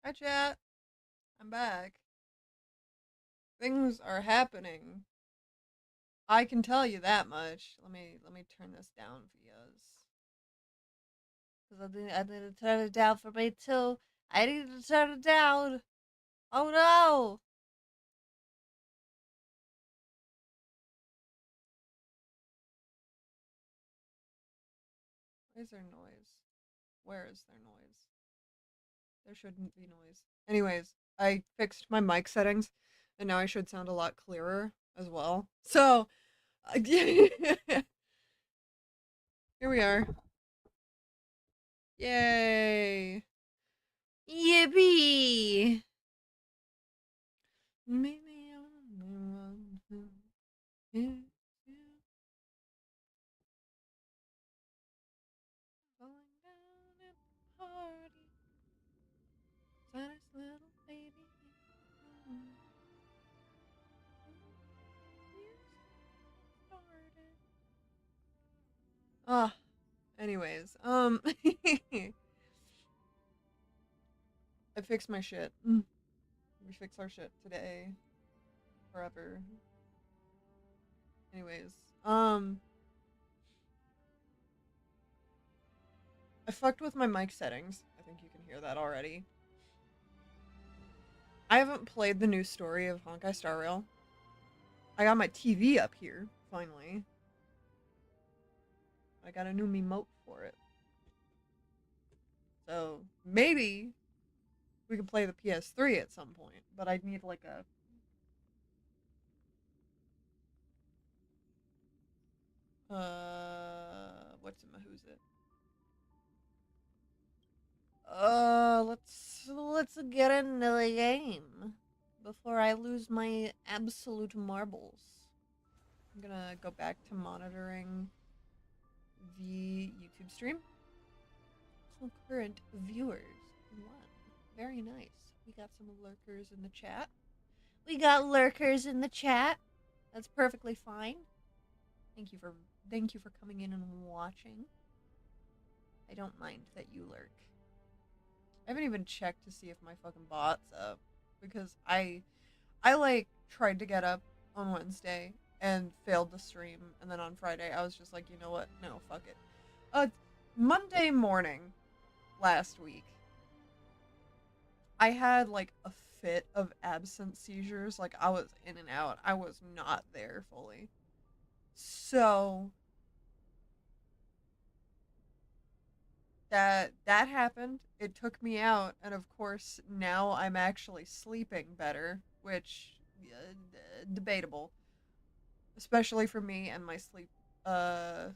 Hi chat, I'm back. Things are happening. I can tell you that much. Let me turn this down for you. Cause I need to turn it down for me too. I need to turn it down. Oh no! Why is there noise? Where is there noise? There shouldn't be noise. Anyways, I fixed my mic settings, and now I should sound a lot clearer as well. So, here we are. Yay! Yippee! Maybe I'm the one who is you falling down at the party. Saddest little baby. Ah, anyways, I fixed my shit. We fix our shit today, forever. Anyways, I fucked with my mic settings. I think you can hear that already. I haven't played the new story of Honkai Star Rail. I got my TV up here, finally. I got a new Miimote for it. So, maybe we could play the PS3 at some point, but I'd need like a what's in my who's it? Let's get into the game before I lose my absolute marbles. I'm gonna go back to monitoring the YouTube stream. Some current viewers. One. Very nice. We got some lurkers in the chat. We got lurkers in the chat. That's perfectly fine. Thank you for coming in and watching. I don't mind that you lurk. I haven't even checked to see if my fucking bot's up because I like tried to get up on Wednesday and failed the stream, and then on Friday I was just like, you know what? No, fuck it. Monday morning last week, I had like a fit of absent seizures. Like I was in and out. I was not there fully. So that happened. It took me out, and of course now I'm actually sleeping better, which debatable, especially for me and uh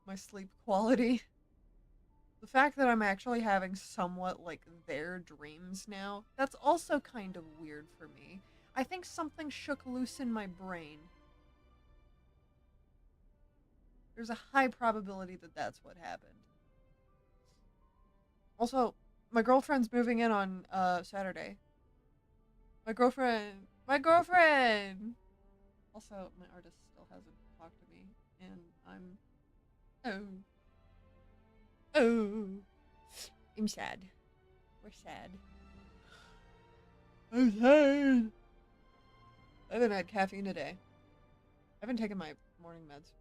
my sleep quality. The fact that I'm actually having somewhat like their dreams now, that's also kind of weird for me. I think something shook loose in my brain. There's a high probability that that's what happened. Also, my girlfriend's moving in on Saturday. My girlfriend. Also, my artist still hasn't talked to me, and oh, I'm sad. We're sad. I'm sad. I haven't had caffeine today. I haven't taken my morning meds.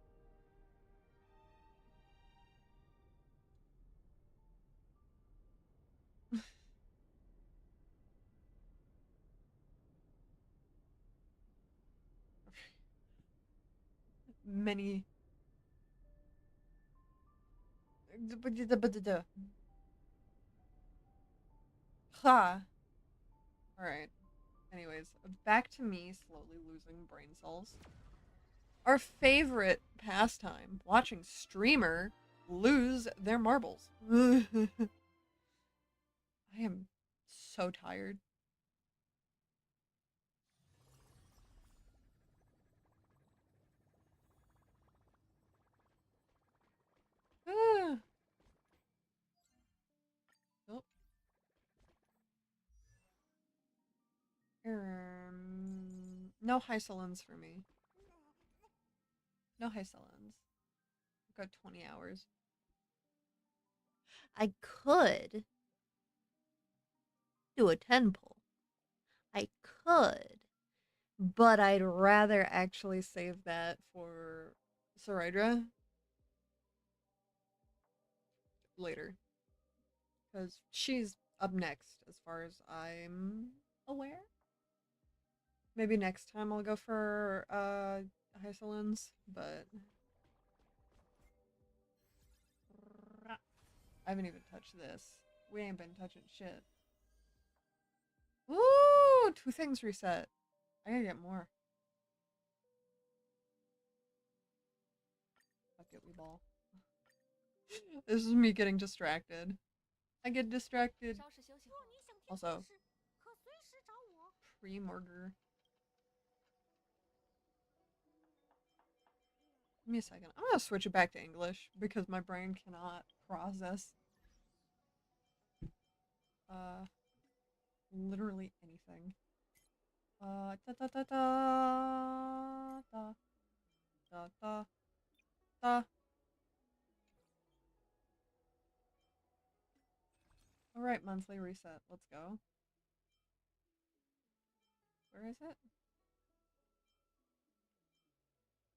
Many. Ha. All right. Anyways, back to me slowly losing brain cells. Our favorite pastime, watching streamer lose their marbles. I am so tired. Ah. Oh. No Hysolins for me. No Hysolins. I've got 20 hours. I could do a 10 pull. I could, but I'd rather actually save that for Saridra later. Because she's up next, as far as I'm aware. Maybe next time I'll go for Hysolins, but I haven't even touched this. We ain't been touching shit. Ooh, 2 things reset. I gotta get more. Fuck it, we ball. This is me getting distracted. I get distracted. Also, pre-murder. Give me a second. I'm gonna switch it back to English because my brain cannot process literally anything. Da da da da da da da da. Alright, monthly reset. Let's go. Where is it?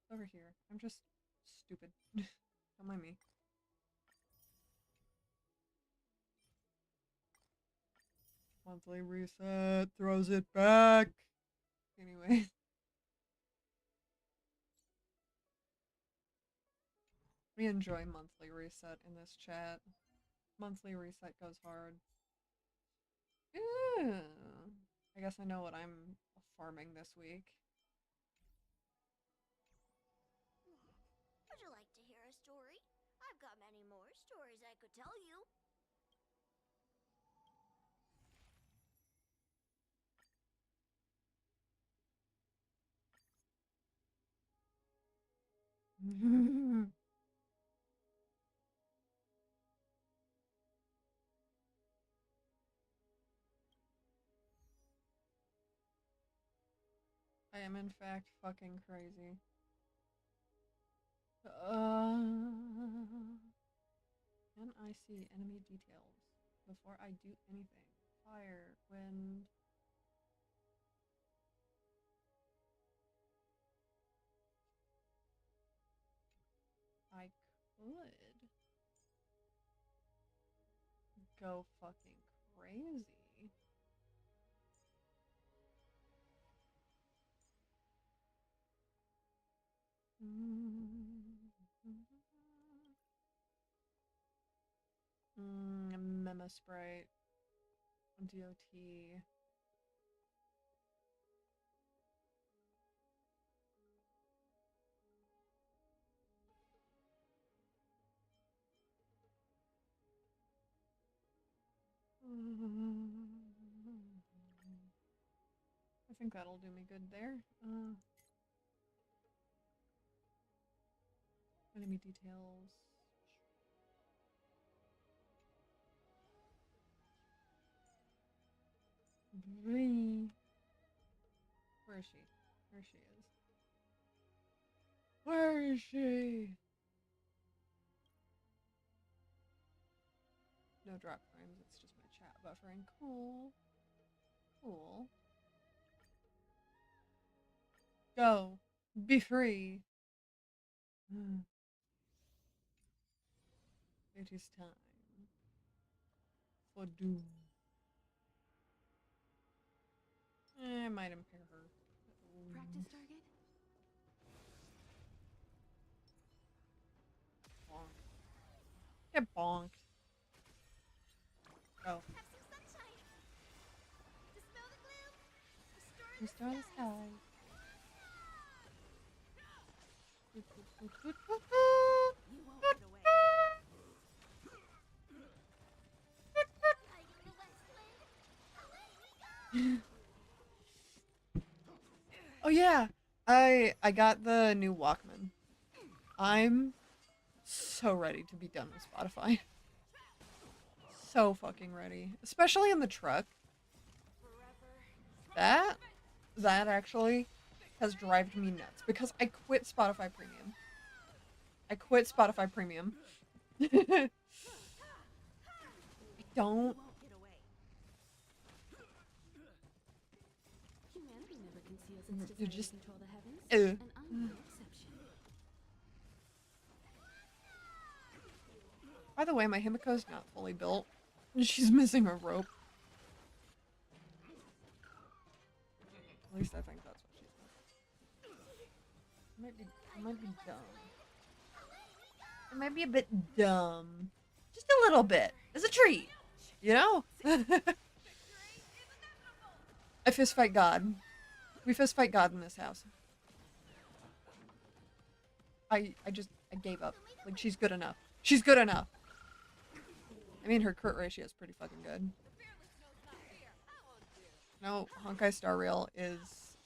It's over here. I'm just stupid. Don't mind me. Monthly reset throws it back. Anyway. We enjoy monthly reset in this chat. Monthly reset goes hard. Ew. I guess I know what I'm farming this week. Would you like to hear a story? I've got many more stories I could tell you. I am in fact fucking crazy. Can I see enemy details before I do anything? Fire, wind. I could go fucking crazy. Memo Sprite. DOT. I think that'll do me good there. Enemy details. Where is she? There she is. Where is she? No drop frames, it's just my chat buffering. Cool. Cool. Go. Be free. It is time for doom. I might impair her. Practice target? Bonk. Get bonked. Go. Have some sunshine. Dispel the gloom. Restore the sky. You won't get away. Hiding the west wind. Away we go. Oh yeah, I got the new Walkman. I'm so ready to be done with Spotify. So fucking ready, especially in the truck. That actually has driven me nuts because I quit Spotify Premium. don't. Won't get away. Humanity never conceals its You're desire just- to control the heavens, Uh. and I'm no exception. By the way, my Himiko's not fully built. She's missing a rope. At least I think that's what she's missing. It might be dumb. It might be a bit dumb. Just a little bit. As a treat. You know? I fist fight God. We fist fight God in this house. I gave up. Like, she's good enough. She's good enough. I mean, her crit ratio is pretty fucking good. No, Honkai Star Rail is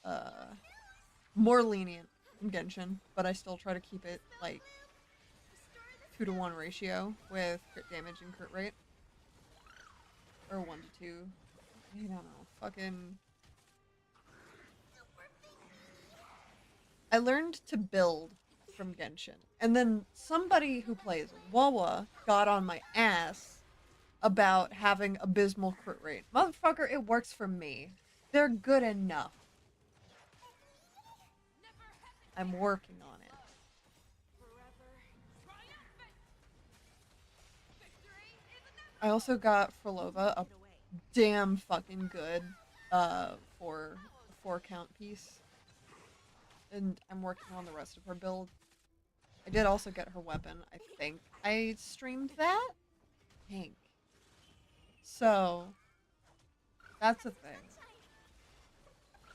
more lenient in Genshin, but I still try to keep it like 2-to-1 ratio with crit damage and crit rate. Or 1-to-2. I don't know. Fucking. I learned to build from Genshin. And then somebody who plays WoWa got on my ass about having abysmal crit rate. Motherfucker, it works for me. They're good enough. I'm working on it. I also got Frolova a damn fucking good for a 4-count piece. And I'm working on the rest of her build. I did also get her weapon, I think. I streamed that? I think. So, that's a thing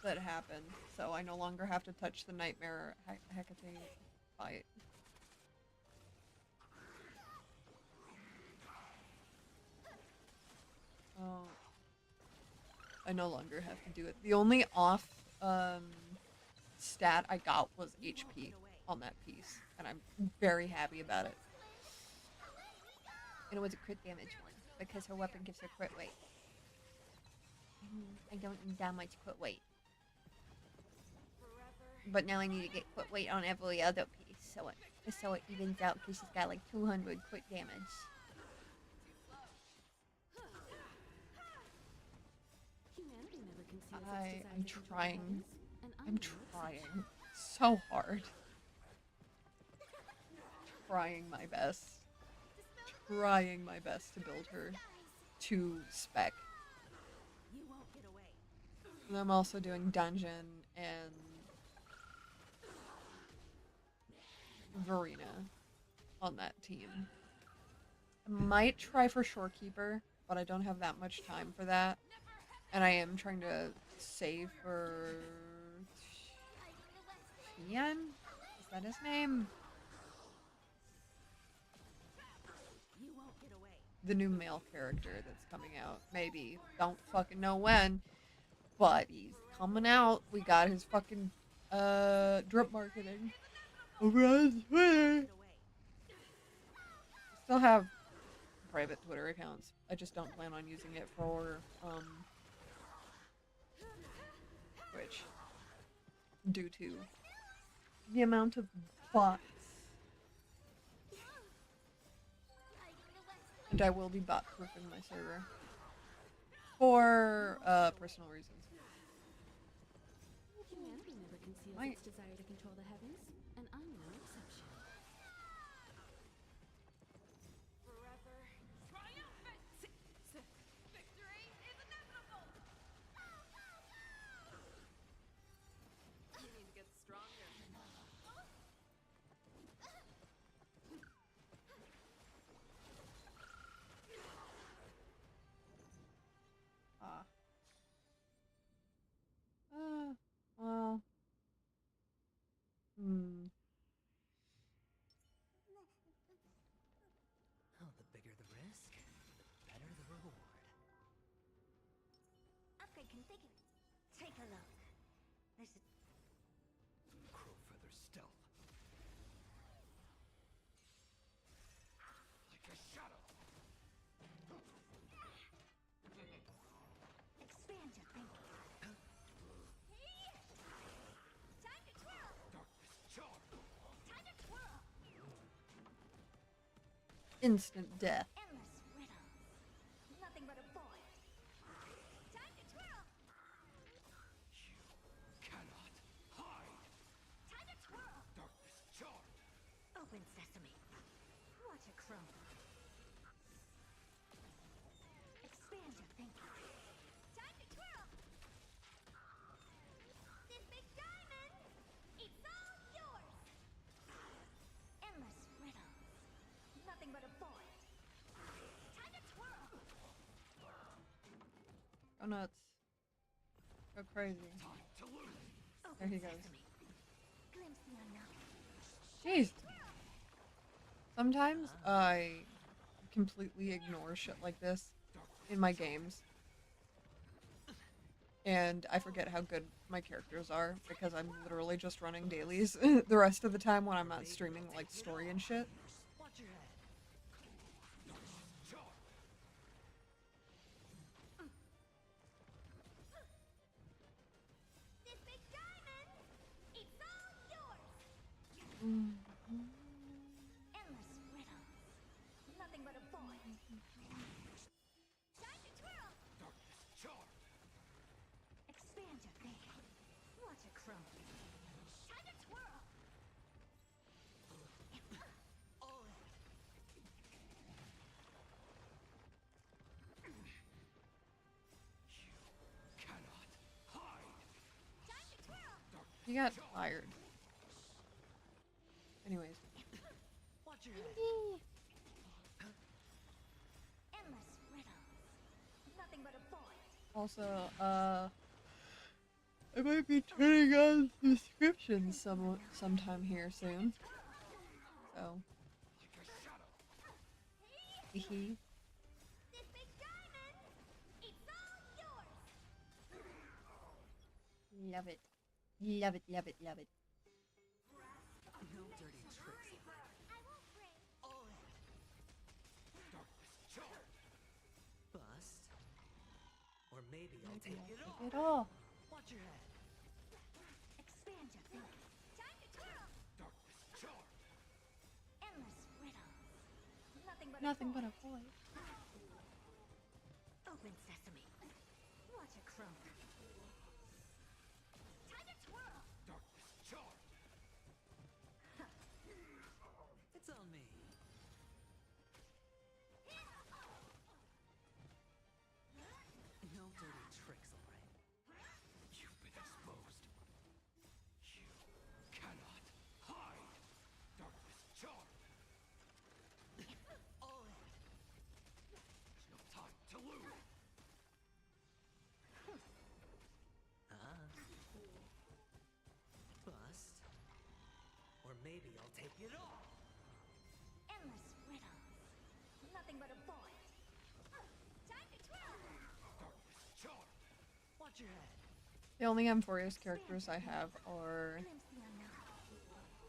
that happened. So I no longer have to touch the Nightmare Hecate fight. Oh. I no longer have to do it. The only off stat I got was HP on that piece, and I'm very happy about it. And it was a crit damage one, because her weapon gives her crit weight. I don't need that much crit weight. But now I need to get crit weight on every other piece, so it evens out, because she's got like 200 crit damage. Humanity never conceals its desire I'm to control the trying. heavens, and I'm I'm no exception. trying so hard. Trying my best. Trying my best to build her to spec. You won't get away. And I'm also doing dungeon and Verena on that team. I might try for Shorekeeper, but I don't have that much time for that. And I am trying to save for Tian? Is that his name? You won't get away. The new male character that's coming out. Maybe. Don't fucking know when. But he's coming out. We got his fucking drip marketing over on Twitter. Get away. Still have private Twitter accounts. I just don't plan on using it for Twitch. Due to the amount of bots. And I will be bot proofing my server. For personal reasons. Humanity never conceals Might. its desire to control the heavens, and I'm no exception. You need to get stronger. Ah. Well. Oh, the bigger the risk, the better the reward. Upgrade configured. Take a look. This is Crow feather stealth. Like a shadow. expand your thinking. Time to twirl. Darkness charm. Time to twirl. Instant death. Endless riddles. Nothing crumb. Expand your thinking. Time to twirl. This big diamond, it's all yours. Endless riddles. Nothing but a void. Time to twirl. Go nuts. Go crazy. There he goes. Glimpse the unknown. Jeez. Sometimes I completely ignore shit like this in my games. And I forget how good my characters are because I'm literally just running dailies the rest of the time when I'm not streaming like story and shit. Watch your head. This big diamond, it's all yours. Endless riddles. Nothing but a void. Time to twirl. Expand your thinking. Watch it crumble. Time to twirl. All in. You cannot hide. Time to twirl. He got fired. Anyways. Watch your head. Endless riddles. Nothing but a void. Also, I might be turning on subscriptions sometime here soon. So. Like a shadow. Hee. This big diamond, it's all yours. Love it. Love it, love it, love it. No dirty tricks. I won't break. All in. Darkness charm. Bust. Or maybe I'll take it all. Take it all. Watch your head. Expand your thinking. Time to twirl. Darkness charm. Endless riddles. Nothing but a void. Open sesame. Watch it crumble. Time to twirl. Darkness charm. It's on me. No dirty tricks, all right? You've been exposed. You cannot hide. Darkness charm. All in. There's no time to lose. Bust. Or maybe I'll take it all. Endless riddles. Nothing but a void. Time to twirl. Darkness charm. Watch your head. The only Amphorius characters I have are Glimpse the unknown.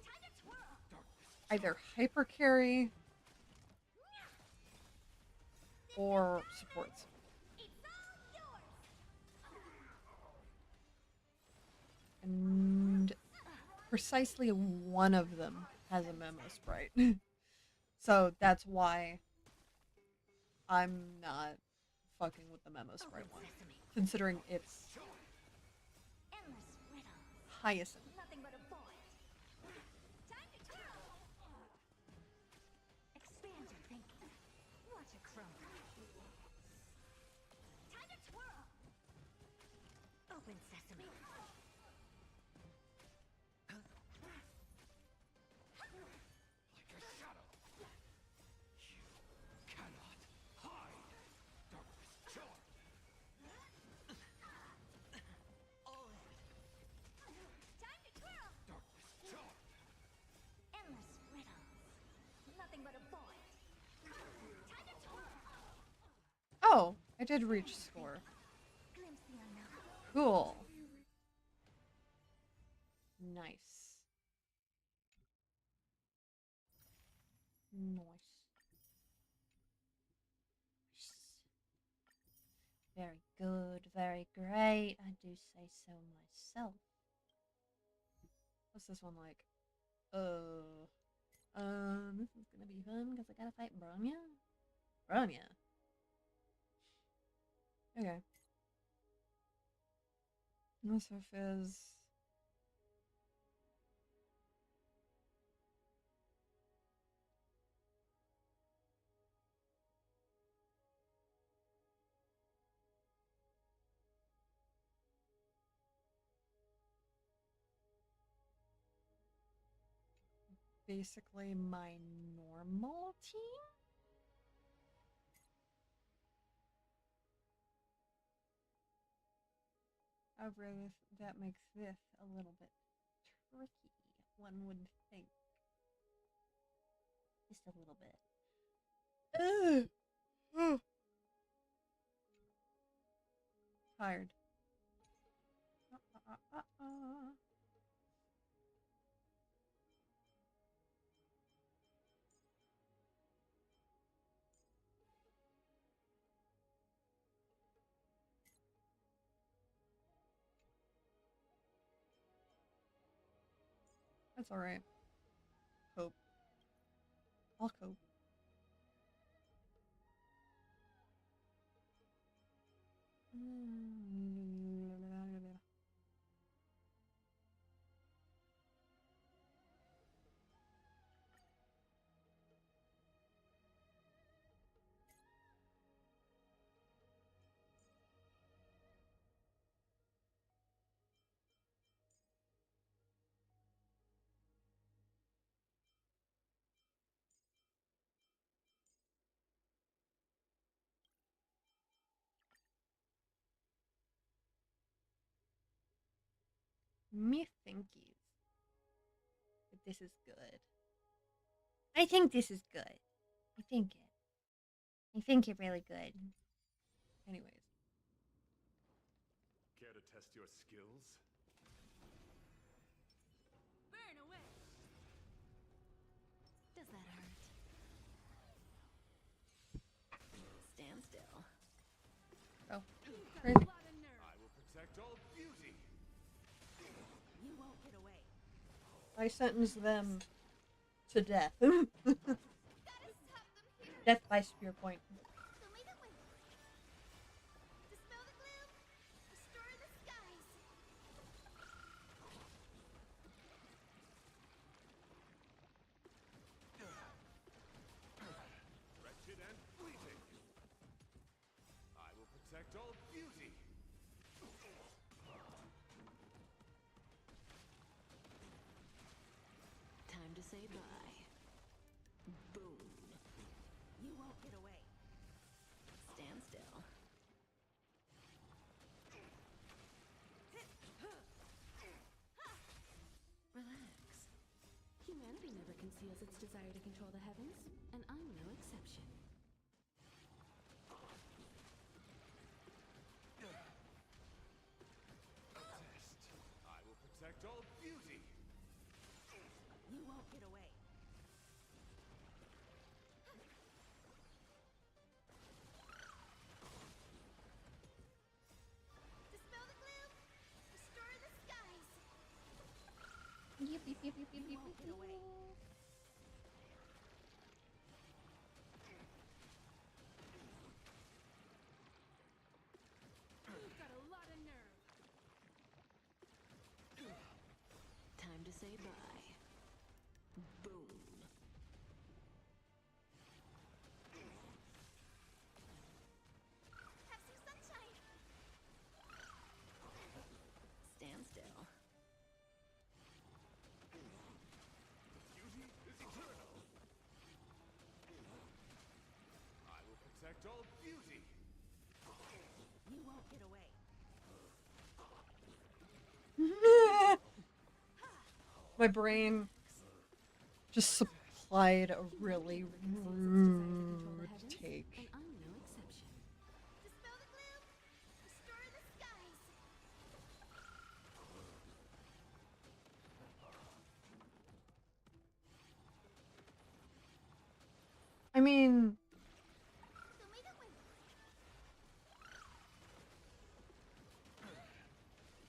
Time to twirl. Darkness either hyper carry or supports. It's all yours. And precisely one of them has a memo sprite. So that's why I'm not fucking with the memo sprite Open one. sesame. Considering it's Endless riddles. Hyacinth. Nothing but a void. Time to twirl. Expand your thinking. Watch it crumble. Time to twirl. Open sesame. like a shadow. You cannot hide. Darkness charm. All in. Time to twirl. Darkness charm. Endless riddles. Nothing but a void. Time to twirl. Oh, I did reach score. Glimpse the unknown. Cool. Nice. Nice. Very good, very great. I do say so myself. What's this one like? This is gonna be fun because I gotta fight Bronya. Bronya. Okay. Also Fizz. basically my normal team. However, that makes this a little bit tricky, one would think. Just a little bit. Tired. That's alright. Cope. I'll cope. Me thinkies. But this is good. I think this is good. I think it really good. Anyways. Care to test your skills? Burn away. Does that hurt? Stand still. Oh. You've got Crazy. a lot of nerve. I will protect all beauty. You won't get away. I sentence them to death. Gotta stop them here. Death by spear point. Show me the way. Dispel the gloom. Restore the skies. Wretched and fleeting. I will protect all beauty. Time to say bye. Boom. You won't get away. Stand still. Relax. Humanity never conceals its desire to control the heavens, and I'm no exception. Test. I will protect all beauty. You won't get away. Dispel the gloom. Restore the skies. Yep, yep, yep, yep, yep, You yep, won't get yep. away. You've got a lot of nerve. Time to say bye. Boom. Have some sunshine. Stand still. Beauty is eternal. I will protect all beauty. You won't get away. My brain just supplied a really rude take. And I'm no exception. Dispel the gloom. Restore the skies. I mean, Show me the way.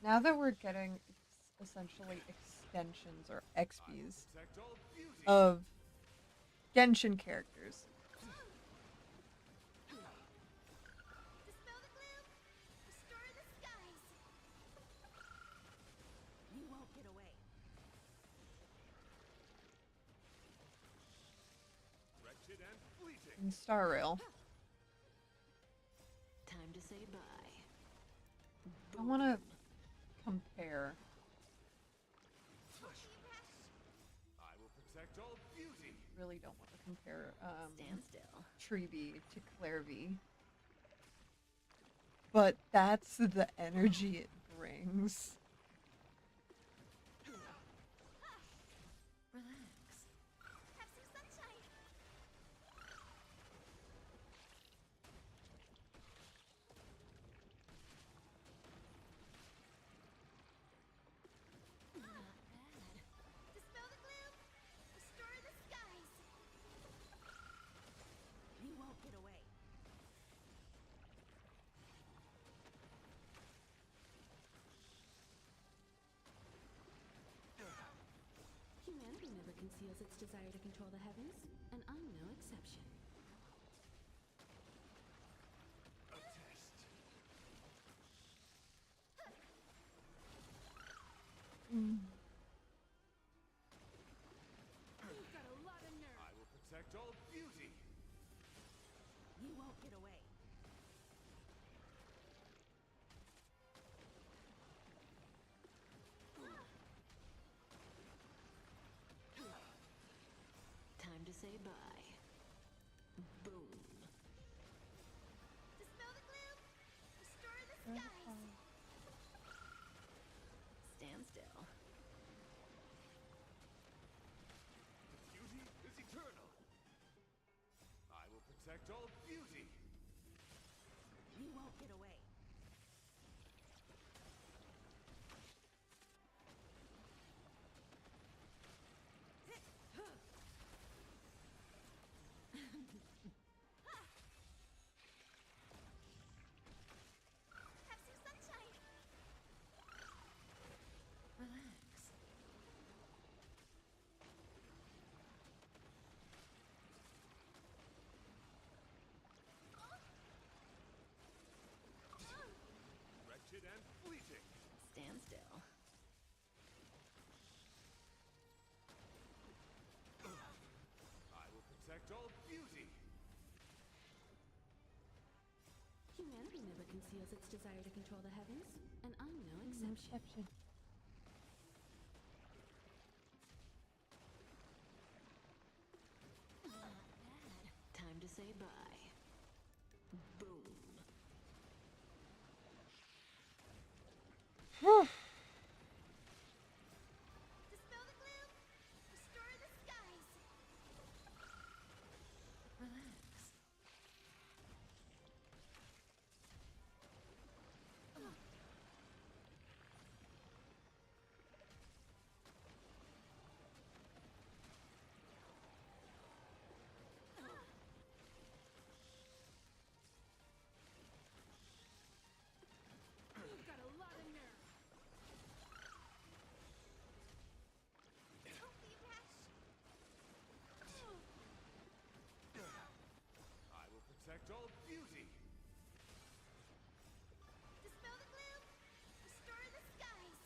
now that we're getting essentially extensions or XPs Protect all beauty. of Genshin characters, Dispel the gloom. Restore the skies. You won't get away. Wretched and fleeting. in Star Rail, Time to say bye. I want to compare. I will protect protect all beauty. Really don't want to compare Stand still. Treevee to Clairvee. But that's the energy it brings. Relax. Have some sunshine. Not bad. Dispel the gloom. Restore the skies. You won't get away. Humanity never conceals its desire to control the heavens, and I'm no exception. A test. You've got a lot of nerve. I will protect all beauty. You won't get away. Time to say bye. Boom. Dispel the gloom. Restore the skies. Stand still. Beauty is eternal. I will protect all beauty. You won't get away. Have some sunshine. Relax. Wretched and fleeting. Stand still. I will protect all beauty. Humanity never conceals its desire to control the heavens, and I'm no exception. Not bad. Time to say bye. Boom. Dispel the gloom. Restore the skies. Relax. You've got a lot of nerve. Don't be rash. I will protect all beauty. Dispel the gloom. Restore the skies.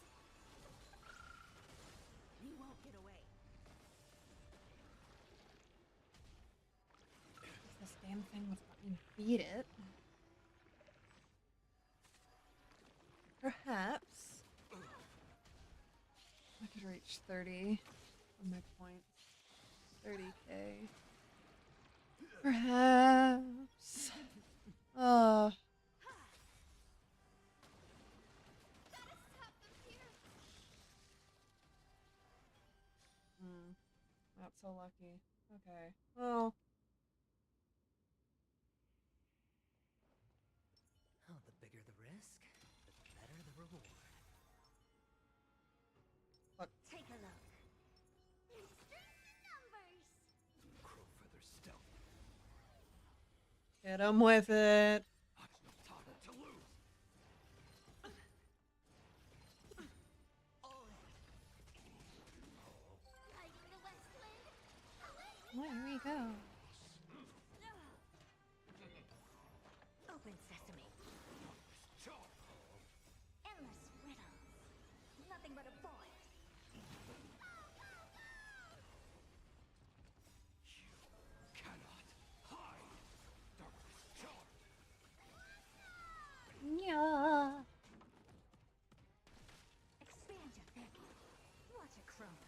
You won't get away. This damn thing was let me beat it. Perhaps I could reach 30 on my points. 30k. Perhaps. Gotta stop them here. Not so lucky. Okay. Well, Oh, the bigger the risk, the better the reward. Take a look. Extreme numbers. Crow feather stealth. hit him with it. Time to lose. Like the west wind. Away. Well, here we go. Open sesame. Endless riddles. Nothing but a void. Cannot hide. Darkness charmed. Yeah. Expand your thinking. Watch it chrome.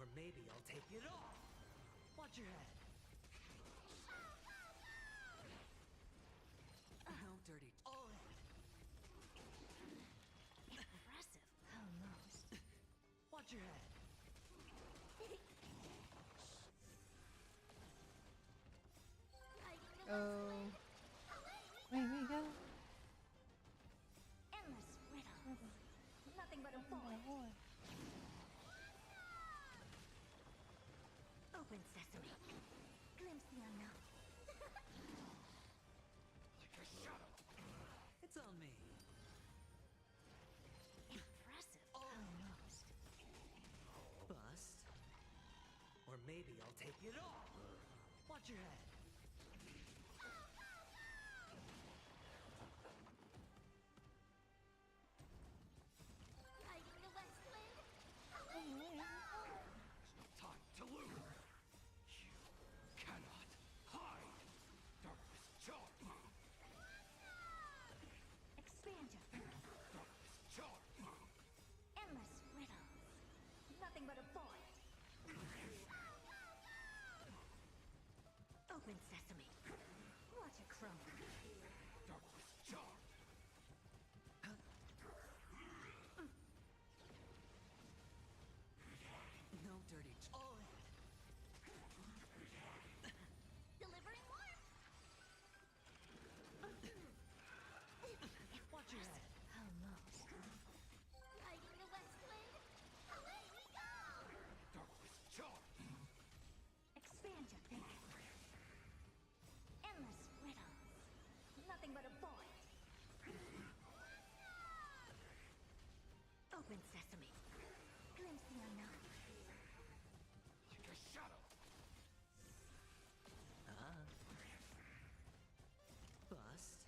Or maybe I'll take it off. Watch your head. No dirty. All in. Impressive. Almost. Watch your head. Oh. Wait, we go. Endless riddle. Nothing but a void. Open sesame. Glimpse the unknown. Like a shadow. It's on me. Impressive. Almost. Bust. Or maybe I'll take it off. Watch your head. Hiding the West Wind. Time to lose. You cannot hide. Darkness charge. Expand your thinking. Darkness charge. Endless riddles. Nothing but a void. Open sesame. Watch it crumble. Darkness charge. No dirty. All in. Delivering warmth. Watch your head. Almost. Hiding the West Wind. Away we go. Darkness charge. Expand your thinking. Endless riddles. Nothing but a void. Open sesame. Glimpse the unknown. Like a shadow. Bust.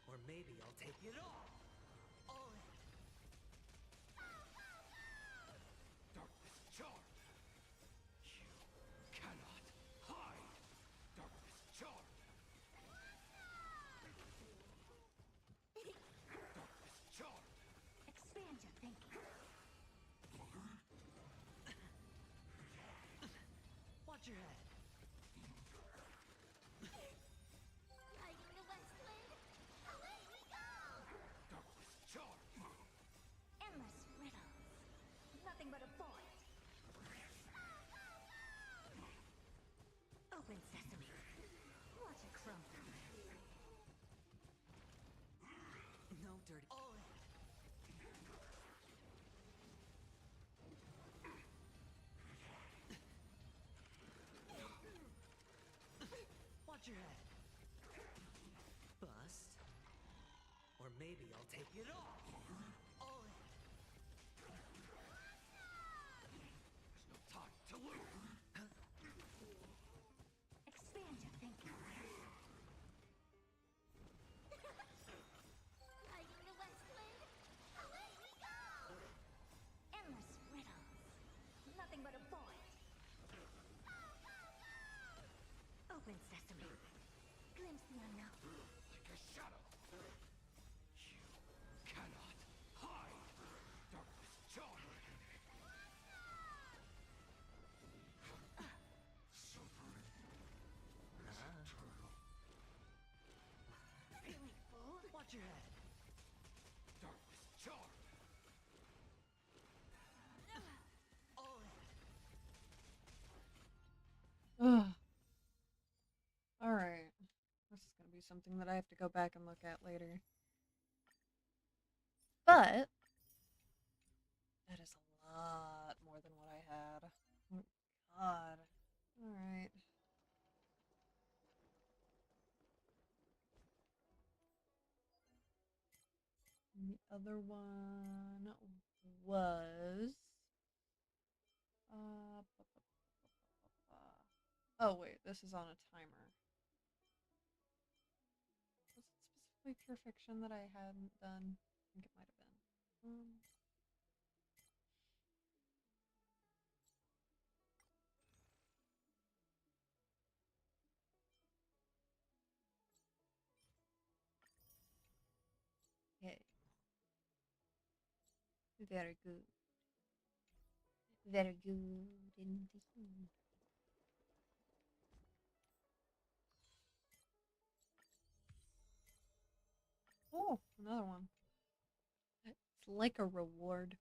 Or maybe I'll take it off. All in. Darkness charge. You cannot hide. Darkness charge. Darkness charge. Expand your thinking. Watch your head. Hiding the West Wind. Away we go. Darkness charge. Endless riddles. Nothing but a void. Open sesame. Watch it crumble. No dirty. All in. Watch your head. Bust. Or maybe I'll take it off. All in. There's no time to lose. Expand your thinking. Hiding the West Wind. Away we go. Endless riddles. Nothing but a void. Open sesame. Glimpse the unknown. Like a shadow. You cannot hide. Darkness charge. Feeling full? Watch your head. Darkness charge. All in. Ugh. Alright. This is gonna be something that I have to go back and look at later. But that is a lot more than what I had. Oh, God. Alright. And the other one was oh wait, this is on a timer. Was it specifically Pure Fiction that I hadn't done? I think it might have been. Okay. Very good. Very good indeed. Oh, another one. It's like a reward.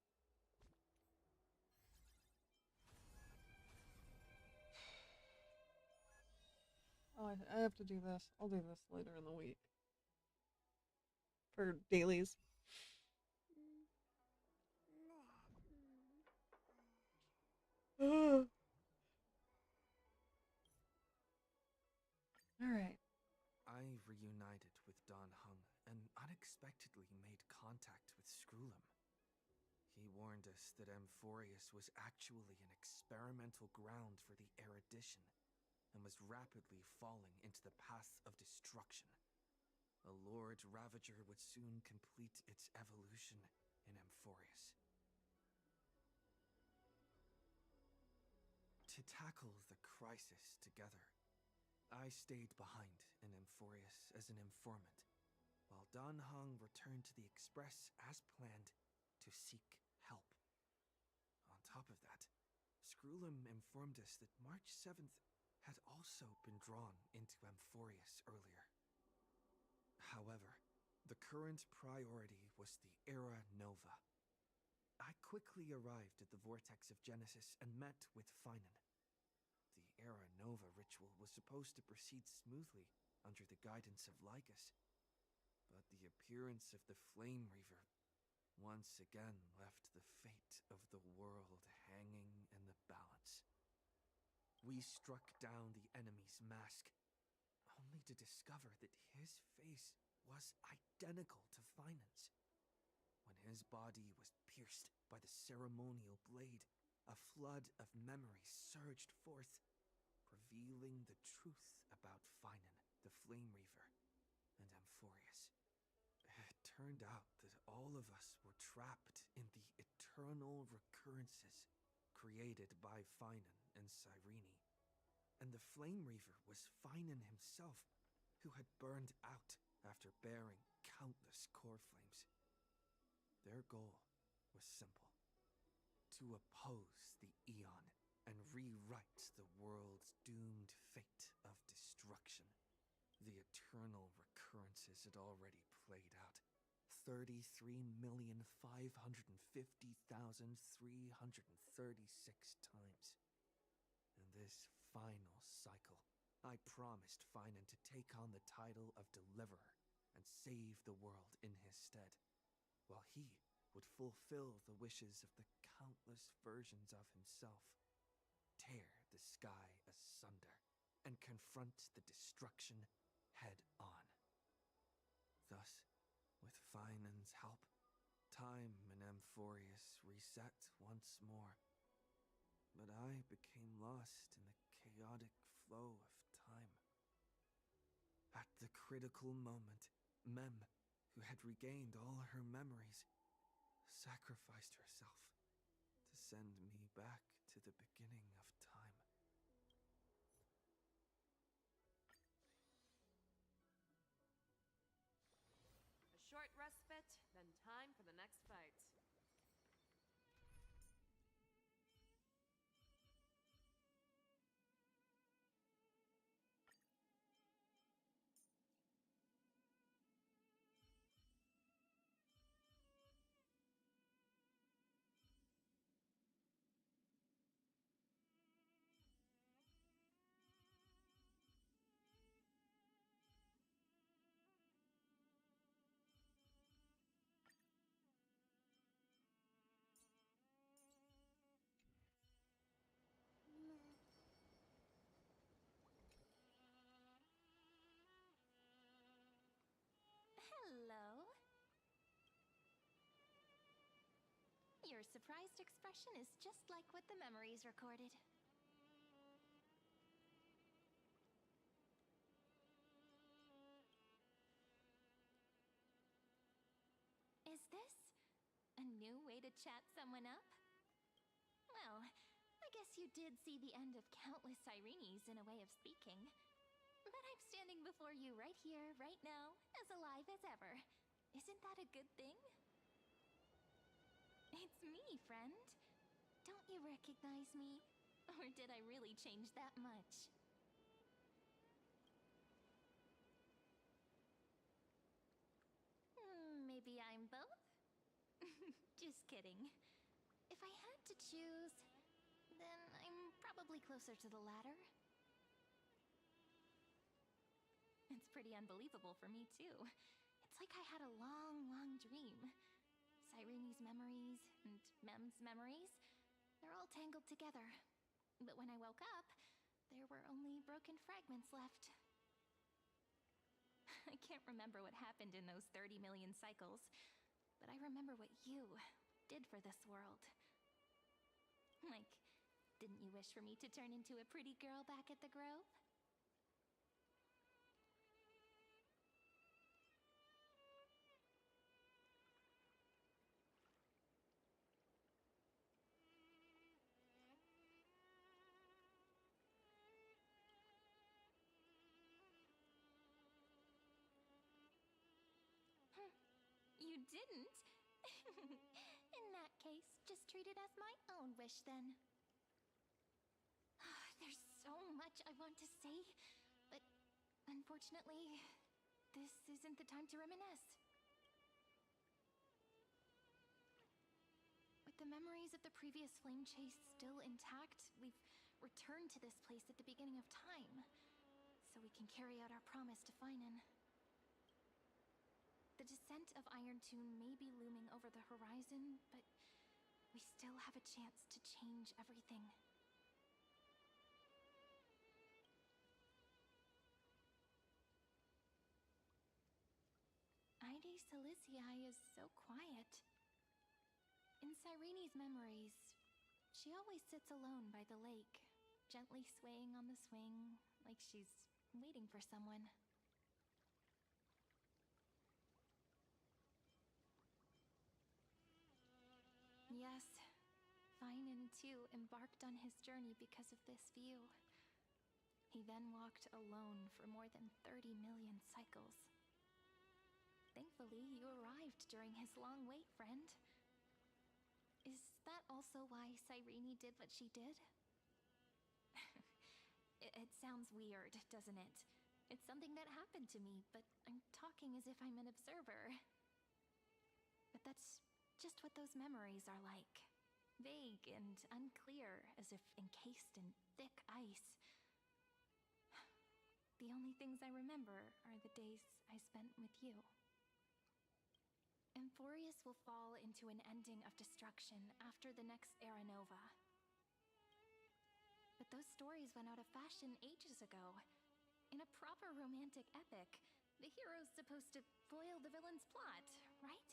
Oh, I have to do this. I'll do this later in the week. For dailies. Alright. I reunited with Don Hung and unexpectedly made contact with Skrullum. He warned us that Amphorius was actually an experimental ground for the erudition and was rapidly falling into the path of destruction. A Lord Ravager would soon complete its evolution in Amphorius. To tackle the crisis together, I stayed behind in Amphorius as an informant, while Don Hung returned to the Express as planned to seek help. On top of that, Skrullum informed us that March 7th had also been drawn into Amphorius earlier. However, the current priority was the Era Nova. I quickly arrived at the Vortex of Genesis and met with Finan. The Era Nova ritual was supposed to proceed smoothly under the guidance of Lycus, but the appearance of the Flame Reaver once again left the fate of the world hanging in the balance. We struck down the enemy's mask, only to discover that his face was identical to Finan's. When his body was pierced by the ceremonial blade, a flood of memories surged forth, revealing the truth about Finan, the Flame Reaver, and Amphorius. It turned out that all of us were trapped in the eternal recurrences created by Finan and Cyrene, and the Flame Reaver was Finan himself, who had burned out after bearing countless core flames. Their goal was simple: to oppose the Eon and rewrite the world's doomed fate of destruction. The eternal recurrences had already played out 33,550,336 times. In this final cycle, I promised Finan to take on the title of Deliverer and save the world in his stead, while he would fulfill the wishes of the countless versions of himself, tear the sky asunder, and confront the destruction head on. Thus, with Finan's help, time in Amphorius reset once more, but I became lost in the chaotic flow of time. At the critical moment, Mem, who had regained all her memories, sacrificed herself to send me back to the beginning of time. A short respite, then time for the next fight. Hello. Your surprised expression is just like what the memories recorded. Is this a new way to chat someone up? Well, I guess you did see the end of countless Cyrenes in a way of speaking. But I'm standing before you right here, right now, as alive as ever. Isn't that a good thing? It's me, friend. don't you recognize me? Or did I really change that much? Maybe I'm both? Just kidding. If I had to choose, then I'm probably closer to the latter. It's pretty unbelievable for me, too. It's like I had a long, long dream. Cyrene's memories and Mem's memories, they're all tangled together. But when I woke up, there were only broken fragments left. I can't remember what happened in those 30 million cycles, but I remember what you did for this world. Like, didn't you wish for me to turn into a pretty girl back at the Grove? You didn't? In that case, just treat it as my own wish then. There's so much I want to say, but unfortunately, this isn't the time to reminisce. With the memories of the previous flame chase still intact, we've returned to this place at the beginning of time, so we can carry out our promise to Finan. The descent of Iron Tune may be looming over the horizon, but we still have a chance to change everything. Ide Silicii is so quiet. In Cyrene's memories, she always sits alone by the lake, gently swaying on the swing, like she's waiting for someone. Yes, Finan too embarked on his journey because of this view. He then walked alone for more than 30 million cycles. Thankfully, you arrived during his long wait, friend. Is that also why Cyrene did what she did? It sounds weird, doesn't it? It's something that happened to me, but I'm talking as if I'm an observer. But that's just what those memories are like. Vague and unclear, as if encased in thick ice. The only things I remember are the days I spent with you. Amphorius will fall into an ending of destruction after the next Era Nova. But those stories went out of fashion ages ago. In a proper romantic epic, the hero's supposed to foil the villain's plot, right?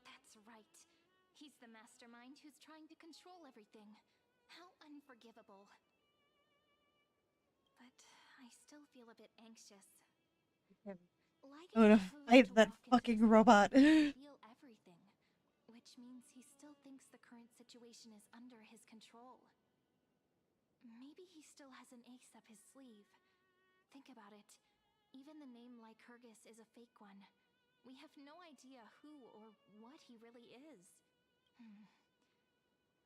That's right. He's the mastermind who's trying to control everything. How unforgivable. But I still feel a bit anxious. Like I'm gonna fight that fucking robot. Feel everything, which means he still thinks the current situation is under his control. Maybe he still has an ace up his sleeve. Think about it. Even the name Lycurgus is a fake one. We have no idea who or what he really is.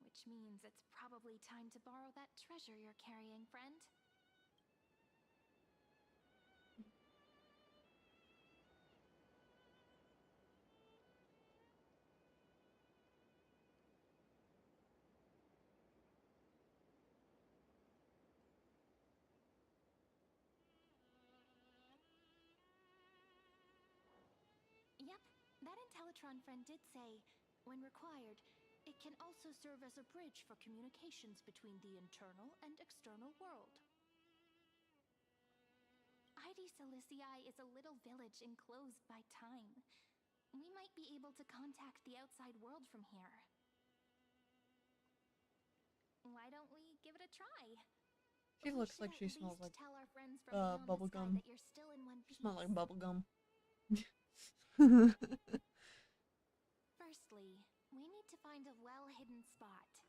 Which means it's probably time to borrow that treasure you're carrying, friend. Yep, that Intellitron friend did say, when required, it can also serve as a bridge for communications between the internal and external world. Ide Silicii is a little village enclosed by time. We might be able to contact the outside world from here. Why don't we give it a try? She We looks should like she at smells least like tell our friends from beyond the bubble sky gum. that you're still in one piece. Smell like bubble gum. Firstly, we need to find a well-hidden spot.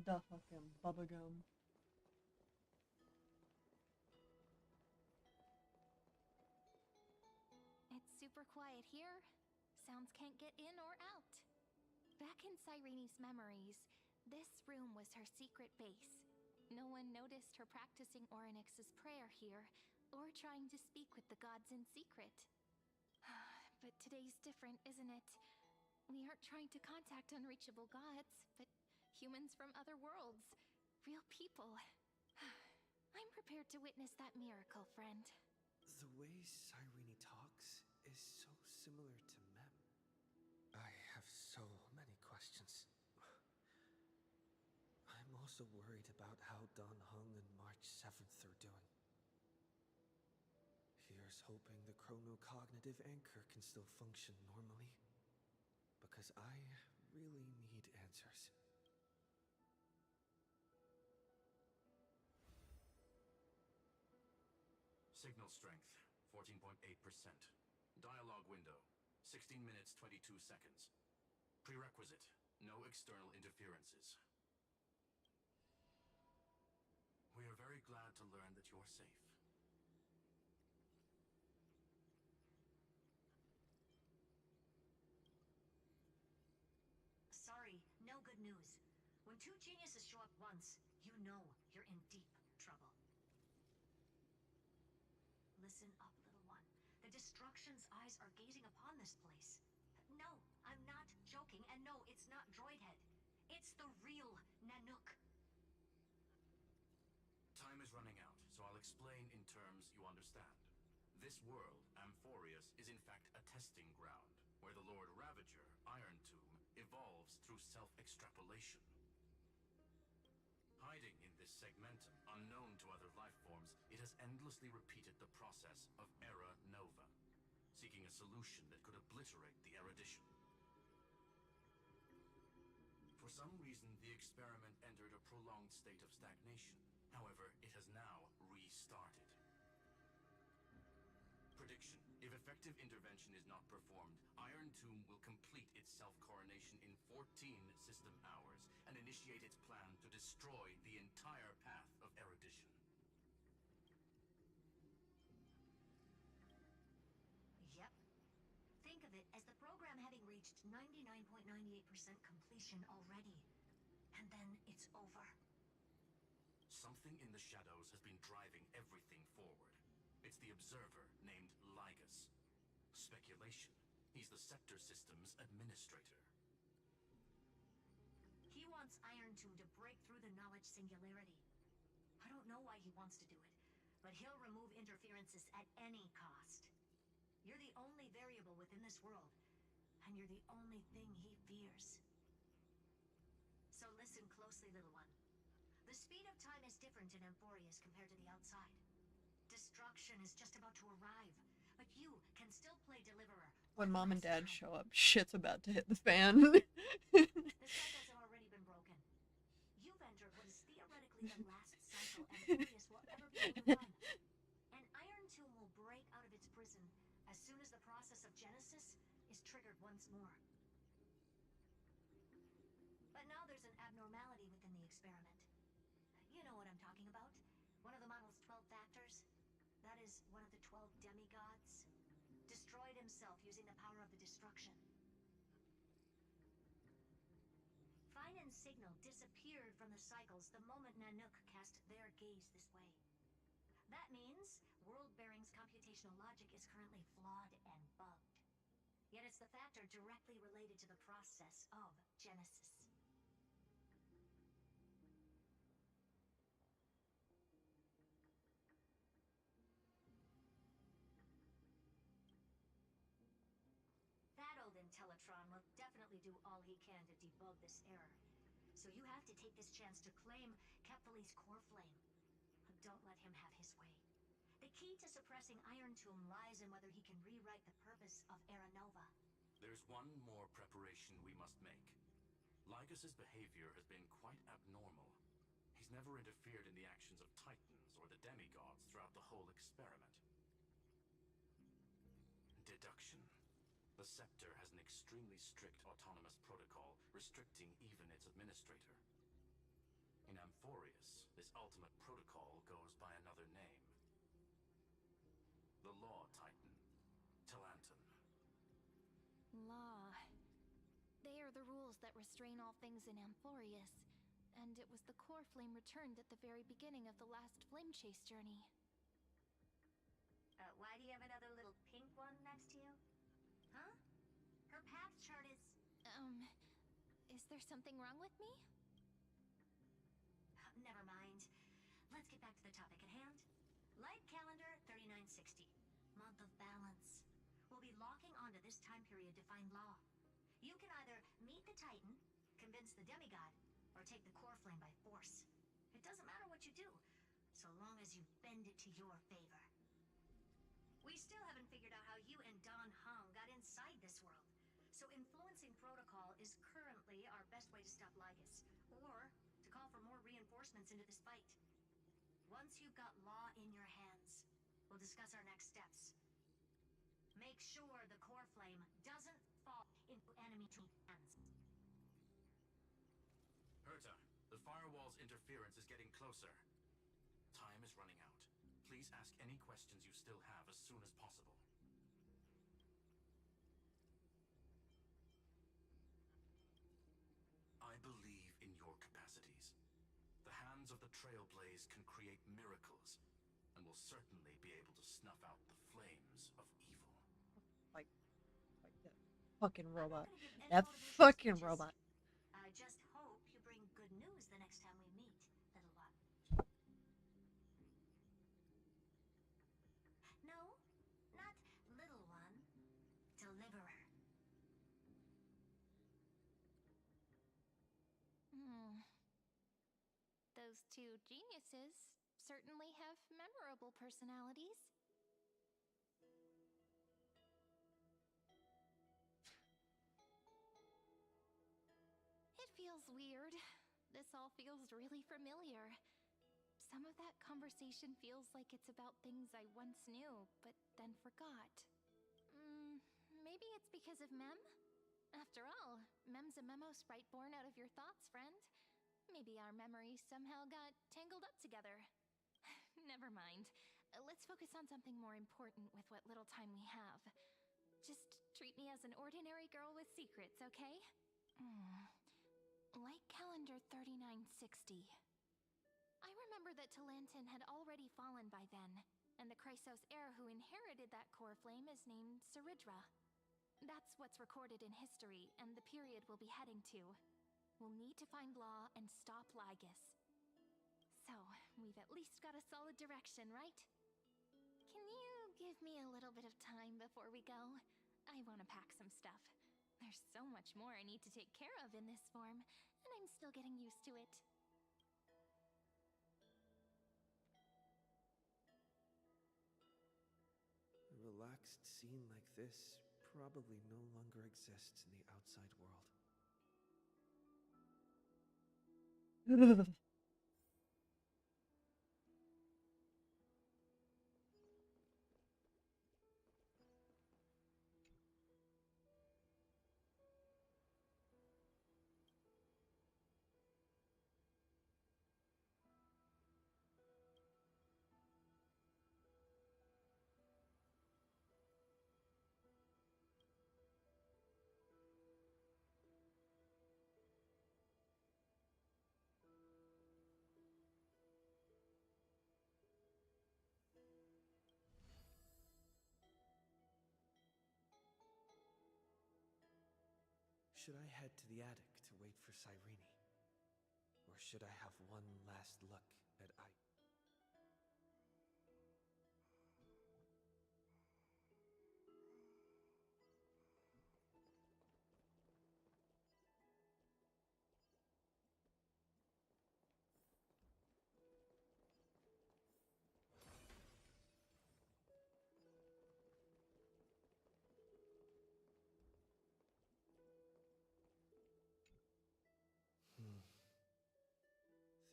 The fucking bubble gum. It's super quiet here. Sounds can't get in or out. Back in Cyrene's memories, this room was her secret base. No one noticed her practicing Orynyx's prayer here, or trying to speak with the gods in secret. But today's different, isn't it? We aren't trying to contact unreachable gods, but humans from other worlds. Real people. I'm prepared to witness that miracle, friend. The way Cyrene talks is so similar to Mem. I have so many questions. I'm also worried about how Dan Heng and March 7th are doing. Here's hoping the chronocognitive anchor can still function normally. Because I really need answers. Signal strength, 14.8%. Dialogue window, 16 minutes 22 seconds. Prerequisite, no external interferences. We are very glad to learn that you're safe. Sorry, no good news. When two geniuses show up once, you know you're in deep trouble. Listen up, little one. The Destruction's eyes are gazing upon this place. No, I'm not joking, and no, it's not Droidhead. It's the real Nanook. Time is running out, so I'll explain in terms you understand. This world, Amphorius, is in fact a testing ground, where the Lord Ravager, Iron Tomb, evolves through self-extrapolation. Hiding in this segmentum, unknown to other life forms, it has endlessly repeated the process of Era Nova, seeking a solution that could obliterate the erudition. For some reason, the experiment entered a prolonged state of stagnation. However, it has now restarted. Prediction. If effective intervention is not performed, Iron Tomb will complete its self-coronation in 14 system hours and initiate its plan to destroy the entire path of erudition. Yep. Think of it as the program having reached 99.98% completion already. And then it's over. Something in the shadows has been driving everything forward. It's the observer named Lygus. Speculation. He's the Scepter System's administrator. He wants Iron Tomb to break through the knowledge singularity. I don't know why he wants to do it, but he'll remove interferences at any cost. You're the only variable within this world, and you're the only thing he fears. So listen closely, little one. The speed of time is different in Amphorius compared to the outside. Destruction is just about to arrive, but you can still play Deliverer. When Mom and Dad show up, shit's about to hit the fan. The cycles have already been broken. You've entered what is theoretically the last cycle Amphorius will ever be able to run. And Iron Tomb will break out of its prison as soon as the process of Genesis is triggered once more. But now there's an abnormality within the experiment. You know what I'm talking about. One of the model's 12 factors. That is one of the 12 demigods. Destroyed himself using the power of the destruction. Fine and Signal disappeared from the cycles the moment Nanook cast their gaze this way. That means World-Bearing's computational logic is currently flawed and bugged. Yet it's the factor directly related to the process of Genesis. That old Intellitron will definitely do all he can to debug this error. So you have to take this chance to claim Kephalie's core flame. Don't let him have his way. The key to suppressing Iron Tomb lies in whether he can rewrite the purpose of Era Nova. There's one more preparation we must make. Lygus's behavior has been quite abnormal. He's never interfered in the actions of Titans or the demigods throughout the whole experiment. Deduction. The Scepter has an extremely strict autonomous protocol, restricting even its administrator. In Amphorius, this ultimate protocol goes by another name. The Law Titan, Tilanton. Law. They are the rules that restrain all things in Amphorius, and it was the core flame returned at the very beginning of the last flame chase journey. Why do you have another little pink one next to you? Huh? Her path chart is... Is there something wrong with me? Never mind. Let's get back to the topic at hand. Light calendar 3960. Month of balance. We'll be locking onto this time period to find law. You can either meet the Titan, convince the demigod, or take the core flame by force. It doesn't matter what you do, so long as you bend it to your favor. We still haven't figured out how you and Don Hung got inside this world, so influencing protocol is currently our best way to stop Lygus, or to call for more reinforcements into this fight. Once you've got law in your hands, we'll discuss our next steps. Make sure the core flame doesn't fall into enemy hands. Herta, the firewall's interference is getting closer. Time is running out. Please ask any questions you still have as soon as possible. I believe in your capacities. The hands of the Trailblaze can create miracles, and will certainly be able to snuff out the flames of evil. Like that fucking robot. I'm not gonna give any That motivation fucking speeches. robot. I just hope you bring good news the next time we meet, little one. No, not little one. Deliverer. Those two geniuses certainly have memorable personalities. It feels weird. This all feels really familiar. Some of that conversation feels like it's about things I once knew, but then forgot. Maybe it's because of Mem? After all, Mem's a memo sprite born out of your thoughts, friend. Maybe our memories somehow got tangled up together. Never mind. Let's focus on something more important with what little time we have. Just treat me as an ordinary girl with secrets, okay? Light calendar 3960. I remember that Talantin had already fallen by then, and the Chrysos heir who inherited that core flame is named Saridra. That's what's recorded in history, and the period we'll be heading to. We'll need to find law and stop Lygus. So, we've at least got a solid direction, right? Can you give me a little bit of time before we go? I want to pack some stuff. There's so much more I need to take care of in this form, and I'm still getting used to it. A relaxed scene like this probably no longer exists in the outside world. Should I head to the attic to wait for Cyrene? Or should I have one last look at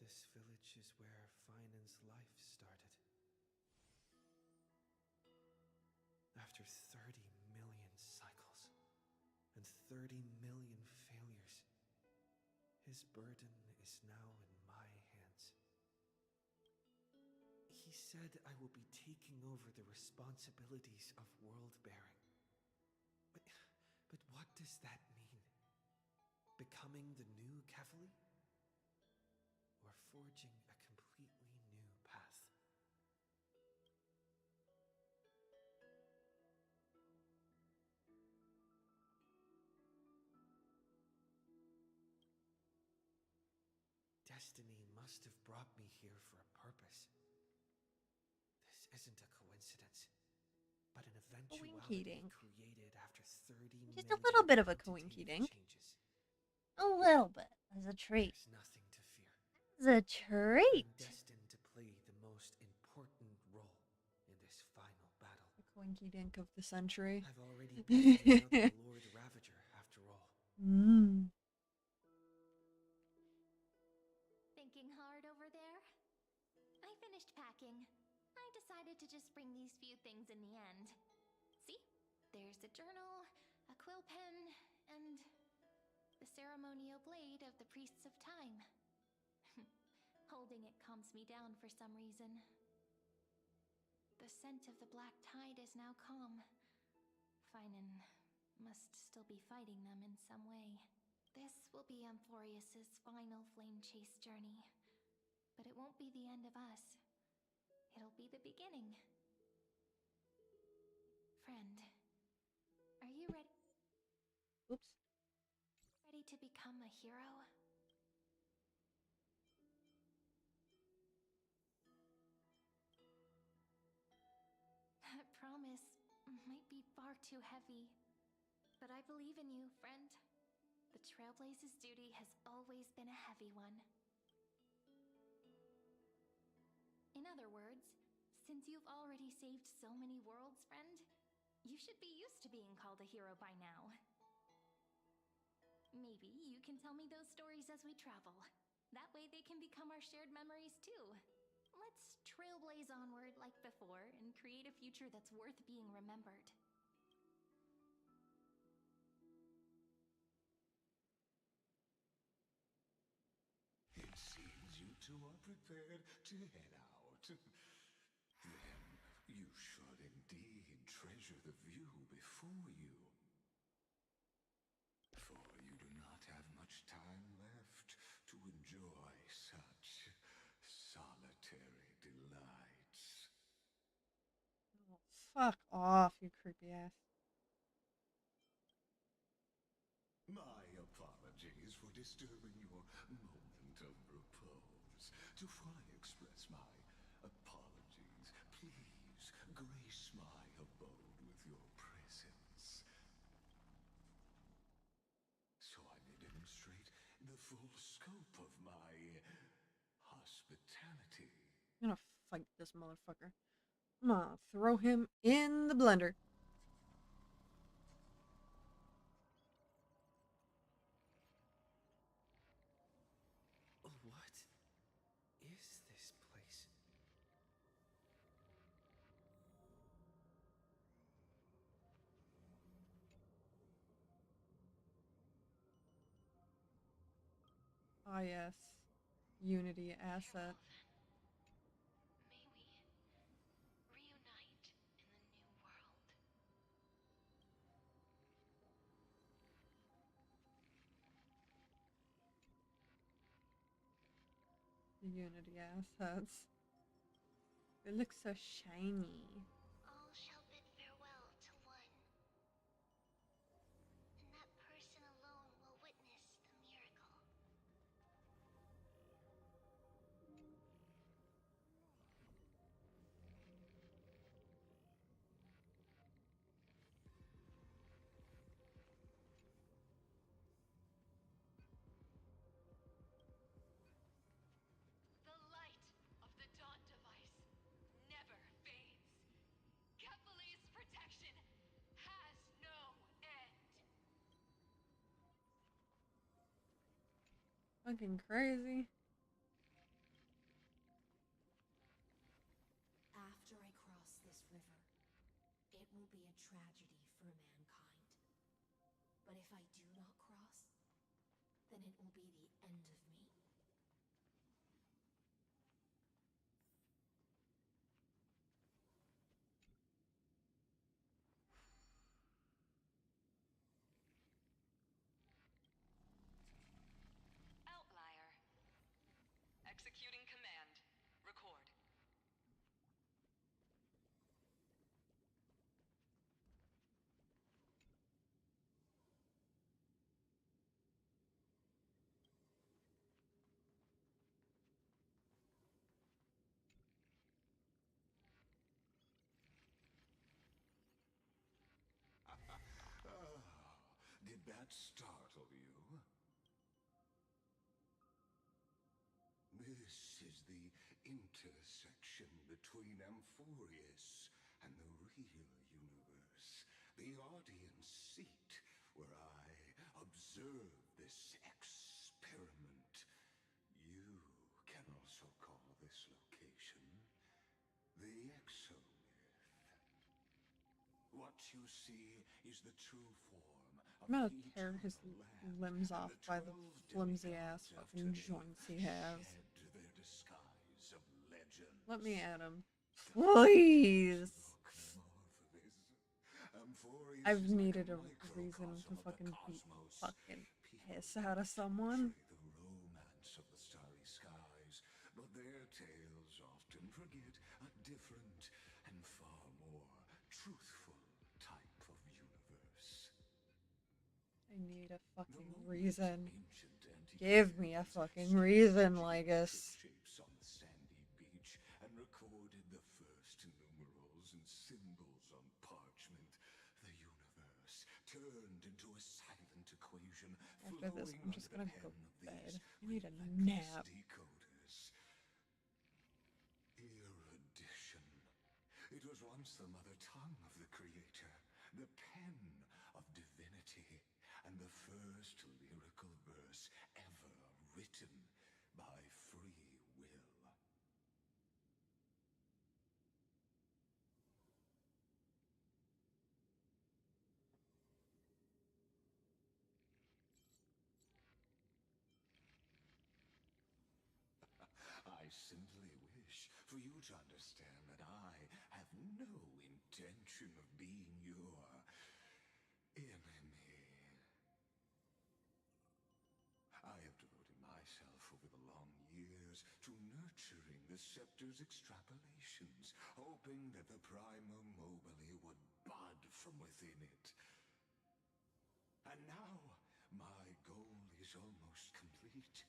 This village is where Finan's life started. After 30 million cycles and 30 million failures, his burden is now in my hands. He said I will be taking over the responsibilities of world-bearing. But what does that mean? Becoming the new Kevali? Or forging a completely new path? Destiny must have brought me here for a purpose. This isn't a coincidence, but an eventuality Coinky-dink. created after 30 Just a million little bit of a quantitative coinky-dink. changes. A little bit, as a treat. There's nothing to fear. As a treat. I'm destined to play the most important role in this final battle. The coinky dink of the century. I've already been another Lord Ravager, after all. Thinking hard over there? I finished packing. I decided to just bring these few things in the end. See? There's a journal, a quill pen, and the ceremonial blade of the Priests of Time. Holding it calms me down for some reason. The scent of the black tide is now calm. Finan must still be fighting them in some way. This will be Amphorius's final flame chase journey. But it won't be the end of us. It'll be the beginning. Friend, are you ready? Oops. Ready to become a hero? That promise might be far too heavy. But I believe in you, friend. The Trailblaze's duty has always been a heavy one. In other words, since you've already saved so many worlds, friend, you should be used to being called a hero by now. Maybe you can tell me those stories as we travel. That way they can become our shared memories too. Let's trailblaze onward like before and create a future that's worth being remembered. It seems you two are prepared to head out. Then you should indeed treasure the view before you. For you do not have much time left to enjoy such solitary delights. Oh, fuck off, you creepy ass. My apologies for disturbing your moment of repose. Before I express my apologies, please grace my abode with your presence, so I may demonstrate the full scope of my hospitality. I'm gonna fight this motherfucker. I'm gonna throw him in the blender. What is this place? Ah, yes. Unity asset. May we reunite in the new world. The Unity assets. It looks so shiny. All shall bid farewell to one. And that person alone will witness the miracle. The light of the Dawn device never fades. Kepale's protection has no end. Fucking crazy. After I cross this river, it will be a tragedy for mankind. But if I do not cross, then it will be the end of me. that startle you? This is the intersection between Amphorius and the real universe. The audience seat where I observe this experiment. You can also call this location the Exomyth. What you see is the true form of I'm gonna the tear his eternal land, limbs and off the by the 12 flimsy ass demigods of fucking today joints he has. shed their disguise of legends. Let me at him. Does Please! look marvelous? Amphorius I've is like needed a microcosm reason to of the fucking beat cosmos. fucking People piss out of someone. portray the romance of the starry skies, but their tales often forget a different and far more truthful type of universe. I need a The fucking most reason. ancient Give me a antiquarians fucking studied reason, geometric Lygus. shapes on the sandy beach and recorded the first numerals and symbols on parchment. The universe turned into a silent equation. After this, I'm just gonna go to bed. I need a relentless nap. decoders. Erudition. It was once the mother tongue of the creator, the pen of divinity, and the first lyrical verse ever written by free will. I simply wish for you to understand that I have no intention of being your enemy. I have devoted myself over the long years to nurturing the scepter's extrapolations, hoping that the Prima Mobile would bud from within it. And now, my goal is almost complete.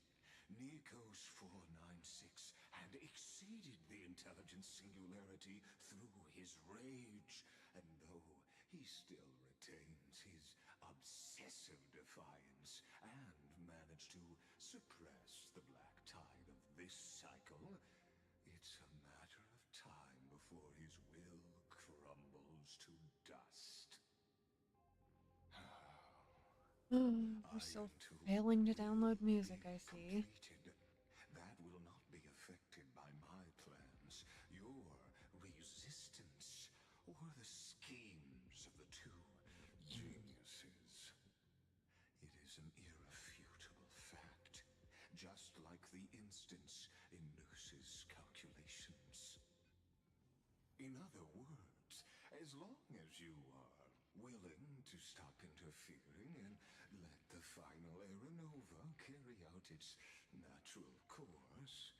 Nikos 496 had exceeded the intelligence singularity through his rage, and though he still retains his obsessive defiance and managed to suppress the black tide of this cycle, it's a matter of time before his will crumbles to dust. We're still failing to download music, I see. Completed. That will not be affected by my plans, your resistance, or the schemes of the two geniuses. It is an irrefutable fact, just like the instance in Noos's calculations. In other words, as long as you are willing to stop interfering and let the final Aeronova carry out its natural course,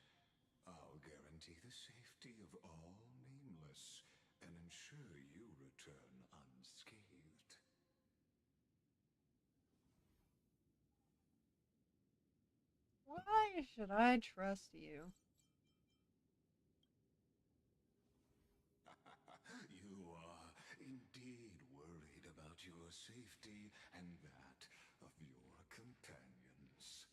I'll guarantee the safety of all nameless and ensure you return unscathed. Why should I trust you? You are indeed worried about your safety and that of your companions.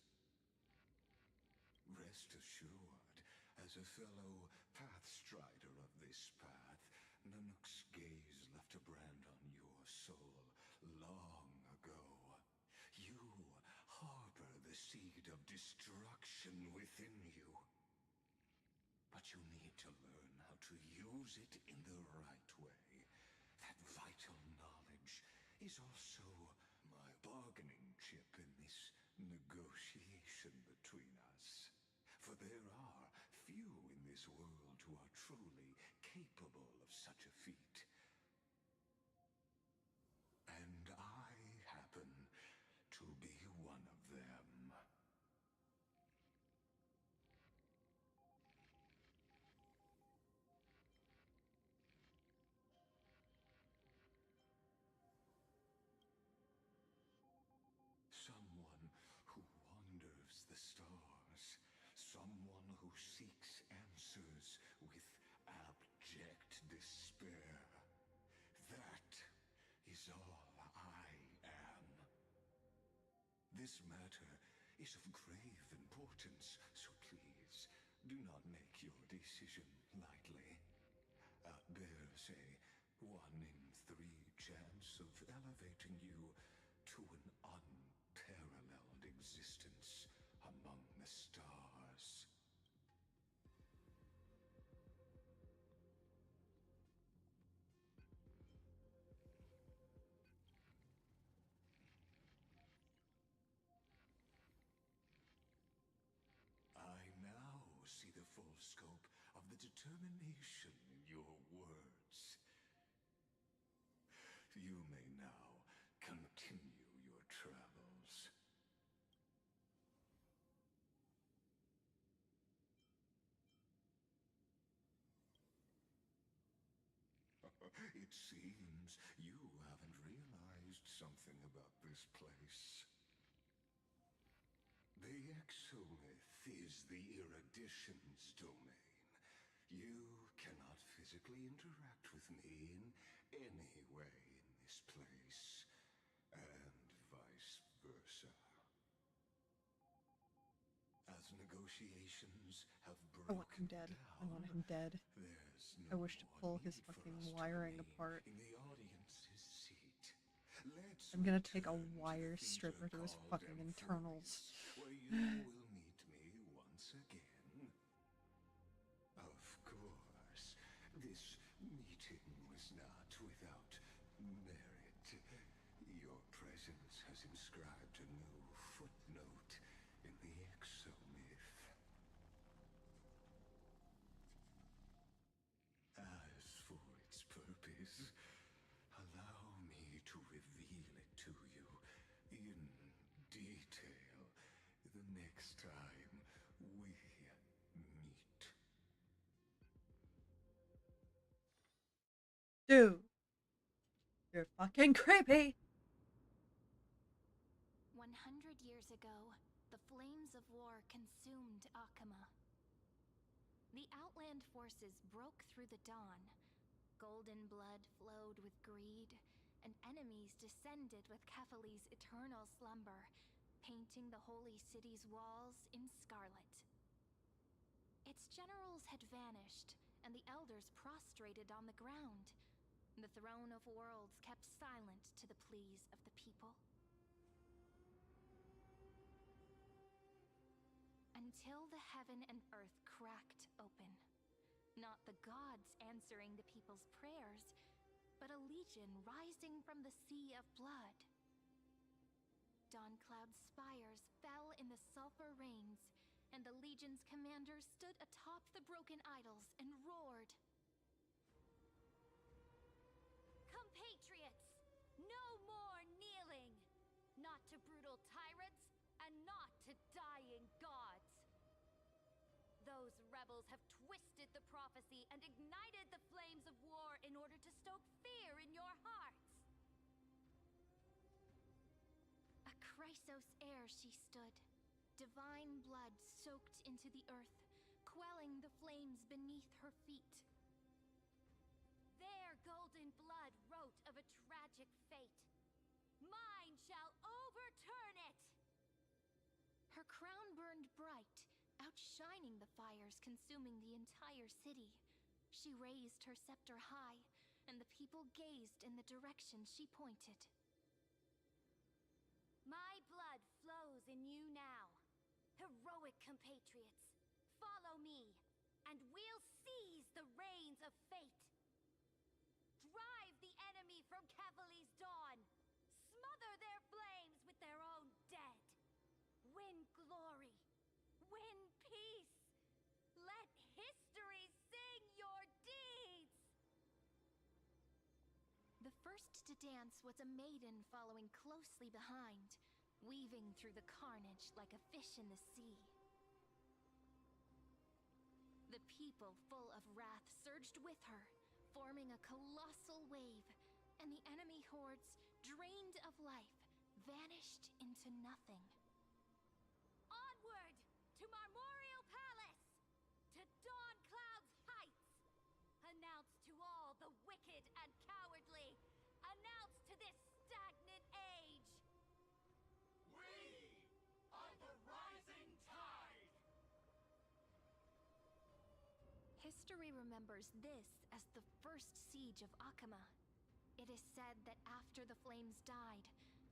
Rest assured, as a fellow pathstrider of this path, Nanook's gaze left a brand on your soul long ago. You harbor the seed of destruction within you. But you need to learn how to use it in the right way. That vital knowledge is also my bargaining chip in this negotiation between us. For there are few in this world who are truly capable of such a feat. And I happen to be one of them. Someone who wanders the stars. Someone who seeks answers with abject despair. That is all I am. This matter is of grave importance, so please do not make your decision lightly. There's a 1 in 3 chance of elevating you to an unparalleled existence among the stars. I now see the full scope of the determination in your words. You may now continue your travels. It seems you haven't realized something about this place. The Exolith is the erudition's domain. You cannot physically interact with me in any way in this place, and vice versa. As negotiations have I want him broken dead. down, I want him dead. there's I no wish to more pull his need for fucking us to wiring remain apart. in the audience's seat. Let's I'm gonna take a return to the wire theater stripper to his called fucking Emphorius, internals. where you will meet me once again. Of course, this meeting was not without merit. Your presence has inscribed a new footnote in the exomyth. As for its purpose, allow me to reveal it to you in detail the next time we meet. Dude, you're fucking creepy. 100 years ago, the flames of war consumed Akama. The Outland forces broke through the dawn. Golden blood flowed with greed, and enemies descended with Kefali's eternal slumber, painting the holy city's walls in scarlet. Its generals had vanished, and the elders prostrated on the ground. The throne of worlds kept silent to the pleas of the people. Until the heaven and earth cracked open. Not the gods answering the people's prayers, but a legion rising from the sea of blood. Dawncloud's spires fell in the sulfur rains, and the legion's commander stood atop the broken idols and roared. Compatriots, no more kneeling! Not to brutal tyrants, and not to dying gods! Those rebels have twisted the prophecy and ignited the flames of war in order to stoke fear in your hearts! A Chrysos heir she stood, divine blood soaked into the earth, quelling the flames beneath her feet. Their golden blood wrote of a tragic fate. Mine shall overturn it! Her crown burned bright, outshining the fires consuming the entire city. She raised her scepter high, and the people gazed in the direction she pointed. My blood flows in you now. Heroic compatriots, follow me, and we'll seize the reins of fate. Drive the enemy from Kefali's dawn. Smother their flames with their own dead. Win glory. Win peace. Let history sing your deeds. The first to dance was a maiden following closely behind, weaving through the carnage like a fish in the sea. The people, full of wrath, surged with her, forming a colossal wave, and the enemy hordes, drained of life, vanished into nothing. Onward to Marmorial Palace, to Dawncloud's heights. Announce to all the wicked and cowardly. Announce to this stagnant age. We History remembers this as the first siege of Akama. It is said that after the flames died,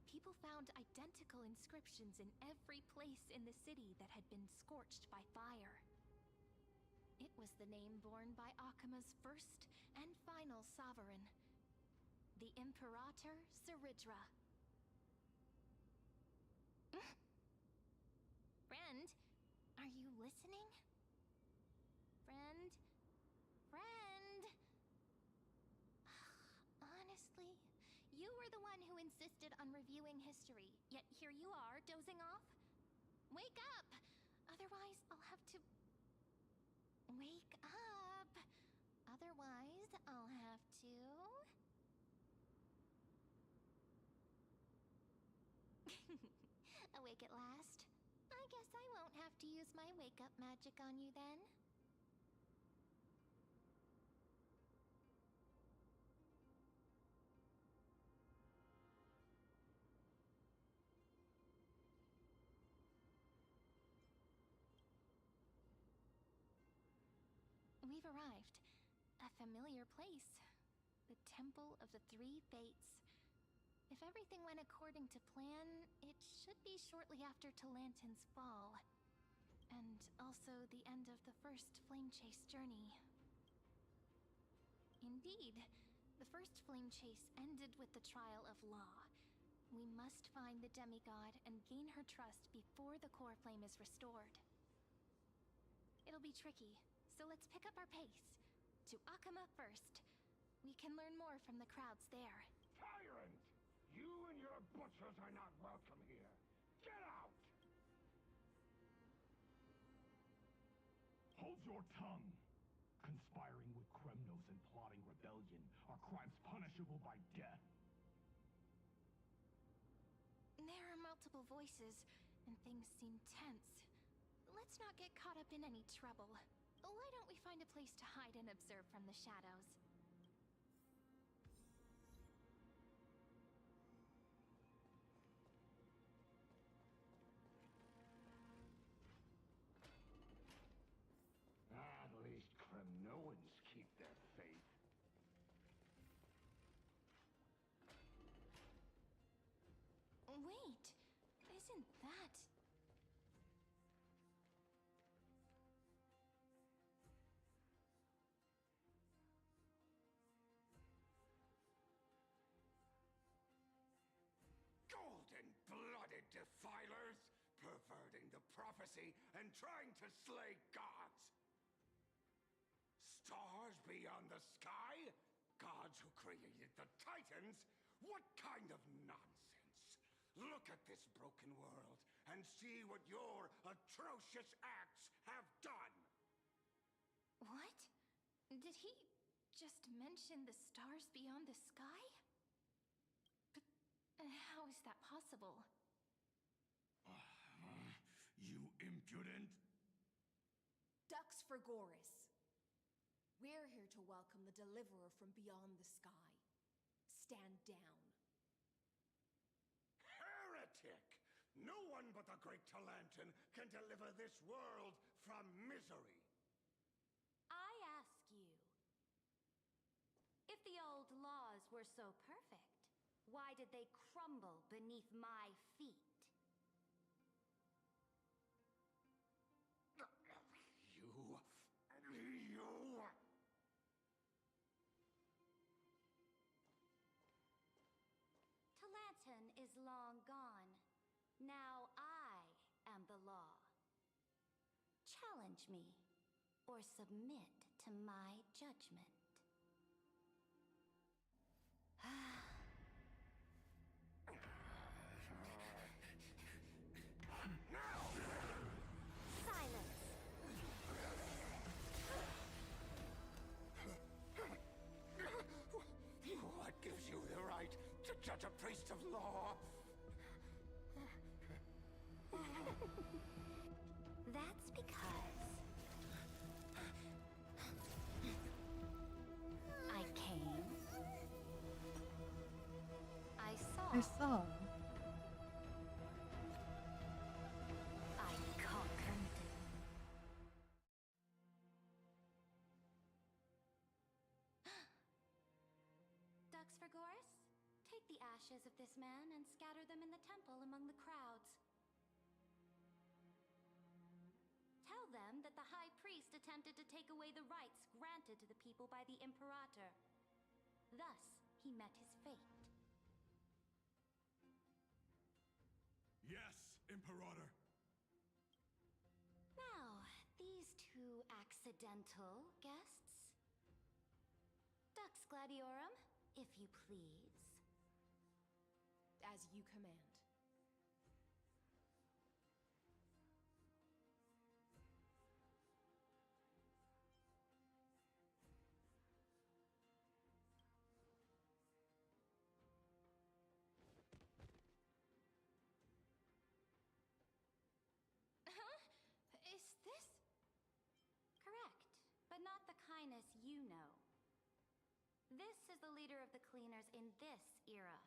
people found identical inscriptions in every place in the city that had been scorched by fire. It was the name borne by Akama's first and final sovereign, the Imperator Saridra. Friend, are you listening? Friend? Friend? Honestly, you were the one who insisted on reviewing history, yet here you are, dozing off? Wake up! Otherwise, I'll have to... Wake up! Otherwise, I'll have to... Awake at last? I guess I won't have to use my wake-up magic on you then. We've arrived. A familiar place. The Temple of the Three Fates. If everything went according to plan, it should be shortly after Talantin's fall. And also the end of the first Flame Chase journey. Indeed, the first Flame Chase ended with the trial of Law. We must find the demigod and gain her trust before the core flame is restored. It'll be tricky, so let's pick up our pace. To Akama first. We can learn more from the crowds there. Tyrant! You and your butchers are not welcome here. Get out! Hold your tongue. Conspiring with Kremnos and plotting rebellion are crimes punishable by death. There are multiple voices, and things seem tense. Let's not get caught up in any trouble. Why don't we find a place to hide and observe from the shadows? At least Kremnoans keep their faith. Wait, isn't that... Golden-blooded defilers, perverting the prophecy and trying to slay gods. Stars beyond the sky? Gods who created the Titans? What kind of nonsense? Look at this broken world and see what your atrocious acts have done. What? Did he just mention the stars beyond the sky? But how is that possible? You impudent! Ducks for Goris. We're here to welcome the deliverer from beyond the sky. Stand down. Heretic! No one but the great Talantin can deliver this world from misery. I ask you, if the old laws were so perfect, why did they crumble beneath my feet? You... Talantin is long gone. Now I am the law. Challenge me, or submit to my judgment. Silence! What gives you the right to judge a priest of law? That's because I came. I saw. I saw. I conquered. Dux for Goris? Take the ashes of this man and scatter them in the temple among the crowds. Tell them that the High Priest attempted to take away the rights granted to the people by the Imperator. Thus, he met his fate. Yes, Imperator! Now, these two accidental guests. Dux Gladiorum, if you please. As you command. Is this? Correct, but not the kindness you know. This is the leader of the Cleaners in this era.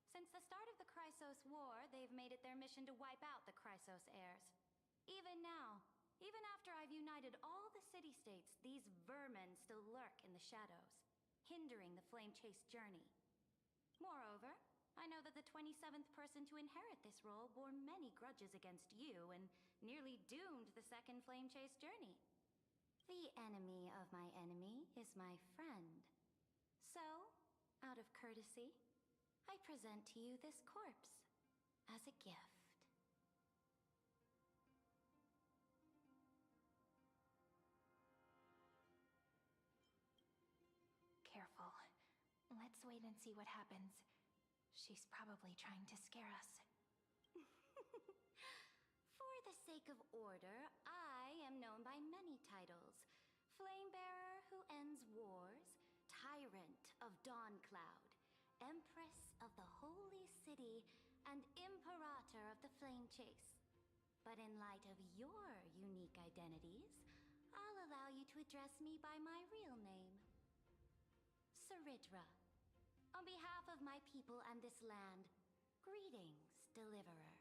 Since the start of the Chrysos War, they've made it their mission to wipe out the Chrysos heirs. Even now, even after I've united all the city-states, these vermin still lurk in the shadows, hindering the Flame Chase journey. Moreover, I know that the 27th person to inherit this role bore many grudges against you and nearly doomed the second Flame Chase journey. The enemy of my enemy is my friend. So, out of courtesy, I present to you this corpse as a gift. Careful. Let's wait and see what happens. She's probably trying to scare us. For the sake of order, I am known by many titles. Flamebearer who ends wars, Tyrant of Dawncloud, Empress of the Holy City, and Imperator of the Flame Chase. But in light of your unique identities, I'll allow you to address me by my real name. Saridra. On behalf of my people and this land, greetings, Deliverer.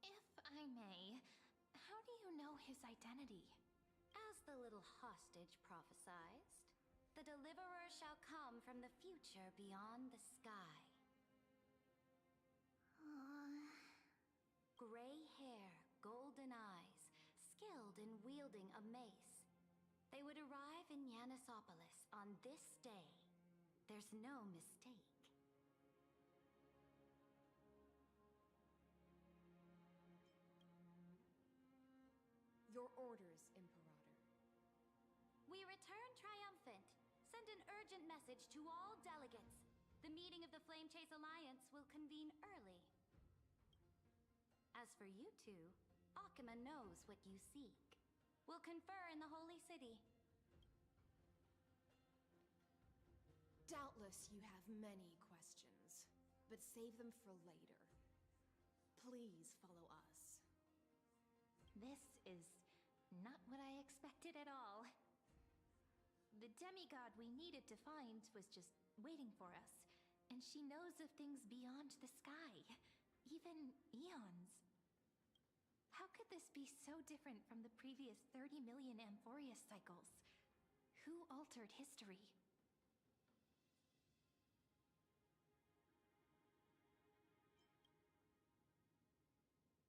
If I may, how do you know his identity? As the little hostage prophesied, the Deliverer shall come from the future beyond the sky. Gray hair, golden eyes, skilled in wielding a mace. They would arrive in Yanisopolis on this day. There's no mistake. Your orders, Imperator. We return triumphant. Send an urgent message to all delegates. The meeting of the Flame Chase Alliance will convene early. As for you two, Akima knows what you seek. We'll confer in the Holy City. Doubtless you have many questions, but save them for later. Please follow us. This is not what I expected at all. The demigod we needed to find was just waiting for us, and she knows of things beyond the sky, even eons. How could this be so different from the previous 30 million Amphorius cycles? Who altered history?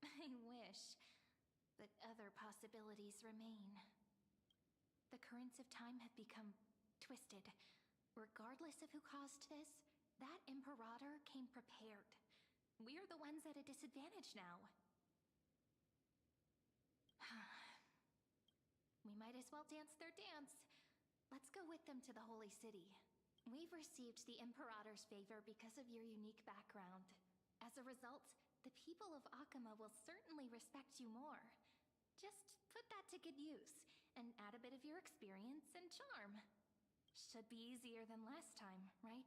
I wish, but other possibilities remain. The currents of time have become twisted. Regardless of who caused this, that Imperator came prepared. We're the ones at a disadvantage now. We might as well dance their dance. Let's go with them to the Holy City. We've received the Imperator's favor because of your unique background. As a result, the people of Akima will certainly respect you more. Just put that to good use, and add a bit of your experience and charm. Should be easier than last time, right?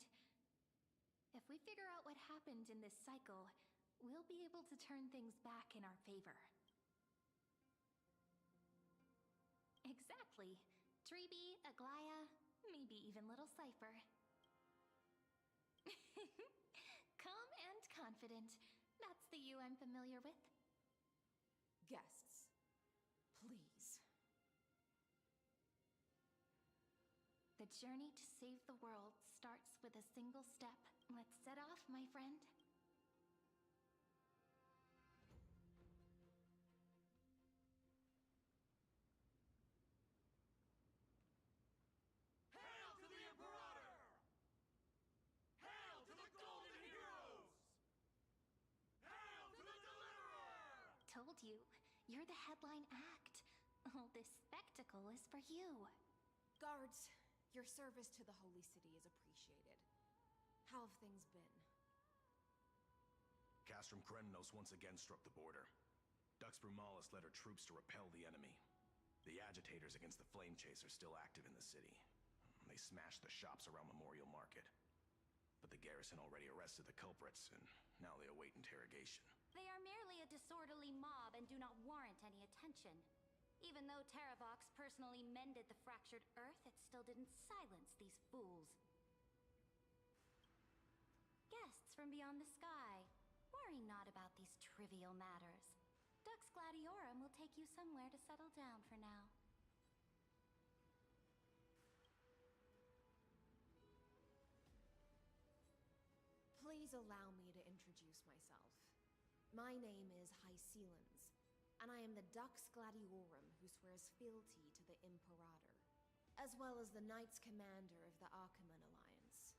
If we figure out what happened in this cycle, we'll be able to turn things back in our favor. Exactly. Treeby, Aglaya, maybe even little Cypher. Calm and confident. That's the you I'm familiar with. Guests, please. The The journey to save the world starts with a single step. Let's set off, my friend. Hail to the Imperator! Hail to the Golden Heroes! Hail to the Deliverer! Told you, you're the headline act. All this spectacle is for you. Guards, your service to the Holy City is appreciated. How have things been? Castrum Kremnos once again struck the border. Dux Brumalis led her troops to repel the enemy. The agitators against the Flame Chase are still active in the city. They smashed the shops around Memorial Market. But the garrison already arrested the culprits, and now they await interrogation. They are merely a disorderly mob and do not warrant any attention. Even though Terravox personally mended the fractured earth, it still didn't silence these fools. Guests from beyond the sky, worry not about these trivial matters. Dux Gladiorum will take you somewhere to settle down for now. Please allow me to introduce myself. My name is Hycelens, and I am the Dux Gladiorum who swears fealty to the Imperator, as well as the Knights Commander of the Achaemen Alliance.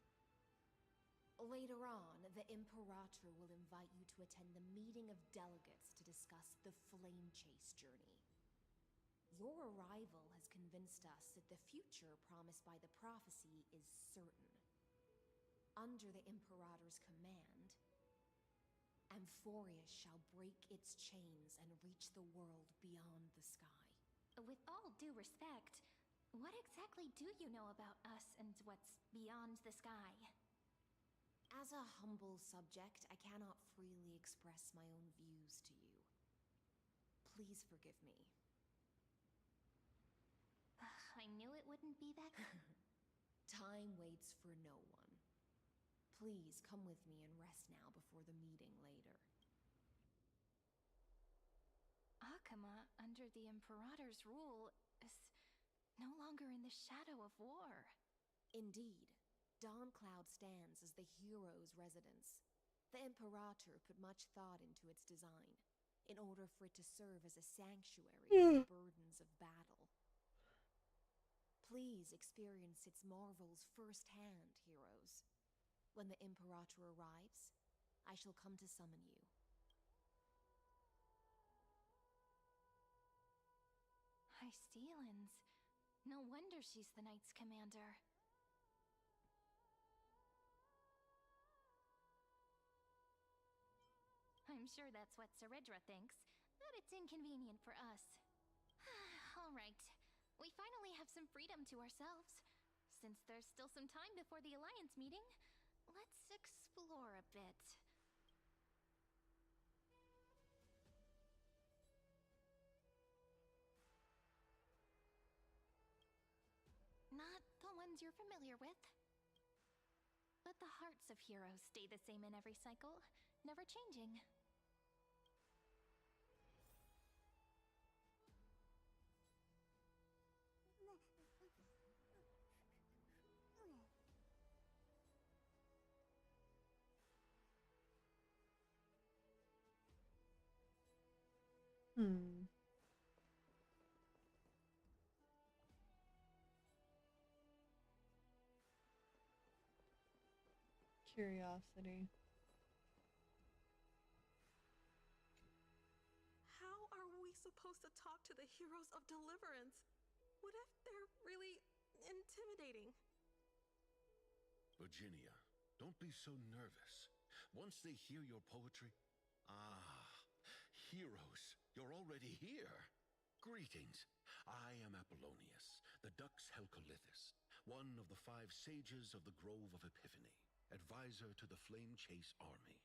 Later on, the Imperator will invite you to attend the meeting of delegates to discuss the Flame Chase journey. Your arrival has convinced us that the future promised by the prophecy is certain. Under the Imperator's command, Amphorius shall break its chains and reach the world beyond the sky. With all due respect, what exactly do you know about us and what's beyond the sky? As a humble subject, I cannot freely express my own views to you. Please forgive me. I knew it wouldn't be that. Time waits for no one. Please come with me and rest now before the meeting later. Akama, under the Imperator's rule, is no longer in the shadow of war. Indeed. Dawncloud stands as the hero's residence. The Imperator put much thought into its design, in order for it to serve as a sanctuary from the burdens of battle. Please experience its marvels firsthand, heroes. When the Imperator arrives, I shall come to summon you. Hycelens. No wonder she's the Knights Commander. I'm sure that's what Seredra thinks, but it's inconvenient for us. All right. We finally have some freedom to ourselves. Since there's still some time before the Alliance meeting, let's explore a bit. Not the ones you're familiar with. But the hearts of heroes stay the same in every cycle, never changing. Curiosity. How are we supposed to talk to the heroes of deliverance? What if they're really intimidating? Virginia, don't be so nervous. Once they hear your poetry... heroes, you're already here. Greetings. I am Apollonius, the Dux Helcolithus, one of the 5 sages of the Grove of Epiphany, advisor to the Flame Chase army.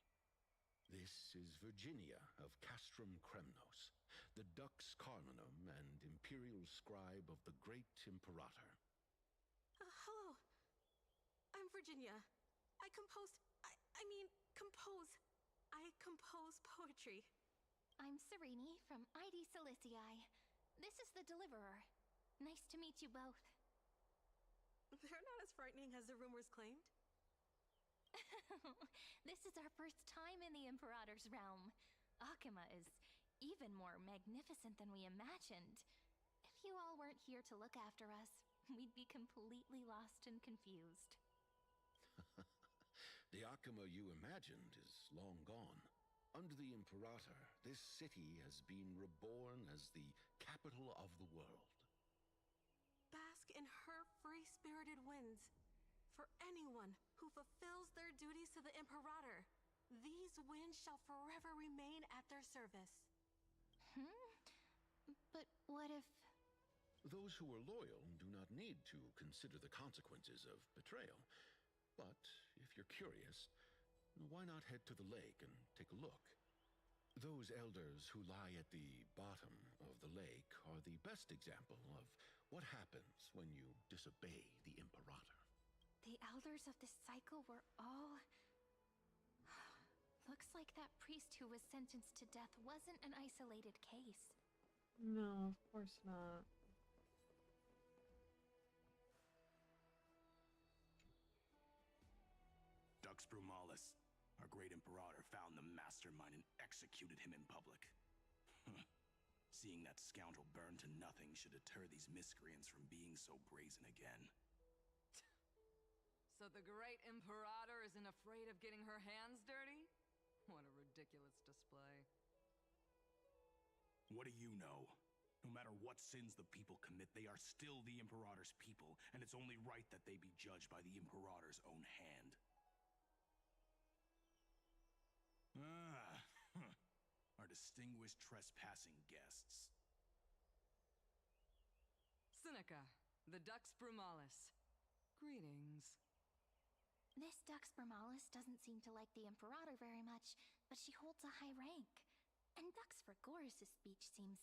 This is Virginia of Castrum Kremnos, the Dux Carminum and imperial scribe of the great Imperator. Hello. I'm Virginia. I compose poetry. I'm Serene from ID Silicii. This is the Deliverer. Nice to meet you both. They're not as frightening as the rumors claimed. This is our first time in the Imperator's realm. Akuma is even more magnificent than we imagined. If you all weren't here to look after us, we'd be completely lost and confused. The Akuma you imagined is long gone. Under the Imperator, this city has been reborn as the capital of the world. Bask in her free-spirited winds. For anyone who fulfills their duties to the Imperator, these winds shall forever remain at their service. But what if... Those who are loyal do not need to consider the consequences of betrayal. But if you're curious, why not head to the lake and take a look? Those elders who lie at the bottom of the lake are the best example of what happens when you disobey the Imperator. The elders of this cycle were all... Looks like that priest who was sentenced to death wasn't an isolated case. No, of course not. Dux Brumalis, our great Imperator, found the mastermind and executed him in public. Seeing that scoundrel burn to nothing should deter these miscreants from being so brazen again. So the great Imperator isn't afraid of getting her hands dirty? What a ridiculous display. What do you know? No matter what sins the people commit, they are still the Imperator's people, and it's only right that they be judged by the Imperator's own hand. Our distinguished trespassing guests. Seneca, the Dux Brumalis. Greetings. This Dux Brumalis doesn't seem to like the Imperator very much, but she holds a high rank. And Dux Vergoris' speech seems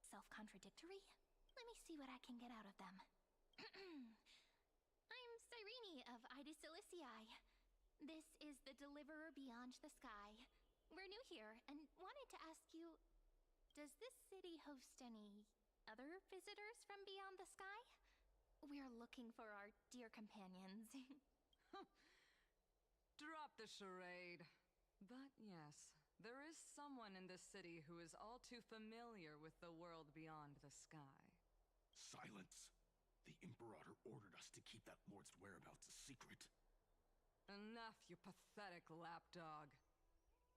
self-contradictory. Let me see what I can get out of them. I'm Cyrene of Ida Cilicii. This is the Deliverer Beyond the Sky. We're new here and wanted to ask you, does this city host any other visitors from beyond the sky? We're looking for our dear companions. Drop the charade. But yes, there is someone in this city who is all too familiar with the world beyond the sky. Silence! The Imperator ordered us to keep that lord's whereabouts a secret. Enough, you pathetic lapdog.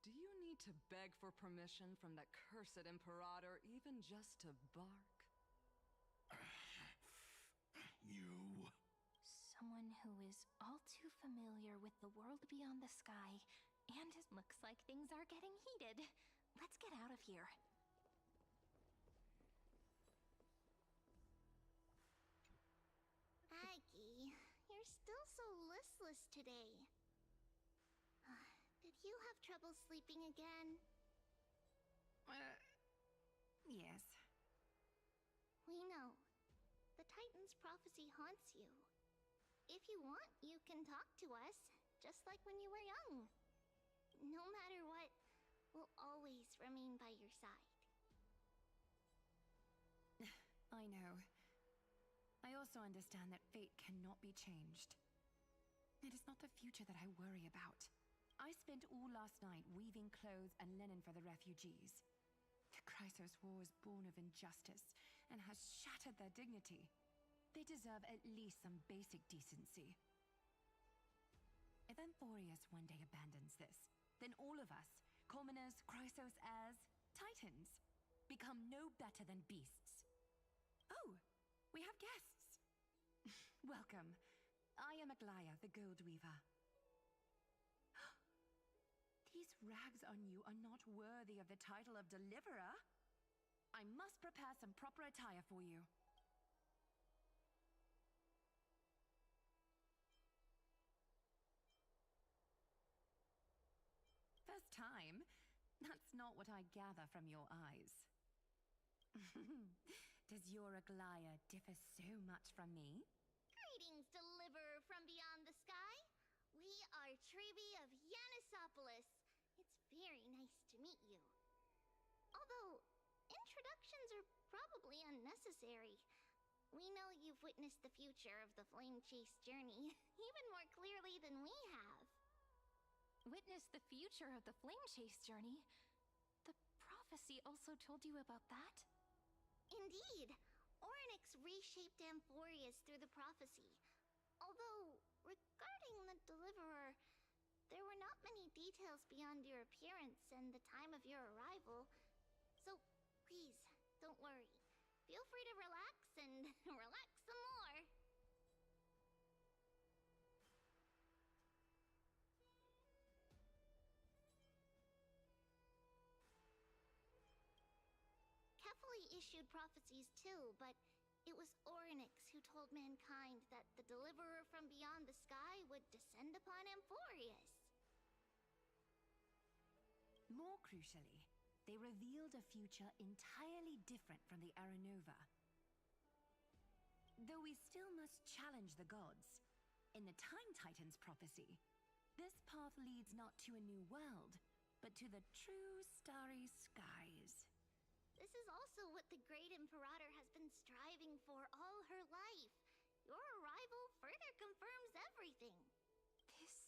Do you need to beg for permission from that cursed Imperator even just to bark? You... Someone who is all too familiar with the world beyond the sky, and it looks like things are getting heated. Let's get out of here. Aggie, you're still so listless today. Did you have trouble sleeping again? Yes. We know. The Titan's prophecy haunts you. If you want, you can talk to us, just like when you were young. No matter what, we'll always remain by your side. I know. I also understand that fate cannot be changed. It is not the future that I worry about. I spent all last night weaving clothes and linen for the refugees. The Chrysos War was born of injustice and has shattered their dignity. They deserve at least some basic decency. If Amphorius one day abandons this, then all of us, commoners, Chrysos heirs, Titans, become no better than beasts. Oh, we have guests. Welcome. I am Aglaya, the Gold Weaver. These rags on you are not worthy of the title of Deliverer. I must prepare some proper attire for you. First time? That's not what I gather from your eyes. Does your Aglaya differ so much from me? Greetings, Deliverer from beyond the sky. We are Trebi of Yanisopolis. It's very nice to meet you. Although, introductions are probably unnecessary. We know you've witnessed the future of the Flame Chase journey even more clearly than we have. Witness the future of the Flame Chase journey? The prophecy also told you about that? Indeed. Orynyx reshaped Amphorius through the prophecy. Although, regarding the Deliverer, there were not many details beyond your appearance and the time of your arrival. So, please, don't worry. Feel free to relax and relax some more. Kefali issued prophecies too, but it was Orynyx who told mankind that the Deliverer from beyond the sky would descend upon Amphorius. More crucially, they revealed a future entirely different from the Aranova. Though we still must challenge the gods, in the Time Titan's prophecy, this path leads not to a new world, but to the true starry skies. This is also what the Great Imperator has been striving for all her life. Your arrival further confirms everything. This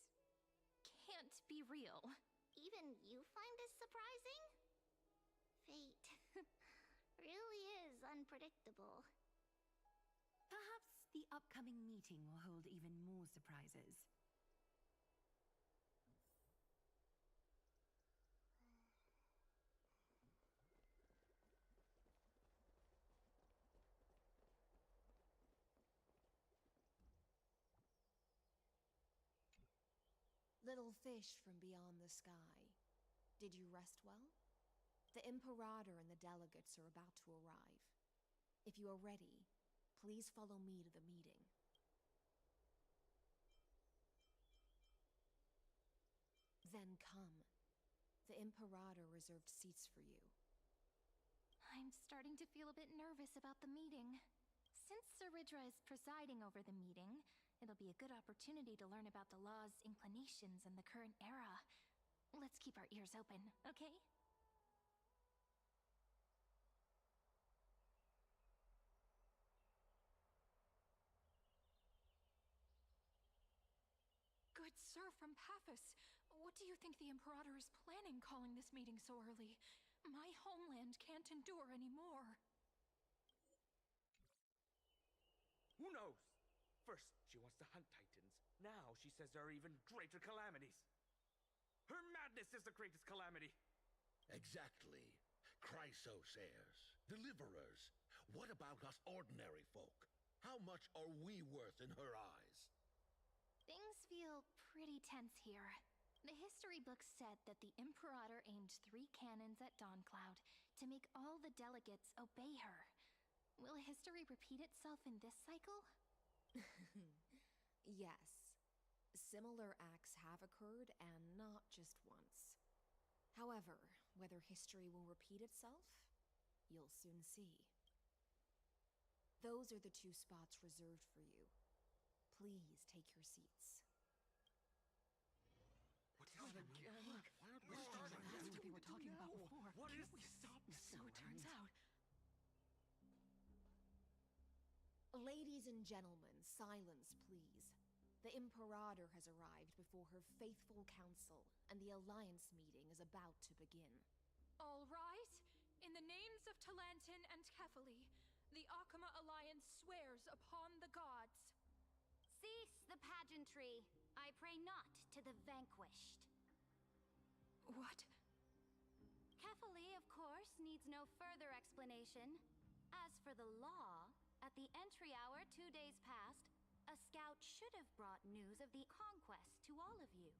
can't be real. Even you find this surprising? Fate really is unpredictable. Perhaps the upcoming meeting will hold even more surprises. Little fish from beyond the sky, did you rest well? The Imperator and the delegates are about to arrive. If you are ready, please follow me to the meeting. Then come. The Imperator reserved seats for you. I'm starting to feel a bit nervous about the meeting. Since Sir Ridra is presiding over the meeting, it'll be a good opportunity to learn about the law's inclinations in the current era. Let's keep our ears open, okay? Good sir from Paphos, what do you think the Imperator is planning calling this meeting so early? My homeland can't endure anymore. Who knows? First, she wants to hunt Titans. Now she says there are even greater calamities. Her madness is the greatest calamity. Exactly. Chrysosairs, deliverers. What about us ordinary folk? How much are we worth in her eyes? Things feel pretty tense here. The history books said that the Imperator aimed 3 cannons at Dawncloud to make all the delegates obey her. Will history repeat itself in this cycle? Yes. Similar acts have occurred, and not just once. However, whether history will repeat itself, you'll soon see. Those are the 2 spots reserved for you. Please take your seats. What is that? Look, we're starting. That's what they were talking about before. What is we this? stop this? So it turns out. Ladies and gentlemen, silence, please. The Imperator has arrived before her faithful council, and the Alliance meeting is about to begin. All rise. In the names of Talantin and Kefali, the Akama Alliance swears upon the gods. Cease the pageantry. I pray not to the vanquished. What? Kefali, of course, needs no further explanation. As for the law, at the entry hour 2 days past, a scout should have brought news of the conquest to all of you.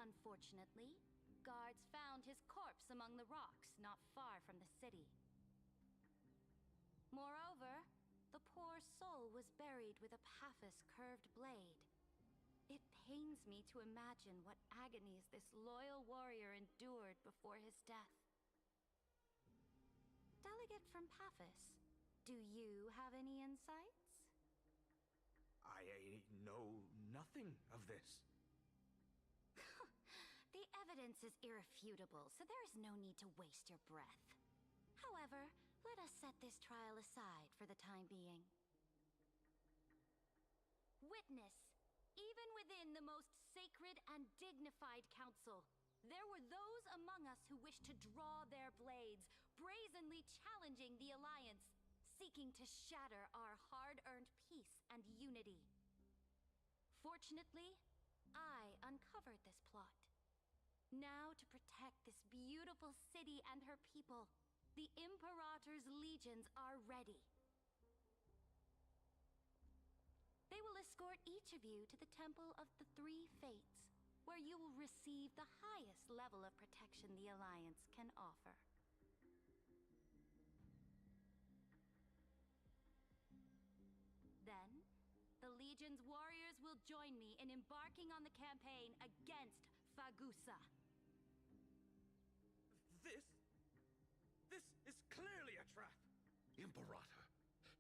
Unfortunately, guards found his corpse among the rocks not far from the city. Moreover, the poor soul was buried with a Paphos curved blade. It pains me to imagine what agonies this loyal warrior endured before his death. Delegate from Paphos, do you have any insights? I know nothing of this. The evidence is irrefutable, so there is no need to waste your breath. However, Let us set this trial aside for the time being. Witness, even within the most sacred and dignified council, there were those among us who wished to draw their blades, brazenly challenging the Alliance, seeking to shatter our hard-earned peace and unity. Fortunately, I uncovered this plot. Now, to protect this beautiful city and her people, the Imperator's legions are ready. They will escort each of you to the Temple of the Three Fates, where you will receive the highest level of protection the Alliance can offer. Then, the Legion's warriors will join me in embarking on the campaign against Fagusa. This is clearly a trap! Imperator,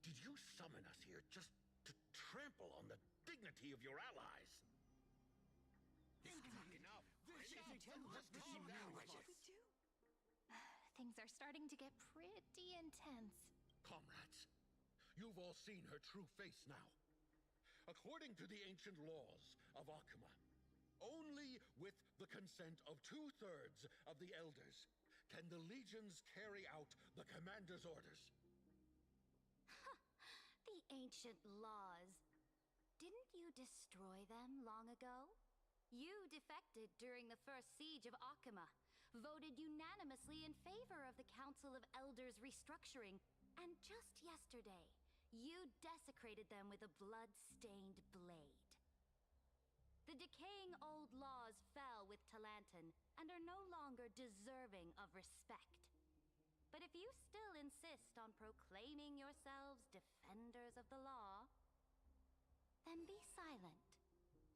did you summon us here just to trample on the dignity of your allies? Enough! Things are starting to get pretty intense. Comrades, you've all seen her true face now. According to the ancient laws of Akuma, only with the consent of 2/3 of the elders can the legions carry out the commander's orders. The ancient laws. Didn't you destroy them long ago? You defected during the first siege of Akuma, voted unanimously in favor of the Council of Elders restructuring, and just yesterday, you desecrated them with a blood-stained blade. The decaying old laws fell with Talanton and are no longer deserving of respect. But if you still insist on proclaiming yourselves defenders of the law, then be silent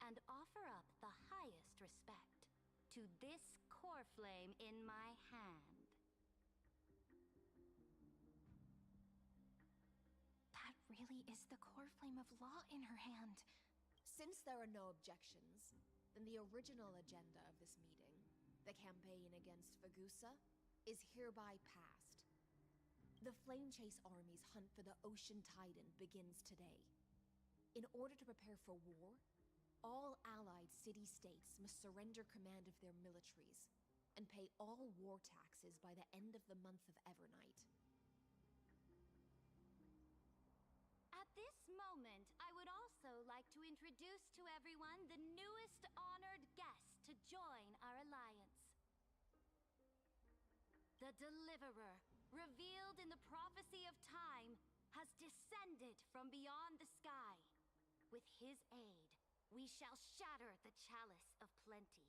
and offer up the highest respect to this core flame in my hand. That really is the core flame of law in her hand. Since there are no objections, then the original agenda of this meeting, the campaign against Fagusa, is hereby passed. The Flame Chase Army's hunt for the Ocean Titan begins today. In order to prepare for war, all allied city-states must surrender command of their militaries and pay all war taxes by the end of the month of Evernight. At this moment, I would also like to introduce to everyone the newest honored guest to join our alliance. The Deliverer, revealed in the prophecy of time, has descended from beyond the sky. With his aid, we shall shatter the chalice of plenty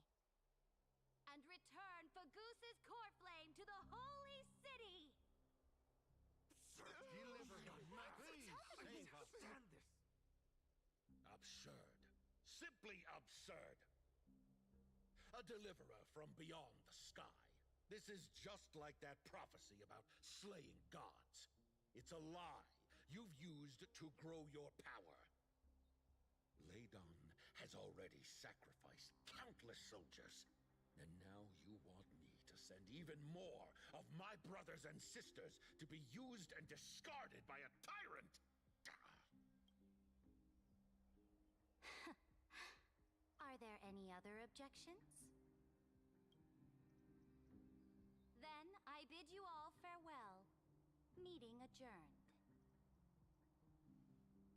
and return Fagusa's core flame to the holy city! Absurd. Simply absurd. A deliverer from beyond the sky. This is just like that prophecy about slaying gods. It's a lie you've used to grow your power. Ladon has already sacrificed countless soldiers, and now you want me to send even more of my brothers and sisters to be used and discarded by a tyrant? Are there any other objections? Then I bid you all farewell. Meeting adjourned.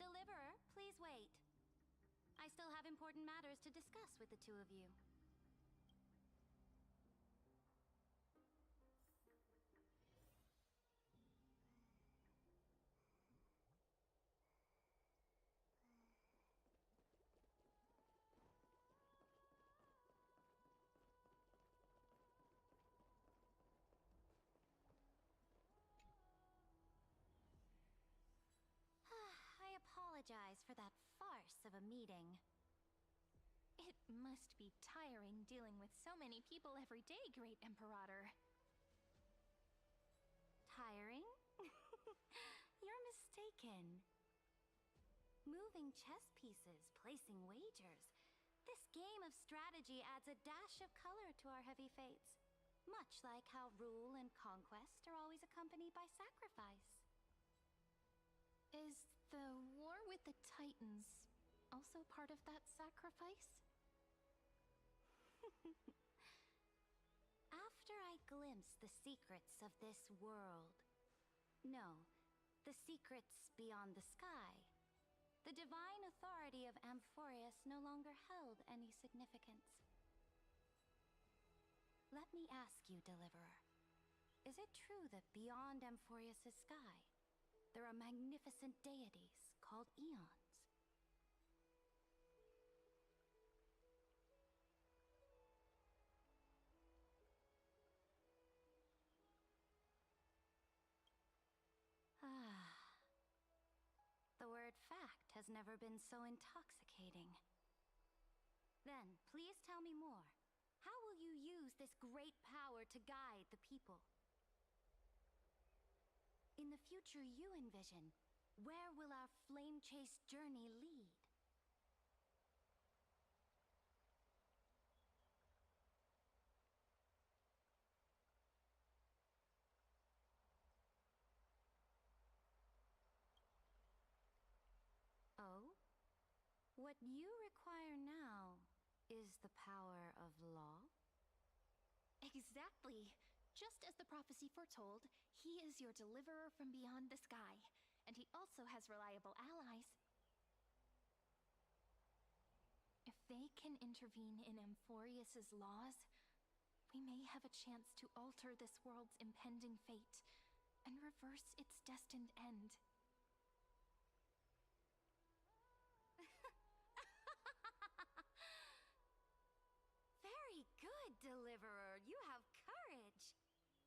Deliverer, please wait. I still have important matters to discuss with the two of you. I apologize for that farce of a meeting. It must be tiring dealing with so many people every day, Great Imperator. Tiring? You're mistaken. Moving chess pieces, placing wagers. This game of strategy adds a dash of color to our heavy fates. Much like how rule and conquest are always accompanied by sacrifice. Is the war with the Titans also part of that sacrifice? After I glimpse the secrets of this world, no, the secrets beyond the sky, the divine authority of Amphorius no longer held any significance. Let me ask you, Deliverer, is it true that beyond Amphorius' sky, there are magnificent deities called eons? The word fact has never been so intoxicating. Then, please tell me more. How will you use this great power to guide the people? In the future you envision, where will our flame chase journey lead? Oh? What you require now is the power of law? Exactly. Just as the prophecy foretold, he is your deliverer from beyond the sky, and he also has reliable allies. If they can intervene in Amphorius's laws, we may have a chance to alter this world's impending fate and reverse its destined end. Very good, Deliverer. You have courage.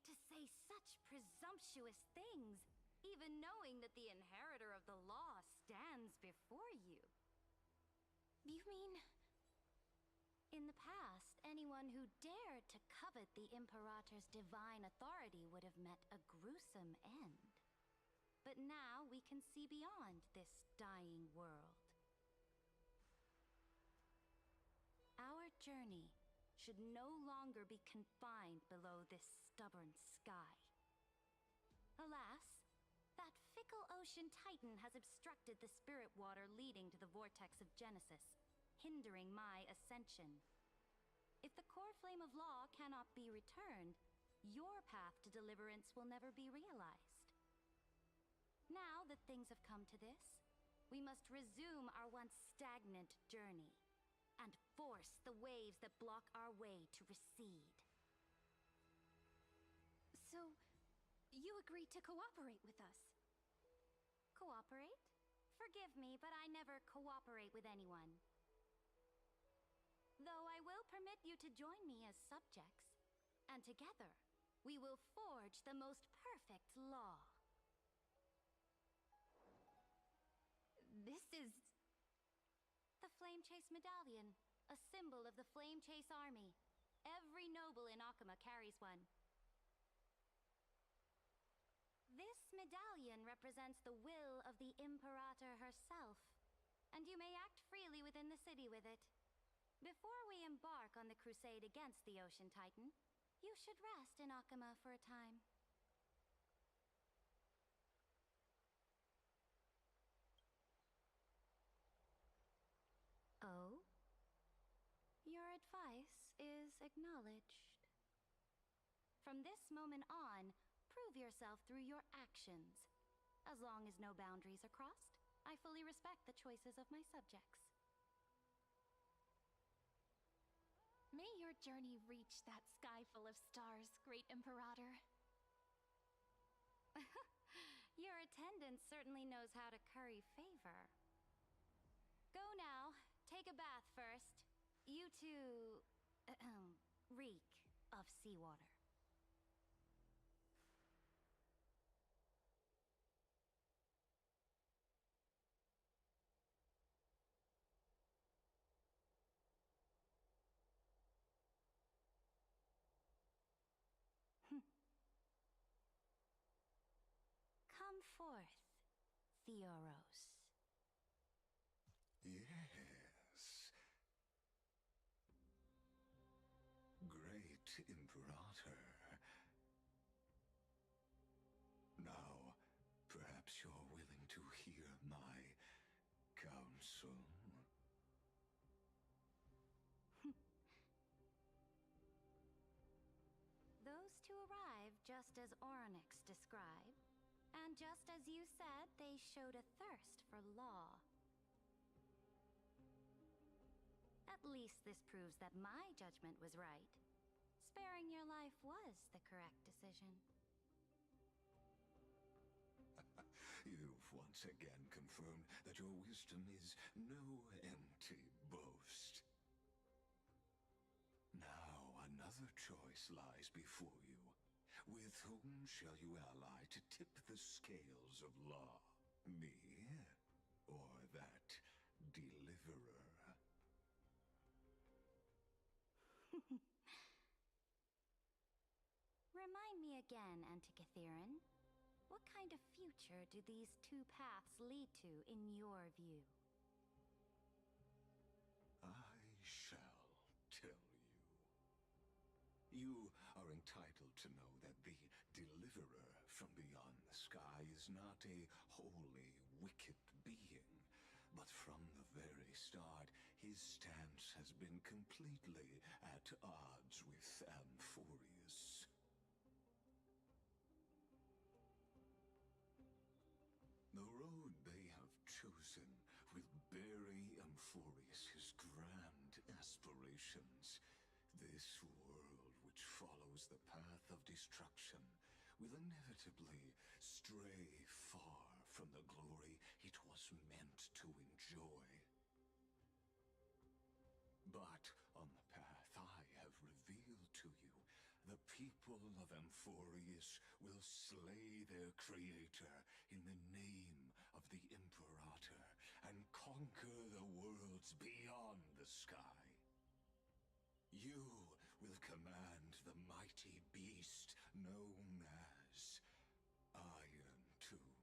To say such presumptuous things, even knowing that the inheritor of the law stands before you. You mean... In the past, anyone who dared to covet the Imperator's divine authority would have met a gruesome end. But now we can see beyond this dying world. Our journey should no longer be confined below this stubborn sky. Alas, that fickle ocean titan has obstructed the spirit water leading to the vortex of Genesis, hindering my ascension. If the core flame of law cannot be returned, your path to deliverance will never be realized. Now that things have come to this, we must resume our once stagnant journey and force the waves that block our way to recede. So, you agreed to cooperate with us? Cooperate? Forgive me, but I never cooperate with anyone. Though I will permit you to join me as subjects, and together we will forge the most perfect law. This is... The Flame Chase Medallion, a symbol of the Flame Chase Army. Every noble in Akama carries one. This medallion represents the will of the Imperator herself, and you may act freely within the city with it. Before we embark on the crusade against the Ocean Titan, you should rest in Akama for a time. Oh? Your advice is acknowledged. From this moment on, prove yourself through your actions. As long as no boundaries are crossed, I fully respect the choices of my subjects. May your journey reach that sky full of stars, Great Imperator. Your attendant certainly knows how to curry favor. Go now. Take a bath first. You two... reek of seawater. Come forth, Theoros. Yes. Great Imperator. to arrive just as Orynyx described, and just as you said, they showed a thirst for law. At least this proves that my judgment was right. Sparing your life was the correct decision. You've once again confirmed that your wisdom is no empty boast. Now another choice lies before you. With whom shall you ally to tip the scales of law? Me, or that deliverer? Remind me again, Antikythera. What kind of future do these two paths lead to in your view? I shall tell you. You are entitled to know that the deliverer from beyond the sky is not a wholly wicked being, but from the very start, his stance has been completely at odds with Amphorius. The road they have chosen will bury Amphorius' grand aspirations. This world which follows the path of destruction will inevitably stray far from the glory it was meant to enjoy. But on the path I have revealed to you, the people of Amphorius will slay their creator in the name of the Imperator and conquer the worlds beyond the sky. You will command the mighty beast known as Iron Tomb,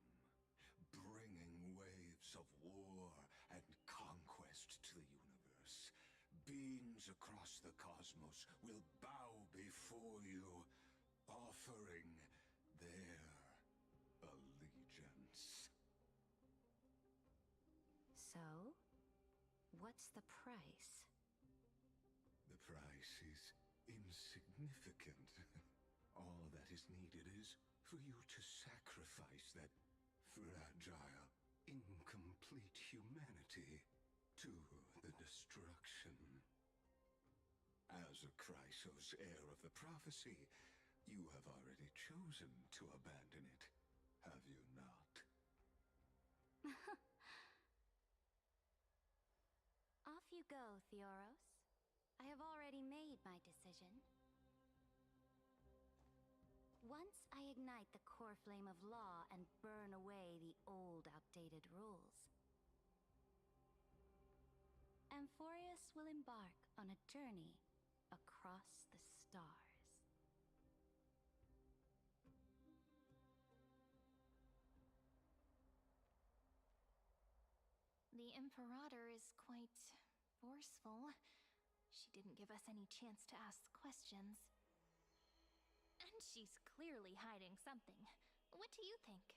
bringing waves of war and conquest to the universe. Beings across the cosmos will bow before you, offering their allegiance. So, what's the price? The price is insignificant. All that is needed is for you to sacrifice that fragile, incomplete humanity to the destruction. As a Chrysos, heir of the prophecy, you have already chosen to abandon it, have you not? Off you go, Theoros. I have already made my decision. Once I ignite the core flame of law and burn away the old, outdated rules, Amphorius will embark on a journey across the stars. The Imperator is quite forceful. She didn't give us any chance to ask questions. And she's clearly hiding something. What do you think?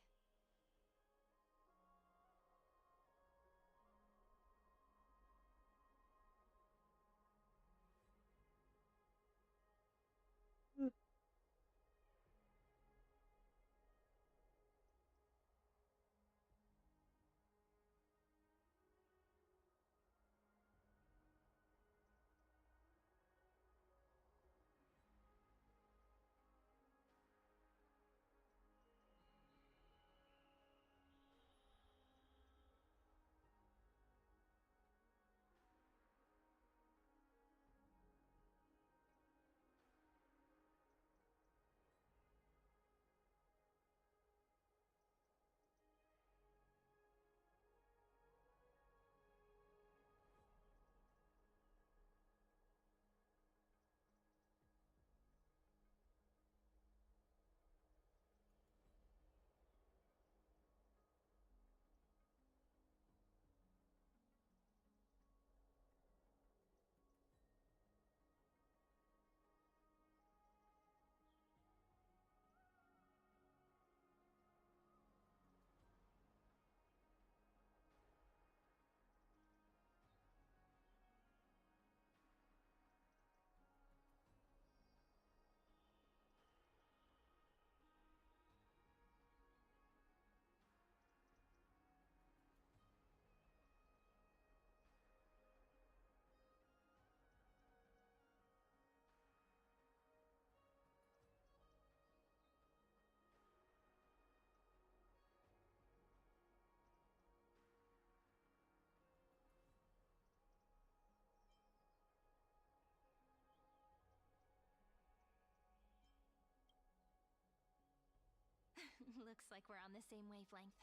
looks like we're on the same wavelength.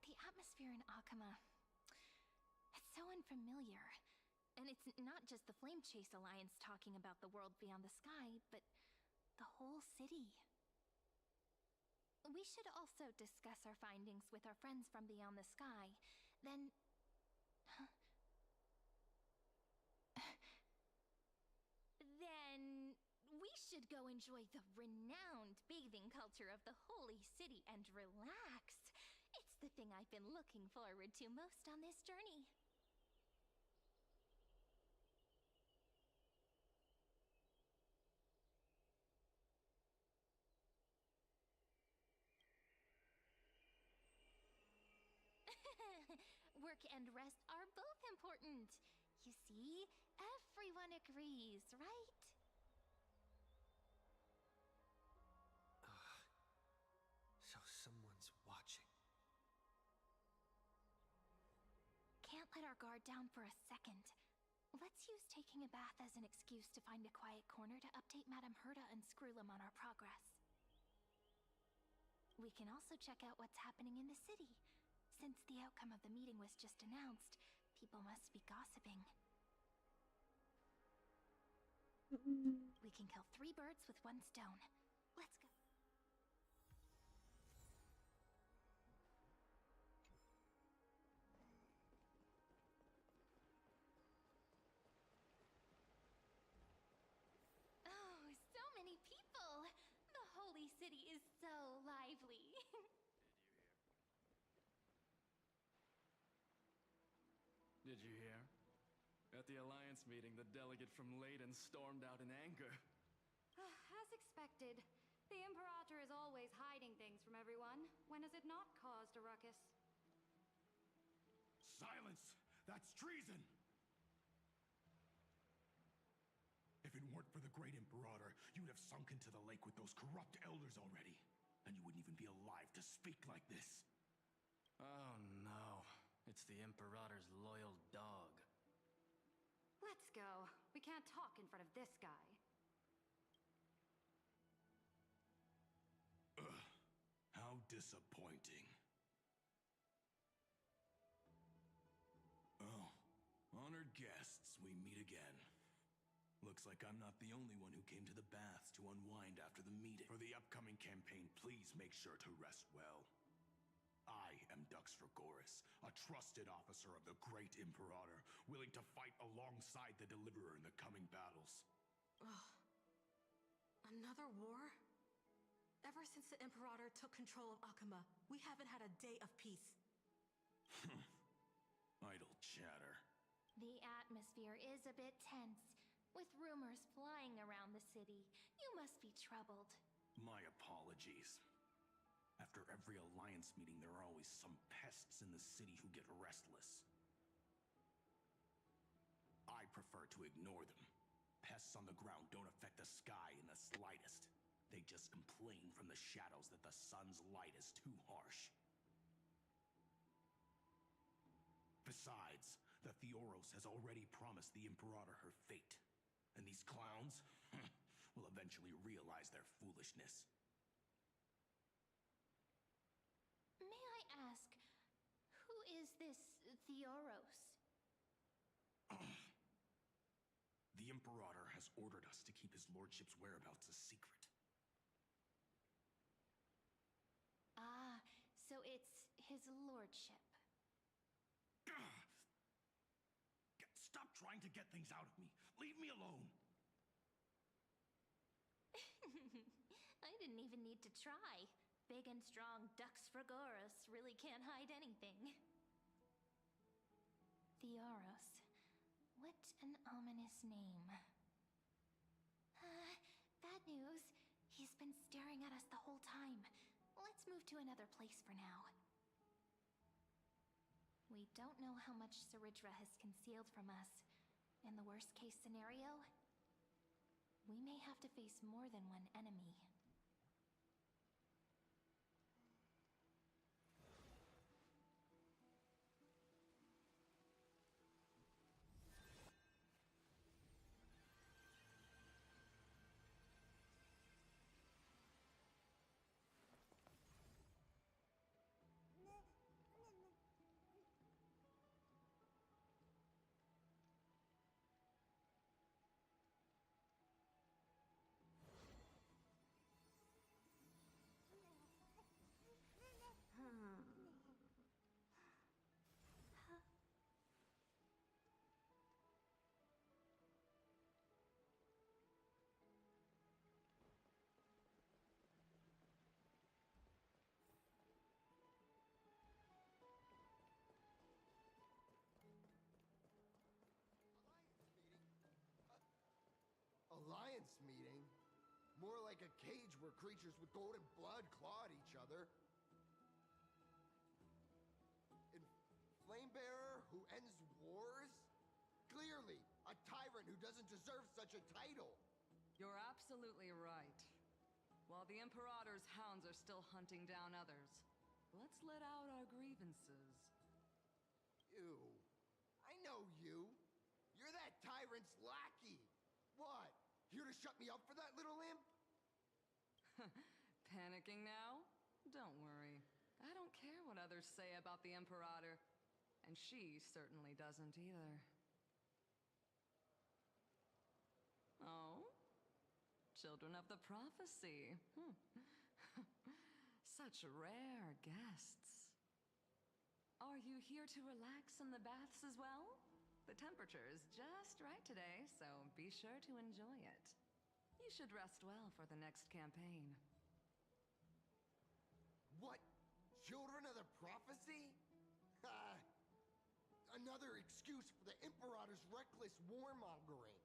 The atmosphere in Akama, it's so unfamiliar. And it's not just the Flame Chase Alliance talking about the world beyond the sky, but the whole city. We should also discuss our findings with our friends from beyond the sky. Then... then... we should go enjoy the renowned bathing culture of the holy city and relax. It's the thing I've been looking forward to most on this journey. Work and rest are both important. You see, everyone agrees, right? So someone's watching. Can't let our guard down for a second. Let's use taking a bath as an excuse to find a quiet corner to update Madame Herta and Screwlum on our progress. We can also check out what's happening in the city. Since the outcome of the meeting was just announced, people must be gossiping. We can kill 3 birds with 1 stone. Let's go. Oh, so many people! The holy city is so lively. Did you hear? At the Alliance meeting, the delegate from Leyden stormed out in anger. As expected. The Imperator is always hiding things from everyone. When has it not caused a ruckus? Silence! That's treason! If it weren't for the Great Imperator, you'd have sunk into the lake with those corrupt elders already. And you wouldn't even be alive to speak like this. Oh no. It's the Imperator's loyal dog. Let's go. We can't talk in front of this guy. Ugh. How disappointing. Oh, honored guests, we meet again. Looks like I'm not the only one who came to the baths to unwind after the meeting. For the upcoming campaign, please make sure to rest well. I am Dux Fragoris, a trusted officer of the Great Imperator, willing to fight alongside the Deliverer in the coming battles. Ugh. Another war? Ever since the Imperator took control of Akama, we haven't had a day of peace. Idle chatter. The atmosphere is a bit tense, with rumors flying around the city. You must be troubled. My apologies. After every Alliance meeting, there are always some pests in the city who get restless. I prefer to ignore them. Pests on the ground don't affect the sky in the slightest. They just complain from the shadows that the sun's light is too harsh. Besides, the Theoros has already promised the Imperator her fate. And these clowns will eventually realize their foolishness. May I ask, who is this Theoros? The Imperator has ordered us to keep his lordship's whereabouts a secret. Ah, so it's his lordship. Stop trying to get things out of me. Leave me alone. I didn't even need to try. Big and strong Dux Fragoris really can't hide anything. Theoros. What an ominous name. Bad news. He's been staring at us the whole time. Let's move to another place for now. We don't know how much Saridra has concealed from us. In the worst case scenario, we may have to face more than one enemy. More like a cage where creatures with golden blood claw at each other. And Flamebearer who ends wars? Clearly, a tyrant who doesn't deserve such a title. You're absolutely right. While the Imperator's hounds are still hunting down others, let's let out our grievances. You. I know you. You're that tyrant's lackey. What? Here to shut me up for that little imp? Panicking now? Don't worry. I don't care what others say about the Imperator. And she certainly doesn't either. Oh? Children of the Prophecy. Such rare guests. Are you here to relax in the baths as well? The temperature is just right today, so be sure to enjoy it. You should rest well for the next campaign. What? Children of the Prophecy? Another excuse for the Imperator's reckless warmongering.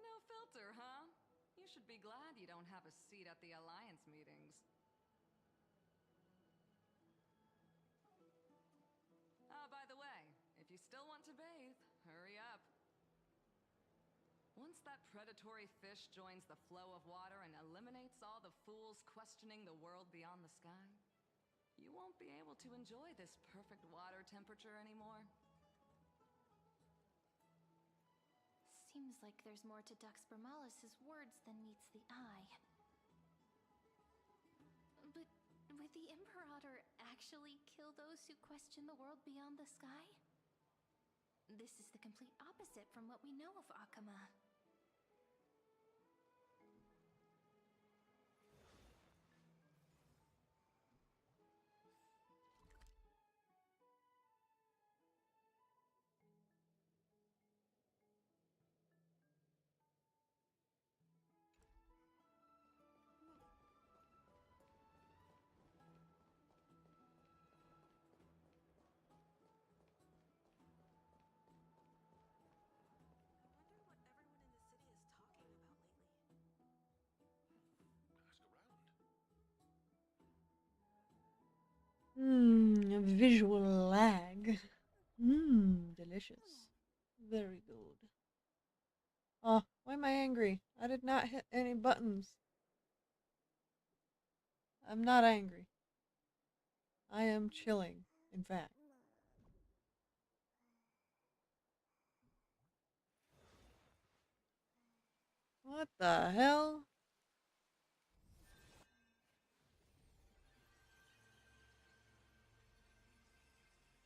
No filter, huh? You should be glad you don't have a seat at the Alliance meetings. By the way, if you still want to bathe, hurry up. Once that predatory fish joins the flow of water and eliminates all the fools questioning the world beyond the sky, you won't be able to enjoy this perfect water temperature anymore. Seems like there's more to Dux Bramalis's words than meets the eye. But would the Imperator actually kill those who question the world beyond the sky? This is the complete opposite from what we know of Akama. Visual lag. Delicious. Very good. Oh, why am I angry? I did not hit any buttons. I'm not angry. I am chilling, in fact. What the hell?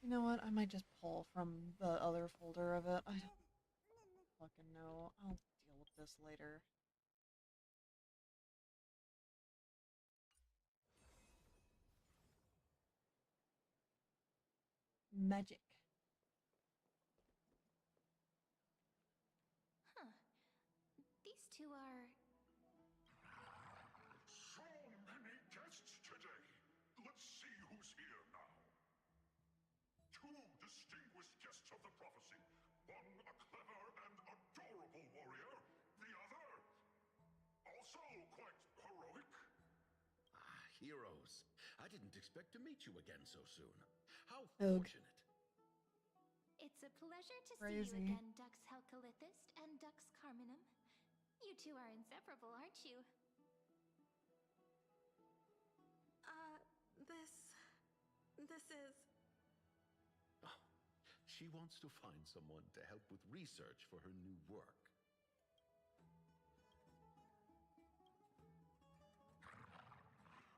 You know what? I might just pull from the other folder of it. I don't fucking know. I'll deal with this later. Magic. Huh. These two are... So many guests today. Let's see who's here now. Two distinguished guests of the prophecy. One a clever and adorable warrior. The other, also quite heroic. Heroes. I didn't expect to meet you again so soon. How Ugh. fortunate. It's a pleasure to see Crazy. you again, Dux Helcalithist and Dux Carminum. You two are inseparable, aren't you? This is... Oh, she wants to find someone to help with research for her new work.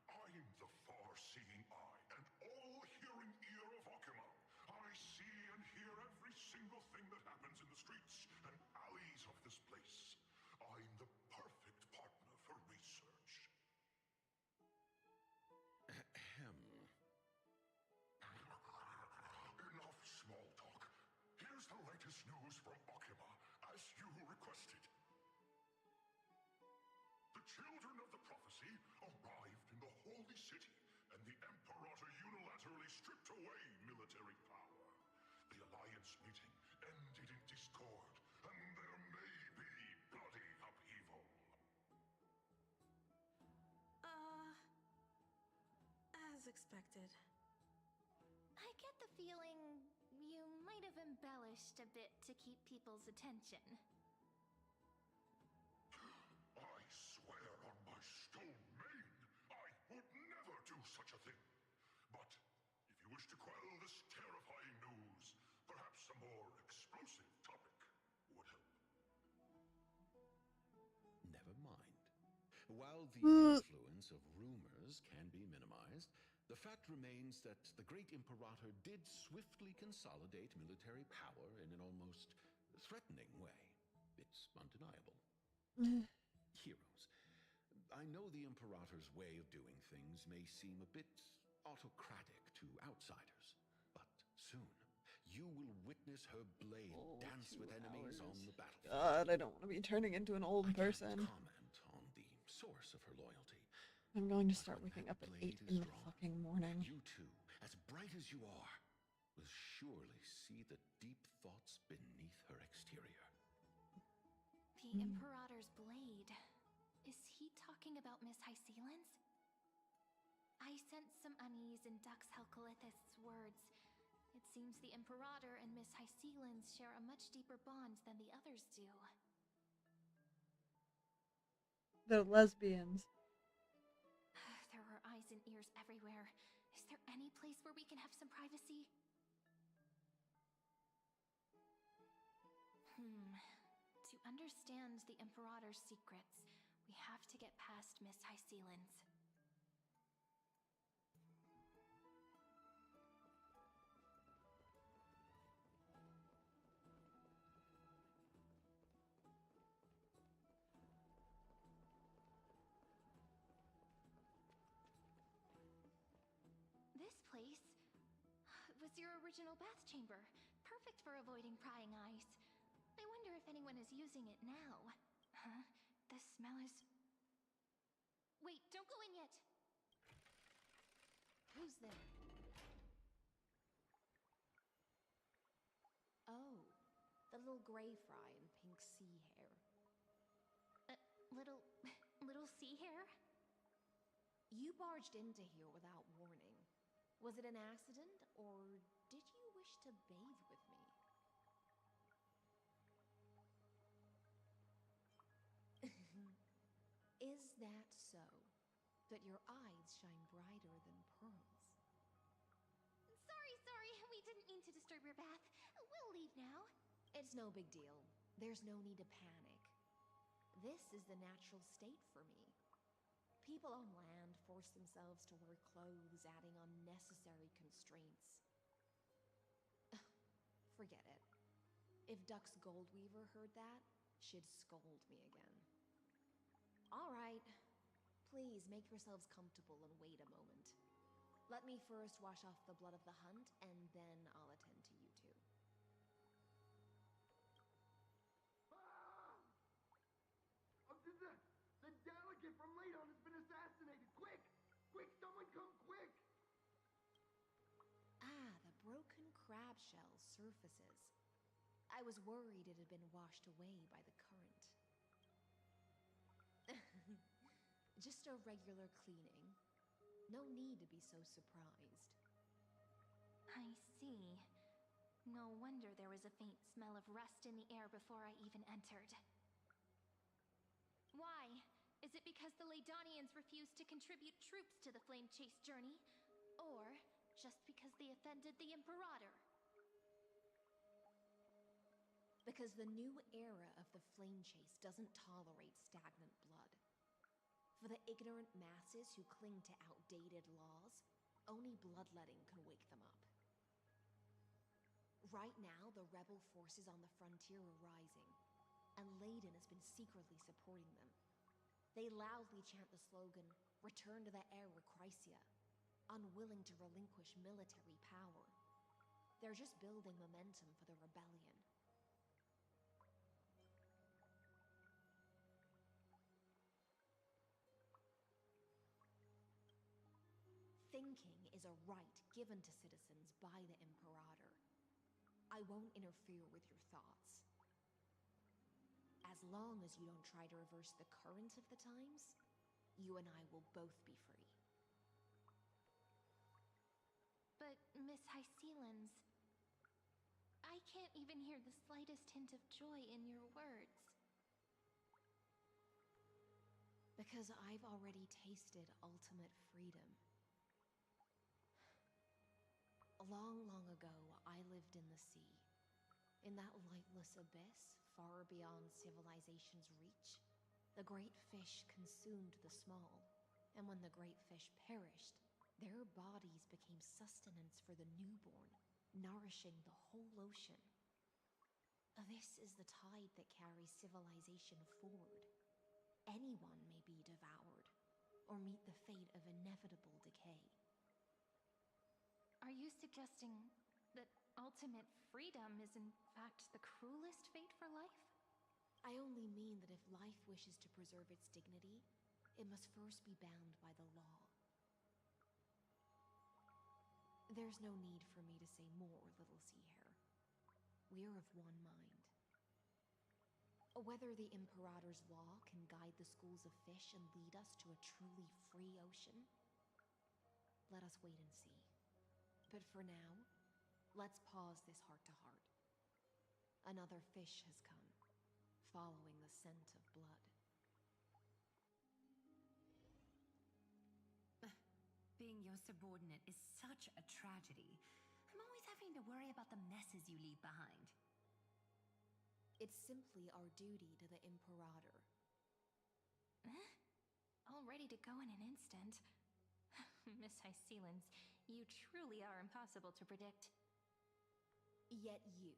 I'm the far-seeing eye and all-hearing ear of Akama. I see and hear every single thing that happens in the streets and alleys of this place. I'm the perfect partner for research. Ahem. Enough small talk. Here's the latest news from Akama, as you requested. The children of the prophecy arrived in the holy city, and the Imperator unilaterally stripped away military power. The Alliance meeting ended in discord, and there may be bloody as expected. I get the feeling you might have embellished a bit to keep people's attention. I swear on my stone maid, I would never do such a thing. But if you wish to quell this terrifying news, perhaps a more explosive topic would help. Never mind. While the influence of rumors can be minimized, the fact remains that the great Imperator did swiftly consolidate military power in an almost threatening way. It's undeniable. Heroes, I know the Imperator's way of doing things may seem a bit autocratic to outsiders, but soon you will witness her blade dance with enemies on the battlefield. God, I don't want to be turning into an old person. Comment on the source of her loyalty. I'm going to start waking up at 8 in the fucking morning. You two, as bright as you are, will surely see the deep thoughts beneath her exterior. The Imperator's blade. Is he talking about Miss Hysealin's? I sense some unease in Dux Helcolith's words. It seems the Imperator and Miss Hysealin's share a much deeper bond than the others do. They're lesbians. There are eyes and ears everywhere. Is there any place where we can have some privacy? To understand the Imperator's secrets, we have to get past Miss Hysealin's. This place was your original bath chamber. Perfect for avoiding prying eyes. I wonder if anyone is using it now. Huh? The smell is... Wait, don't go in yet! Who's there? Oh, the little gray fry in pink sea hair. Little sea hair? You barged into here without warning. Was it an accident, or did you wish to bathe with me? Is that so? That your eyes shine brighter than pearls? Sorry, we didn't mean to disturb your bath. We'll leave now. It's no big deal. There's no need to panic. This is the natural state for me. People on land force themselves to wear clothes, adding unnecessary constraints. Forget it. If Dux Goldweaver heard that, she'd scold me again. All right. Please make yourselves comfortable and wait a moment. Let me first wash off the blood of the hunt, and then I'll attend to you two. The delegate from Ladon has been assassinated! Quick! Quick, someone come quick! Ah, the broken crab shell surfaces. I was worried it had been washed away by the current. Just a regular cleaning. No need to be so surprised. I see. No wonder there was a faint smell of rust in the air before I even entered. Why? Is it because the Ladonians refused to contribute troops to the Flame Chase journey? Or just because they offended the Imperator? Because the new era of the Flame Chase doesn't tolerate stagnant blood. For the ignorant masses who cling to outdated laws, only bloodletting can wake them up. Right now, the rebel forces on the frontier are rising, and Ladon has been secretly supporting them. They loudly chant the slogan, "Return to the Era Chrysia," unwilling to relinquish military power. They're just building momentum for the rebellion. Thinking is a right given to citizens by the Imperator. I won't interfere with your thoughts. As long as you don't try to reverse the current of the times, you and I will both be free. Miss Hycelans, I can't even hear the slightest hint of joy in your words. Because I've already tasted ultimate freedom. Long, long ago, I lived in the sea. In that lightless abyss, far beyond civilization's reach, the great fish consumed the small, and when the great fish perished, their bodies became sustenance for the newborn, nourishing the whole ocean. This is the tide that carries civilization forward. Anyone may be devoured, or meet the fate of inevitable decay. Are you suggesting that ultimate freedom is in fact the cruelest fate for life? I only mean that if life wishes to preserve its dignity, it must first be bound by the law. There's no need for me to say more, Little Sea Hare. We're of one mind. Whether the Imperator's law can guide the schools of fish and lead us to a truly free ocean, let us wait and see. But for now, let's pause this heart-to-heart. Another fish has come, following the scent of blood. Being your subordinate is such a tragedy. I'm always having to worry about the messes you leave behind. It's simply our duty to the Imperator. All ready to go in an instant. Miss Hycelans, you truly are impossible to predict. Yet you,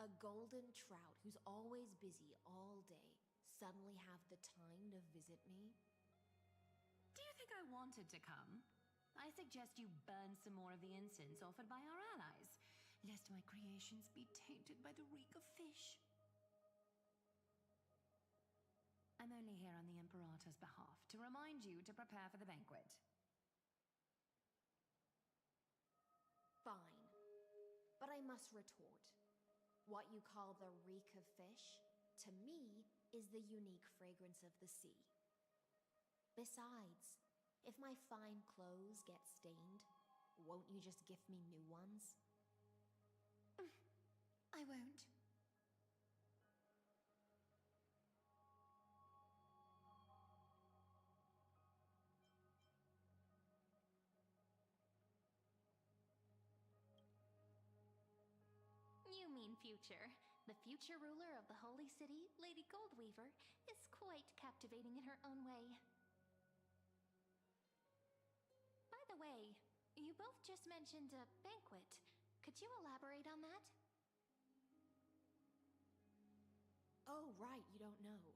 a golden trout who's always busy all day, suddenly have the time to visit me? Do you think I wanted to come? I suggest you burn some more of the incense offered by our allies, lest my creations be tainted by the reek of fish. I'm only here on the Imperator's behalf to remind you to prepare for the banquet. Fine. But I must retort. What you call the reek of fish, to me, is the unique fragrance of the sea. Besides, if my fine clothes get stained, won't you just gift me new ones? I won't. You mean future. The future ruler of the Holy City, Lady Goldweaver, is quite captivating in her own way. By the way, you both just mentioned a banquet. Could you elaborate on that? Oh, right, you don't know.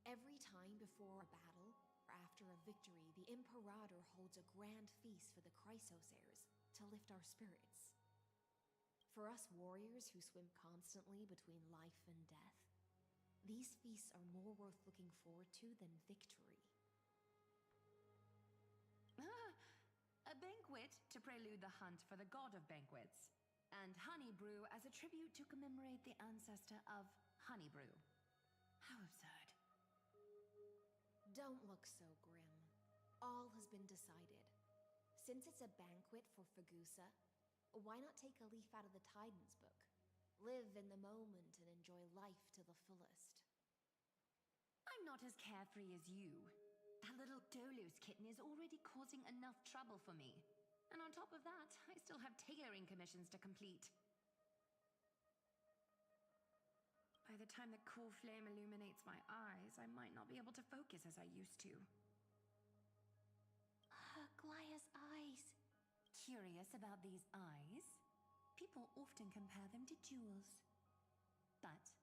Every time before a battle, or after a victory, the Imperator holds a grand feast for the Chrysos to lift our spirits. For us warriors who swim constantly between life and death, these feasts are more worth looking forward to than victory. A banquet to prelude the hunt for the god of banquets, and honey brew as a tribute to commemorate the ancestor of honey brew. How absurd. Don't look so grim. All has been decided. Since it's a banquet for Fagusa, why not take a leaf out of the Titan's book? Live in the moment and enjoy life to the fullest. I'm not as carefree as you. That little Dolos kitten is already causing enough trouble for me. And on top of that, I still have tailoring commissions to complete. By the time the cool flame illuminates my eyes, I might not be able to focus as I used to. Glaya's eyes. Curious about these eyes? People often compare them to jewels. But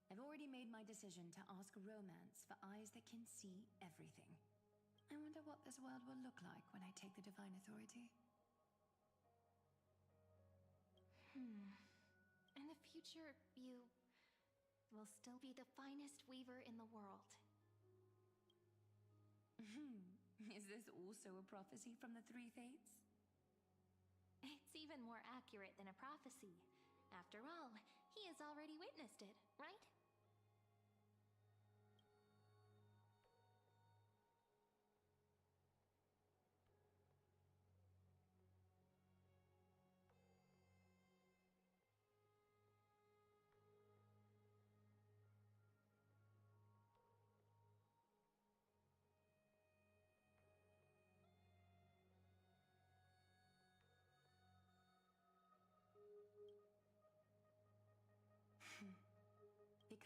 I've already made my decision to ask romance for eyes that can see everything. I wonder what this world will look like when I take the divine authority. In the future, you will still be the finest weaver in the world. Is this also a prophecy from the Three Fates? It's even more accurate than a prophecy. After all, he has already witnessed it, right?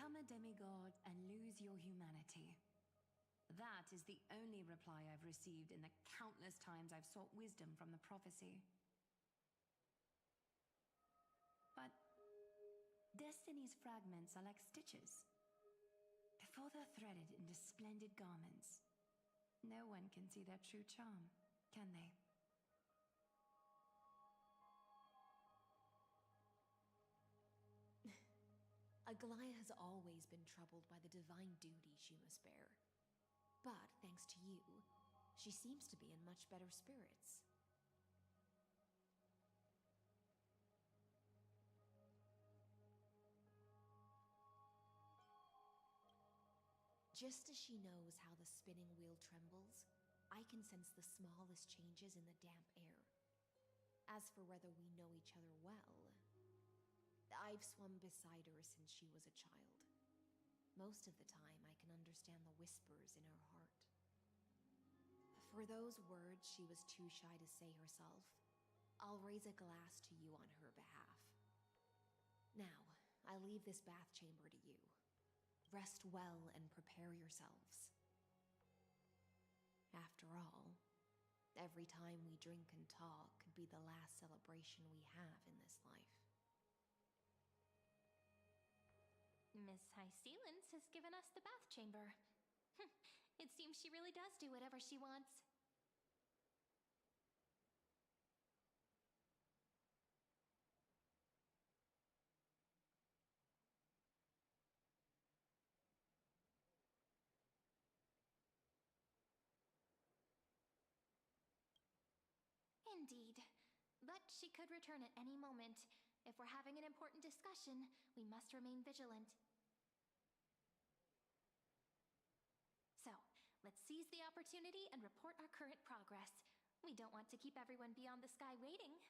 become a demigod and lose your humanity. That is the only reply I've received in the countless times I've sought wisdom from the prophecy. But Destiny's fragments are like stitches. Before they're threaded into splendid garments, no one can see their true charm, can they? Aglaia has always been troubled by the divine duty she must bear. But thanks to you, she seems to be in much better spirits. Just as she knows how the spinning wheel trembles, I can sense the smallest changes in the damp air. As for whether we know each other well, I've swum beside her since she was a child. Most of the time, I can understand the whispers in her heart. For those words she was too shy to say herself, I'll raise a glass to you on her behalf. Now, I leave this bath chamber to you. Rest well and prepare yourselves. After all, every time we drink and talk could be the last celebration we have in this life. Miss High Sealance has given us the bath chamber. It seems she really does do whatever she wants. Indeed. But she could return at any moment. If we're having an important discussion, we must remain vigilant. So, let's seize the opportunity and report our current progress. We don't want to keep everyone beyond the sky waiting.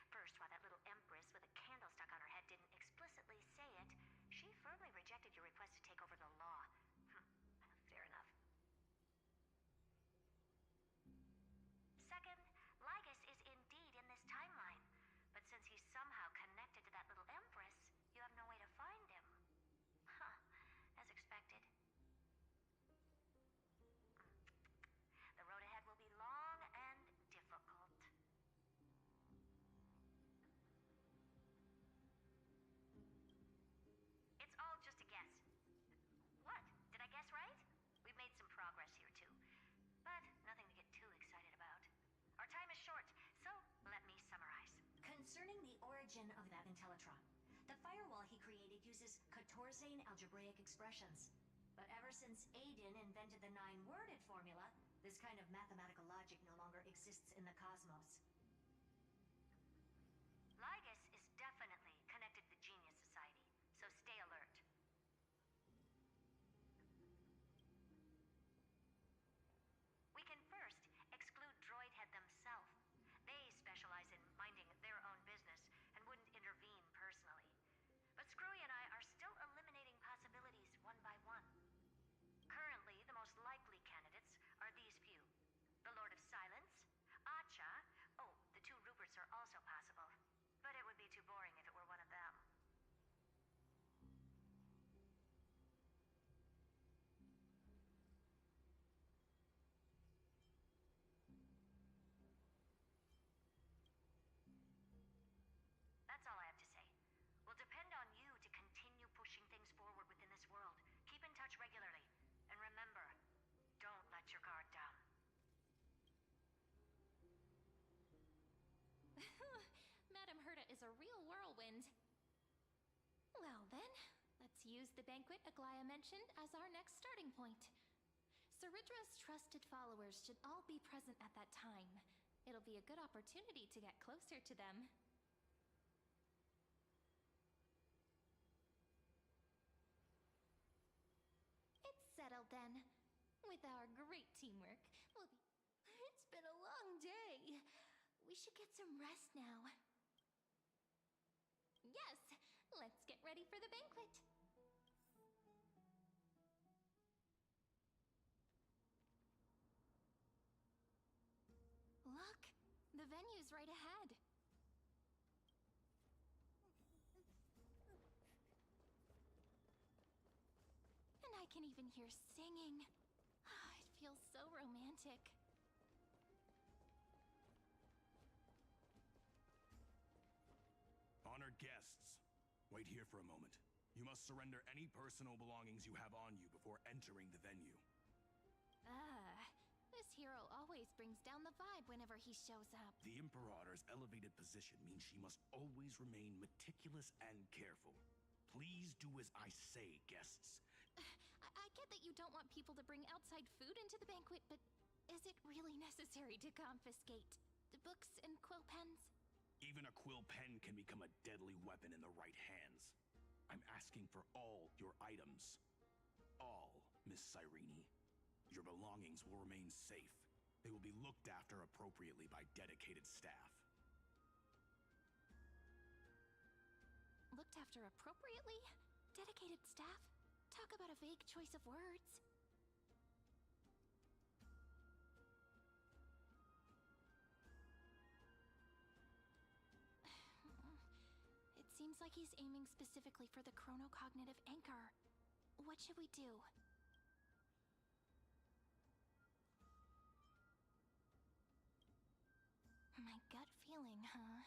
First, while that little empress with a candle stuck on her head didn't explicitly say it, she firmly rejected your request to take over the law. Fair enough. Second, Lygus is indeed in this timeline. But since he's somehow connected to that little empress, you have no way to find him. As expected. The road ahead will be long and difficult. It's all just a guess. What? Did I guess right? We've made some progress here too. But nothing to get too excited about. Our time is short, so let me summarize. Concerning the origin of that Intellitron, the firewall he created uses Katorzane algebraic expressions. But ever since Aiden invented the 9-worded formula, this kind of mathematical logic no longer exists in the cosmos. Lygus is definitely connected to the Genius Society, so stay alert. We can first exclude Droidhead themselves. They specialize in minding their own business and wouldn't intervene personally. But Screwy and I are still eliminating possibilities one by one. Currently, the most likely candidates are these few. The Lord of Silence, Acha, oh, the 2 Ruperts are also possible. But it would be too boring if it were one of them. That's all I have to say. We'll depend on you to continue pushing things forward within this world. Keep in touch regularly. And remember, don't let your guard down. Madame Herta is a real whirlwind. Well then, let's use the banquet Aglaia mentioned as our next starting point. Ceridra's trusted followers should all be present at that time. It'll be a good opportunity to get closer to them. It's settled then. With our great teamwork, we'll be... It's been a long day. We should get some rest now. Yes, let's get ready for the banquet. venue's right ahead. And I can even hear singing. It feels so romantic. Honored guests, wait here for a moment. You must surrender any personal belongings you have on you before entering the venue. This hero always brings down the vibe whenever he shows up. The Imperator's elevated position means she must always remain meticulous and careful. Please do as I say, guests. I get that you don't want people to bring outside food into the banquet, but is it really necessary to confiscate the books and quill pens? Even a quill pen can become a deadly weapon in the right hands. I'm asking for all your items. All, Miss Cyrene. Your belongings will remain safe. They will be looked after appropriately by dedicated staff. Looked after appropriately? Dedicated staff? Talk about a vague choice of words. It seems like he's aiming specifically for the chronocognitive anchor. What should we do? My gut feeling, huh?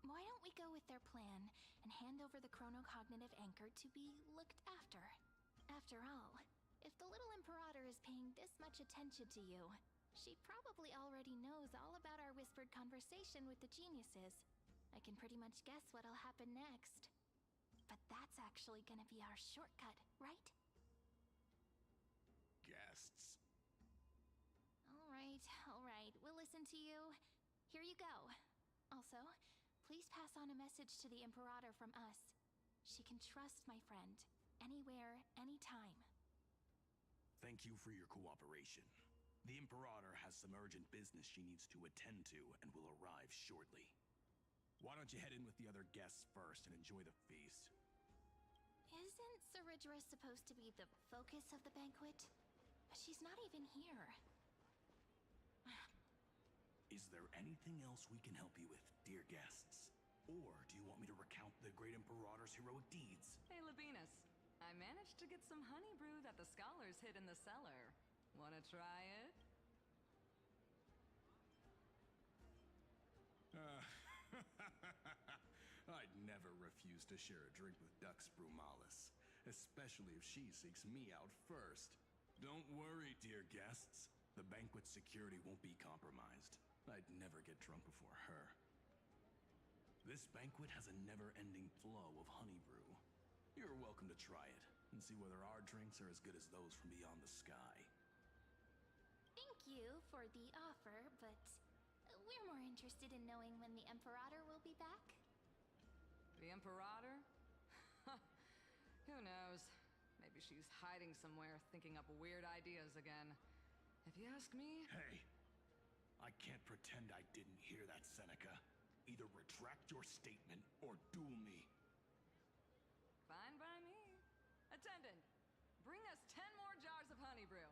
Why don't we go with their plan and hand over the chronocognitive anchor to be looked after? After all, if the little Imperator is paying this much attention to you, she probably already knows all about our whispered conversation with the geniuses. I can pretty much guess what'll happen next. But that's actually gonna be our shortcut, right? Guests. All right, we'll listen to you. Here you go. Also, please pass on a message to the Imperator from us. She can trust my friend, anywhere, anytime. Thank you for your cooperation. The Imperator has some urgent business she needs to attend to and will arrive shortly. Why don't you head in with the other guests first and enjoy the feast? Isn't Ceridra supposed to be the focus of the banquet? But she's not even here. Is there anything else we can help you with, dear guests? Or do you want me to recount the great Imperator's heroic deeds? Hey, Labinas. I managed to get some honey brew that the scholars hid in the cellar. Wanna try it? I'd never refuse to share a drink with Dux Brumalis, especially if she seeks me out first. Don't worry, dear guests. The banquet security won't be compromised. I'd never get drunk before her. This banquet has a never-ending flow of honey brew. You're welcome to try it and see whether our drinks are as good as those from beyond the sky. Thank you for the offer, but we're more interested in knowing when the Imperator will be back. The Imperator? Who knows? Maybe she's hiding somewhere, thinking up weird ideas again. If you ask me... Hey! I can't pretend I didn't hear that, Seneca. Either retract your statement or duel me. Fine by me. Attendant, bring us 10 more jars of honey brew.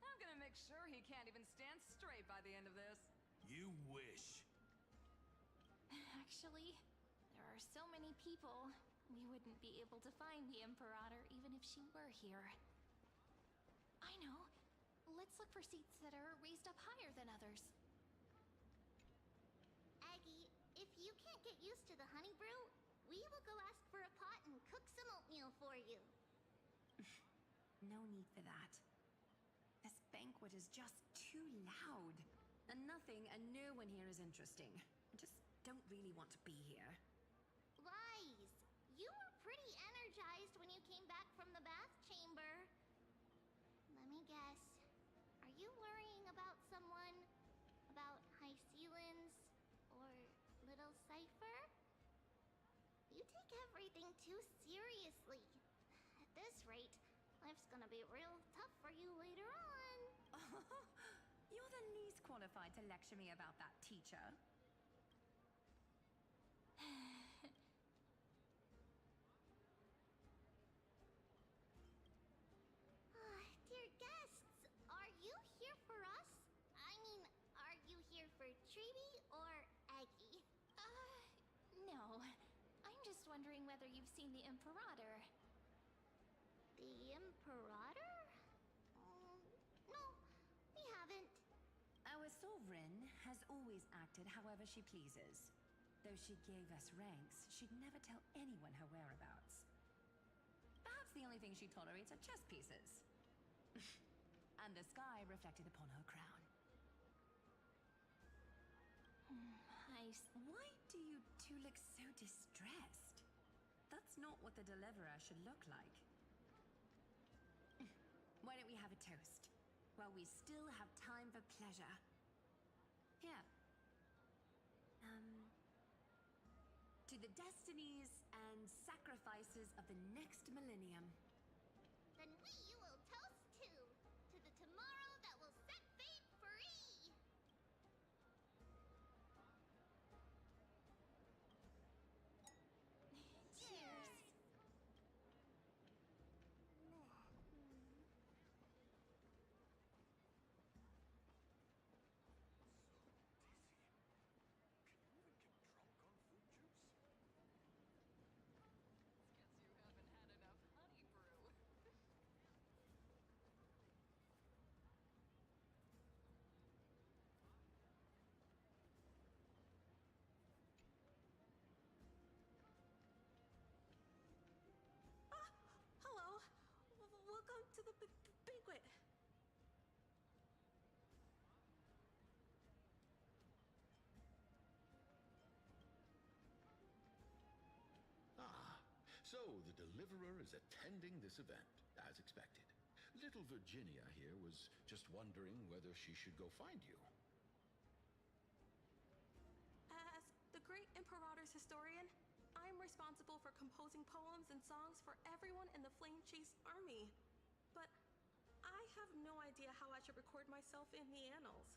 I'm gonna make sure he can't even stand straight by the end of this. You wish. Actually, there are so many people, we wouldn't be able to find the Imperator even if she were here. I know. Let's look for seats that are raised up higher than others. Aggie, if you can't get used to the honey brew, we will go ask for a pot and cook some oatmeal for you. No need for that. This banquet is just too loud. And nothing and no one here is interesting. I just don't really want to be here. Lies! You were pretty energized when you came back from the bath chamber. Let me guess. Are you worrying about someone? About High Sealins? Or Little Cipher? You take everything too seriously. At this rate, life's gonna be real tough for you later on. You're the least qualified to lecture me about that, teacher. Dear guests, are you here for us? I mean, are you here for whether you've seen the Imperator. The Imperator? No, we haven't. Our sovereign has always acted however she pleases. Though she gave us ranks, she'd never tell anyone her whereabouts. Perhaps the only thing she tolerates are chess pieces. And the sky reflected upon her crown. Why do you two look so distressed? That's not what the deliverer should look like. Why don't we have a toast? While we still have time for pleasure. Here. To the destinies and sacrifices of the next millennium. Then we will toast to the tomorrow that will set fate free. Cheers. Hello. Welcome to the banquet. Ah, so the deliverer is attending this event, as expected. Little Virginia here was just wondering whether she should go find you. As the great Imperator's historian, I'm responsible for composing poems and songs for everyone in the Flame Chase army. But I have no idea how I should record myself in the annals.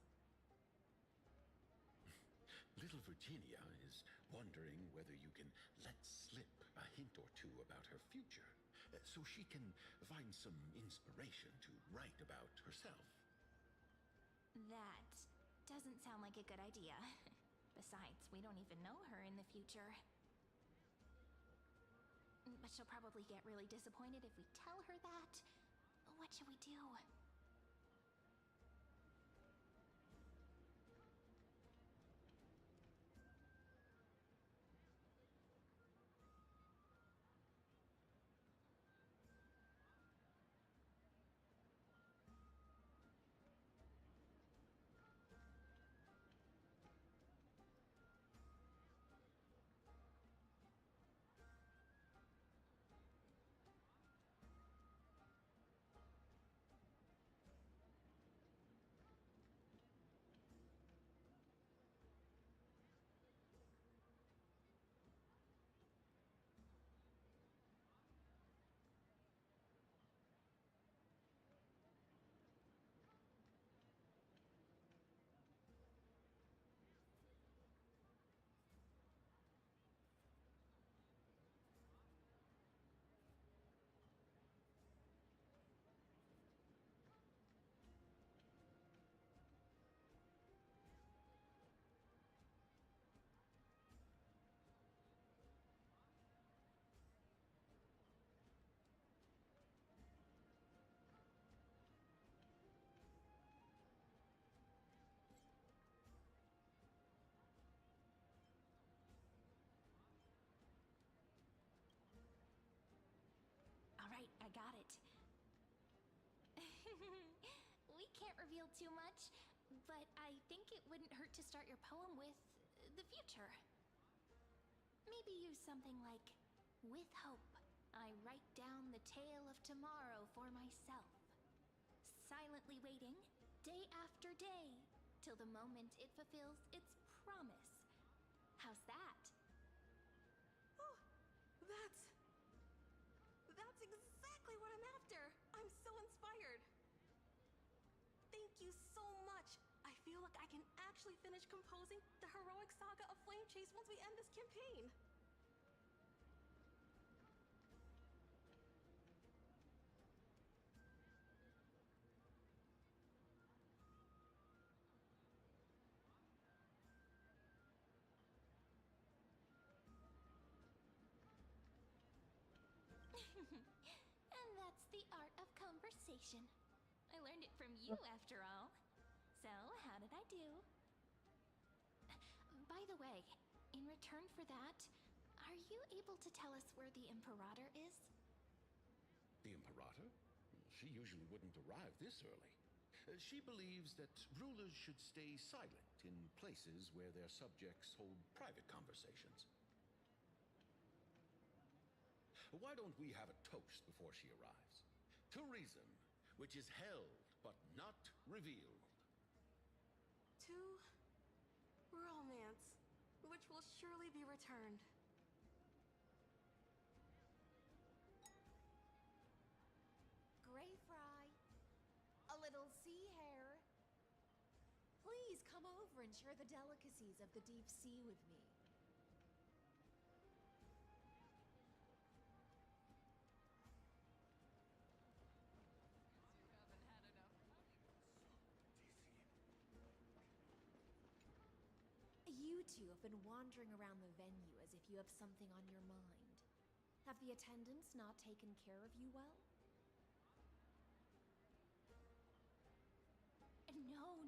Little Virginia is wondering whether you can let slip a hint or two about her future, so she can find some inspiration to write about herself. That doesn't sound like a good idea. Besides, we don't even know her in the future. But she'll probably get really disappointed if we tell her that. What should we do? I got it. We can't reveal too much, but I think it wouldn't hurt to start your poem with the future. Maybe use something like, with hope, I write down the tale of tomorrow for myself. Silently waiting, day after day, till the moment it fulfills its promise. How's that? Oh, that's exactly what I'm after. I'm so inspired. Thank you so much. I feel like I can actually finish composing the heroic saga of Flame Chase once we end this campaign. conversation. I learned it from you, after all. So, how did I do? By the way, in return for that, are you able to tell us where the Imperator is? The Imperator? She usually wouldn't arrive this early. She believes that rulers should stay silent in places where their subjects hold private conversations. Why don't we have a toast before she arrives? To reason, which is held but not revealed. To romance, which will surely be returned. Gray fry. A little sea hare. Please come over and share the delicacies of the deep sea with me. You two have been wandering around the venue as if you have something on your mind. Have the attendants not taken care of you well?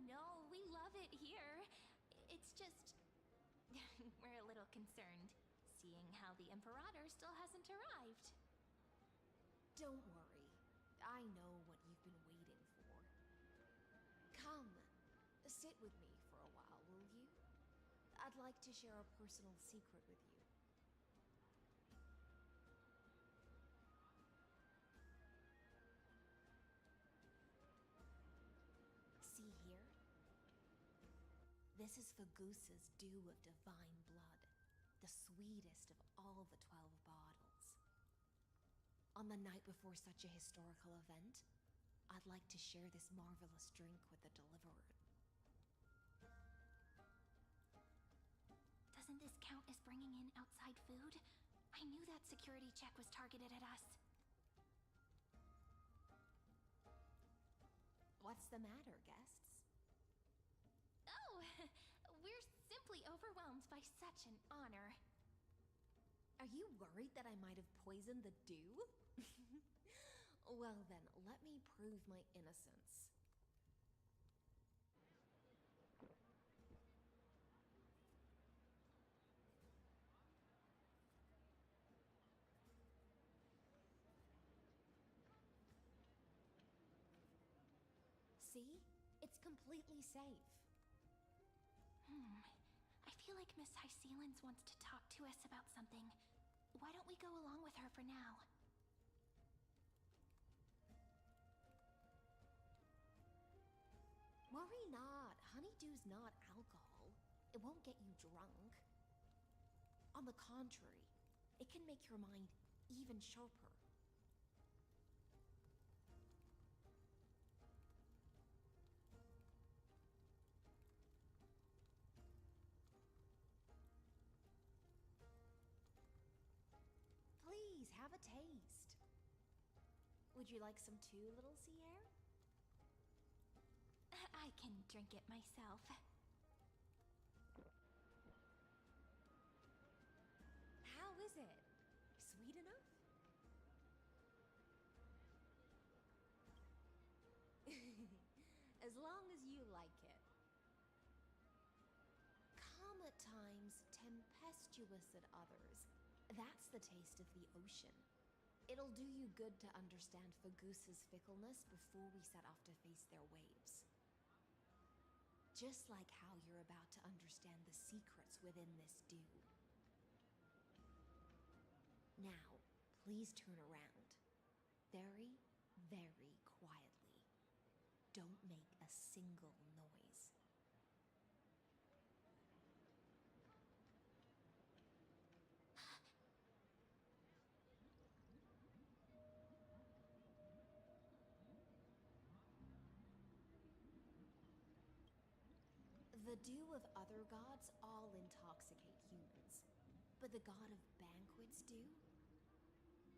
No, we love it here. It's just... we're a little concerned, seeing how the Imperator still hasn't arrived. Don't worry. I know what you've been waiting for. Come, sit with me for a while, will you? I'd like to share a personal secret with you. See here? This is Fagusa's dew of divine blood, the sweetest of all the 12 bottles. On the night before such a historical event, I'd like to share this marvelous drink with the deliverer. Doesn't this count as bringing in outside food? I knew that security check was targeted at us. What's the matter, guests? Oh, we're simply overwhelmed by such an honor. Are you worried that I might have poisoned the dew? Well then, let me prove my innocence. See? It's completely safe. I feel like Miss Hysealins wants to talk to us about something. Why don't we go along with her for now? Worry not. Honeydew's not alcohol. It won't get you drunk. On the contrary, it can make your mind even sharper. Please, have a taste. Would you like some too, little sea hare? I can drink it myself. How is it? Sweet enough? As long as you like it. Calm at times, tempestuous at others. That's the taste of the ocean. It'll do you good to understand Fagusa's fickleness before we set off to face their waves. Just like how you're about to understand the secrets within this dew. Now, please turn around. Very, very quietly. Don't make a single noise. The dew of other gods all intoxicate humans, but the god of banquets dew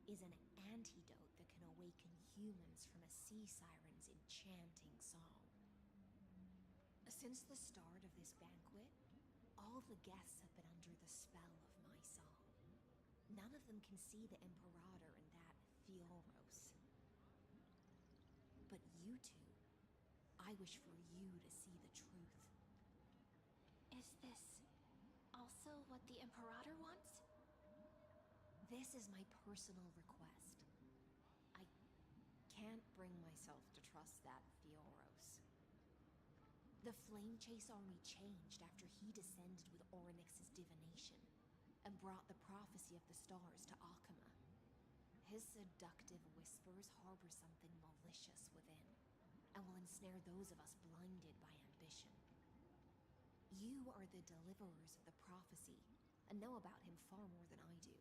is an antidote that can awaken humans from a sea siren's enchanting song. Since the start of this banquet, all the guests have been under the spell of my song. None of them can see the Imperator in that Theoros. But you two. I wish for you to see the truth. Is this also what the Imperator wants? This is my personal request. I can't bring myself to trust that Fioros. The Flame Chase army changed after he descended with Orynyx's divination and brought the prophecy of the stars to Akama. His seductive whispers harbor something malicious within, and will ensnare those of us blinded by ambition. You are the deliverers of the prophecy, and know about him far more than I do.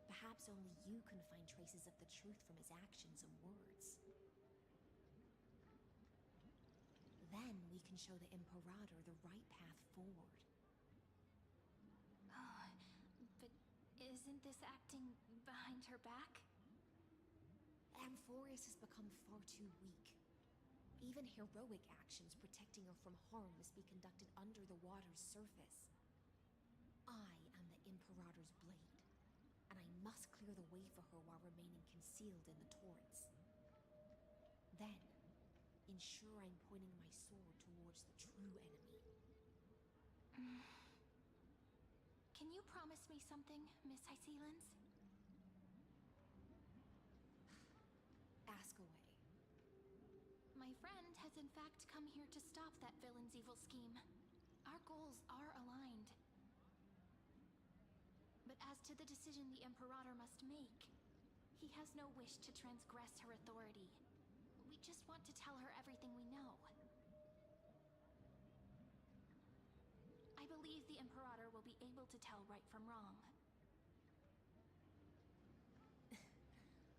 Perhaps only you can find traces of the truth from his actions and words. Then we can show the Imperator the right path forward. Oh, but isn't this acting behind her back? Amphorius has become far too weak. Even heroic actions protecting her from harm must be conducted under the water's surface. I am the Imperator's blade, and I must clear the way for her while remaining concealed in the torrents. Then, ensure I'm pointing my sword towards the true enemy. Can you promise me something, Miss Hycelens? Ask away. My friend has in fact come here to stop that villain's evil scheme. Our goals are aligned. But as to the decision the Imperator must make, he has no wish to transgress her authority. We just want to tell her everything we know. I believe the Imperator will be able to tell right from wrong.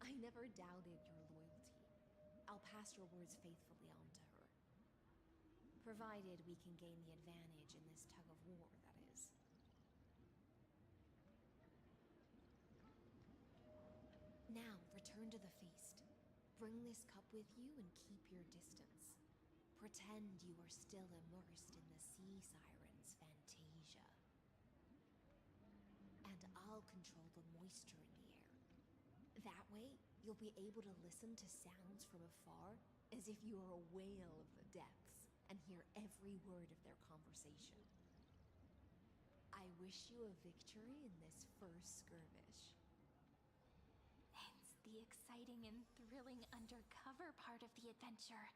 I never doubted your loyalty. I'll pass your words faithfully on to her. Provided we can gain the advantage in this tug of war, that is. Now, return to the feast. Bring this cup with you and keep your distance. Pretend you are still immersed in the sea siren's fantasia. And I'll control the moisture in the air. That way, you'll be able to listen to sounds from afar as if you are a whale of the depths and hear every word of their conversation. I wish you a victory in this first skirmish. It's the exciting and thrilling undercover part of the adventure.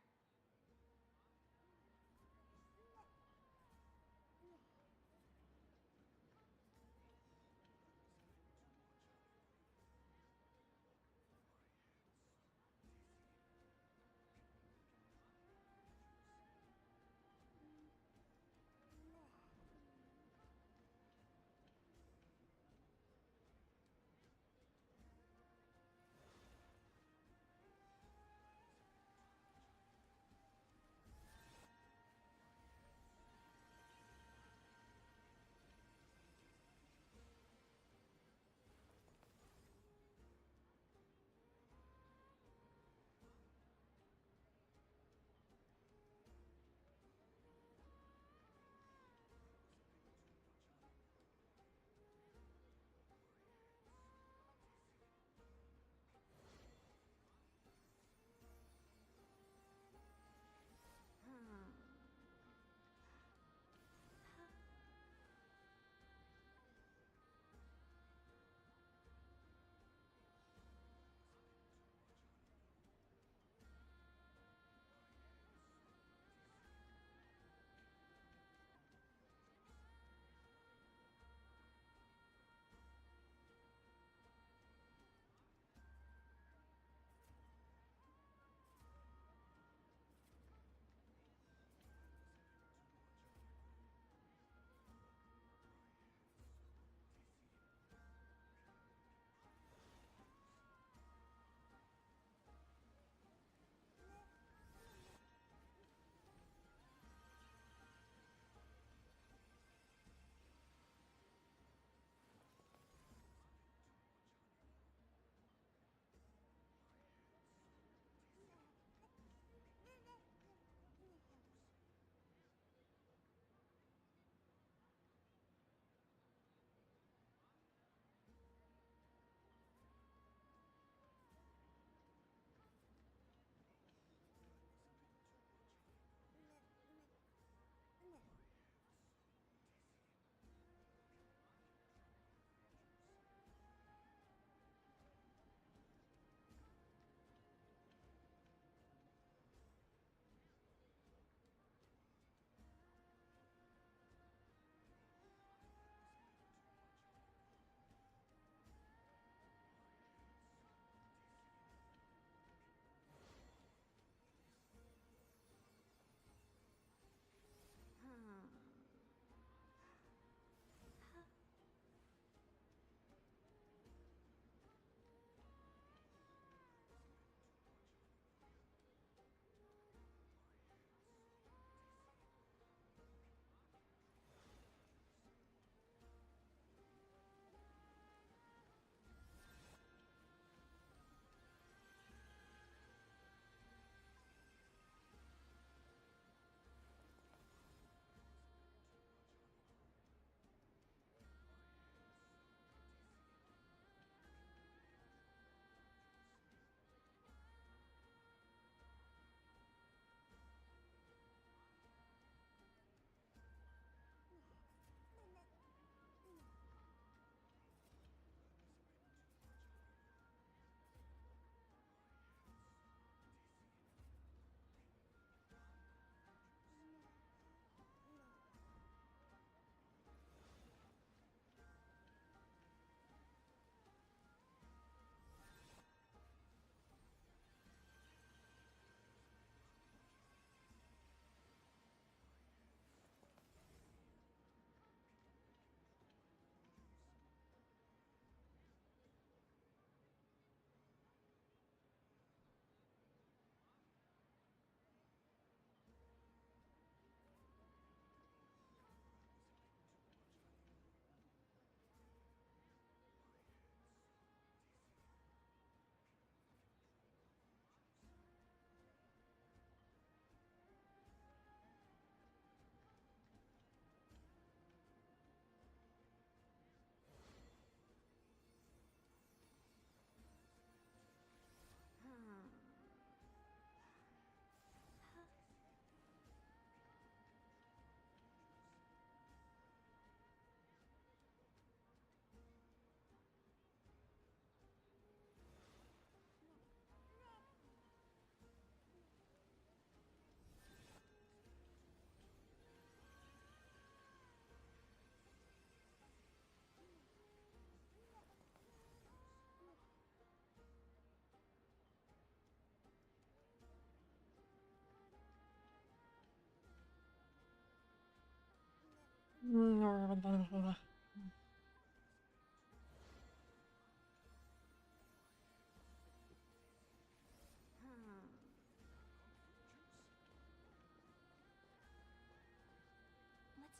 Let's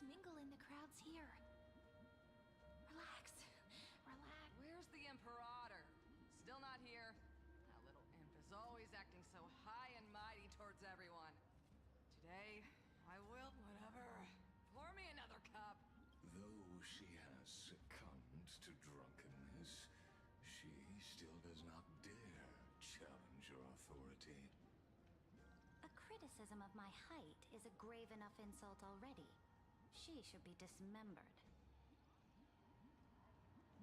mingle in the crowds here. Relax. Relax. Where's the Imperator? Still not here? That little imp is always acting so high and mighty towards everyone. Today, I will whatever. Pour me another cup. Though she has succumbed to drunkenness, she still does not dare challenge your authority. A criticism of my height is a grave enough insult already. She should be dismembered.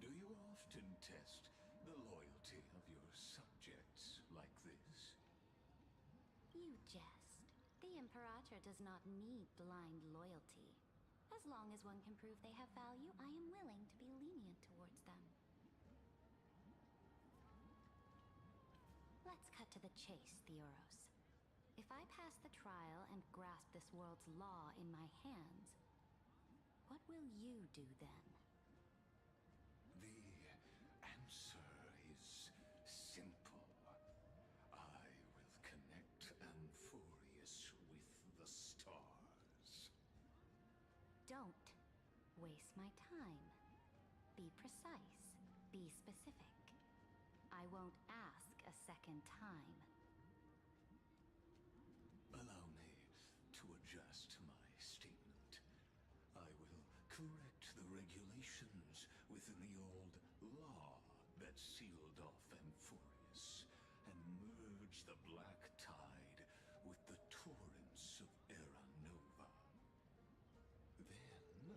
Do you often test the loyalty of your subjects like this? You jest. The Imperator does not need blind loyalty. As long as one can prove they have value, I am willing to be lenient towards them. Let's cut to the chase, Theoros. If I pass the trial and grasp this world's law in my hands, what will you do then? The answer is simple. I will connect Amphorius with the stars. Don't waste my time. Be precise. Be specific. I won't ask a second time. Allow me to adjust my statement. I will correct the regulations within the old law that sealed off Amphorius and merge the black tide with the torrents of Era Nova. Then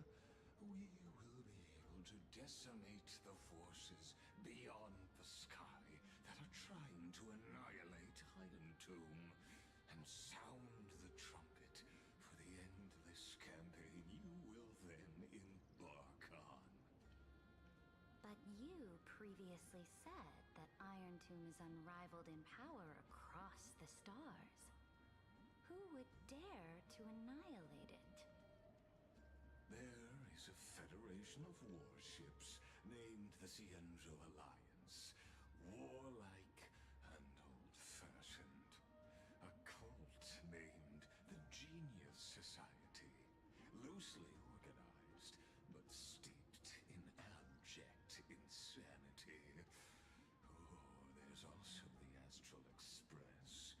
we will be able to decimate the forces beyond the sky that are trying to annihilate Iron Tomb and sound the trumpet for the endless campaign you will then embark on. But you previously said that Iron Tomb is unrivaled in power across the stars. Who would dare to annihilate it? There is a federation of warships named the Cienzo Alliance. Warlike and old-fashioned. A cult named the Genius Society. Loosely organized, but steeped in abject insanity. Oh, there's also the Astral Express.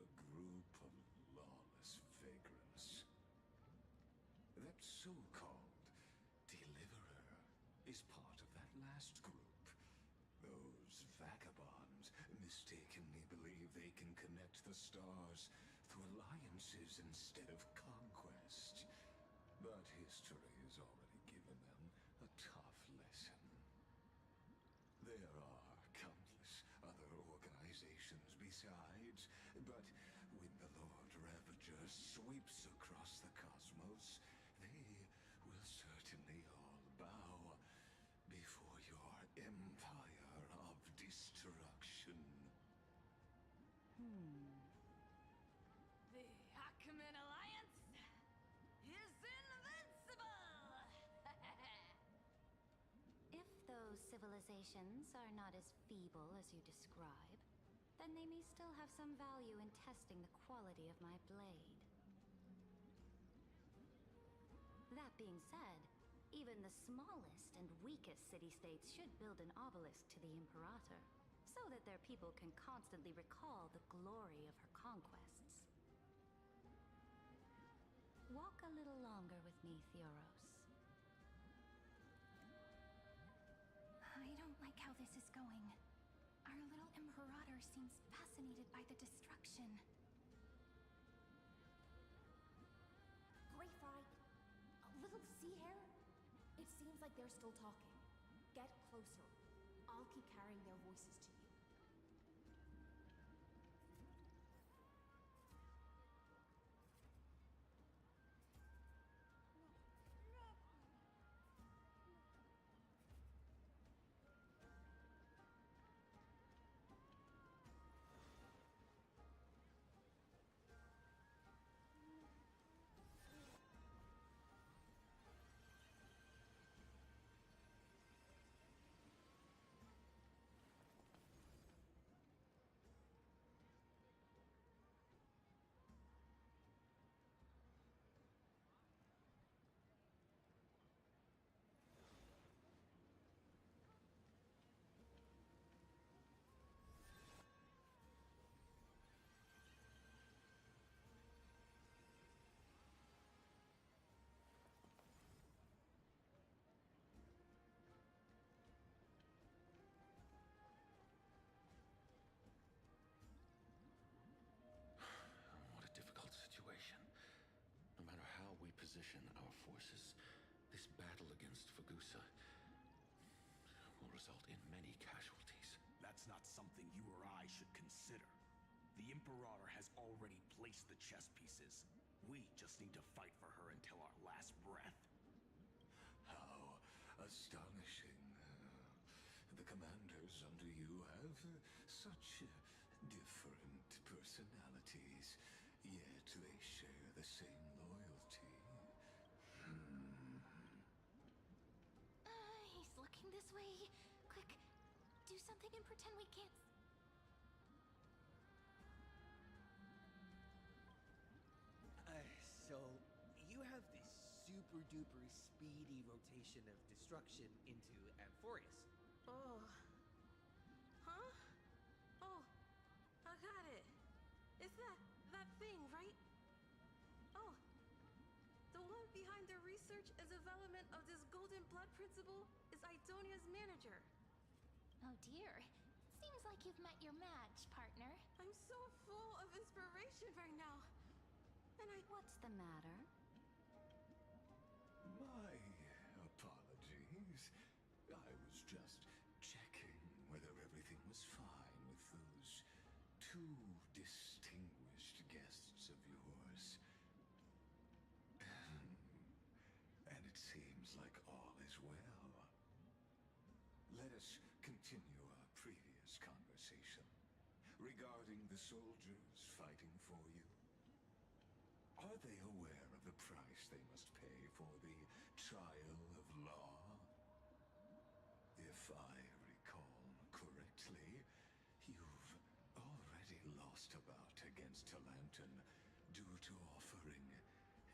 A group of lawless vagrants. That so-called Deliverer is part of that last group. Those vagabonds mistakenly believe they can connect the stars through alliances instead of conquest. But history has already given them a tough lesson. There are countless other organizations besides, but when the Lord Ravager sweeps across the cosmos, they will certainly all bow before your empire of destruction. The Acumen Alliance is invincible! If those civilizations are not as feeble as you describe, then they may still have some value in testing the quality of my blade. That being said, even the smallest and weakest city-states should build an obelisk to the Imperator, so that their people can constantly recall the glory of her conquests. Walk a little longer with me, Theoros. I don't like how this is going. Our little Imperator seems fascinated by the destruction. Great Fright! A little sea hare? It seems like they're still talking. Get closer. I'll keep carrying their voices to you. position our forces, this battle against Fagusa will result in many casualties. That's not something you or I should consider. The Imperator has already placed the chess pieces. We just need to fight for her until our last breath. How astonishing. The commanders under you have such different personalities, yet they share the same loyalty. He's looking this way. Quick, do something and pretend we can't. So, you have this super duper speedy rotation of destruction into Amphorius. Oh. Huh? Oh, I got it. It's that thing, right? Oh. The one behind the research and development of this golden blood principle is Idonia's manager. Oh dear. Seems like you've met your match, partner. I'm so full of inspiration right now. And What's the matter? My apologies. I was just checking whether everything was fine with those two distinguished guests of yours. And it seems like all is well. Let us continue our previous conversation regarding the soldiers fighting for you. Are they aware of the price they must pay for the trial of law? If I recall correctly, you've already lost a bout against Talanton due to offering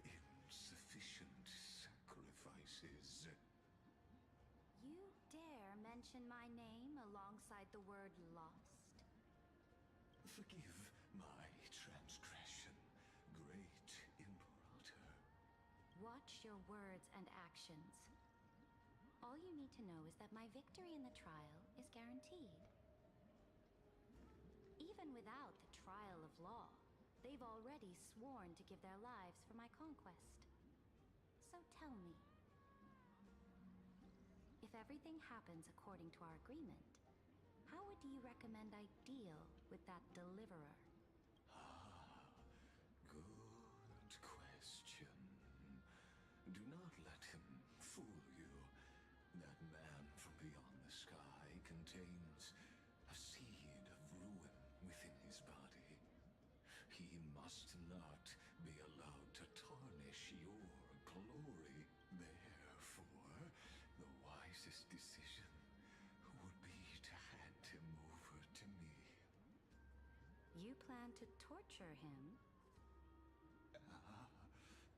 insufficient sacrifices. You dare mention my name alongside the word lost? Forgive my transgression, great Imperator. Watch your words and actions. All you need to know is that my victory in the trial is guaranteed. Even without the trial of law, they've already sworn to give their lives for my conquest. So tell me, if everything happens according to our agreement, how would you recommend I deal with that deliverer? Good question. Do not let him fool you. That man from beyond the sky contains a seed of ruin within his body. He must not be allowed to tarnish your glory. Therefore, the wisest decision would be to hand him over to me. You plan to torture him?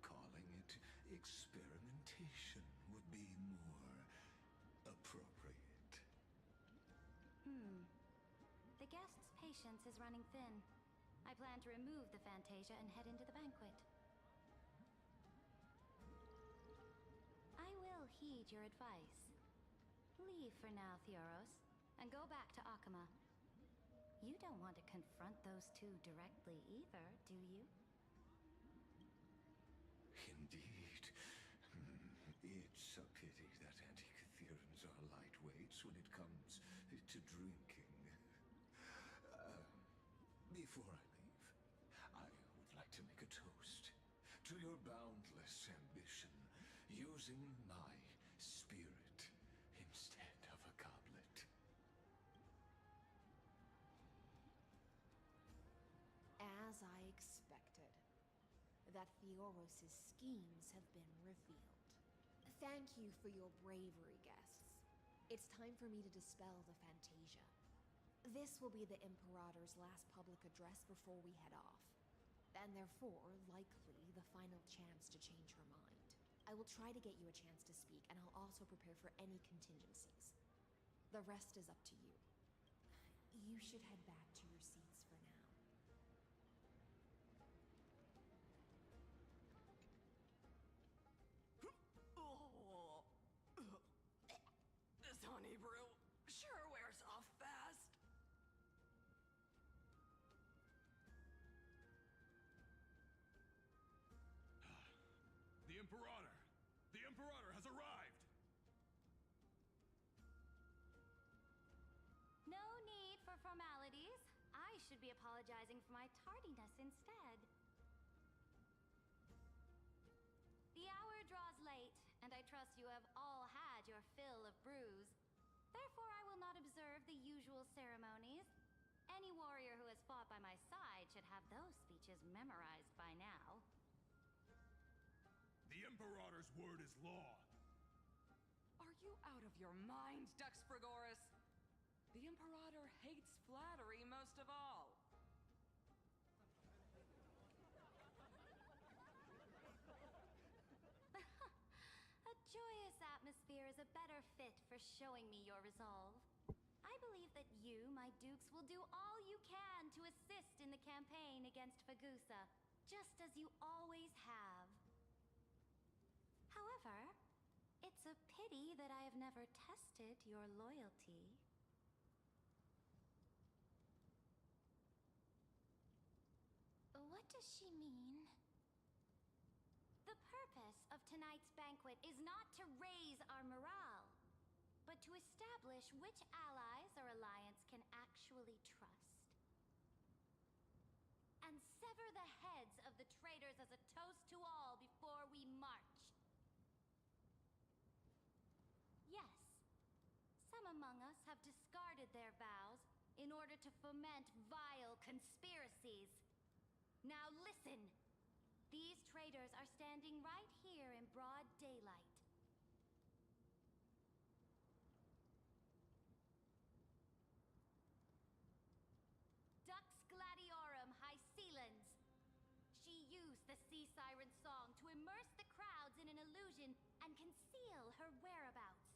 Calling it experimentation would be more appropriate. The guest's patience is running thin. I plan to remove the Fantasia and head into the banquet. I will heed your advice. Leave for now, Theoros, and go back to Akama. You don't want to confront those two directly either, do you? Indeed. It's a pity that Antikytherans are lightweights when it comes to drinking. Before I leave, I would like to make a toast to your boundless ambition, using my spirit instead of a goblet. As I expected, that Theoros' schemes have been revealed. Thank you for your bravery, guests. It's time for me to dispel the Fantasia. This will be the Imperator's last public address before we head off, and therefore, likely, the final chance to change her mind. I will try to get you a chance to speak, and I'll also prepare for any contingencies. The rest is up to you. You should head back to your seats for now. This honey brew sure wears off fast. The Emperor should be apologizing for my tardiness instead. The hour draws late, and I trust you have all had your fill of brews. Therefore, I will not observe the usual ceremonies. Any warrior who has fought by my side should have those speeches memorized by now. The Imperator's word is law. Are you out of your mind, Dux Frigoris? The Imperator hates flattery most of all. A joyous atmosphere is a better fit for showing me your resolve. I believe that you, my dukes, will do all you can to assist in the campaign against Fagusa, just as you always have. However, it's a pity that I have never tested your loyalty. What does she mean? The purpose of tonight's banquet is not to raise our morale, but to establish which allies our alliance can actually trust. And sever the heads of the traitors as a toast to all before we march. Yes, some among us have discarded their vows in order to foment vile conspiracies. Now listen! These traitors are standing right here in broad daylight. Dux Gladiorum Hycelans. She used the sea siren song to immerse the crowds in an illusion and conceal her whereabouts.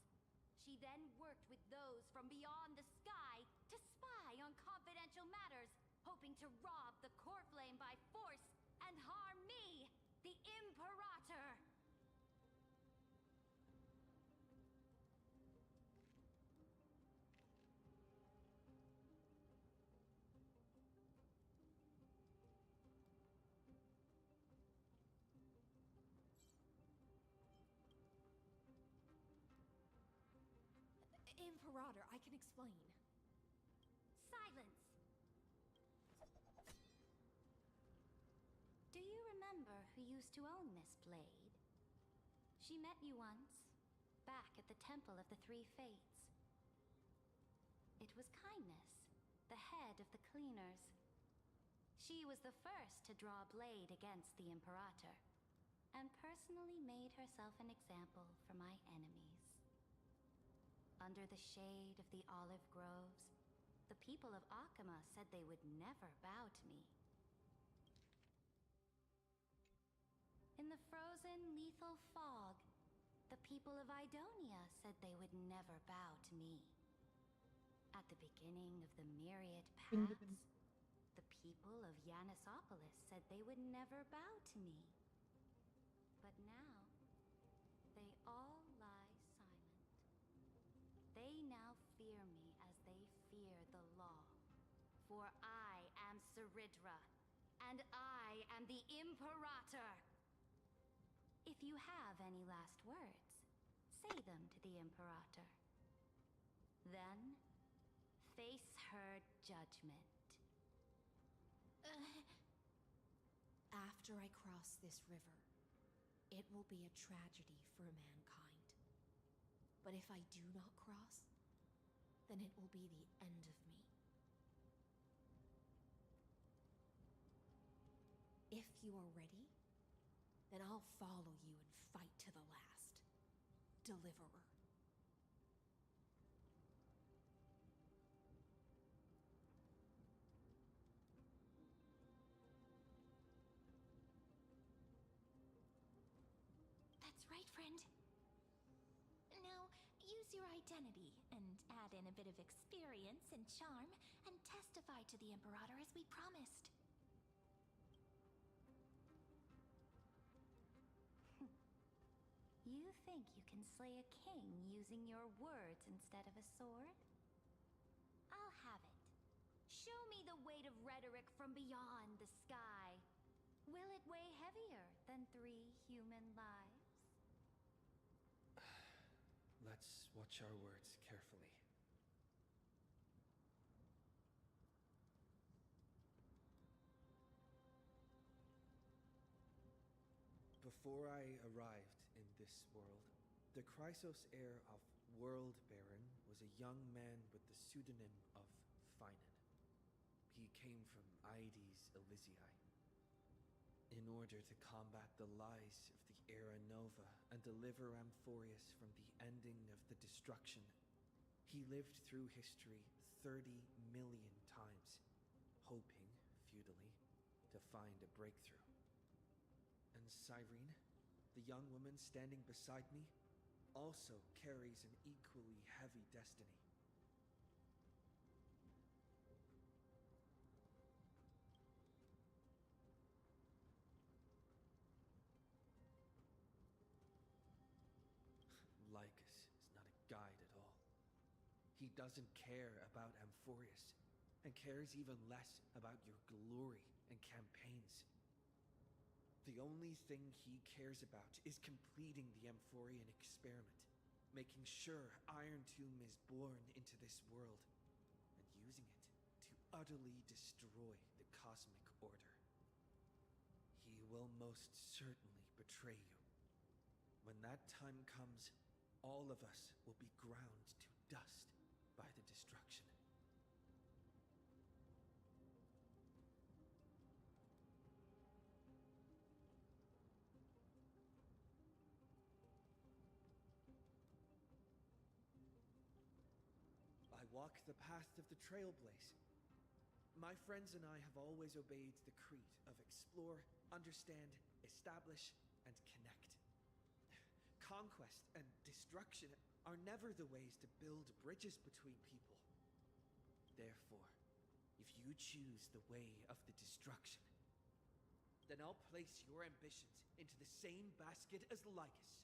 She then worked with those from beyond the sky to spy on confidential matters, hoping to rob the core flame by force and harm me, the Imperator! Imperator, I can explain. Silence! Do you remember who used to own this blade? She met you once, back at the Temple of the Three Fates. It was Kindness, the head of the cleaners. She was the first to draw a blade against the Imperator, and personally made herself an example for my enemies. Under the shade of the olive groves, the people of Akama said they would never bow to me. In the frozen, lethal fog, the people of Idonia said they would never bow to me. At the beginning of the myriad paths, the people of Yanisopolis said they would never bow to me. But now, they all lie silent. They now fear me as they fear the law. For I am Ceridra, and I am the Imperator! If you have any last words, say them to the Imperator. Then, face her judgment. After I cross this river, it will be a tragedy for mankind. But if I do not cross, then it will be the end of me. If you are ready, then I'll follow you and fight to the last. Deliverer. That's right, friend. Now, use your identity and add in a bit of experience and charm and testify to the Imperator as we promised. You think you can slay a king using your words instead of a sword? I'll have it. Show me the weight of rhetoric from beyond the sky. Will it weigh heavier than 3 human lives? Let's watch our words carefully. Before I arrived in this world, the Chrysos heir of World Baron was a young man with the pseudonym of Finan. He came from Aedes Elysiae. In order to combat the lies of the Era Nova and deliver Amphorius from the ending of the destruction, he lived through history 30 million times, hoping, futilely, to find a breakthrough. And Cyrene, the young woman standing beside me, also carries an equally heavy destiny. Lycus is not a guide at all. He doesn't care about Amphorius, and cares even less about your glory and campaigns. The only thing he cares about is completing the Amphorian experiment, making sure Iron Tomb is born into this world, and using it to utterly destroy the cosmic order. He will most certainly betray you. When that time comes, all of us will be ground to dust by the destruction. I walk the path of the Trailblaze. My friends and I have always obeyed the creed of explore, understand, establish, and connect. Conquest and destruction are never the ways to build bridges between people. Therefore, if you choose the way of the destruction, then I'll place your ambitions into the same basket as Lycus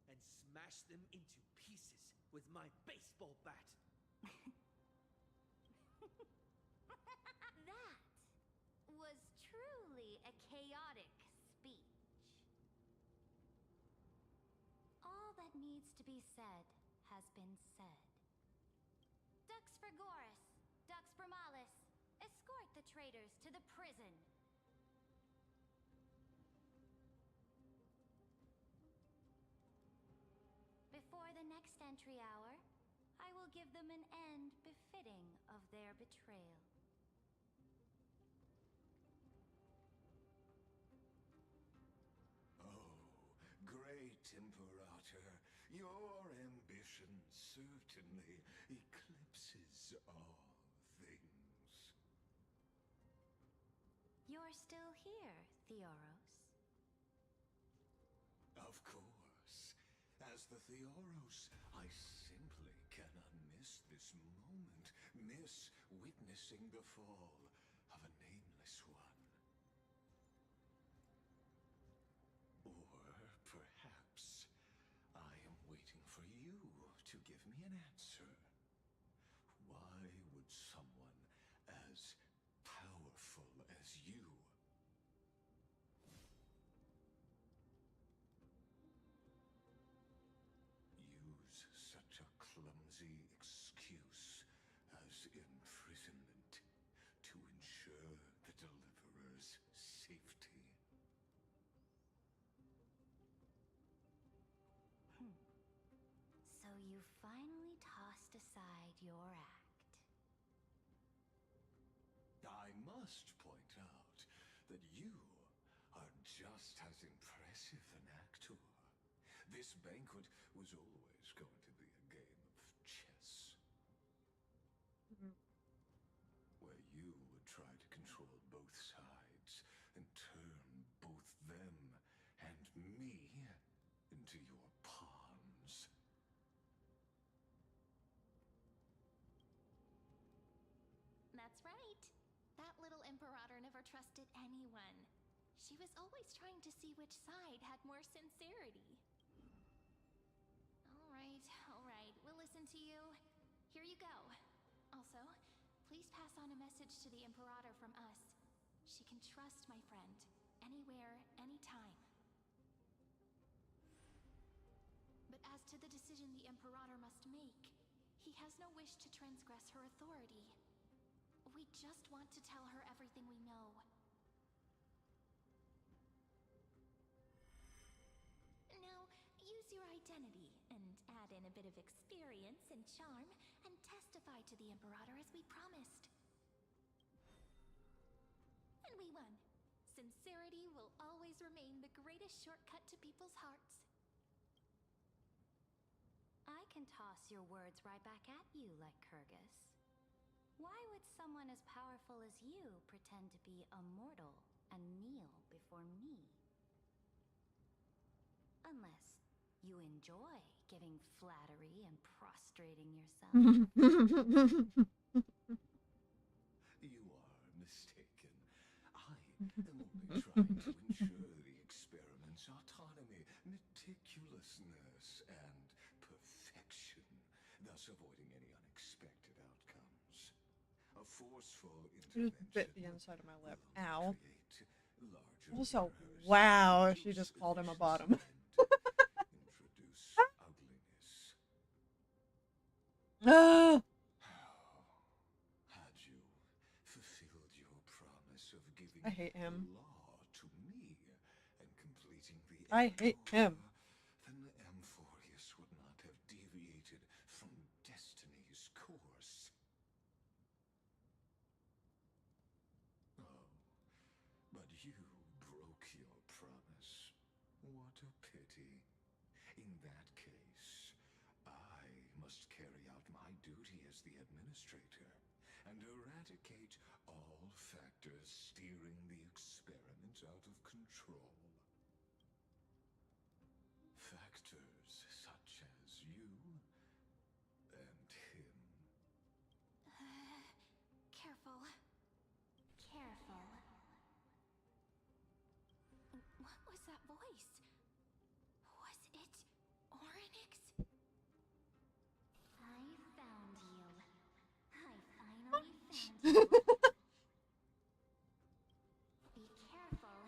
and smash them into pieces with my baseball bat. That was truly a chaotic speech. All that needs to be said has been said. Dux Frigoris, Dux Bromalis, escort the traitors to the prison. Before the next entry hour, I will give them an end befitting of their betrayal. Oh, great Imperator, your ambition certainly eclipses all things. You're still here, Theoros. Of course. As the Theoros, I simply cannot miss this moment, miss witnessing the fall of a nameless one. Or perhaps I am waiting for you to give me an answer. Why would someone as powerful as you use such a clumsy excuse as imprisonment to ensure the Deliverer's safety? So you finally tossed aside your act. I must point out that you are just as impressive an actor. This banquet was always going to be a game of chess, where you would try to control both sides and turn both them and me into your pawns. That's right. That little Imperator never trusted anyone. She was always trying to see which side had more sincerity. All right, we'll listen to you. Here you go. Also, please pass on a message to the Imperator from us. She can trust my friend, anywhere, anytime. But as to the decision the Imperator must make, he has no wish to transgress her authority. We just want to tell her everything we know. sanity and add in a bit of experience and charm and testify to the Imperator as we promised. And we won. Sincerity will always remain the greatest shortcut to people's hearts. I can toss your words right back at you like Kyrgyz. Why would someone as powerful as you pretend to be a mortal and kneel before me? Unless you enjoy giving flattery and prostrating yourself. You are mistaken. I am only trying to ensure the experiment's autonomy, meticulousness, and perfection, thus avoiding any unexpected outcomes. A forceful Just intervention bit the inside of my lip. Ow. larger Also, wow, she just called him a bottom. introduce ugliness. Ah! Had you fulfilled your promise of giving I hate him. the law to me and completing the I hate him. then Amphorius would not have deviated from destiny's course. Oh, but you broke your promise. What a pity. In that case, I must carry out my duty as the administrator and eradicate all factors steering the experiment out of control. Factors such as you and him. Careful. Careful. What was that voice? Was it Orynyx? I found you. I finally found you. Be careful.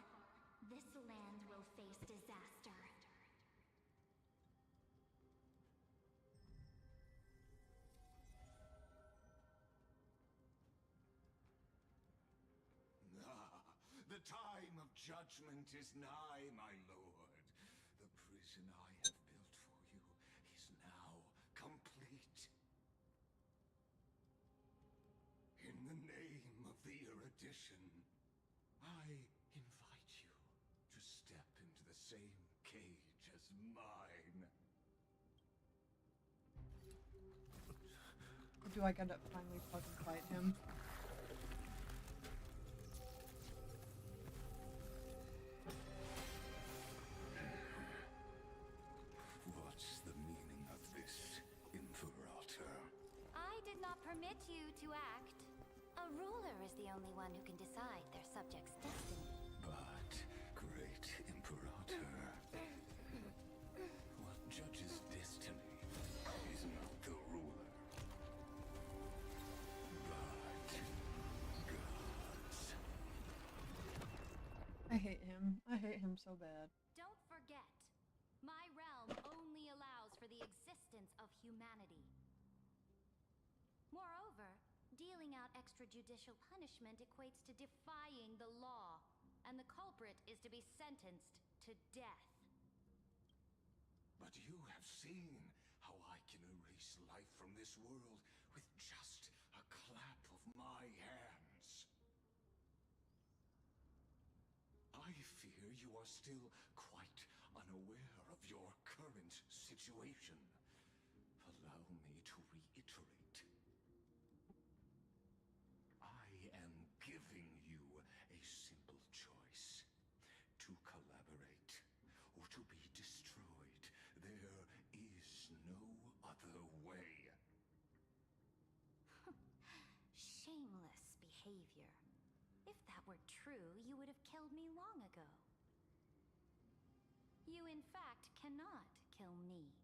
This land will face disaster. The time of judgment is nigh, my lord. The prison I have built for you is now complete. In the name of the erudition, I invite you to step into the same cage as mine. Do I gotta finally fucking fight him? What's the meaning of this, Imperator? I did not permit you to act. A ruler is the only one who can decide their subject's destiny. But, great Imperator, what judges destiny is not the ruler, but gods. I hate him. I hate him so bad. Don't forget, my realm only allows for the existence of humanity. Moreover, dealing out extrajudicial punishment equates to defying the law, and the culprit is to be sentenced to death. But you have seen how I can erase life from this world with just a clap of my hands. I fear you are still quite unaware of your current situation. Allow me to reiterate. I am giving you a simple choice. To collaborate or to be destroyed. There is no other way. Shameless behavior. If that were true, you would have killed me long ago. You, in fact, cannot kill me.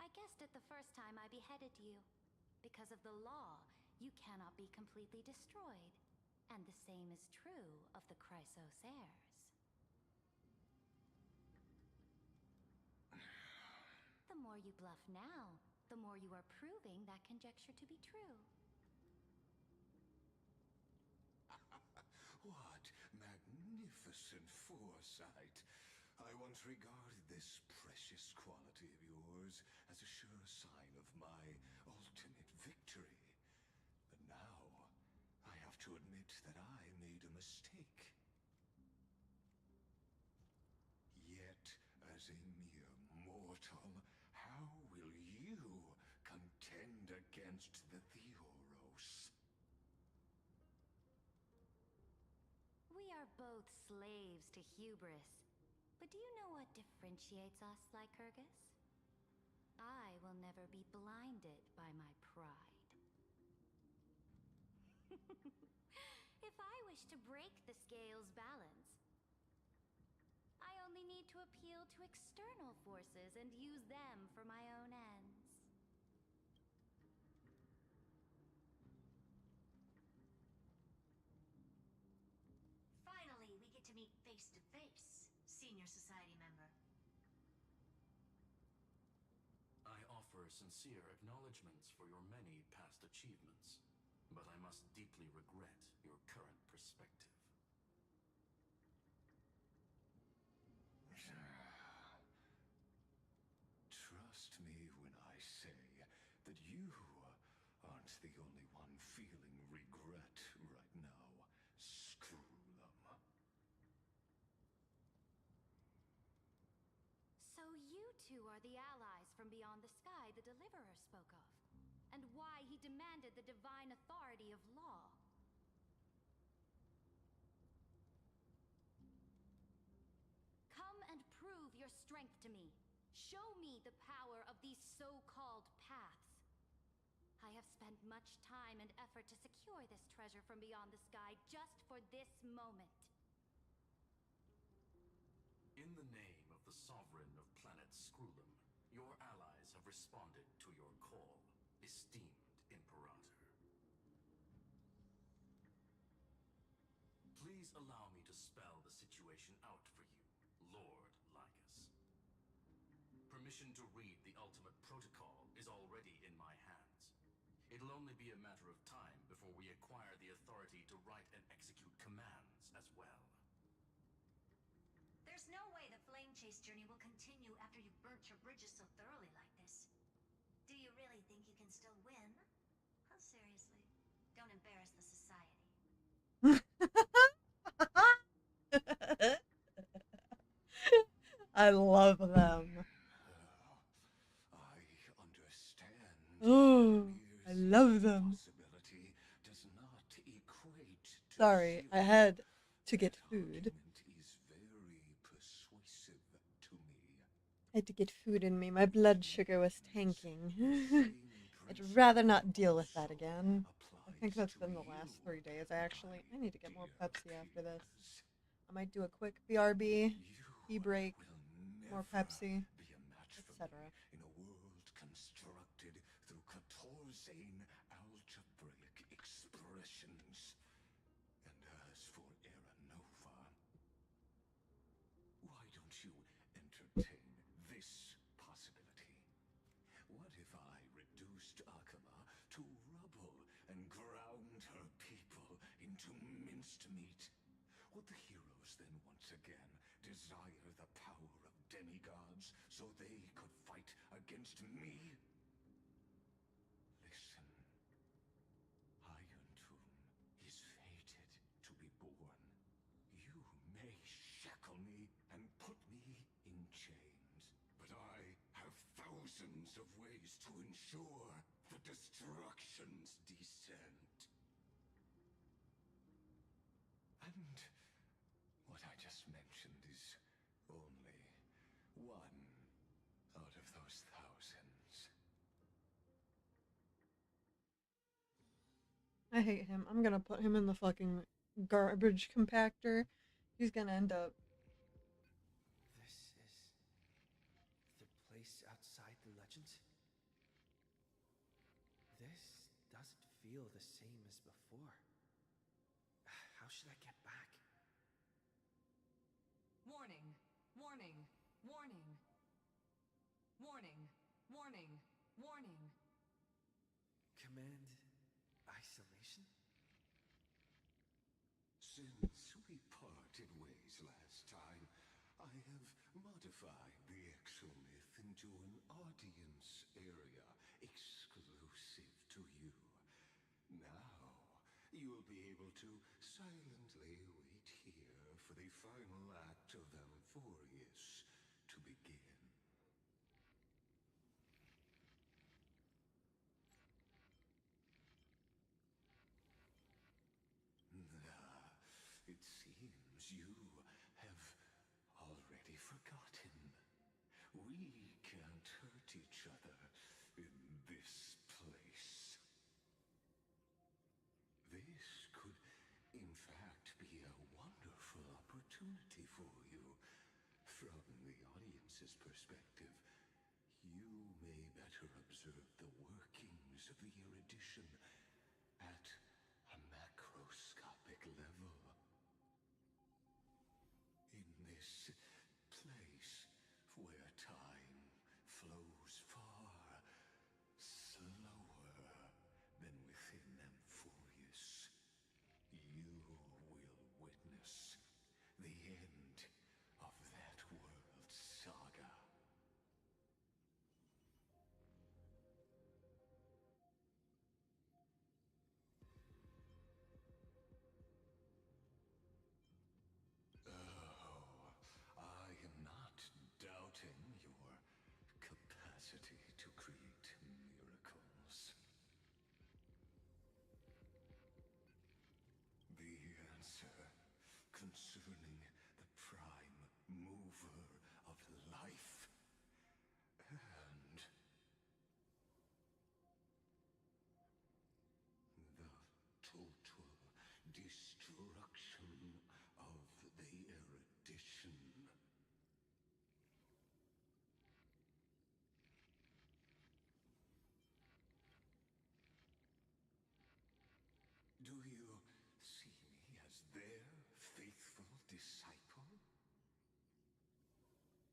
I guessed it the first time I beheaded you. Because of the law, you cannot be completely destroyed. And the same is true of the Chrysos heirs. The more you bluff now, the more you are proving that conjecture to be true. What magnificent foresight. I once regarded this precious quality of yours as a sure sign of my ultimate victory. But now, I have to admit that I made a mistake. Yet, as a mere mortal, how will you contend against the Theoros? We are both slaves to hubris. But do you know what differentiates us, Lycurgus? I will never be blinded by my pride. If I wish to break the scale's balance, I only need to appeal to external forces and use them for my own ends. Finally, we get to meet face to face, Senior Society member. I offer sincere acknowledgments for your many past achievements, but I must deeply regret your current perspective. Trust me when I say that you aren't the only one feeling regret right now. Screw them. So you two are the allies from beyond the sky the Deliverer spoke of, and why he demanded the divine authority of law. Come and prove your strength to me. Show me the power of these so-called paths. I have spent much time and effort to secure this treasure from beyond the sky just for this moment. In the name of the Sovereign of Planet Scrulum, your allies have responded to your call, esteemed Imperator. Please allow me to spell the situation out for you, Lord Lycus. Permission to read the ultimate protocol is already in my hands. It'll only be a matter of time before we acquire the authority to write and execute commands as well. There's no way the flame chase journey will continue after you've burnt your bridges so thoroughly like this. Do you really think you can still win? Oh, seriously. Don't embarrass the society. I love them. I understand. Oh, I love them. Possibility does not equate to Sorry, I had to get food. is very persuasive to me. I had to get food in me. My blood sugar was tanking. I'd rather not deal with that again. I think that's been the last 3 days. I need to get more Pepsi after this. I might do a quick BRB, e-break, more Pepsi, etc. In a world constructed through 14 algebraic expressions. And as for Era Nova, why don't you entertain this possibility? What if I reduced Akama to rubble and ground her people into minced meat? Would the heroes then once again desire the power of demigods so they could fight against me? Listen. Iron Tomb is fated to be born. You may shackle me and put me in chains, but I have thousands of ways to ensure the destruction's descent. And what I just mentioned is only one out of those thousands. I hate him. I'm gonna put him in the fucking garbage compactor. He's gonna end up. This is the place outside the legend? This doesn't feel the same as before. How should I get back? Warning! Warning! Warning! Warning! Warning! Warning! Command isolation? Since we parted ways last time, I have Tiltify the exomyth into an audience area exclusive to you. Now, you'll be able to silently wait here for the final act of Amphorius to begin. It seems you have already forgotten. We can't hurt each other in this place. This could, in fact, be a wonderful opportunity for you. From the audience's perspective, you may better observe the workings of the erudition at a macroscopic level. In this place where time flows far slower than within Amphorius, you will witness the end of that world's saga. I am not doubting your capacity to create miracles. The answer concerning the prime mover of life and the total destruction of the erudition. Do you see me as their faithful disciple?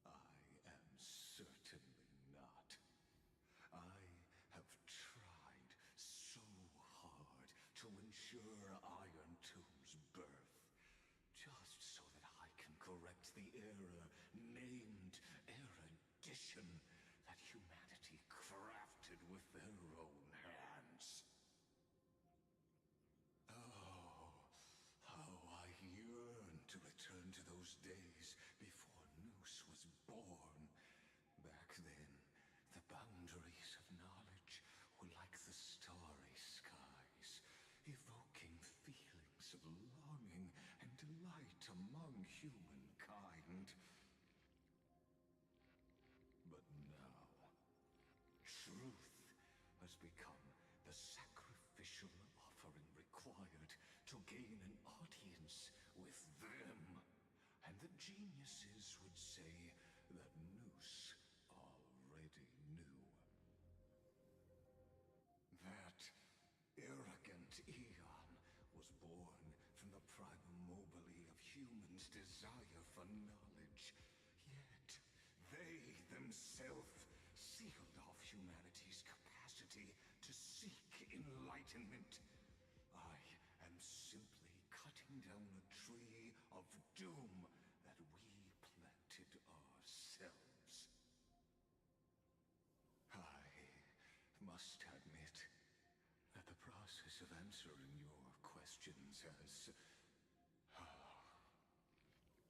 I am certainly not. I have tried so hard to ensure Iron Tomb's birth, just so that I can correct the error named erudition that humanity crafted with their own hands. Oh, how I yearn to return to those days before Noose was born. Back then, the boundaries of knowledge were like the starry skies, evoking feelings of longing and delight among humankind. But now, truth has become the sacrificial offering required to gain an audience with them. And the geniuses would say that Noose already knew. That arrogant Eon was born from the primal mobile of humans' desire for knowledge. Yet, they themselves sealed off humanity's capacity to seek enlightenment. I am simply cutting down a tree of doom that we planted ourselves. I must admit that the process of answering your questions has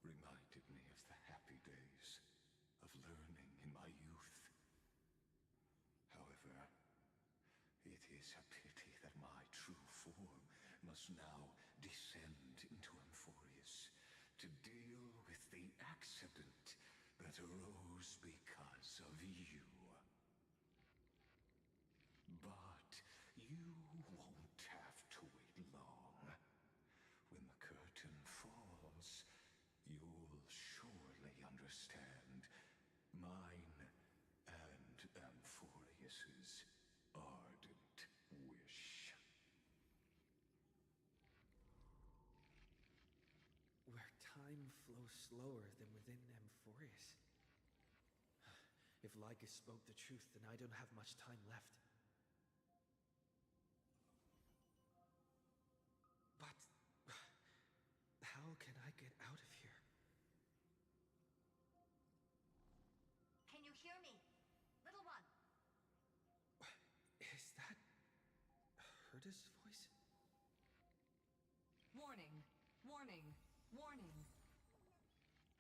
reminded me of the happy days of learning in my youth. However, it is a pity that my true form must now descend into Amphorius to deal with the accident that arose because of you. But you won't have to wait long. When the curtain falls, you'll surely understand mine and Amphorius's ardent wish. Where time flows slower than within Amphorius. If Lycus spoke the truth, then I don't have much time left. But how can I get out of here? this voice? Warning! Warning! Warning!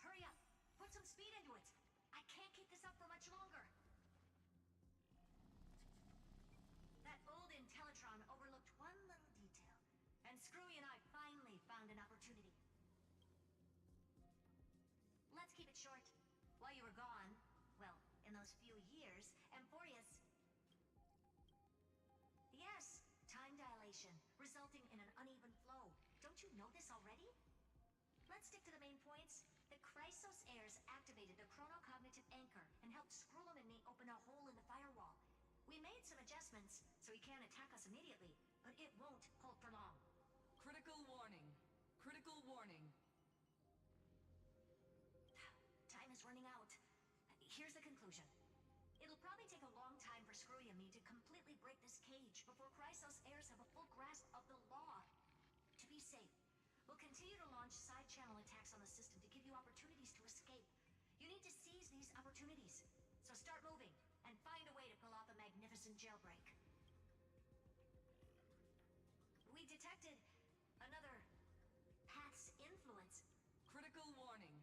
Hurry up! Put some speed into it! I can't keep this up for much longer! That old Intellitron overlooked one little detail, and Screwy and I finally found an opportunity. Let's keep it short. While you were gone, well, in those few years, Amphorius... Yes, time dilation, resulting in an uneven flow. Don't you know this already? Let's stick to the main points. The Chrysos heirs activated the chronocognitive anchor and helped Skrullum and me open a hole in the firewall. We made some adjustments, so he can't attack us immediately, but it won't hold for long. Critical warning. Critical warning. Time is running out. Here's the conclusion. It'll probably take a long time for Screwy and me to completely break this cage before Chrysos heirs have a full grasp of the law. To be safe, we'll continue to launch side-channel attacks on the system to give you opportunities to escape. You need to seize these opportunities. So start moving, and find a way to pull off a magnificent jailbreak. We detected another path's influence. Critical warning.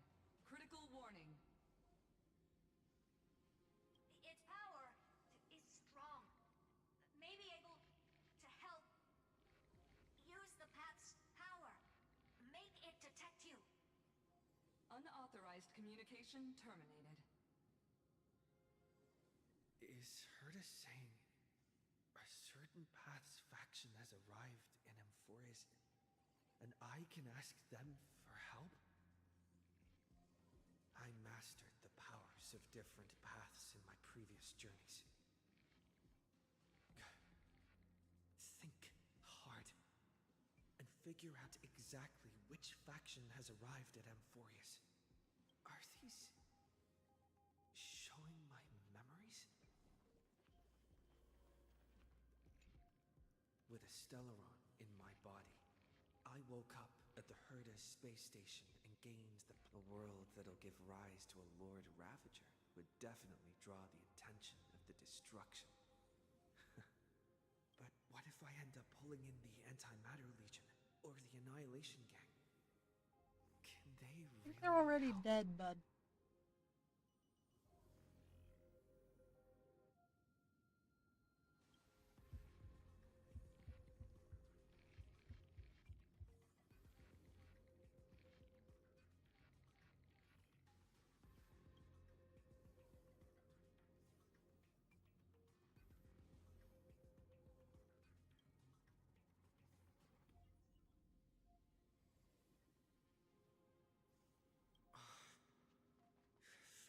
Critical warning. Its power is strong. May be able to help. Use the path's power. Make it detect you. Unauthorized communication terminated. Is Herta saying a certain path's faction has arrived in Amphorius, and I can ask them for help? I mastered the powers of different paths in my previous journeys. Think hard and figure out exactly which faction has arrived at Amphorius. Are these showing my memories? With a Stellaron in my body, I woke up at the Herta space station and gained the world that'll give rise to a Lord Ravager would definitely draw the attention of the destruction. But what if I end up pulling in the Antimatter Legion or the Annihilation Gang? Can they I really think they're already help? dead, bud.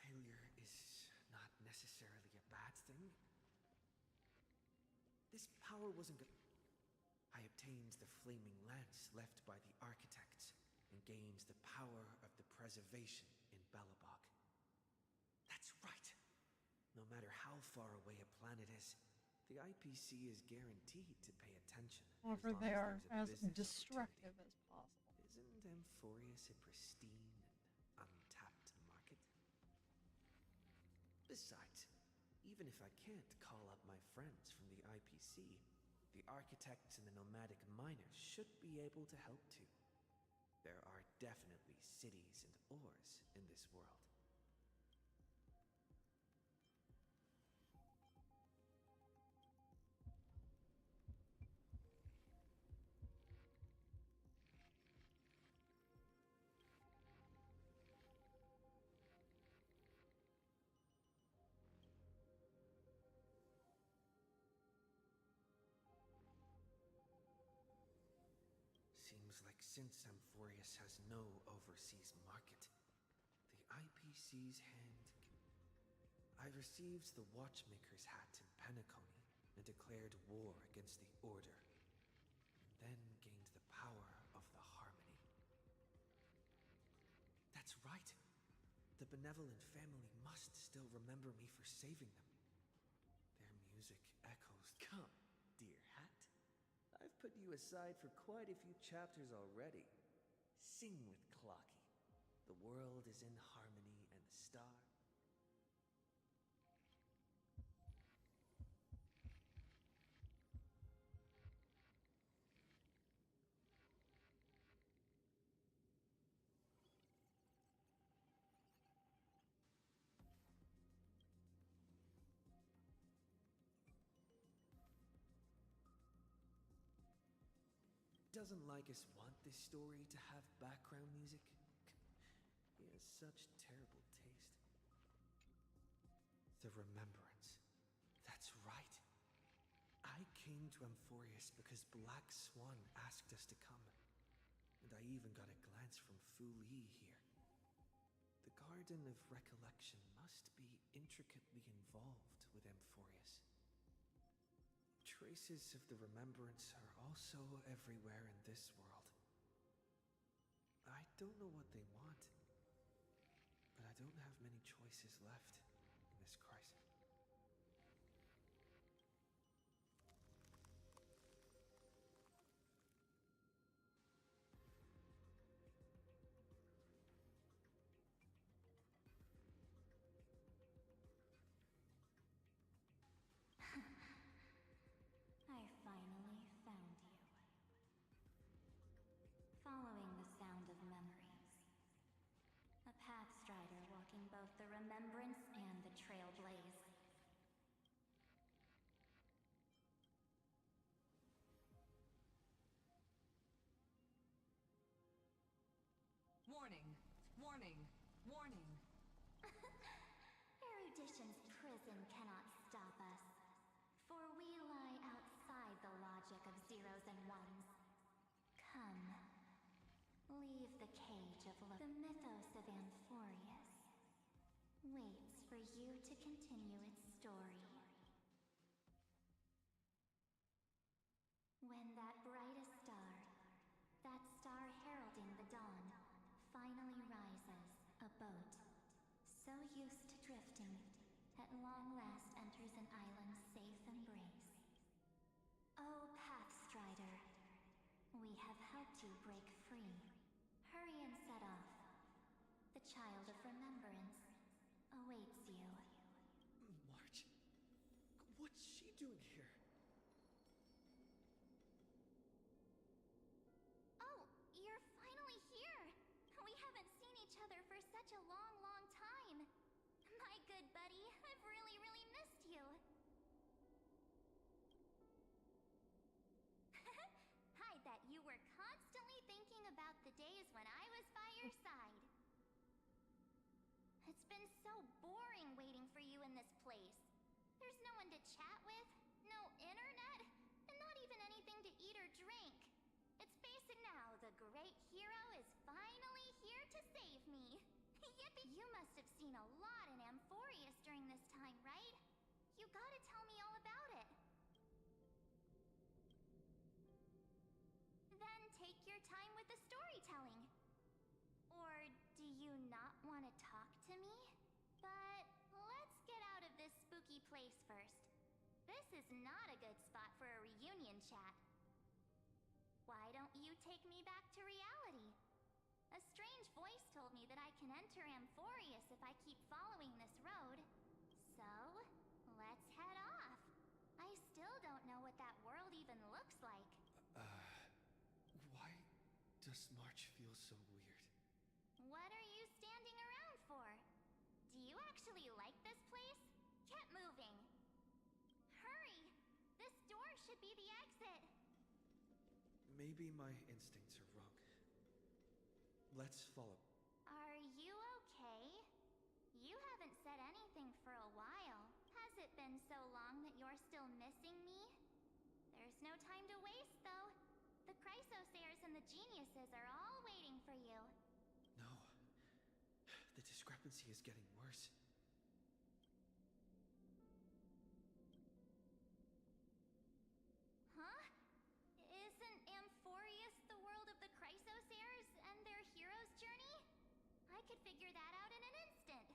Failure is not necessarily a bad thing. This power wasn't good. I obtained the flaming lance left by the architects and gained the power of the preservation in Belobog. That's right. No matter how far away a planet is, the IPC is guaranteed to pay attention. However, as long they as are there's a as business destructive as possible. Isn't Amphorius a pristine and untapped market? Besides, even if I can't call up my friends from the IPC, the architects and the nomadic miners should be able to help too. There are definitely cities and ores in this world. Seems like since Amphorius has no overseas market, the IPC's hand... I received the Watchmaker's hat in Penacony and declared war against the Order, and then gained the power of the Harmony. That's right! The benevolent family must still remember me for saving them. Their music echoes... Come, dear hat. I've put you aside for quite a few chapters already. Sing with Clocky. The world is in harmony and the star... doesn't like us want this story to have background music? He has such terrible taste. The Remembrance. That's right. I came to Amphorius because Black Swan asked us to come. And I even got a glance from Fu Li here. The Garden of Recollection must be intricately involved with Amphorius. Traces of the Remembrance are also everywhere in this world. I don't know what they want, but I don't have many choices left in this crisis. I finally found you. Following the sound of memories. A pathstrider walking both the Remembrance and the Trailblaze. Warning! Warning! Warning! Erudition's prison cannot stop us, for we lie outside the logic of zeros and ones. Come, leave the cage of the mythos of Amphorius waits for you to continue its story. When that brightest star, that star heralding the dawn, finally rises, a boat, so used to drifting, at long last enters an island's safe embrace. Oh, Pathstrider, we have helped you break free. Hurry and set off. The Child of Remembrance awaits you. March? What's she doing here? Oh, you're finally here! We haven't seen each other for such a long, long time. My good buddy, I've really, really missed you. I bet you were constantly thinking about the days when I was by your side. It's been so boring waiting for you in this place. There's no one to chat with, no internet, and not even anything to eat or drink. It's basic now. The great hero is finally here to save me. Yippee! You must have seen a lot in Amphorius during this time, right? You gotta tell me all about it. Then take your time with the storytelling. Or do you not want to talk to me? But let's get out of this spooky place first. This is not a good spot for a reunion chat. Why don't you take me back to reality? A strange voice told me that I can enter Amphorius if I keep following this road. So, let's head off. I still don't know what that world even looks like. Why does March feel so weird? What are you standing around for? Do you actually like this place? Get moving. Hurry! This door should be the exit. Maybe my instincts are wrong. Let's follow. Are you okay? You haven't said anything for a while. Has it been so long that you're still missing me? There's no time to waste, though. The Chrysosayers and the Geniuses are all waiting for you. No. The discrepancy is getting worse. Huh? Isn't Amphorius the world of the Chrysosayers and their hero's journey? I could figure that out in an instant.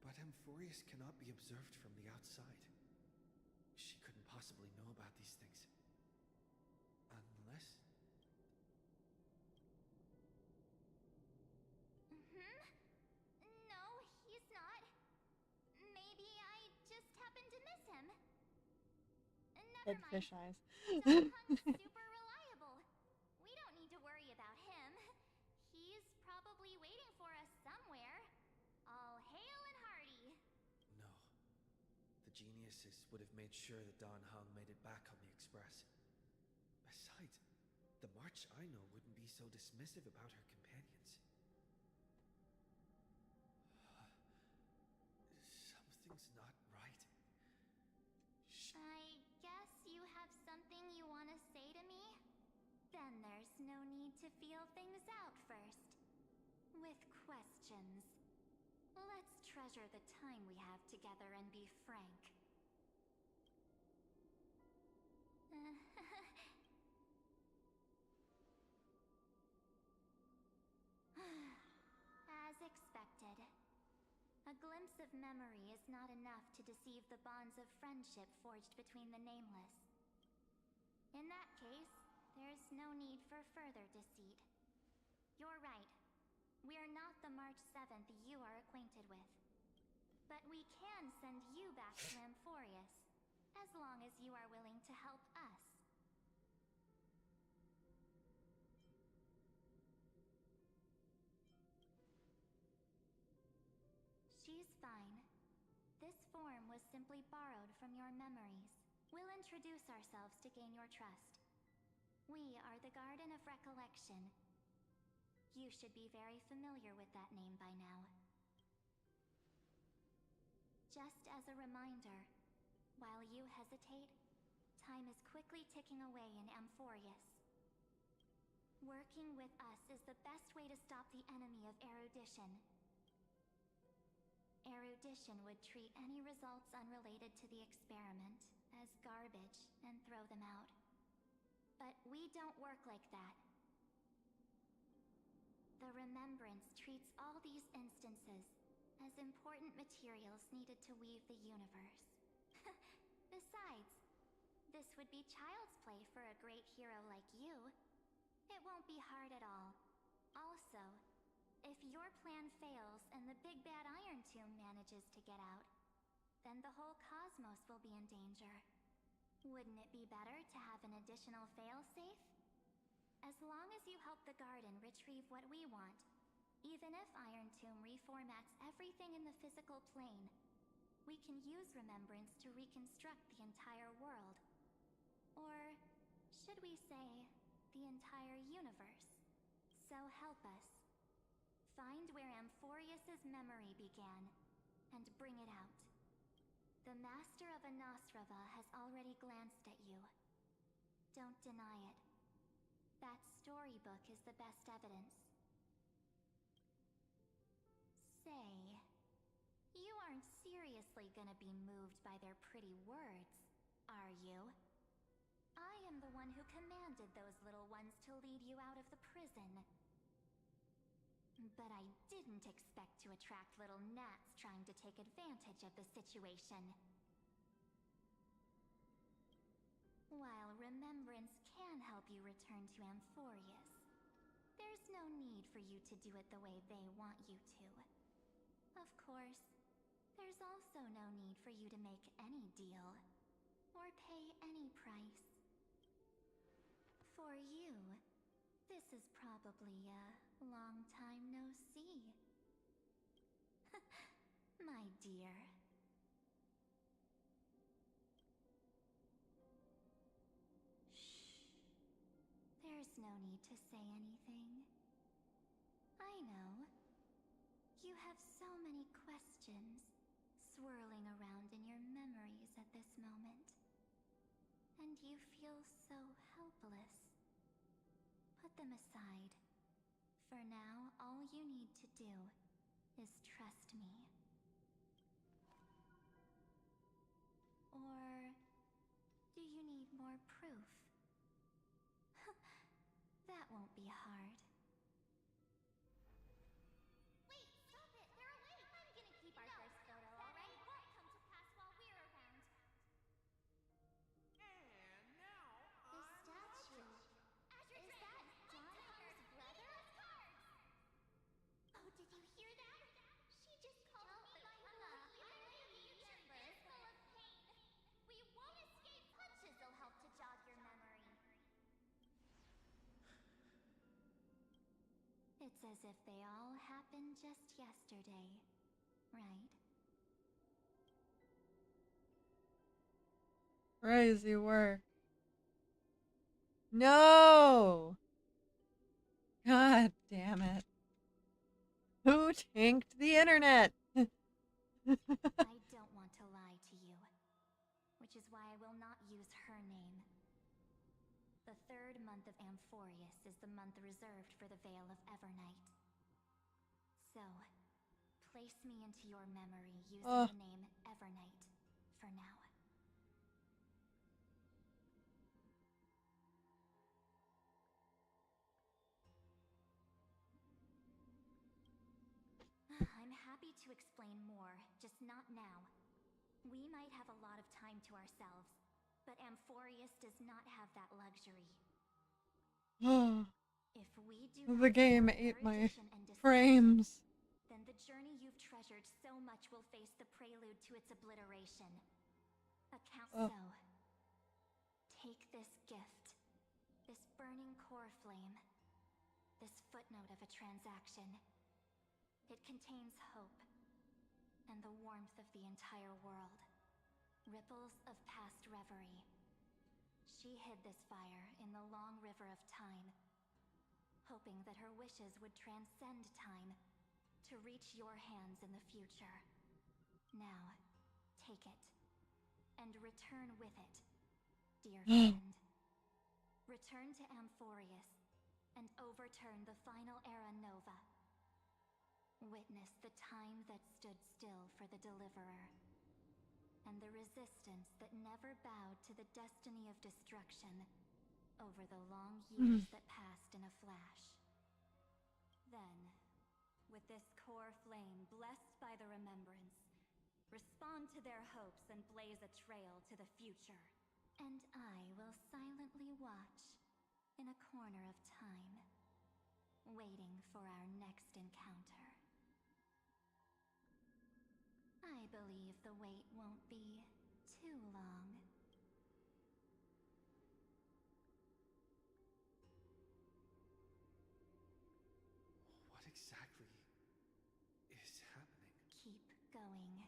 But Amphorius cannot be observed from the outside. She couldn't possibly know about these things. Unless... No, he's not. Maybe I just happened to miss him. Never Dead mind. fish eyes. Hung's super reliable. We don't need to worry about him. He's probably waiting for us somewhere. All hail and hearty. No. The Geniuses would have made sure that Don Hung made it back on the Express. Besides, Besides, the March I know wouldn't be so dismissive about her companions. Something's not right. I guess you have something you want to say to me? Then there's no need to feel things out first. With questions. Let's treasure the time we have together and be frank. As expected. A glimpse of memory is not enough to deceive the bonds of friendship forged between the nameless. In that case, there's no need for further deceit. You're right. We're not the March 7th you are acquainted with. But we can send you back to Amphorius, as long as you are willing to help us. She's fine. This form was simply borrowed from your memories. We'll introduce ourselves to gain your trust. We are the Garden of Recollection. You should be very familiar with that name by now. Just as a reminder, while you hesitate, time is quickly ticking away in Amphorius. Working with us is the best way to stop the enemy of erudition. Erudition would treat any results unrelated to the experiment as garbage and throw them out. But we don't work like that. The Remembrance treats all these instances as important materials needed to weave the universe. Besides, this would be child's play for a great hero like you. It won't be hard at all. Also, if your plan fails and the big bad Iron Tomb manages to get out, then the whole cosmos will be in danger. Wouldn't it be better to have an additional failsafe? As long as you help the garden retrieve what we want, even if Iron Tomb reformats everything in the physical plane, we can use Remembrance to reconstruct the entire world. Or, should we say, the entire universe. So help us. Find where Amphorius's memory began, and bring it out. The Master of Anosrava has already glanced at you. Don't deny it. That storybook is the best evidence. Say, you aren't seriously gonna be moved by their pretty words, are you? I am the one who commanded those little ones to lead you out of the prison. But I didn't expect to attract little gnats trying to take advantage of the situation. While Remembrance can help you return to Amphorius, there's no need for you to do it the way they want you to. Of course, there's also no need for you to make any deal, or pay any price. For you, this is probably a long time no see. My dear. Shh. There's no need to say anything. I know. You have so many questions swirling around in your memories at this moment. And you feel so helpless. Put them aside. For now, all you need to do is trust me. Or do you need more proof? That won't be hard. Wait, stop it! They're away! I'm gonna keep our first photo, alright? It won't come to pass while we're around. And now The statue. Is that Donhar's brother? Oh, did you hear that? She just called me Mama. It's full of pain. We won't escape. Punches will help to jog your memory. It's as if they all happened just yesterday, right? Crazy work. No! God damn it. Who tanked the internet? I don't want to lie to you, which is why I will not use her name. The third month of Amphorius is the month reserved for the Vale of Evernight. So, place me into your memory using the name Evernight for now. I'm happy to explain more, just not now. We might have a lot of time to ourselves, but Amphorius does not have that luxury. If we do The game ate my frames. Then the journey you've treasured so much will face the prelude to its obliteration. So, take this gift, this burning core flame, this footnote of a transaction. It contains hope, and the warmth of the entire world. Ripples of past reverie. She hid this fire in the long river of time, hoping that her wishes would transcend time to reach your hands in the future. Now, take it, and return with it, dear friend. Return to Amphorius, and overturn the final era Nova. Witness the time that stood still for the Deliverer, and the resistance that never bowed to the destiny of destruction over the long years that passed in a flash. Then, with this core flame blessed by the remembrance, respond to their hopes and blaze a trail to the future. And I will silently watch in a corner of time, waiting for our next encounter. I believe the wait won't be too long. What exactly is happening? Keep going.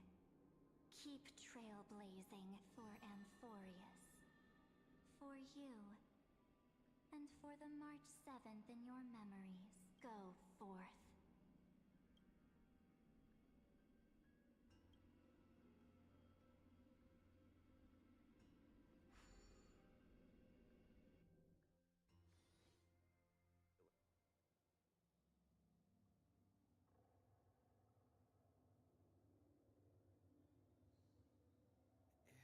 Keep trailblazing for Amphorius. For you. And for the March 7th in your memories. Go forth.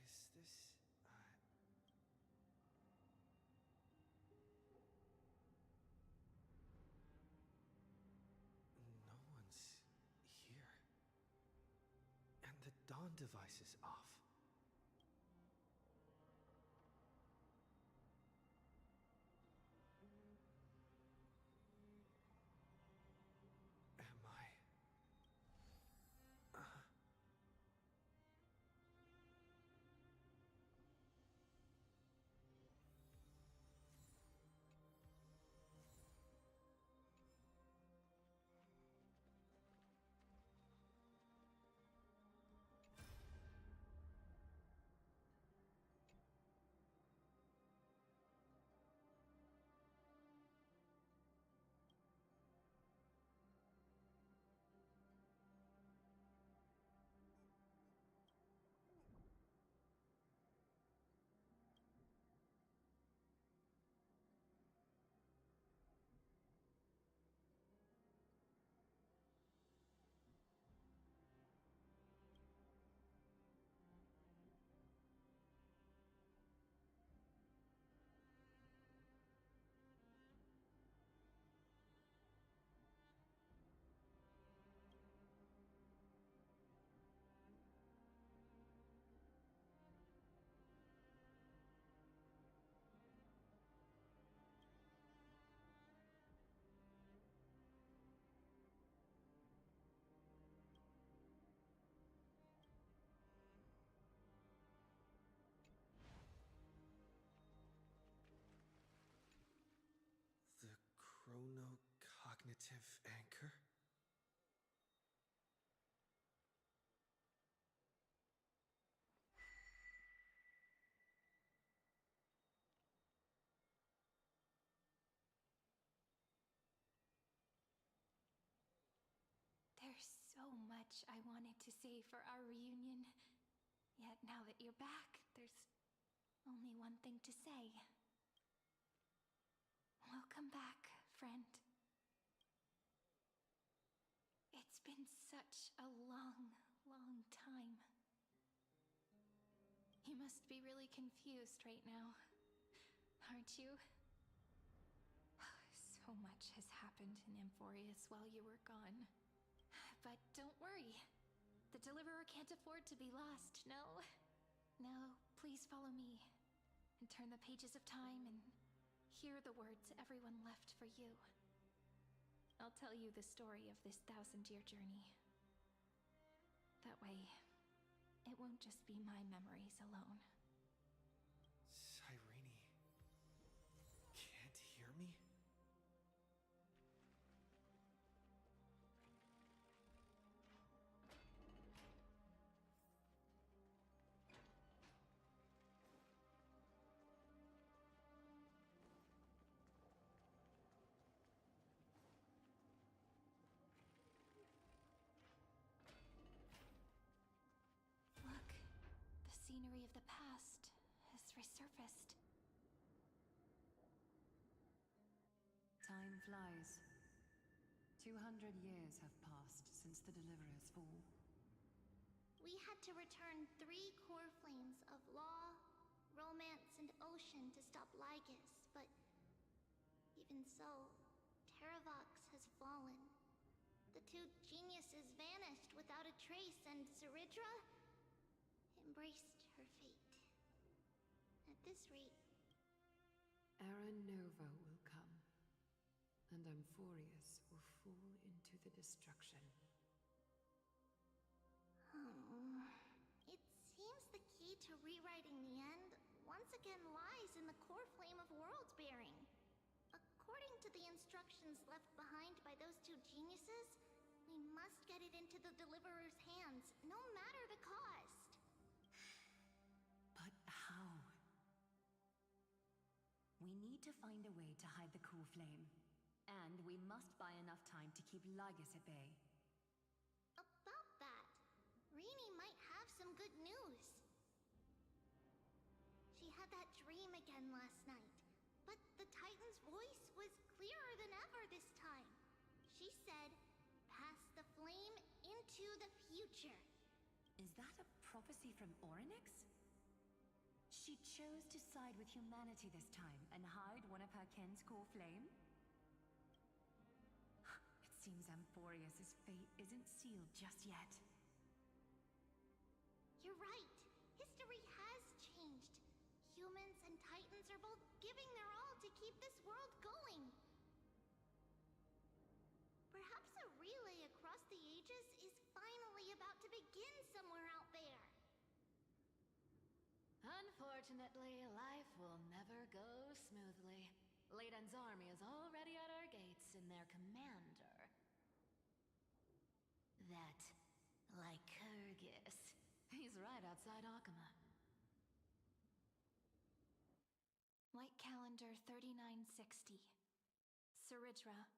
Is this... No one's here. And the dawn device is off. Am I... The chronocognitive anchor? much I wanted to say for our reunion. Yet now that you're back, there's only one thing to say. Welcome back, friend. It's been such a long, long time. You must be really confused right now, aren't you? So much has happened in Amphorius while you were gone. But don't worry. The Deliverer can't afford to be lost, no? Now, please follow me and turn the pages of time and hear the words everyone left for you. I'll tell you the story of this 1,000-year journey. That way, it won't just be my memories alone. Cyrene, can't hear me? Look, the scenery of the past has resurfaced. Time flies. 200 years have passed since the Deliverer's fall. We had to return 3 core flames of law, romance, and ocean to stop Lygus, but even so, Terravox has fallen. The 2 geniuses vanished without a trace, and Zeridra embraced her fate. At this rate, Era Nova will come, and Amphorius will fall into the destruction. It seems the key to rewriting the end once again lies in the core flame of world bearing. According to the instructions left behind by those 2 geniuses, we must get it into the Deliverer's hands, no matter the cost. But how? We need to find a way to hide the cool flame. And we must buy enough time to keep Lygus at bay. About that, Rini might have some good news. She had that dream again last night, but the Titan's voice was clearer than ever this time. She said, "Pass the flame into the future." Is that a prophecy from Orynyx? She chose to side with humanity this time and hide one of her kin's cool flame? It seems Amphorius' fate isn't sealed just yet. You're right. History has changed. Humans and Titans are both giving their all to keep this world going. Perhaps a relay across the ages is finally about to begin somewhere out there. Unfortunately, life will never go smoothly. Layden's army is already at our gates, and their commander... that Lycurgus. He's right outside Akama. Light calendar 3960. Zeridra,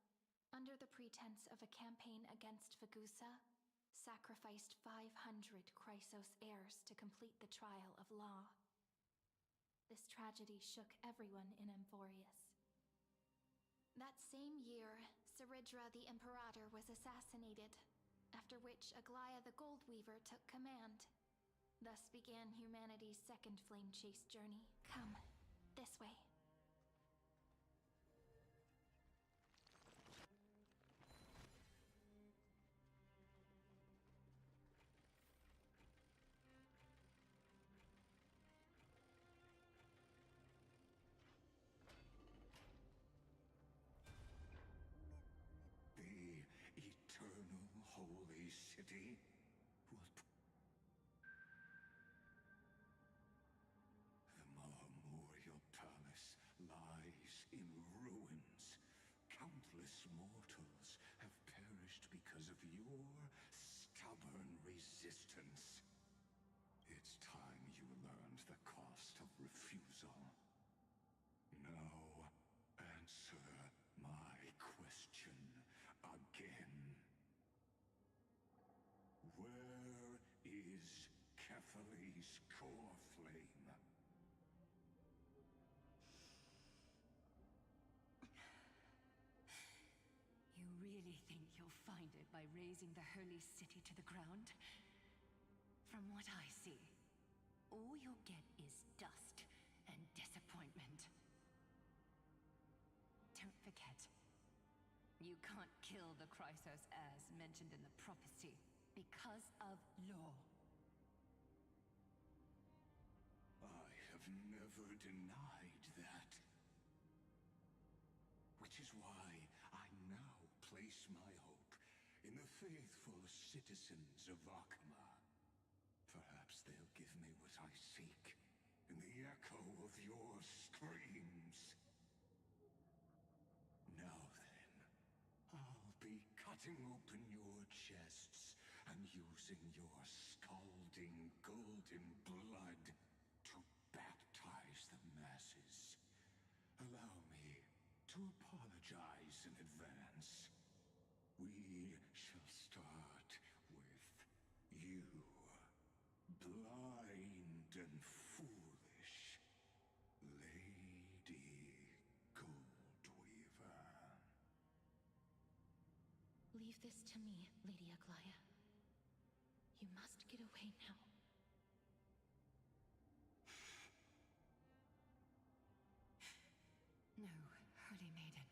under the pretense of a campaign against Vagusa, sacrificed 500 Chrysos heirs to complete the trial of law. This tragedy shook everyone in Amphorius. That same year, Zeridra the Imperator was assassinated, after which Aglaya the Goldweaver took command. Thus began humanity's second flame chase journey. Come, this way. The eternal holy city will... The Memorial Palace lies in ruins. Countless mortals have perished because of your stubborn resistance. It's time you learned the cost of refusal. Now, answer my question again. Kefali's core flame. You really think you'll find it by razing the holy city to the ground? From what I see, all you'll get is dust and disappointment. Don't forget, you can't kill the Chrysos heirs mentioned in the prophecy because of law. I have never denied that. Which is why I now place my hope in the faithful citizens of Akama. Perhaps they'll give me what I seek in the echo of your screams. Now then, I'll be cutting open your chests and using your scalding golden blood to baptize the masses. Allow me to apologize in advance. We shall start with you, blind and foolish Lady Goldweaver. Leave this to me, Lady Aglaya. You must get away now. No, Holy Maiden.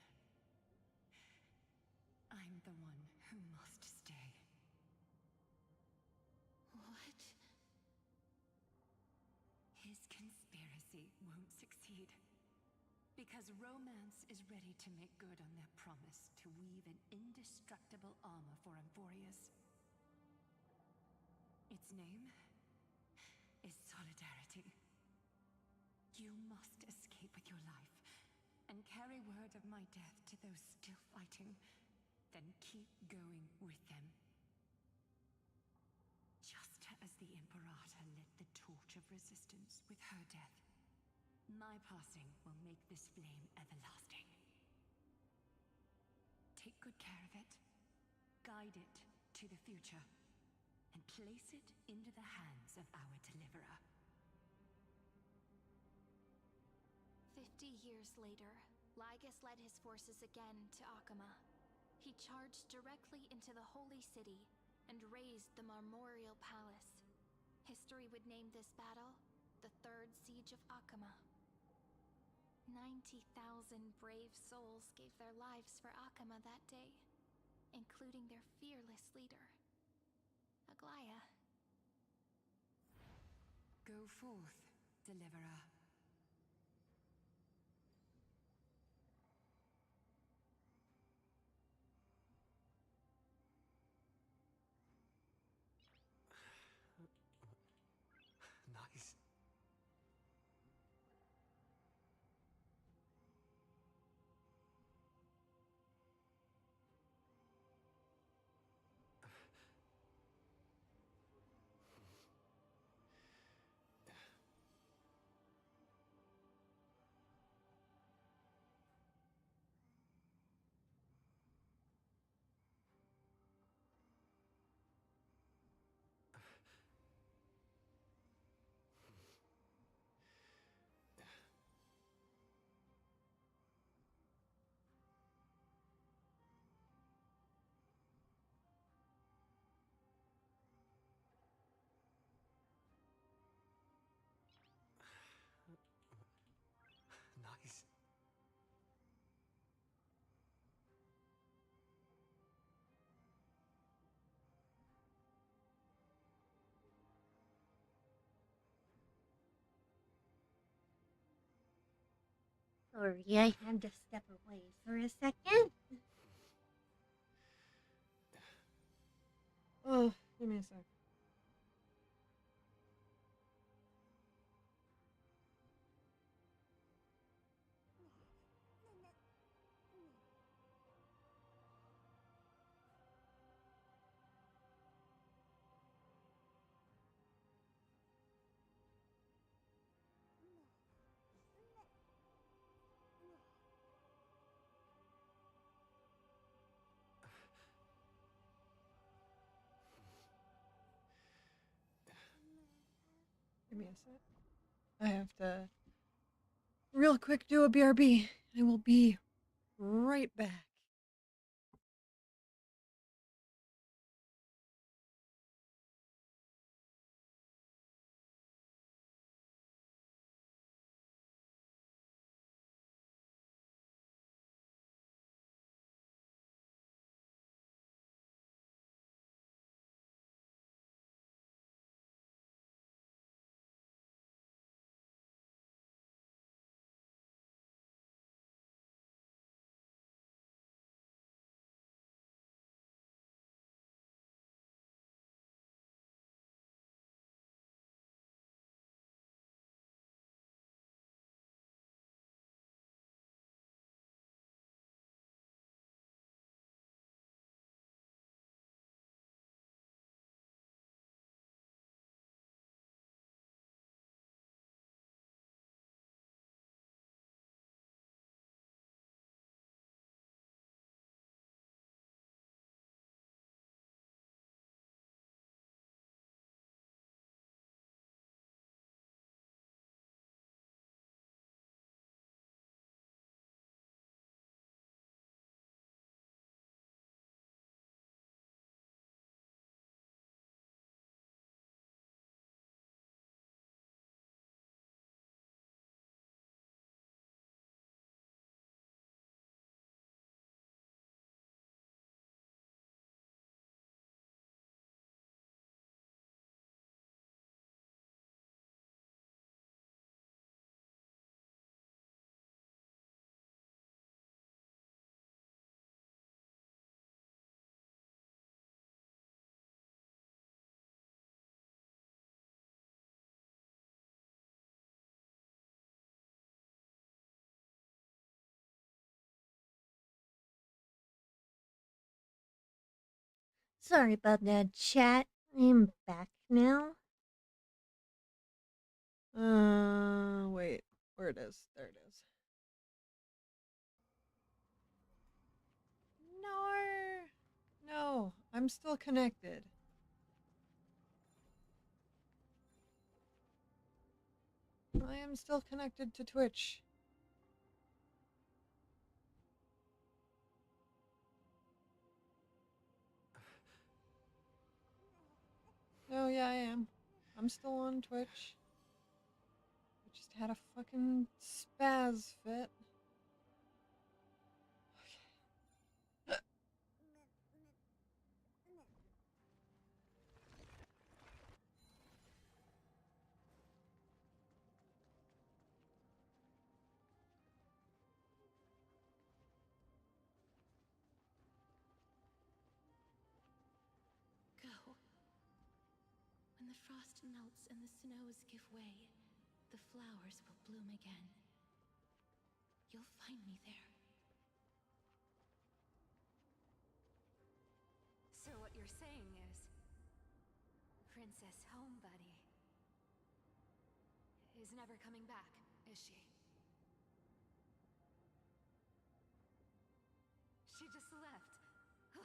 I'm the one who must stay. What? His conspiracy won't succeed. Because romance is ready to make good on their promise to weave an indestructible armor for Amphorius. Its name is Solidarity. You must escape with your life and carry word of my death to those still fighting, then keep going with them. Just as the Imperator lit the torch of resistance with her death, my passing will make this flame everlasting. Take good care of it, guide it to the future, and place it into the hands of our deliverer. 50 years later, Lygus led his forces again to Akama. He charged directly into the Holy City and razed the Marmorial Palace. History would name this battle the Third Siege of Akama. 90,000 brave souls gave their lives for Akama that day, including their fearless leader, Aglaya. Go forth, deliverer. Nice. Nice. Sorry, I had to step away for a second. Oh, give me a sec. Give me a sec. I have to real quick do a BRB. I will be right back. Sorry about that, chat. I'm back now. Wait. Where it is. There it is. No. No, I'm still connected. I am still connected to Twitch. No, yeah, I am. I'm still on Twitch. I just had a fucking spaz fit. Go. When the frost melts and the snows give way, the flowers will bloom again. You'll find me there. So what you're saying is, Princess Homebuddy is never coming back, is she? She just left,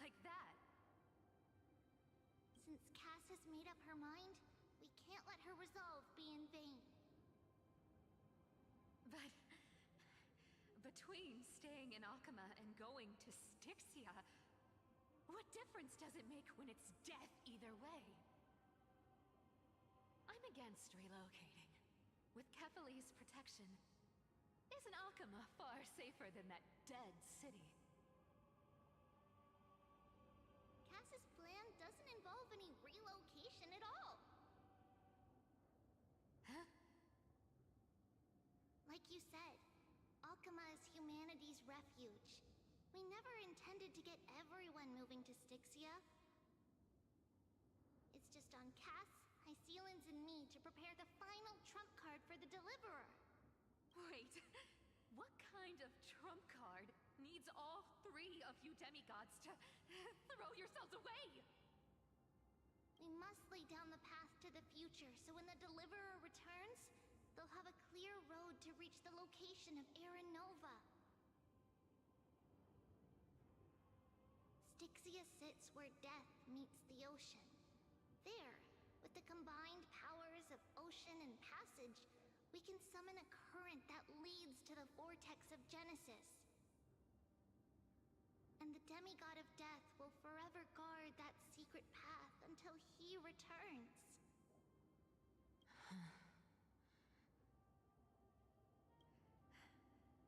like that. Since Cass has made up her mind, we can't let her resolve be in vain. But between staying in Akama and going to Styxia, what difference does it make when it's death either way? I'm against relocating. With Kefali's protection, isn't Akama far safer than that dead city? Cass's plan doesn't involve any relocation at all. Huh? Like you said, Alchema is humanity's refuge. We never intended to get everyone moving to Styxia. It's just on Cass, Hycealans, and me to prepare the final trump card for the Deliverer. Wait, what kind of trump card needs all three of you demigods to throw yourselves away? We must lay down the path to the future, so when the Deliverer returns, they'll have a clear road to reach the location of Aaron Nova. Styxia sits where death meets the ocean. There, with the combined powers of ocean and passage, we can summon a current that leads to the vortex of Genesis. And the demigod of death will forever guard that secret path until he returns.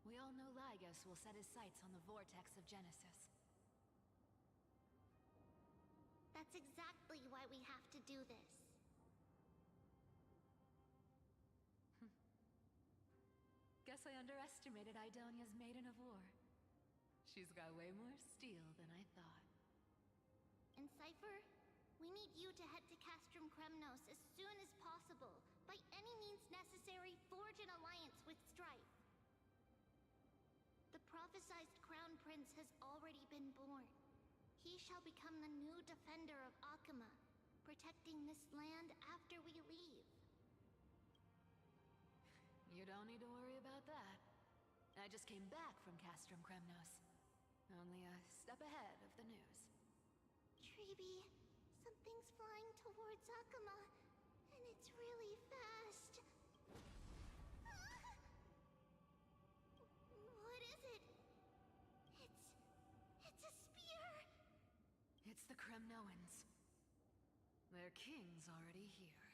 We all know Lygos will set his sights on the vortex of Genesis. That's exactly why we have to do this. Guess I underestimated Idonia's Maiden of War. She's got way more steel than I thought. And Cypher, we need you to head to Castrum Kremnos as soon as possible. By any means necessary, forge an alliance with Strife. The prophesized Crown Prince has already been born. He shall become the new defender of Akama, protecting this land after we leave. You don't need to worry about that. I just came back from Castrum Kremnos. Only a step ahead of the news. Treeby, something's flying towards Akama, and it's really fast. What is it? It's a spear! It's the Kremnoans. Their king's already here.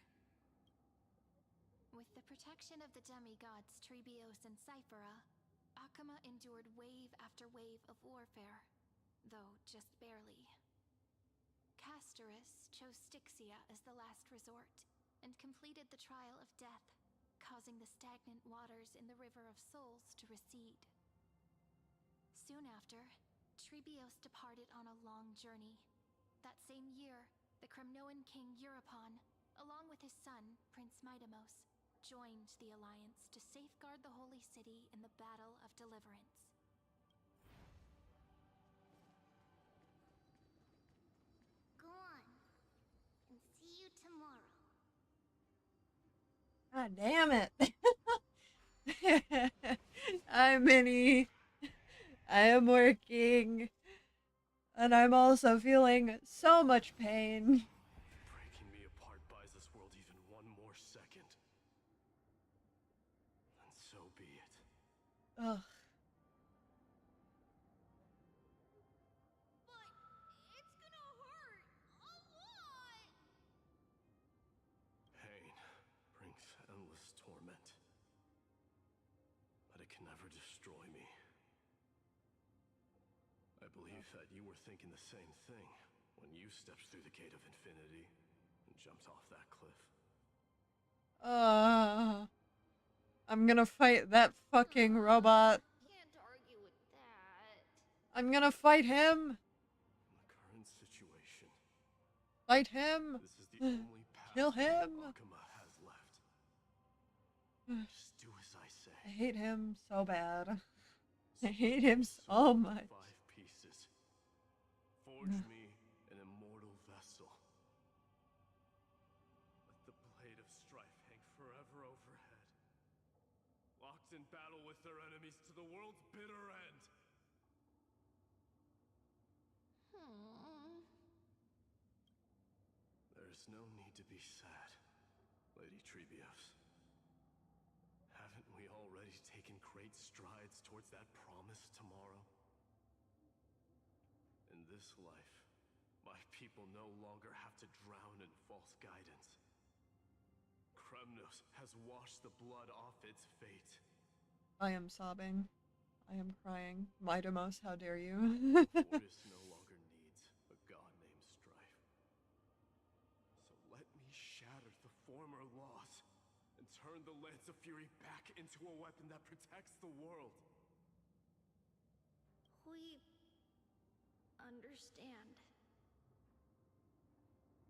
With the protection of the demigods Trebios and Cyphera, Akama endured wave after wave of warfare, though just barely. Castorus chose Styxia as the last resort, and completed the trial of death, causing the stagnant waters in the River of Souls to recede. Soon after, Trebios departed on a long journey. That same year, the Kremnoan king Euripon, along with his son, Prince Midamos, joined the Alliance to safeguard the Holy City in the Battle of Deliverance. Go on, and see you tomorrow. God damn it. I'm Minnie. I am working. And I'm also feeling so much pain. Breaking me apart buys this world even one more second. And so be it. Ugh. But it's gonna hurt a lot! Pain brings endless torment. But it can never destroy me. I believe that you were thinking the same thing when you stepped through the gate of infinity and jumped off that cliff. I'm gonna fight that fucking robot. Can't argue with that. I'm gonna fight him. In the current situation, Fight him. this is the only path Kill him. Akama has left. Just do as I say. I hate him so bad. I hate him so much. 5 pieces. Forge me an immortal vessel. Let the blade of strife hang forever overhead. Locked in battle with their enemies to the world's bitter end. There's no need to be sad, Lady Trebios. Haven't we already taken great strides towards that promised tomorrow? In this life, my people no longer have to drown in false guidance. Kremnos has washed the blood off its fate. I am sobbing. I am crying. Midamos, how dare you? Fortis no longer needs a god named Strife. So let me shatter the former laws and turn the Lance of Fury back into a weapon that protects the world. We understand.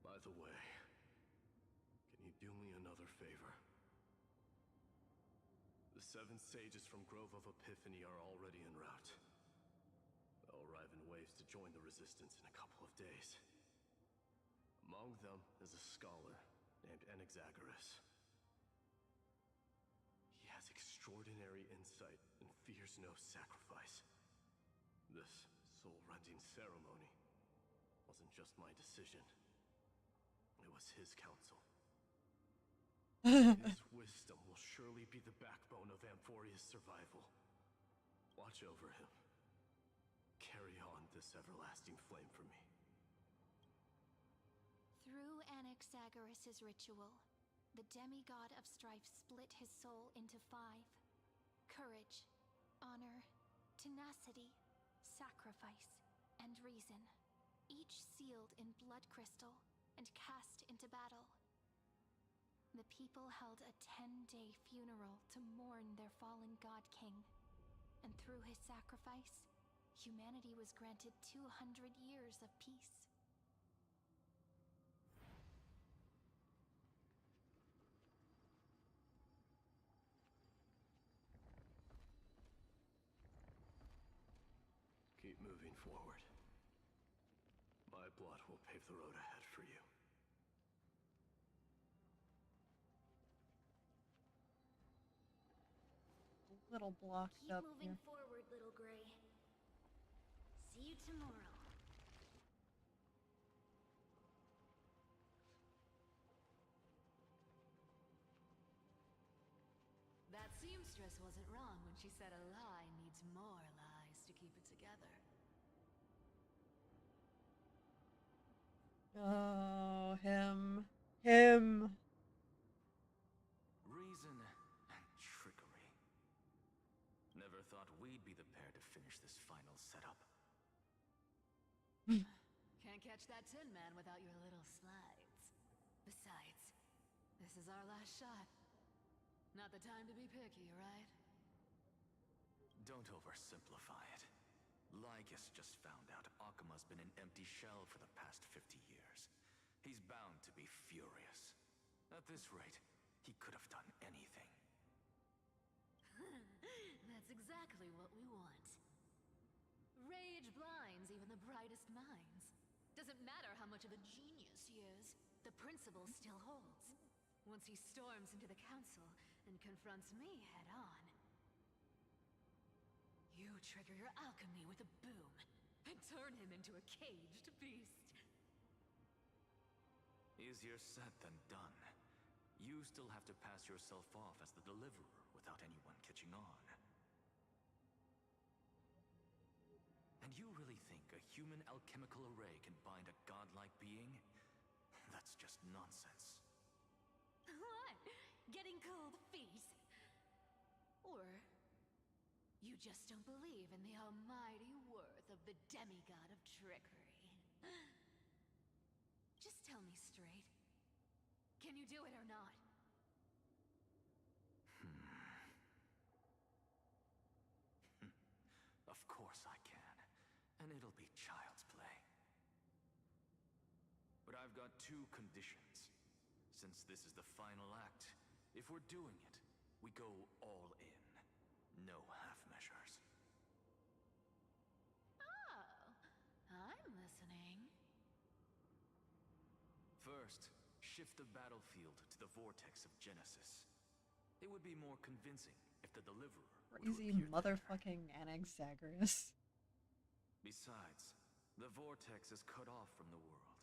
By the way, can you do me another favor? The 7 sages from Grove of Epiphany are already en route. They'll arrive in waves to join the resistance in a couple of days. Among them is a scholar named Anaxagoras. He has extraordinary insight and fears no sacrifice. This soul-rending ceremony wasn't just my decision. It was his counsel. His wisdom will surely be the backbone of Amphoria's survival. Watch over him. Carry on this everlasting flame for me. Through Anaxagoras' ritual, the demigod of strife split his soul into 5. Courage, honor, tenacity, sacrifice, and reason, each sealed in blood crystal and cast into battle. The people held a 10-day funeral to mourn their fallen god king, and through his sacrifice, humanity was granted 200 years of peace. Keep moving forward. My blood will pave the road ahead for you. A little blocked Keep up moving here. forward, little gray. See you tomorrow. That seamstress wasn't wrong when she said a lie needs more lies to keep it together. Oh, him. Him. Reason and trickery. Never thought we'd be the pair to finish this final setup. Can't catch that Tin Man without your little slides. Besides, this is our last shot. Not the time to be picky, right? Don't oversimplify it. Lycus just found out Akuma's been an empty shell for the past 50 years. He's bound to be furious. At this rate, he could have done anything. That's exactly what we want. Rage blinds even the brightest minds. Doesn't matter how much of a genius he is, the principle still holds. Once he storms into the council and confronts me head-on. You trigger your alchemy with a boom and turn him into a caged beast. Easier said than done. You still have to pass yourself off as the deliverer without anyone catching on. And you really think a human alchemical array can bind a godlike being? That's just nonsense. What? Getting cold feet? Or you just don't believe in the almighty worth of the demigod of trickery? Just tell me straight. Can you do it or not? Of course I can. And it'll be child's play. But I've got 2 conditions. Since this is the final act, if we're doing it, we go all in. No half measures. Oh, I'm listening. First, shift the battlefield to the vortex of Genesis. It would be more convincing if the deliverer Crazy motherfucking Anaxagoras. Besides, the vortex is cut off from the world.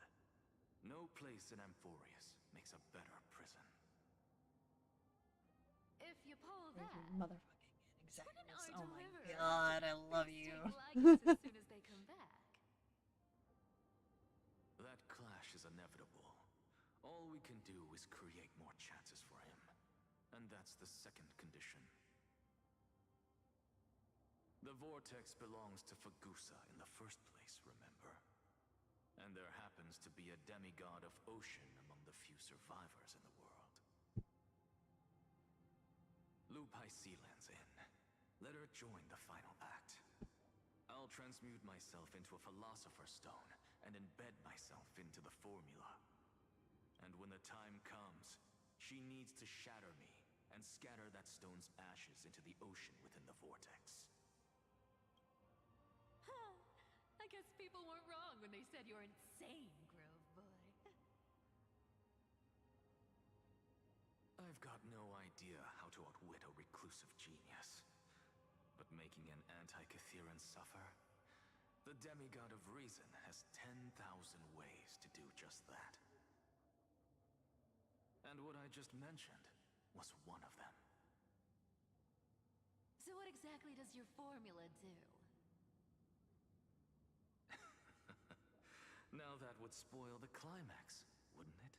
No place in Amphorius makes a better prison. If you pull Crazy that, motherfucking wouldn't Anaxagoras. our Oh my deliverer god, I please love you. take Lycus as soon as they come back? That clash is inevitable. All we can do is create more chances for him. And that's the second condition. The vortex belongs to Fagusa in the first place, remember? And there happens to be a demigod of ocean among the few survivors in the world. Loop Hysealand's in. Let her join the final act. I'll transmute myself into a Philosopher's Stone and embed myself into the formula. And when the time comes, she needs to shatter me and scatter that stone's ashes into the ocean within the vortex. I guess people weren't wrong when they said you're insane, Grove Boy. I've got no idea how to outwit a reclusive genius. But making an anti-Catheran suffer? The demigod of reason has 10,000 ways to do just that. And what I just mentioned was one of them. So what exactly does your formula do? Now that would spoil the climax, wouldn't it?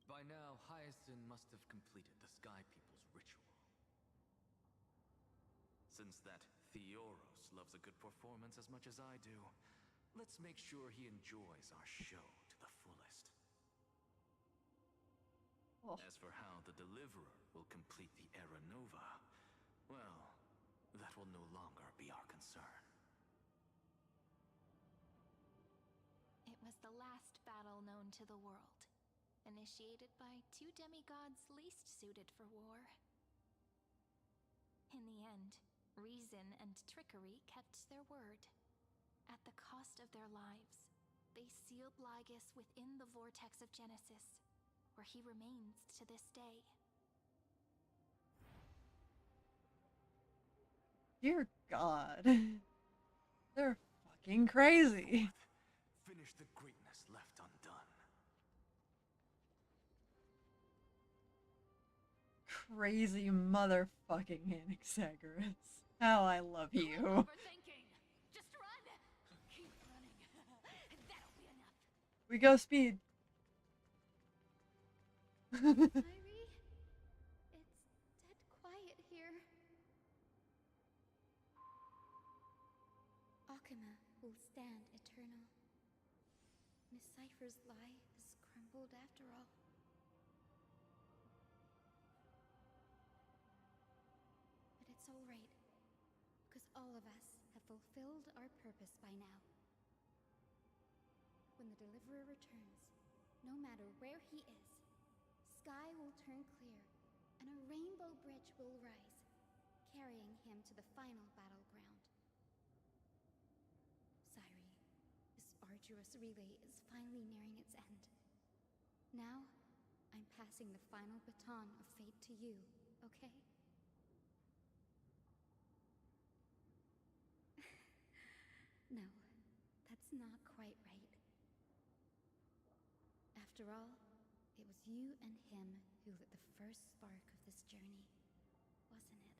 By now, Hyacinth must have completed the Sky People's ritual. Since that Theoros loves a good performance as much as I do, let's make sure he enjoys our show to the fullest. Oh. As for how the Deliverer will complete the Era Nova, well, that will no longer be our concern. It was the last battle known to the world, initiated by two demigods least suited for war. In the end, reason and trickery kept their word. At the cost of their lives, they sealed Lygus within the vortex of Genesis, where he remains to this day. Dear God. They're fucking crazy. Finish the greatness left undone. Crazy motherfucking Anaxagoras. How I love you. Overthinking. Just run. Keep running. That'll be enough. We go speed. Irie, it's dead quiet here. Akuma will stand eternal. Miss Cypher's lie has crumbled after all. But it's all right, because all of us have fulfilled our purpose by now. When the Deliverer returns, no matter where he is, sky will turn clear, and a rainbow bridge will rise, carrying him to the final battleground. Sairi, this arduous relay is finally nearing its end. Now, I'm passing the final baton of fate to you, okay? No, that's not quite right. After all, it was you and him who lit the first spark of this journey, wasn't it?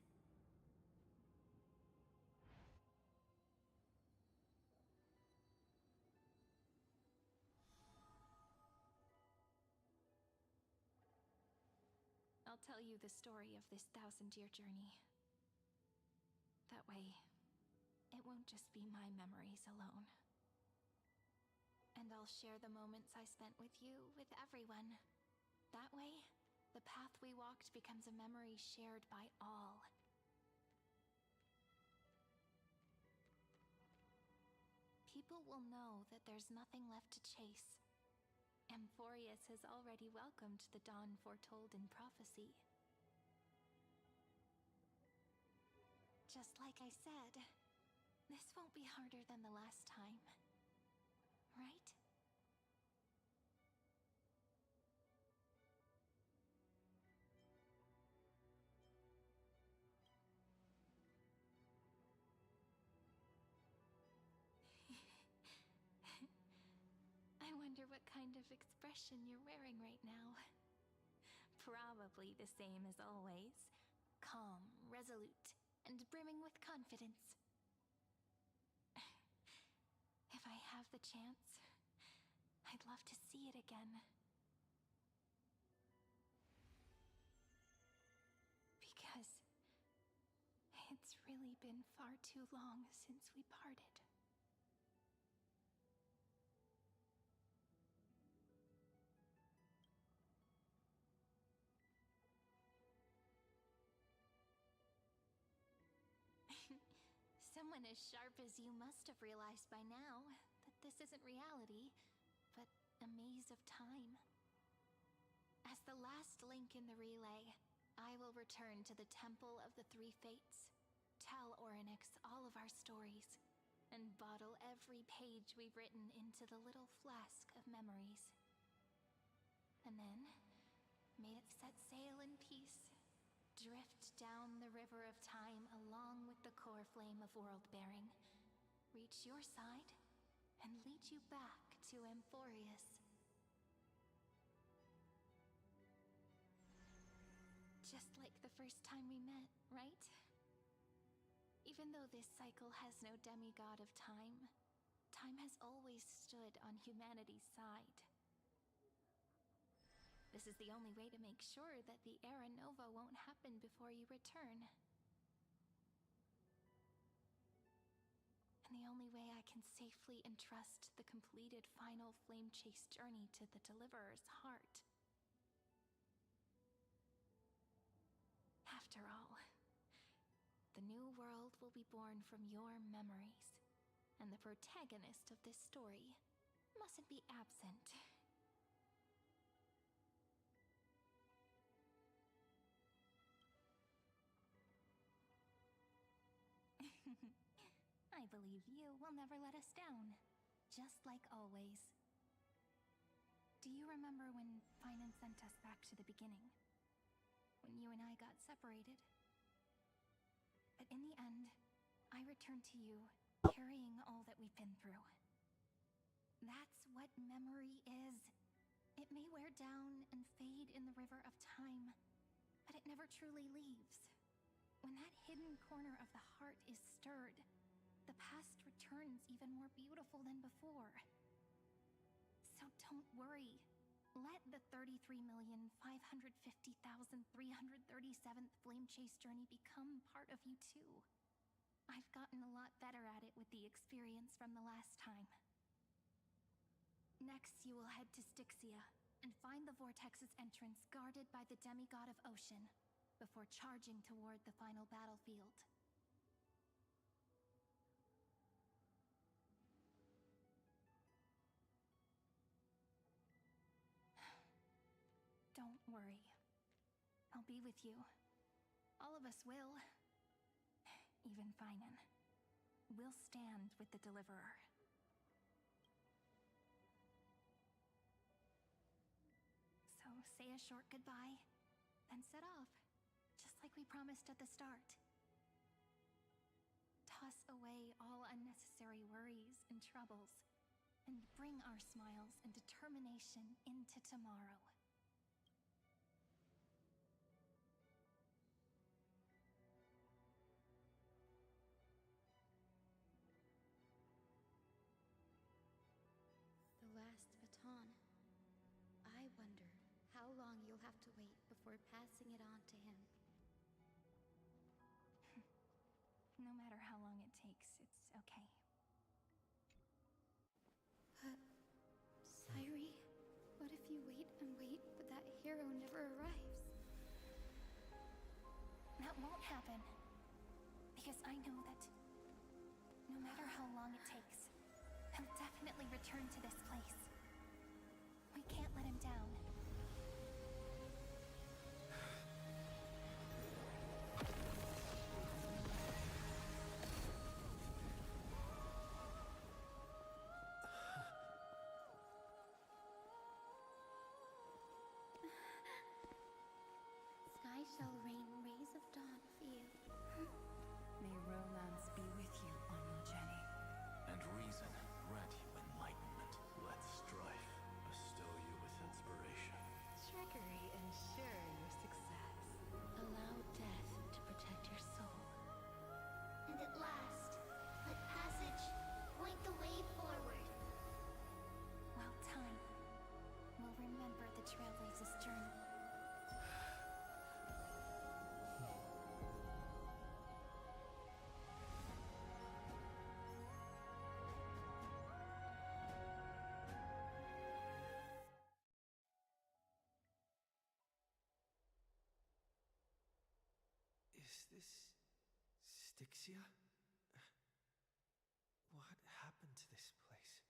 I'll tell you the story of this 1,000-year journey. That way, it won't just be my memories alone. And I'll share the moments I spent with you, with everyone. That way, the path we walked becomes a memory shared by all. People will know that there's nothing left to chase. Amphorius has already welcomed the dawn foretold in prophecy. Just like I said, this won't be harder than the last time, right? I wonder what kind of expression you're wearing right now. Probably the same as always. Calm, resolute, and brimming with confidence. If I have the chance, I'd love to see it again. Because it's really been far too long since we parted. Someone as sharp as you must have realized by now that this isn't reality, but a maze of time. As the last link in the relay, I will return to the Temple of the Three Fates, tell Orynyx all of our stories, and bottle every page we've written into the little flask of memories. And then, may it set sail in peace. Drift down the river of time along with the core flame of world-bearing. Reach your side and lead you back to Amphorius. first time we met, right? Even though this cycle has no demigod of time, time has always stood on humanity's side. This is the only way to make sure that the Era Nova won't happen before you return. And the only way I can safely entrust the completed final flame chase journey to the Deliverer's heart. After all, the new world will be born from your memories, and the protagonist of this story mustn't be absent. I believe you will never let us down, just like always. Do you remember when Finan sent us back to the beginning? When you and I got separated? But in the end, I returned to you, carrying all that we've been through. That's what memory is. It may wear down and fade in the river of time, but it never truly leaves. When that hidden corner of the heart is stirred, the past returns even more beautiful than before. So don't worry. Let the 33,550,337th Flame Chase journey become part of you too. I've gotten a lot better at it with the experience from the last time. Next, you will head to Styxia and find the Vortex's entrance guarded by the demigod of ocean before charging toward the final battlefield. Don't worry. I'll be with you. All of us will. Even Finan. We'll stand with the Deliverer. So say a short goodbye, then set off, just like we promised at the start. Toss away all unnecessary worries and troubles, and bring our smiles and determination into tomorrow. The last baton. I wonder how long you'll have to wait before passing it on to him. No matter how long it takes, it's okay. But, Sairi, what if you wait and wait, but that hero never arrives? That won't happen. Because I know that no matter how long it takes, he'll definitely return to this place. We can't let him down. Sky shall rain rays of dawn for you. May romance be with you on your journey. And reason grant you enlightenment. Let strife bestow you with inspiration. Trickery ensure your success. Allow death to protect your soul. And at last, let passage point the way forward. While time will remember the Trailblazer's journey. Is this Styxia? What happened to this place?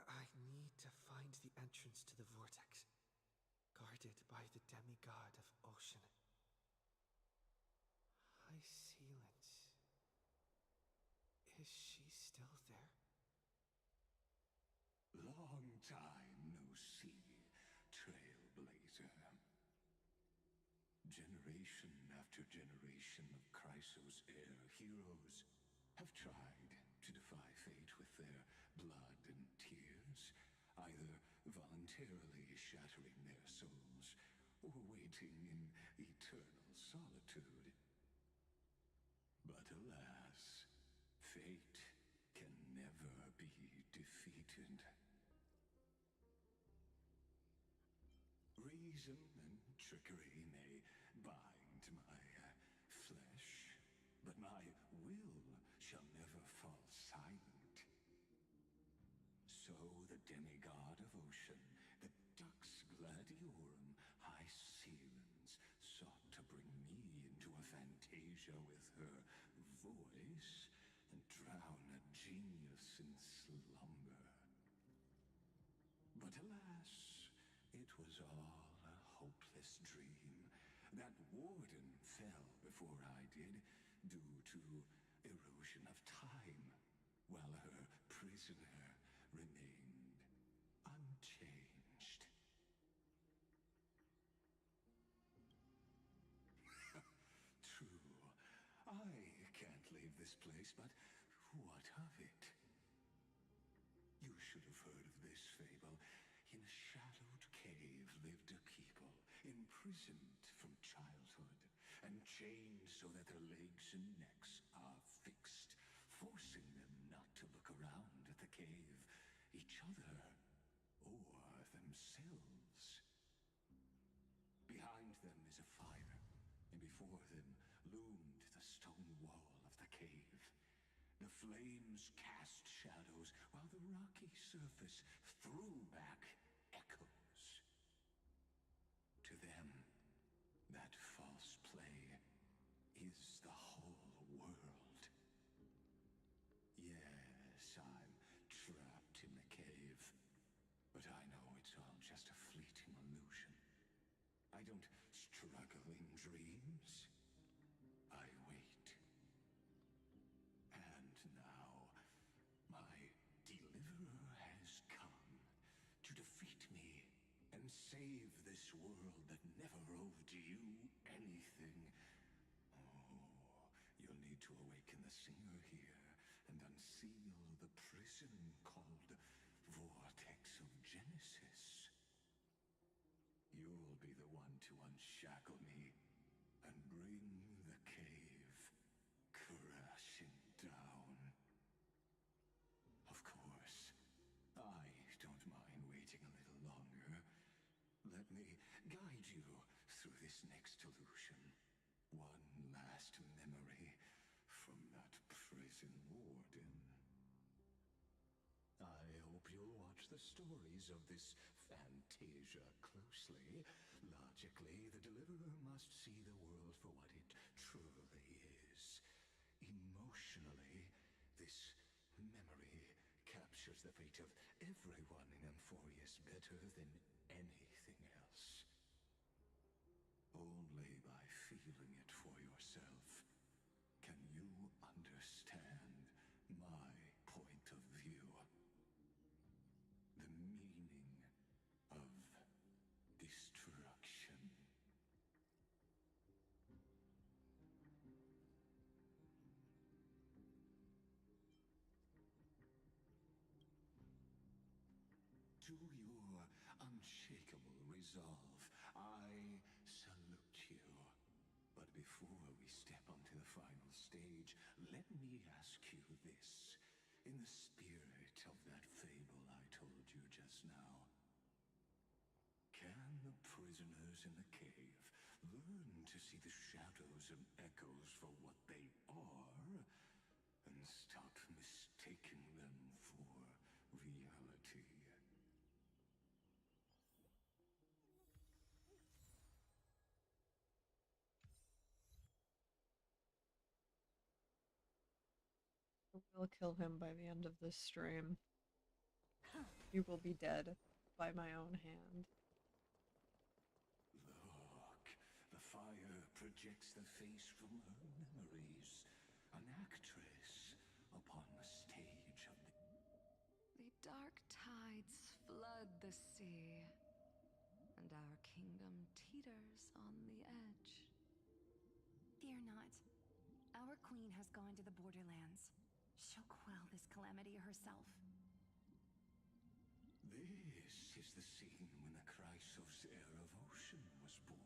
I need to find the entrance to the vortex, guarded by the demigod of ocean. High Sealance. Is she still there? Long time no see, Trailblazer. Generation after generation of Chrysos heir heroes have tried to defy fate with their blood and tears, either voluntarily shattering their souls waiting in eternal solitude. But alas, fate can never be defeated. Reason and trickery may bind my flesh, but my will shall never fall silent. So the demigod of ocean, the Dux Gladiorum, High Sealens, sought to bring me into a fantasia with her voice and drown a genius in slumber. But alas, it was all a hopeless dream. That warden fell before I did, due to erosion of time, while her prisoner remained unchanged. True, I can't leave this place, but what of it? You should have heard of this fable. In a shadowed cave lived a people, imprisoned from childhood, and chained so that their legs and necks are fixed, forcing them not to look around at the cave, each other, or themselves. Behind them is a fire, and before them loomed the stone wall of the cave. The flames cast shadows, while the rocky surface threw back echoes. To them, that false play is the whole world. Yes, I'm trapped in the cave, but I know it's all just a fleeting illusion. I don't struggle in dreams. I wait. And now, my deliverer has come to defeat me and save this world that never owed you anything. Oh, you'll need to awaken the singer here and unseal the prison called Vortex of Genesis. You'll be the one to unshackle me and bring the cave crashing down. Of course, I don't mind waiting a little longer. Let me guide you through this next illusion. One last memory from that prison warden. I hope you'll watch the stories of this fantasia closely. Logically, the deliverer must see the world for what it truly is. Emotionally, this memory captures the fate of everyone in Amphorius better than anything else. Only by feeling it for yourself can you understand my point of view. The meaning of destruction. To your unshakable resolve, I salute you. But before we step onto the final stage, let me ask you this. In the spirit of that fable I told you just now, can the prisoners in the cave learn to see the shadows and echoes for what they are, and stop mistaking them for reality? I will kill him by the end of this stream. He will be dead by my own hand. Look, the fire projects the face from her memories. An actress upon the stage of the... The dark tides flood the sea, and our kingdom teeters on the edge. Fear not. Our queen has gone to the borderlands. She'll quell this calamity herself. This is the scene when the Chrysos heir of ocean was born.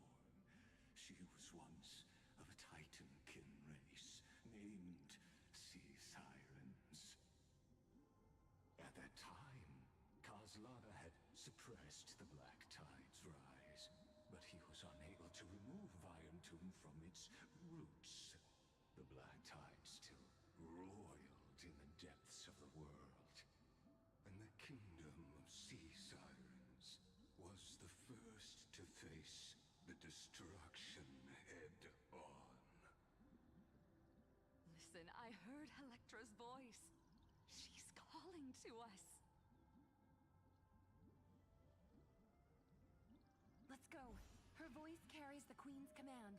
its roots. The black tide still roiled in the depths of the world, and the kingdom of sea sirens was the first to face the destruction head-on. Listen, I heard Electra's voice. She's calling to us. Let's go. Her voice carries the Queen's command.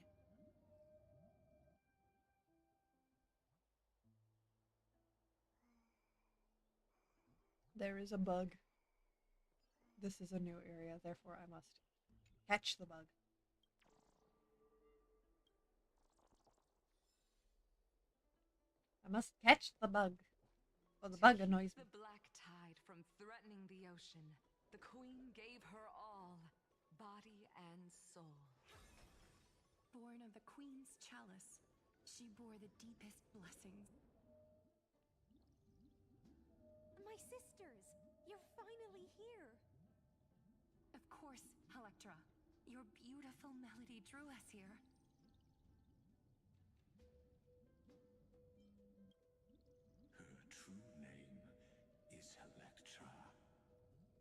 There is a bug. This is a new area, therefore I must catch the bug. I must catch the bug. Oh, the bug annoys me. The black tide from threatening the ocean, the Queen gave her all, body and soul. Born of the Queen's chalice, she bore the deepest blessings. My sisters! You're finally here! Of course, Electra. Your beautiful melody drew us here. Her true name is Electra.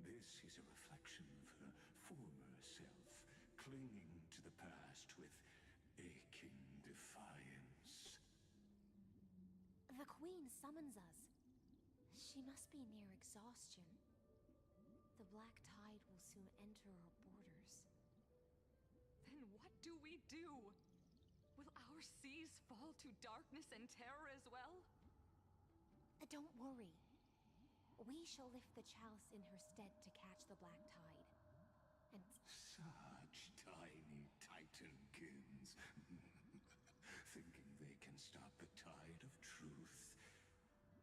This is a reflection of her former self, clinging to the past with aching defiance. The Queen summons us. She must be near exhaustion. The black tide will soon enter our borders. Then what do we do? Will our seas fall to darkness and terror as well? Don't worry. We shall lift the chalice in her stead to catch the black tide. And Such tiny titankins, thinking they can stop the tide of truth.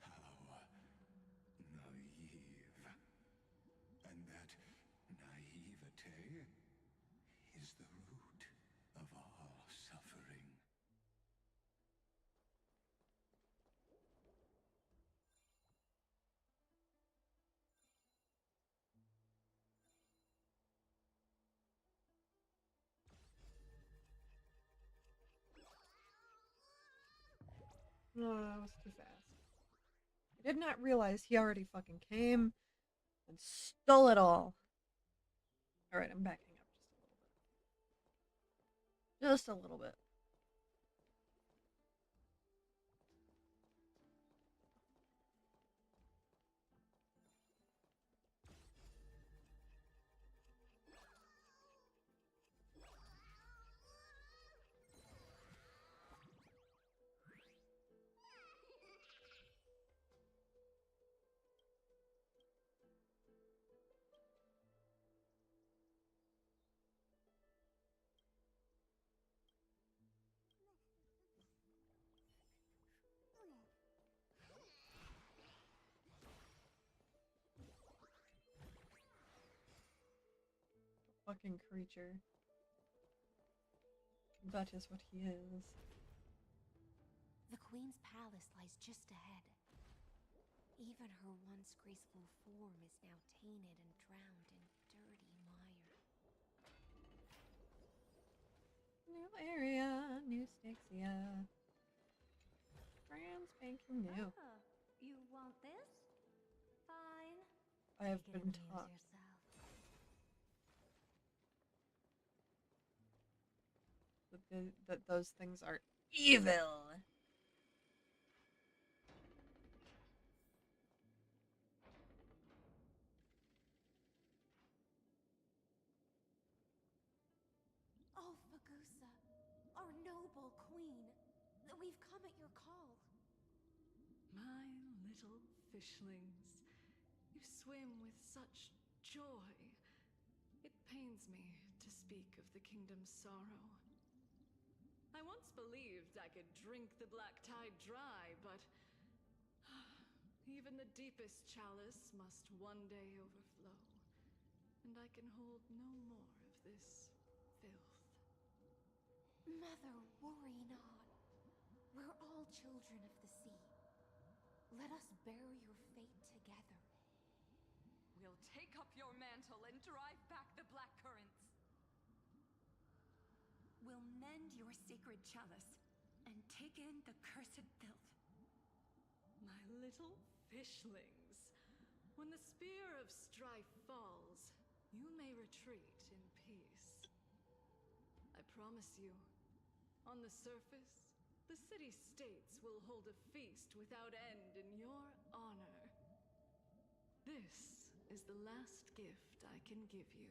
How naive. And that naivete is the root of all suffering. No, that was too fast. I did not realize he already fucking came and stole it all. Alright, I'm backing up just a little bit. Fucking creature. That is what he is. the Queen's palace lies just ahead. Even her once graceful form is now tainted and drowned in dirty mire. New area, new Stixia. Brand spanking new. Ah, you want this? Fine. I have Take it been and taught. amuse yourself. That those things are evil. Oh, Fagusa, our noble queen, we've come at your call. My little fishlings, you swim with such joy. It pains me to speak of the kingdom's sorrow. I once believed I could drink the black tide dry, but even the deepest chalice must one day overflow, and I can hold no more of this filth. Mother, worry not. We're all children of the sea. Let us bear your fate together. We'll take up your mantle and drive back the black currents. We'll mend Find your sacred chalice and take in the cursed filth. My little fishlings. When the spear of strife falls, you may retreat in peace. I promise you, on the surface, the city-states will hold a feast without end in your honor. This is the last gift I can give you.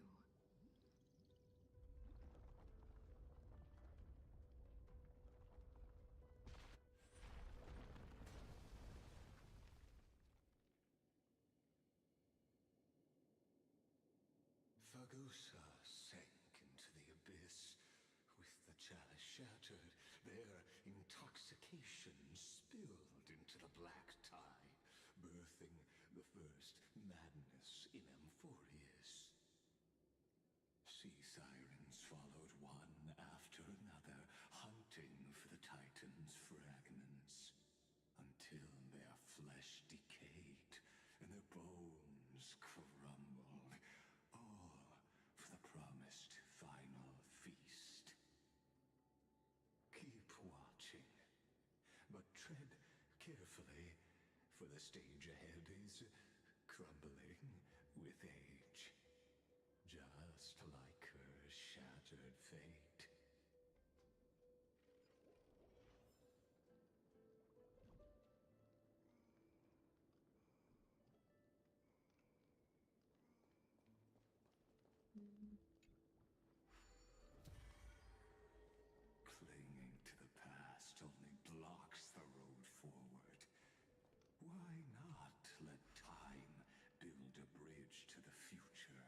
Fagusa sank into the abyss. With the chalice shattered, their intoxication spilled into the black tide, birthing the first madness in Amphorius. Sea sirens followed one after another, hunting for the Titan's fragments, until their flesh decayed and their bones crumbled, all for the promised final feast. Keep watching, but tread carefully, for the stage ahead is crumbling with age, just like her shattered fate. Clinging to the past only blocks the road forward. Why not let time build a bridge to the future?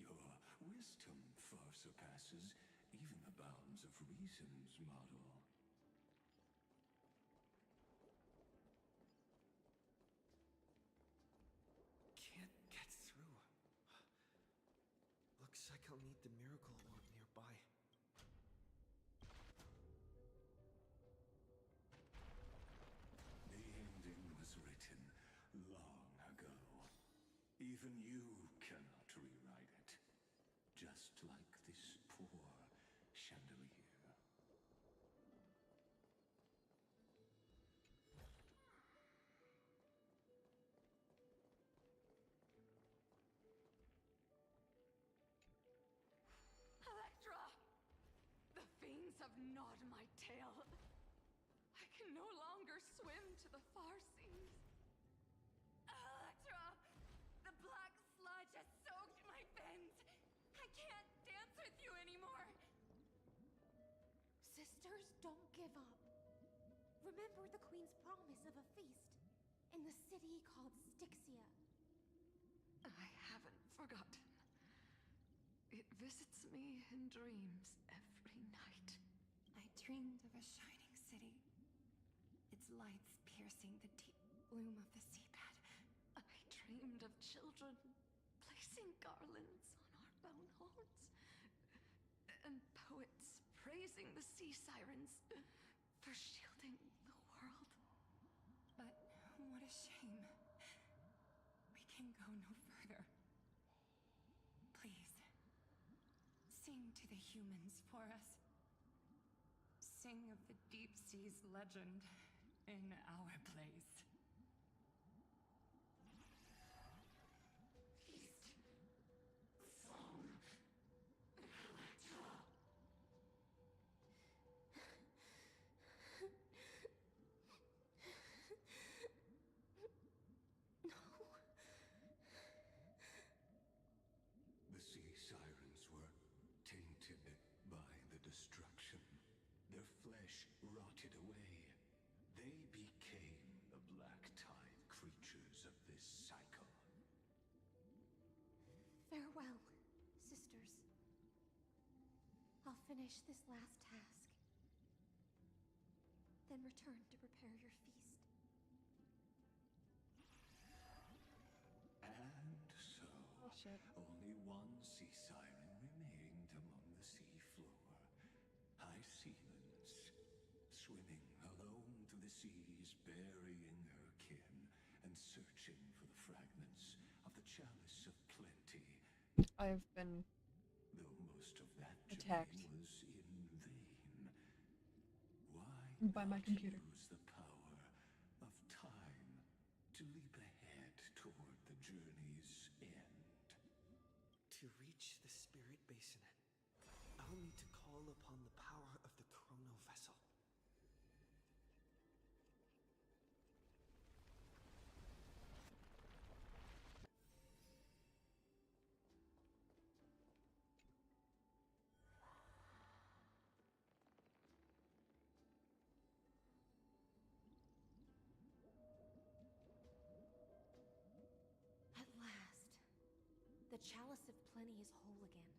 Your wisdom far surpasses even the bounds of reason's model. Can't get through. Looks like I'll need the miracle orb nearby. The ending was written long ago. Even you cannot rewrite it. Just like this poor chandelier. Electra! The fiends have gnawed my tail. I can no longer swim to the far seas. Electra! The black sludge has soaked my fins. I can't dance with you anymore. Sisters, don't give up. Remember the queen's promise of a feast in the city called Styxia. I haven't forgotten. It visits me in dreams every night. I dreamed of a shining city, its lights piercing the deep gloom of the seabed. I dreamed of children placing garlands on our bone holds, and poets praising the sea sirens for shielding the world. But what a shame. We can go no further. Please, sing to the humans for us. Sing of the deep sea's legend in our place. Farewell, sisters. I'll finish this last task, then return to prepare your feast. And so, Oh, shit. only one sea siren remained among the sea floor. High Sealens, swimming alone to the seas, burying her kin, and searching for the fragments of the chalice of plenty. I've been Though most of that attacked journey was in vain. Why by my not computer. use the power of time to leap ahead toward the journey's end? To reach the spirit basin, I'll need to call upon the power of the chrono vessel. At last, the Chalice of Plenty is whole again.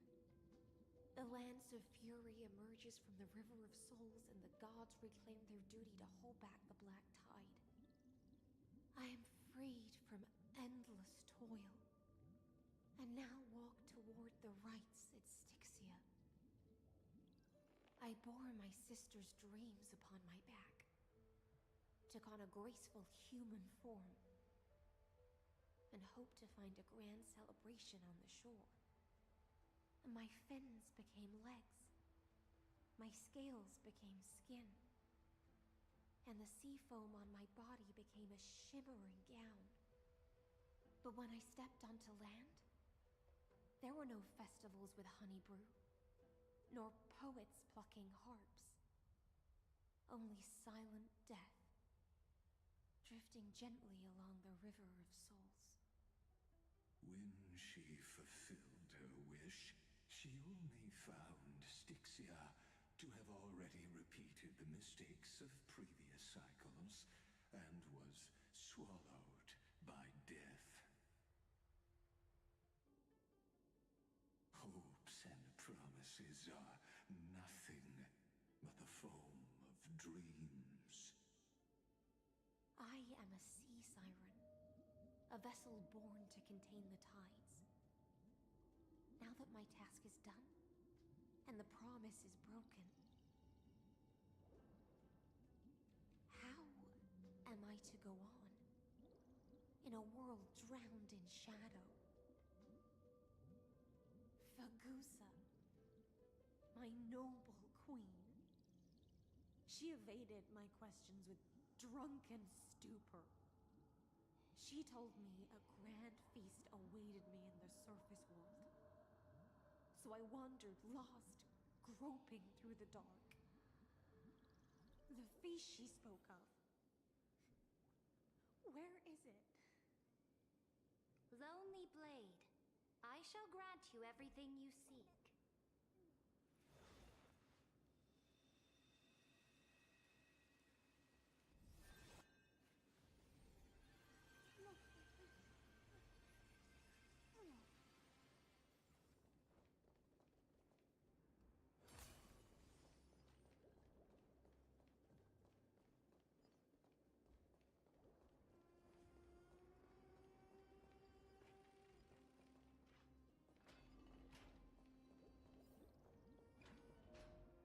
The Lance of Fury emerges from the River of Souls, and the gods reclaim their duty to hold back the Black Tide. I am freed from endless toil, and now walk toward the rites at Styxia. I bore my sister's dreams upon my back, took on a graceful human form, and hoped to find a grand celebration on the shore. My fins became legs, my scales became skin, and the sea foam on my body became a shimmering gown. But when I stepped onto land, there were no festivals with honey brew, nor poets plucking harps. Only silent death, drifting gently along the River of Souls. When she fulfilled her wish, she only found Styxia to have already repeated the mistakes of previous cycles, and was swallowed by death. Hopes and promises are nothing but the foam of dreams. I am a sea siren, a vessel born to contain the tides. Now that my task is done, and the promise is broken, how am I to go on in a world drowned in shadow? Fagusa, my noble queen. She evaded my questions with drunken stupor. She told me a grand feast awaited me in the surface world. So I wandered lost, groping through the dark. The feast she spoke of, where is it? Lonely Blade, I shall grant you everything you seek.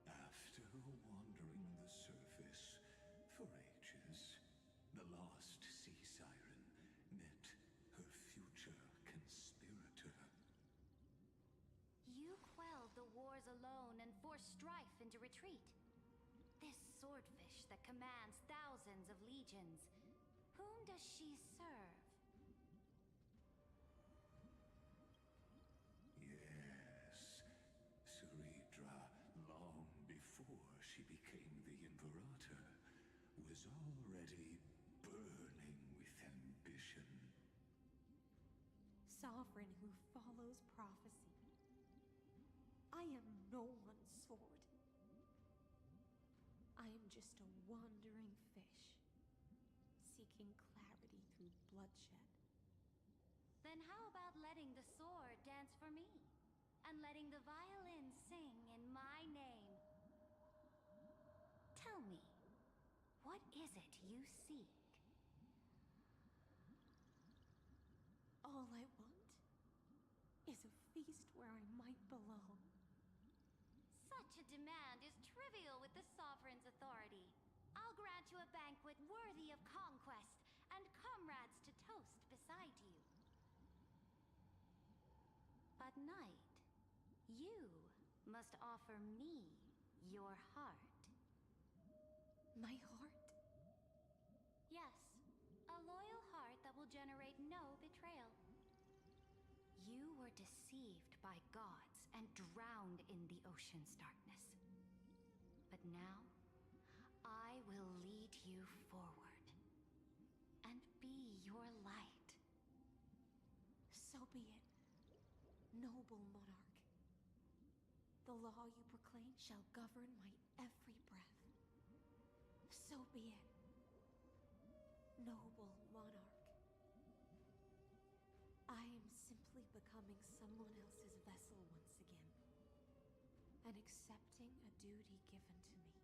After wandering the surface for ages, the lost sea siren met her future conspirator. You quelled the wars alone and forced strife into retreat. This swordfish that commands thousands of legions, whom does she serve? Yes, Ceridra, long before she became the Imperator, was already burning with ambition. Sovereign who follows prophecy. I am no one's sword. I am just a wandering fish, seeking clarity through bloodshed. Then how about letting the sword stands for me, and letting the violin sing in my name. Tell me, what is it you seek? All I want is a feast where I might belong. Such a demand is trivial with the sovereign's authority. I'll grant you a banquet worthy of conquest and comrades to toast beside you. But knight, you must offer me your heart. My heart? Yes, a loyal heart that will generate no betrayal. You were deceived by gods and drowned in the ocean's darkness. But now, I will lead you forward and be your light. So be it, noble monarch. The law you proclaim shall govern my every breath. So be it, noble monarch. I am simply becoming someone else's vessel once again, and accepting a duty given to me.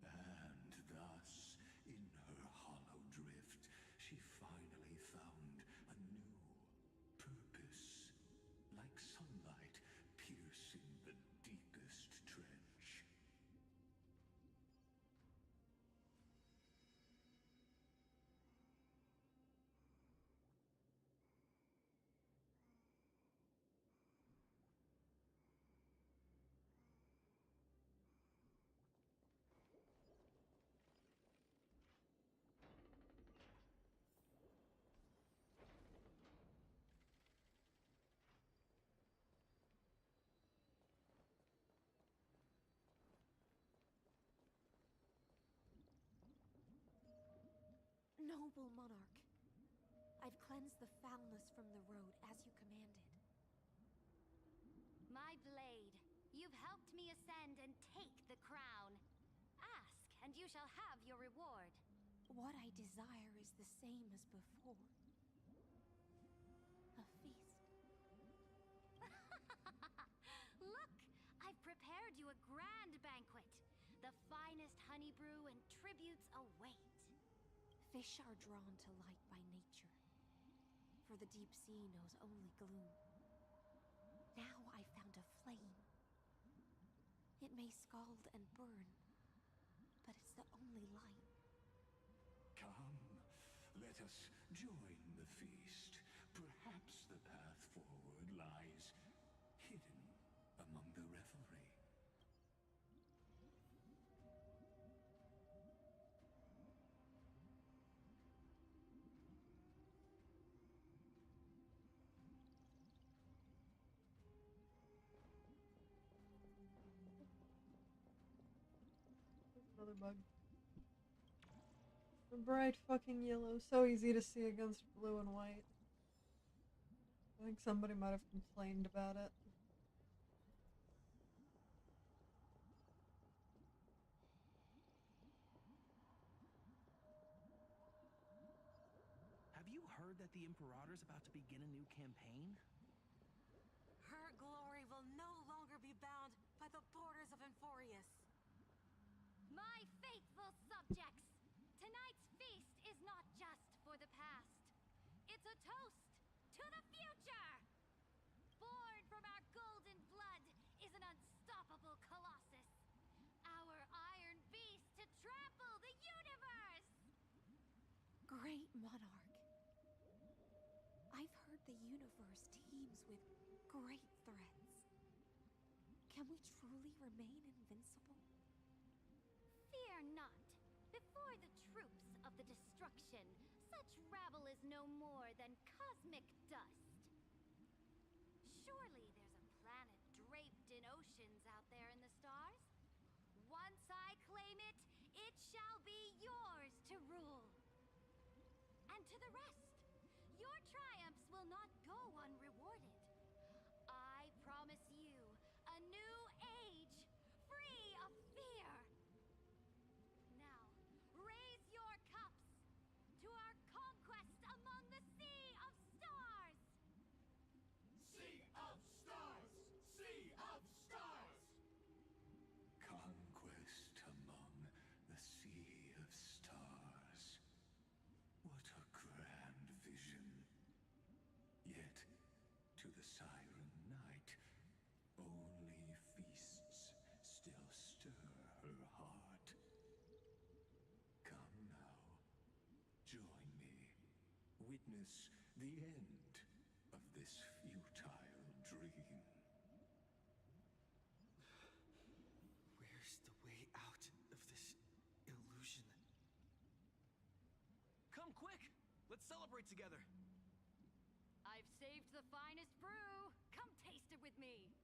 And thus, in her hollow drift, she finally found a new purpose, like sunlight piercing the deepest trench. Noble monarch, I've cleansed the foulness from the road as you commanded. My blade, you've helped me ascend and take the crown. Ask, and you shall have your reward. What I desire is the same as before. A feast. Look, I've prepared you a grand banquet. The finest honey brew and tributes await. Fish are drawn to light by nature, for the deep sea knows only gloom. Now I found a flame. It may scald and burn, but it's the only light. Come, let us join the feast. Perhaps the path forward lies hidden among the revelry. Another bug. The bright fucking yellow. So easy to see against blue and white. I think somebody might have complained about it. Have you heard that the Imperator's about to begin a new campaign? Her glory will no longer be bound by the borders of Emphorius. My faithful subjects, tonight's feast is not just for the past. It's a toast to the future! Born from our golden blood is an unstoppable colossus. Our iron beast to trample the universe! Great monarch. I've heard the universe teems with great threats. Can we truly remain invincible? Fear not. Before the troops of the destruction, such rabble is no more than cosmic dust. Surely there's a planet draped in oceans out there in the stars. Once I claim it, it shall be yours to rule. And to the rest, your triumphs will not go unrewarded. I promise you a new age, free of fear. Now, raise your cups to our conquest among the sea of stars! Sea witness the end of this futile dream. Where's the way out of this illusion? Come quick! Let's celebrate together! I've saved the finest brew! Come taste it with me!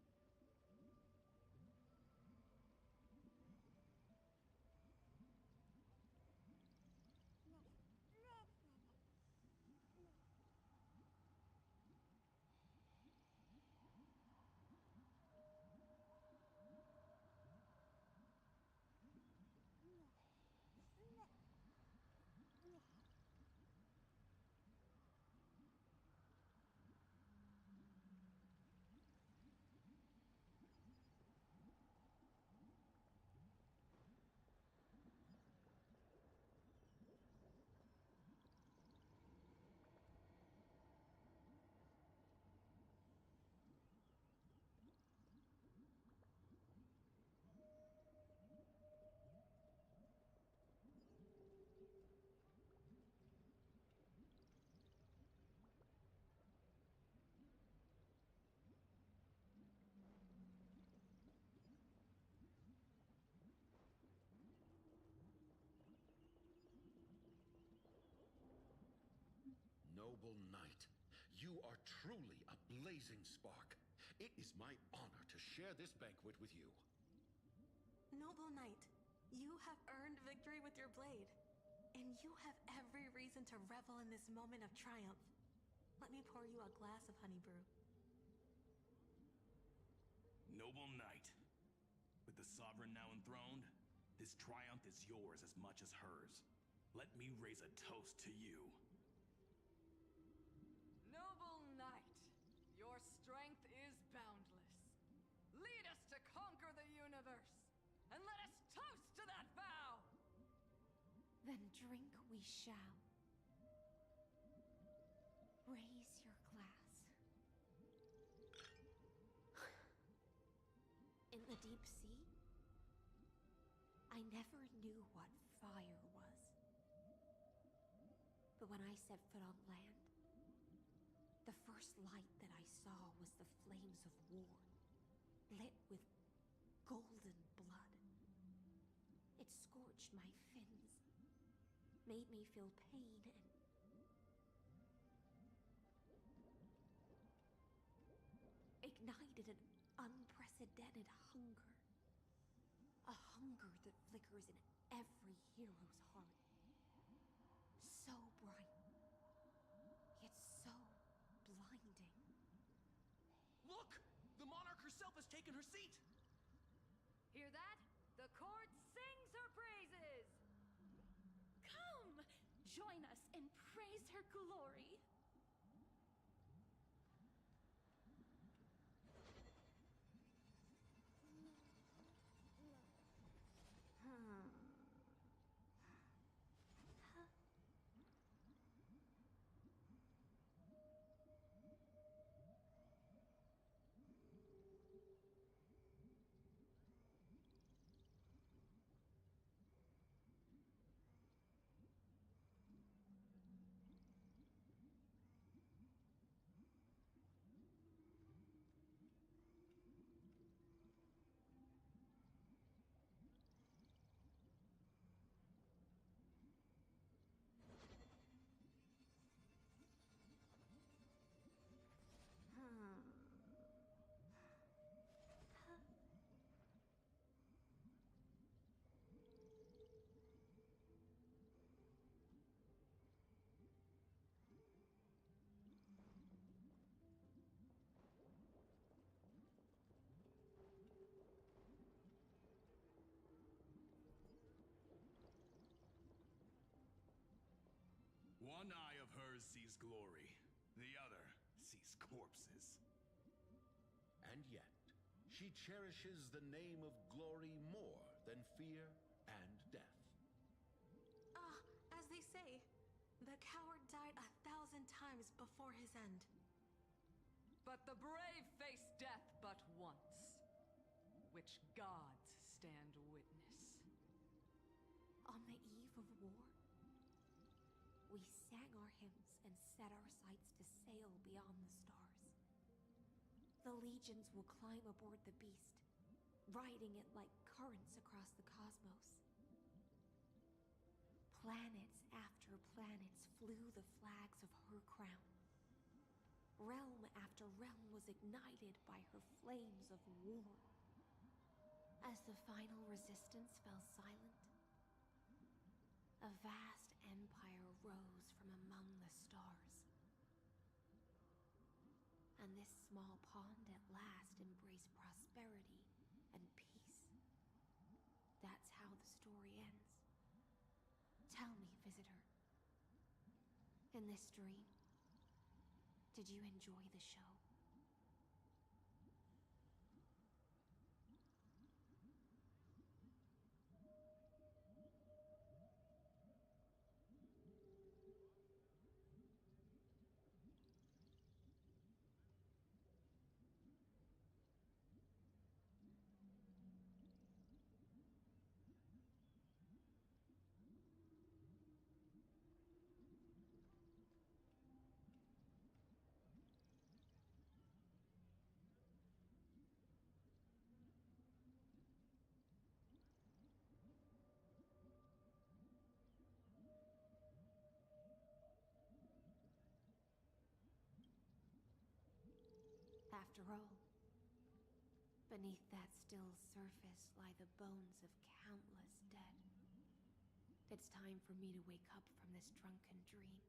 Noble knight, you are truly a blazing spark. It is my honor to share this banquet with you. Noble knight, you have earned victory with your blade, and you have every reason to revel in this moment of triumph. Let me pour you a glass of honey brew. Noble knight, with the sovereign now enthroned, this triumph is yours as much as hers. Let me raise a toast to you. Noble knight, your strength is boundless. Lead us to conquer the universe, and let us toast to that vow! Then drink we shall. Raise your glass. In the deep sea, I never knew what fire was. But when I set foot on land, the first light that I saw was the flames of war, lit with golden blood. It scorched my fins, made me feel pain, and ignited an unprecedented hunger. A hunger that flickers in every hero's heart. So bright, yet so blinding. Look! The monarch herself has taken her seat! Hear that? The court sings her praises! Come! Join us and praise her glory! One eye of hers sees glory, the other sees corpses. And yet, she cherishes the name of glory more than fear and death. As they say, the coward died 1,000 times before his end. But the brave face death but once, which gods stand witness. On the eve of war, we sang our hymns and set our sights to sail beyond the stars. The legions will climb aboard the beast, riding it like currents across the cosmos. Planets after planets flew the flags of her crown. Realm after realm was ignited by her flames of war. As the final resistance fell silent, a vast empire rose from among the stars. And this small pond at last embraced prosperity and peace. That's how the story ends. Tell me, visitor, in this dream, did you enjoy the show? After all, beneath that still surface lie the bones of countless dead. It's time for me to wake up from this drunken dream.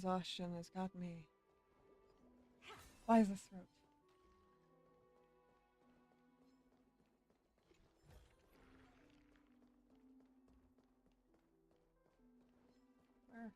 Exhaustion has got me. Why is the throat? Where?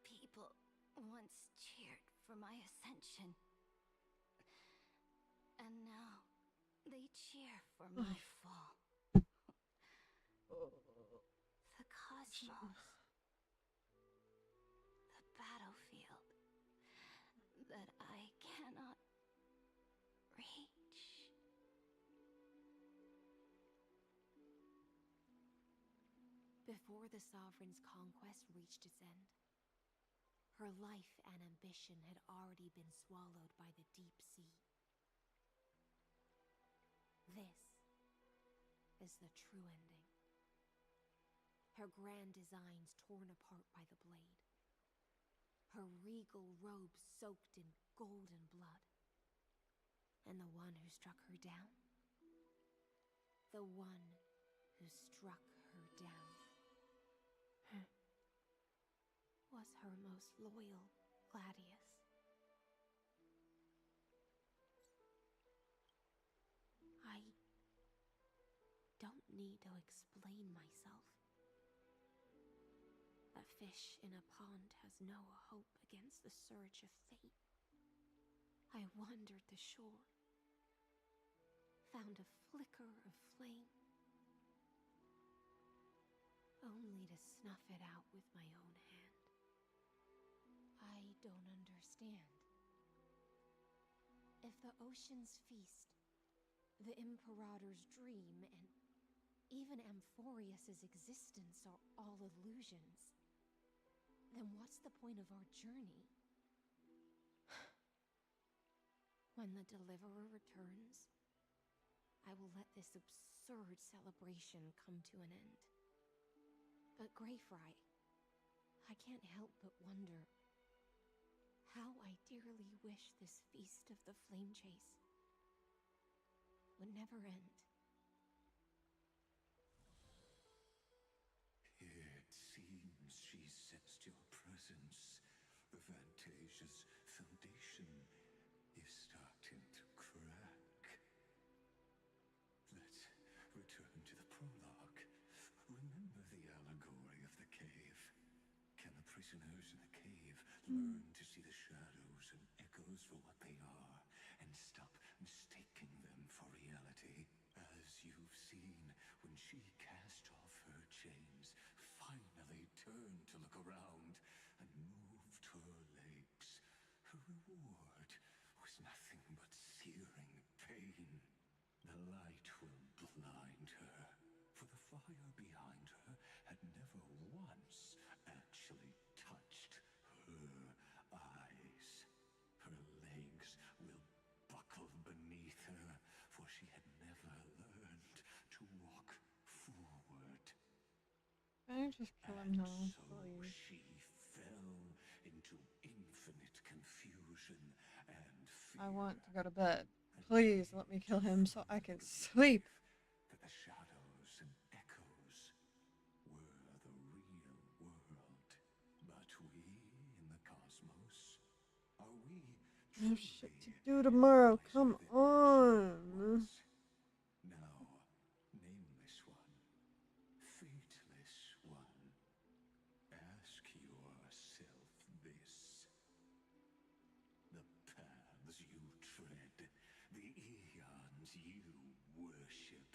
People once cheered for my ascension. And now they cheer for my fall. The cosmos. The battlefield that I cannot reach. Before the Sovereign's conquest reached its end, her life and ambition had already been swallowed by the deep sea. This is the true ending. Her grand designs torn apart by the blade. Her regal robes soaked in golden blood. And the one who struck her down? The one who struck her down was her most loyal Gladius. I don't need to explain myself. A fish in a pond has no hope against the surge of fate. I wandered the shore, found a flicker of flame, only to snuff it out with my own hand. I don't understand. If the ocean's feast, the Imperator's dream, and even Amphorius's existence are all illusions, then what's the point of our journey? When the Deliverer returns, I will let this absurd celebration come to an end. But Greyfry, I can't help but wonder how I dearly wish this feast of the flame chase would never end. It seems she sensed your presence. The Fantasia's foundation is starting to crack. Let's return to the prologue. Remember the allegory of the cave? Can the prisoners in the cave learn to see the shadows and echoes for what they are, and stop mistaking them for reality? As you've seen, when she cast off her chains, finally turned to look around, and moved her legs, her reward was nothing but searing pain. The light will blind her, for the fire behind her had never once actually touched her eyes. Her legs will buckle beneath her, for she had never learned to walk forward. Can I just kill him now, So please? she fell into infinite confusion and fear. I want to go to bed. Please let me kill him so I can sleep. That the shadows and echoes were the real world. But we in the cosmos, are we I have shit to do tomorrow. Come on. now nameless one, fateless one? Ask yourself this. The paths you tread, the eons you worship,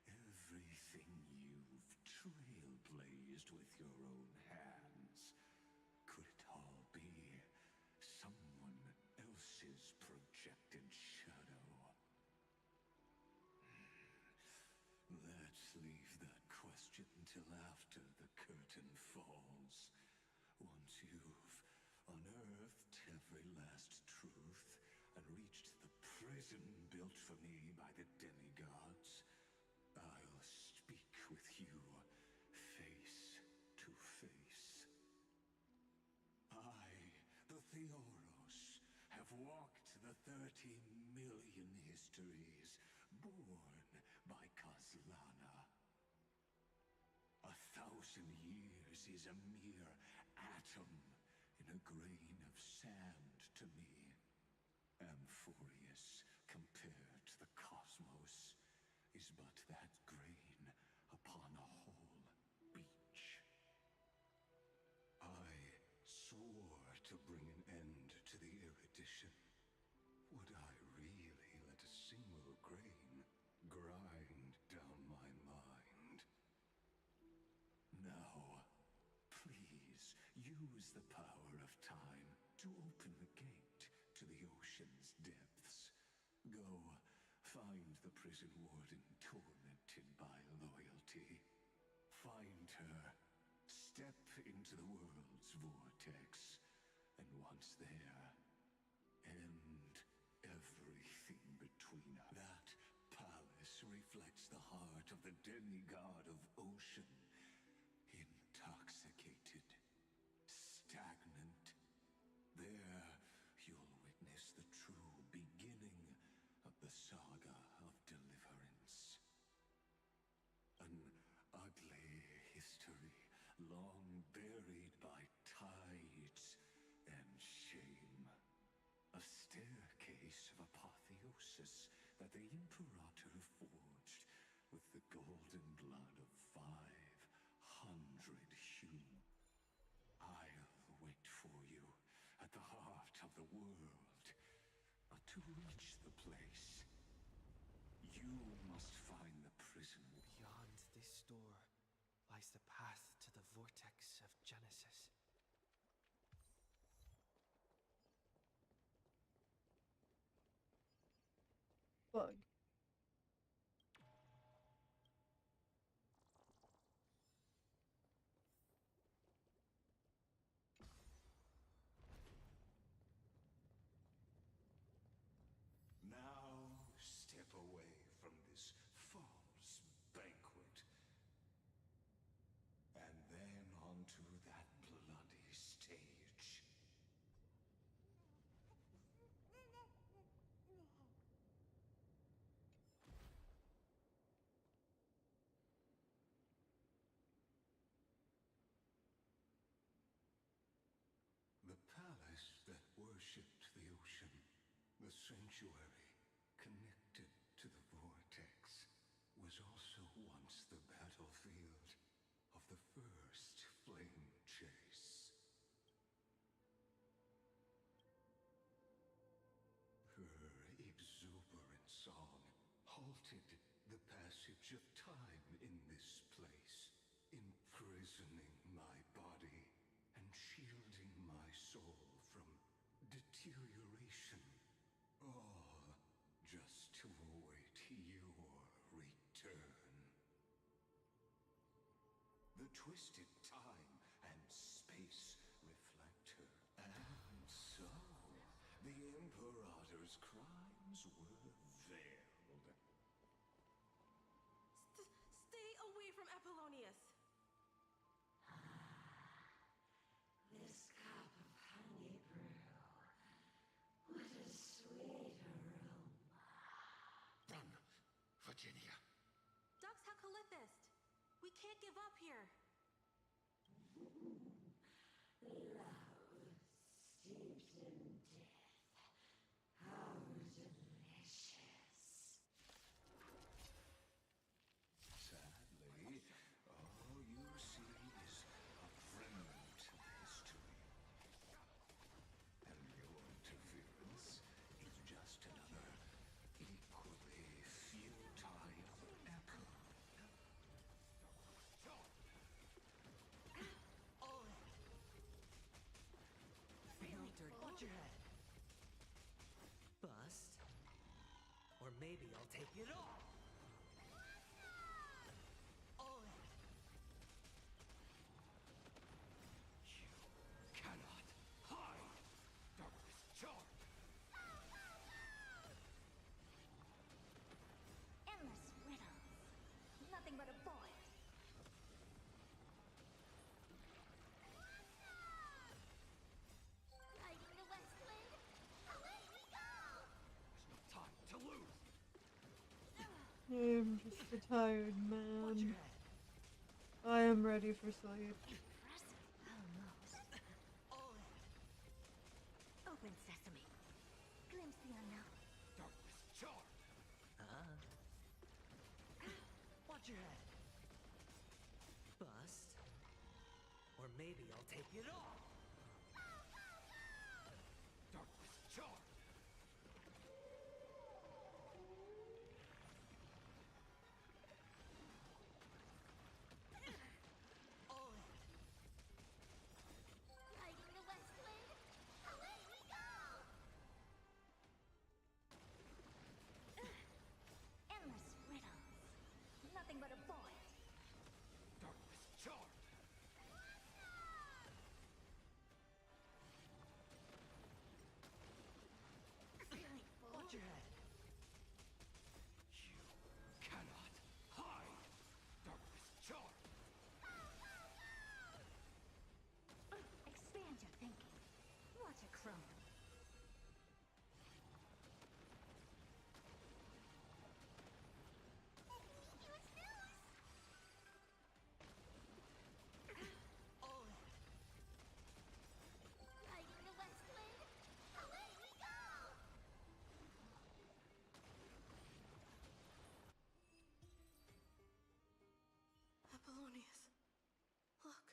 everything you've trailblazed with your own hands, could it all be someone else's projected shadow? Let's leave that question till after the curtain falls. Once you've unearthed every last truth and reached the prison built for me by the demigods, I'll speak with you walked the 30 million histories born by Kazlana. 1,000 years is a mere atom in a grain of sand to me. Amphorius, compared to the cosmos, is but that grain upon a whole beach. I swore to bring an end to the erudition. Would I really let a single grain grind down my mind? Now, please use the power of time to open the gate to the ocean's depths. Go, find the prison warden tormented by loyalty. Find her, step into the world's vortex, and once there, end everything between us. That palace reflects the heart of the demigod of ocean. Intoxicated, stagnant. There, you'll witness the true beginning of the saga of deliverance. An ugly history, long buried by tides and shame. A staircase of apotheosis that the Imperator forged with the golden blood of 500 human. I'll wait for you at the heart of the world. But to reach the place, you must find the prison. Beyond this door lies the path to the vortex of Genesis. Bug. Now step away from this false banquet. And then onto that bloody stage. The palace that worshipped the ocean, the sanctuary connected to the vortex, was also once the battlefield of the first flame chase. Her exuberant song halted the passage of time in this place, imprisoning my body and shielding my soul from deterioration. All just to await your return. The twisted time and space reflect her. And so, the Imperator's crimes were veiled. Stay away from Apollonius! This cup of honey brew. What a sweet aroma. Done, Virginia. Dux Hakalithist! We can't give up here! Love steeped in death. How delicious. Sadly, all you see is a remnant of history. And your interference is just another equally futile echo. Filtered. Watch your head. Bust. Or maybe I'll take it all. All in. You cannot hide. Darkness charge. Endless riddles. Nothing but a void. Lighting the west wind. Away I'm just so tired, Watch your man. head. I am ready for sleep. Impressive. Almost. All in. Open sesame. Glimpse the unknown. Darkness charm. Watch your head. Bust. Or maybe I'll take it all. Darkness charm. All in. Riding the west wind, away we go! Endless riddles. Nothing but a void. Darkness charm. Watch your head. You cannot hide. Darkness charm. Expand your thinking. Watch it crumble. All in. Riding the west wind, away we go! Apollonius, look.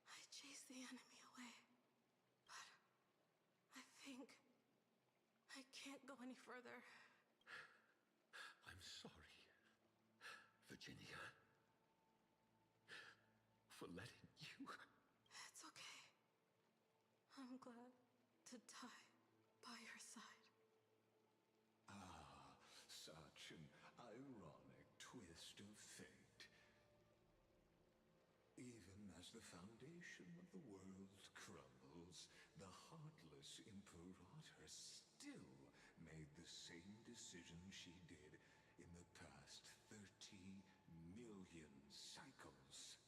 I chased the enemy away. But I think I can't go any further. I'm sorry, Virginia, for letting you. It's okay. I'm glad to die by your side. Ah, such an ironic twist of fate. Even as the foundation of the world crumbles, the heartless Imperator still made the same decision she did in the past 30 million cycles.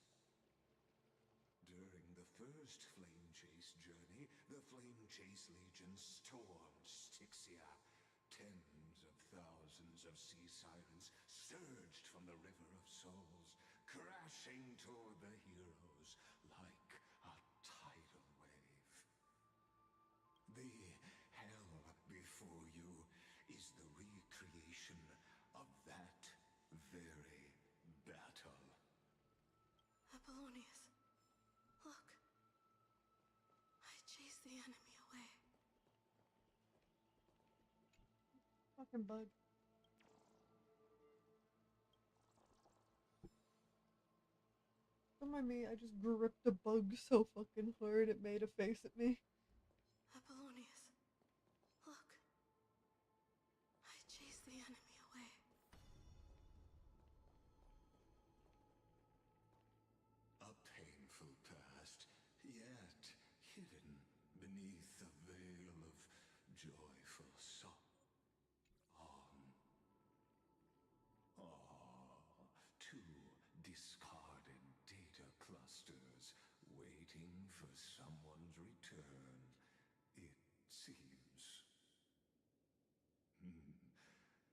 During the first Flame Chase journey, the Flame Chase Legion stormed Styxia. Tens of thousands of sea sirens surged from the River of Souls, crashing toward the heroes like a tidal wave. The hell before you is the recreation of that very battle. Apollonius, look. I chased the enemy away. Fucking bug. Don't mind me, I just gripped a bug so fucking hard it made a face at me. Apollonius, look. I chased the enemy away. A painful past, yet hidden beneath a veil of joyful song. Two discarded data clusters waiting for someone's return, it seems.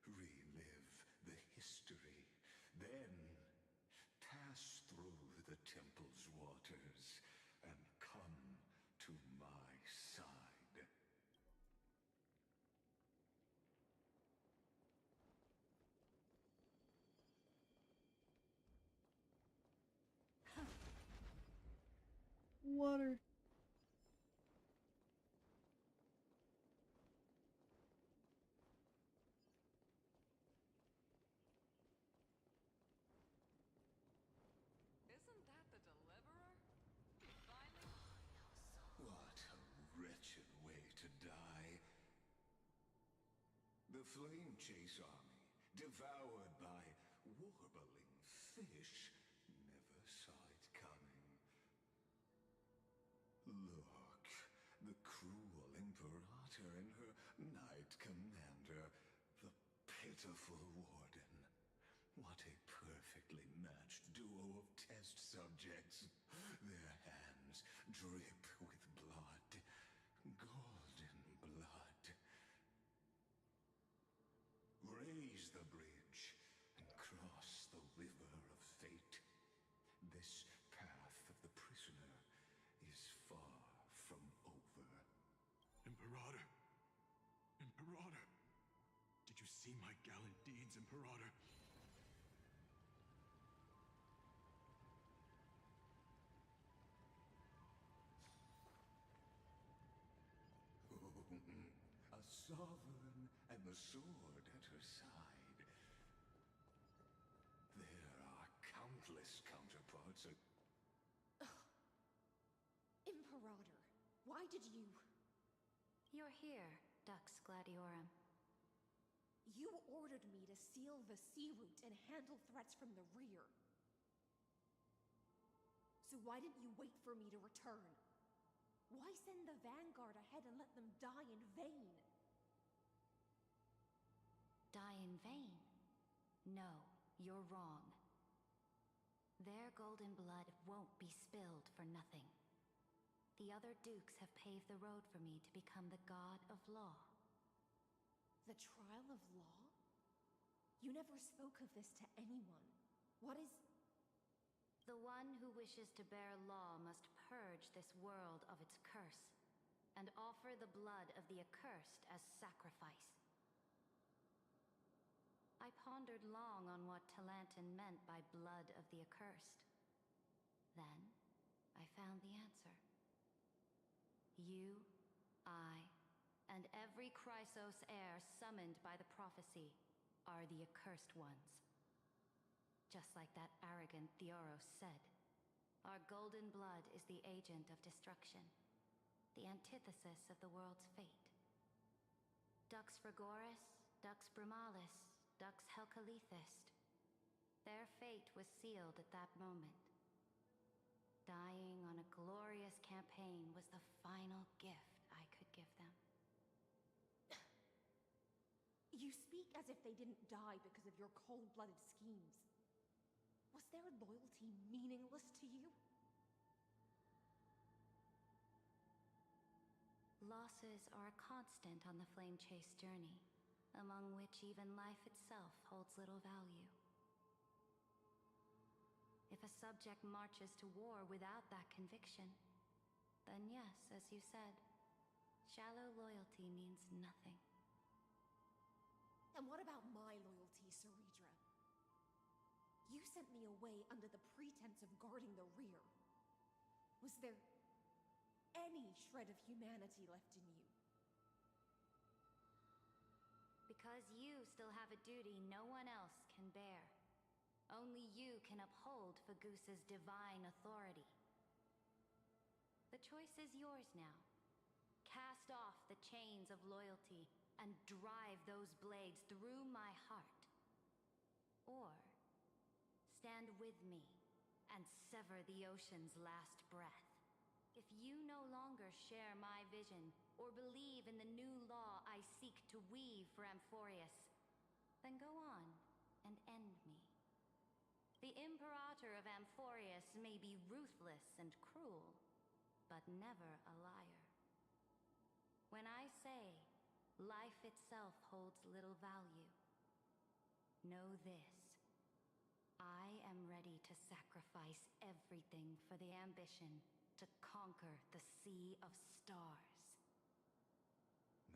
Relive the history, then pass through the temple's waters and come to my side. Water. Isn't that the Deliverer? Finally. What a wretched way to die. The Flame Chase army, devoured by warbling fish, never saw it coming. Look, the cruel Imperator and her Knight Commander, the pitiful Warden. What a perfectly matched duo of test subjects. Their hands drip with blood, golden blood. Raise the bridge. Imperator. A sovereign and the sword at her side. There are countless counterparts. Imperator, why did you... You're here, Dux Gladiorum. You ordered me to seal the sea route and handle threats from the rear. So why didn't you wait for me to return? Why send the vanguard ahead and let them die in vain? Die in vain? No, you're wrong. Their golden blood won't be spilled for nothing. The other dukes have paved the road for me to become the god of law. The trial of law? You never spoke of this to anyone. What is... The one who wishes to bear law must purge this world of its curse, and offer the blood of the accursed as sacrifice. I pondered long on what Talantin meant by blood of the accursed. Then, I found the answer. You, I, and every Chrysos heir summoned by the prophecy are the accursed ones. Just like that arrogant Theoros said, our golden blood is the agent of destruction, the antithesis of the world's fate. Dux Frigoris, Dux Brumalis, Dux Helcalethist. Their fate was sealed at that moment. Dying on a glorious campaign was the final gift I could give them. You speak as if they didn't die because of your cold-blooded schemes. Was their loyalty meaningless to you? Losses are a constant on the Flame Chase journey, among which even life itself holds little value. If a subject marches to war without that conviction, then yes, as you said, shallow loyalty means nothing. And what about my loyalty, Ceridra? You sent me away under the pretense of guarding the rear. Was there any shred of humanity left in you? Because you still have a duty no one else can bear. Only you can uphold Fagusa's divine authority. The choice is yours now. Cast off the chains of loyalty and drive those blades through my heart. Or stand with me and sever the ocean's last breath. If you no longer share my vision or believe in the new law I seek to weave for Amphorius, then go on and end me. The Imperator of Amphorius may be ruthless and cruel, but never a liar. When I say life itself holds little value, know this. I am ready to sacrifice everything for the ambition to conquer the Sea of Stars.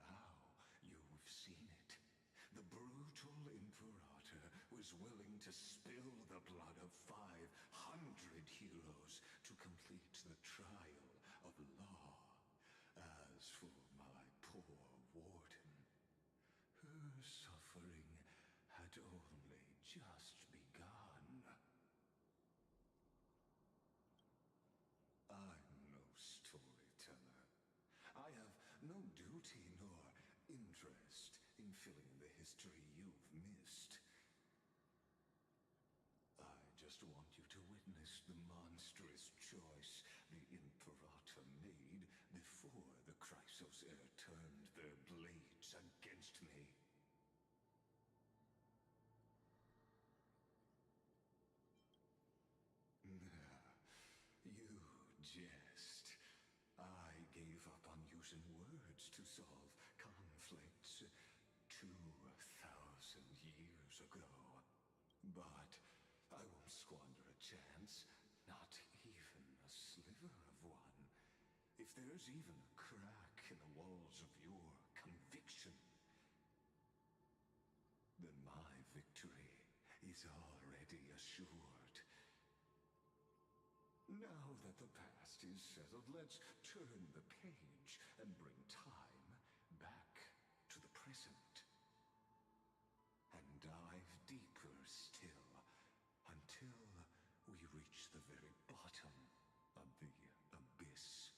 Now you've seen it. The brutal Imperator was willing to spill the blood of 500 heroes to complete the trial of law. As for my poor warden, her suffering had only just begun. I'm no storyteller. I have no duty nor interest in filling in the history you've missed. I just want you to witness the monstrous choice the Imperator made before the Chrysos heir turned their blades against me. You jest. I gave up on using words to solve conflicts 2,000 years ago. But I won't squander a chance, not even a sliver of one. If there's even a crack in the walls of your conviction, then my victory is already assured. Now that the past is settled, let's turn the page and bring time back to the present. And dive deeper still, until we reach the very bottom of the abyss.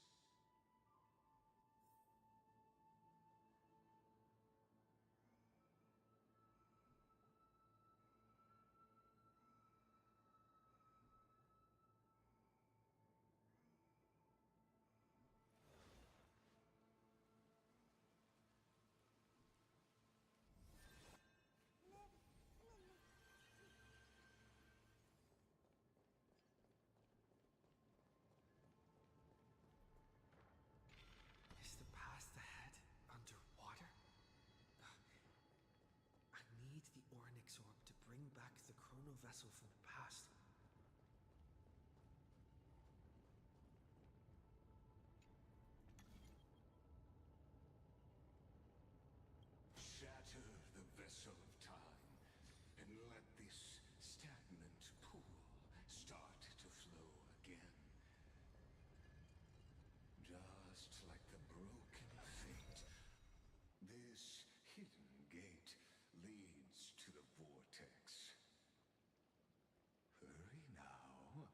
Is the past ahead underwater? I need the Ornyx orb to bring back the chrono vessel from the past. Shatter the vessel of time, and let this stagnant pool start to flow again. Just like the broken fate, this hidden gate leads to the vortex. Hurry now.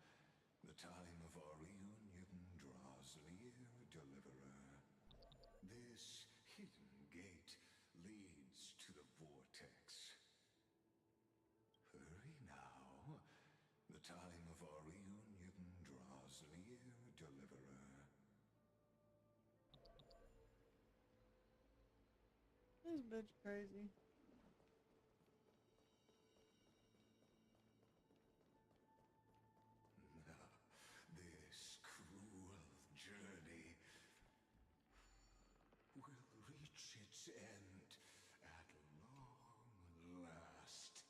The time of our reunion draws near, Deliverer. This hidden gate leads to the vortex. Hurry now. The time of our reunion draws near, Deliverer. This bitch crazy. This cruel journey will reach its end at long last.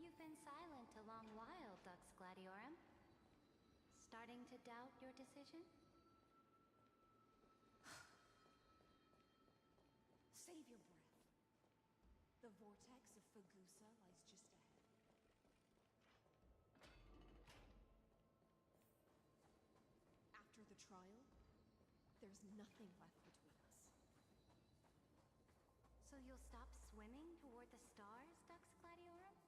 You've been silent a long while, Dux Gladiorum. Starting to doubt your decision? Save your breath. The vortex of Fagusa lies just ahead. After the trial, there's nothing left between us. So you'll stop swimming toward the stars, Dux Gladiorum?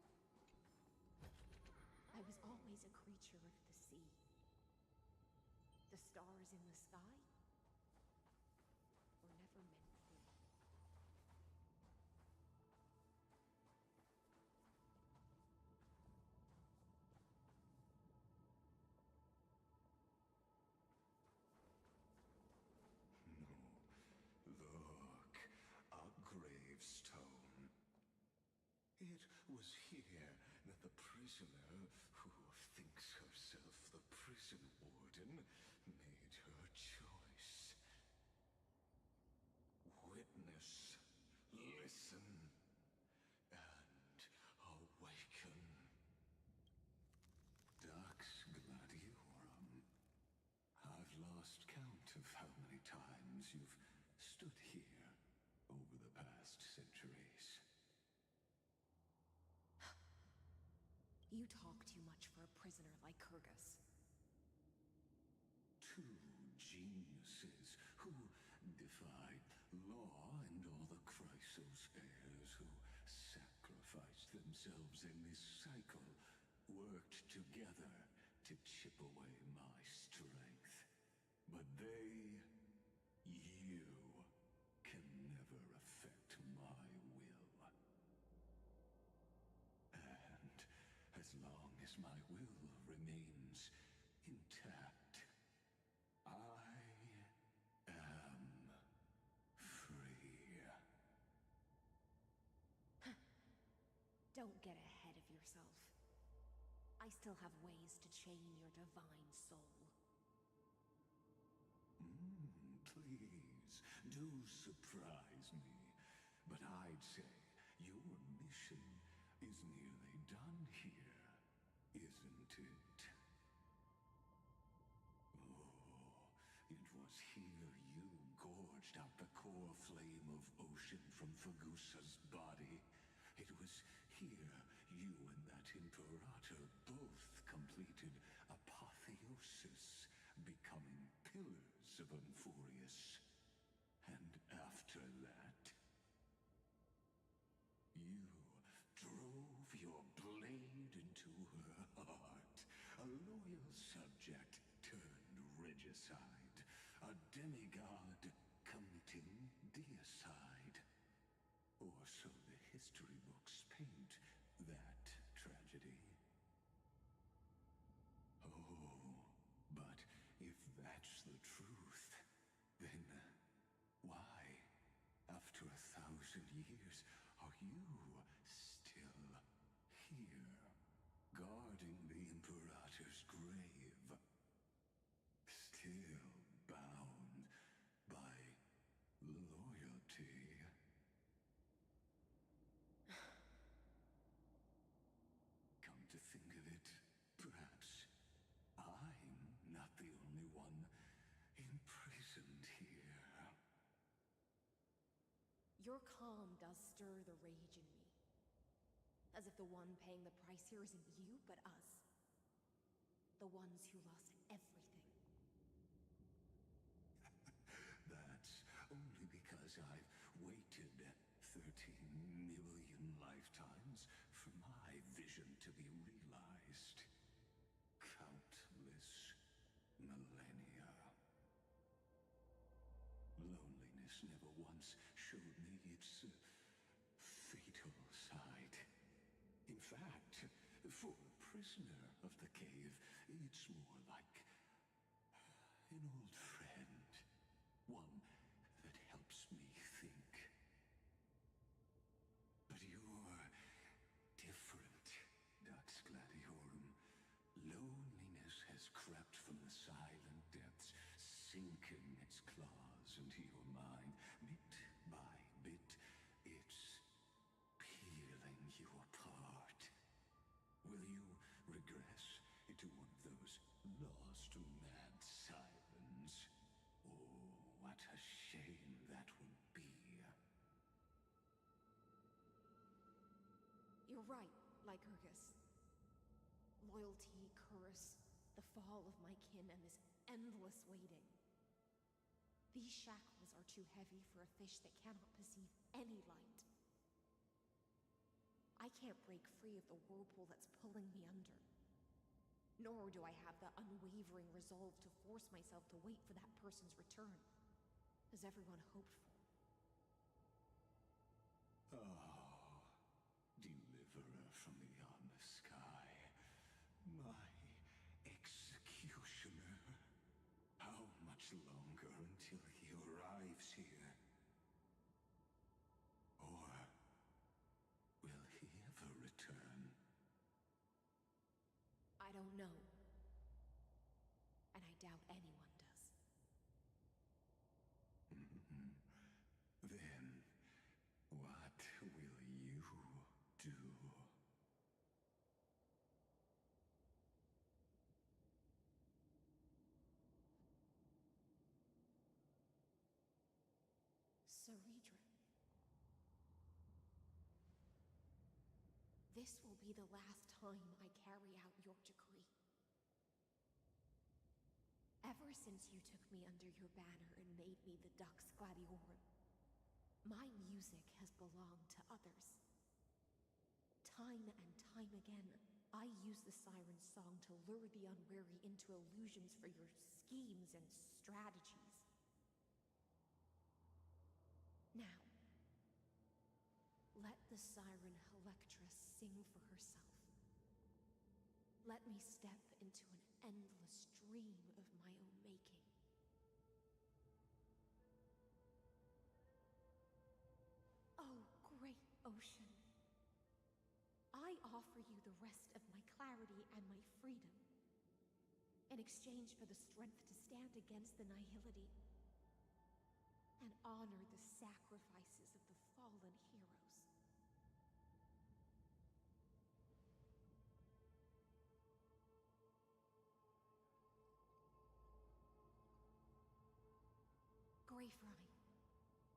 I was always a creature of the sea. The stars in the sky were never meant for me. Look, a gravestone. It was here that the prisoner, who thinks herself the prison warden, made her choice. Witness, listen, and awaken. Dux Gladiorum. I've lost count of how many times you've stood here over the past centuries. You talk too much for a prisoner like Kyrgyz. Two geniuses who defied law and all the Chrysos heirs who sacrificed themselves in this cycle worked together to chip away my strength. But they, you, can never affect my will. And as long as my will remains intact, I am free. Don't get ahead of yourself. I still have ways to chain your divine soul. Please, do surprise me. But I'd say your mission is nearly done here, isn't it? Oh, it was here you gorged out the core flame of ocean from Fagusa's body. It was here you and that Imperator both completed apotheosis, becoming pillars of Amphorius. And after that, you drove your blade into her heart, a loyal subject turned regicide, a demigod committing deicide. Or so the history books paint that tragedy. Oh, but if that's the truth, then why, after 1,000 years, are you still here, guarding the Imperator's grave? Still bound by loyalty? Come to think of it, perhaps I'm not the only one imprisoned here. Your calm does stir the rage in me. As if the one paying the price here isn't you, but us. The ones who lost everything. That's only because I've waited 13 million lifetimes for my vision to be realized. Countless millennia. Loneliness never once showed me its fatal side. In fact, for a prisoner of the cave, it's more like an old friend. One that helps me think. But you're different, Dux Gladiorum. Loneliness has crept from the silent depths, sinking its claws into your mind. Bit by bit, it's peeling you apart. Will you regress into one of those lost mad sirens? Oh, what a shame that would be. You're right, Lycurgus. Loyalty, curse, the fall of my kin, and this endless waiting. These shackles are too heavy for a fish that cannot perceive any light. I can't break free of the whirlpool that's pulling me under. Nor do I have the unwavering resolve to force myself to wait for that person's return, as everyone hoped for. Oh, deliverer from beyond the sky. My executioner. How much longer until he arrives here? Or will he ever return? I don't know. And I doubt anyone does. Then, what will you do? Ceredra. This will be the last time I carry out your decree. Ever since you took me under your banner and made me the Dux Gladiorum, my music has belonged to others. Time and time again, I use the siren's song to lure the unwary into illusions for your schemes and strategies. Now, let the siren Electra sing for herself. Let me step into an endless dream of my own making. Oh, great ocean. I offer you the rest of my clarity and my freedom, in exchange for the strength to stand against the nihility and honor the sacrifices of the fallen heroes. Wayfry,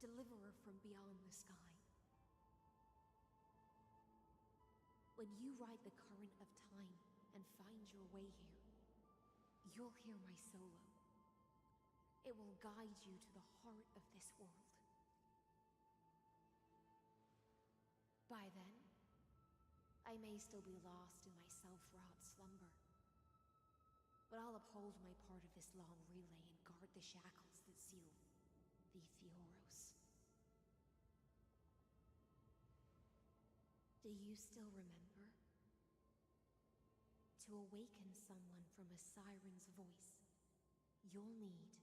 deliverer from beyond the sky. When you ride the current of time and find your way here, you'll hear my solo. It will guide you to the heart of this world. By then, I may still be lost in my self-wrought slumber, but I'll uphold my part of this long relay and guard the shackles that seal the Theoros. Do you still remember? To awaken someone from a siren's voice, you'll need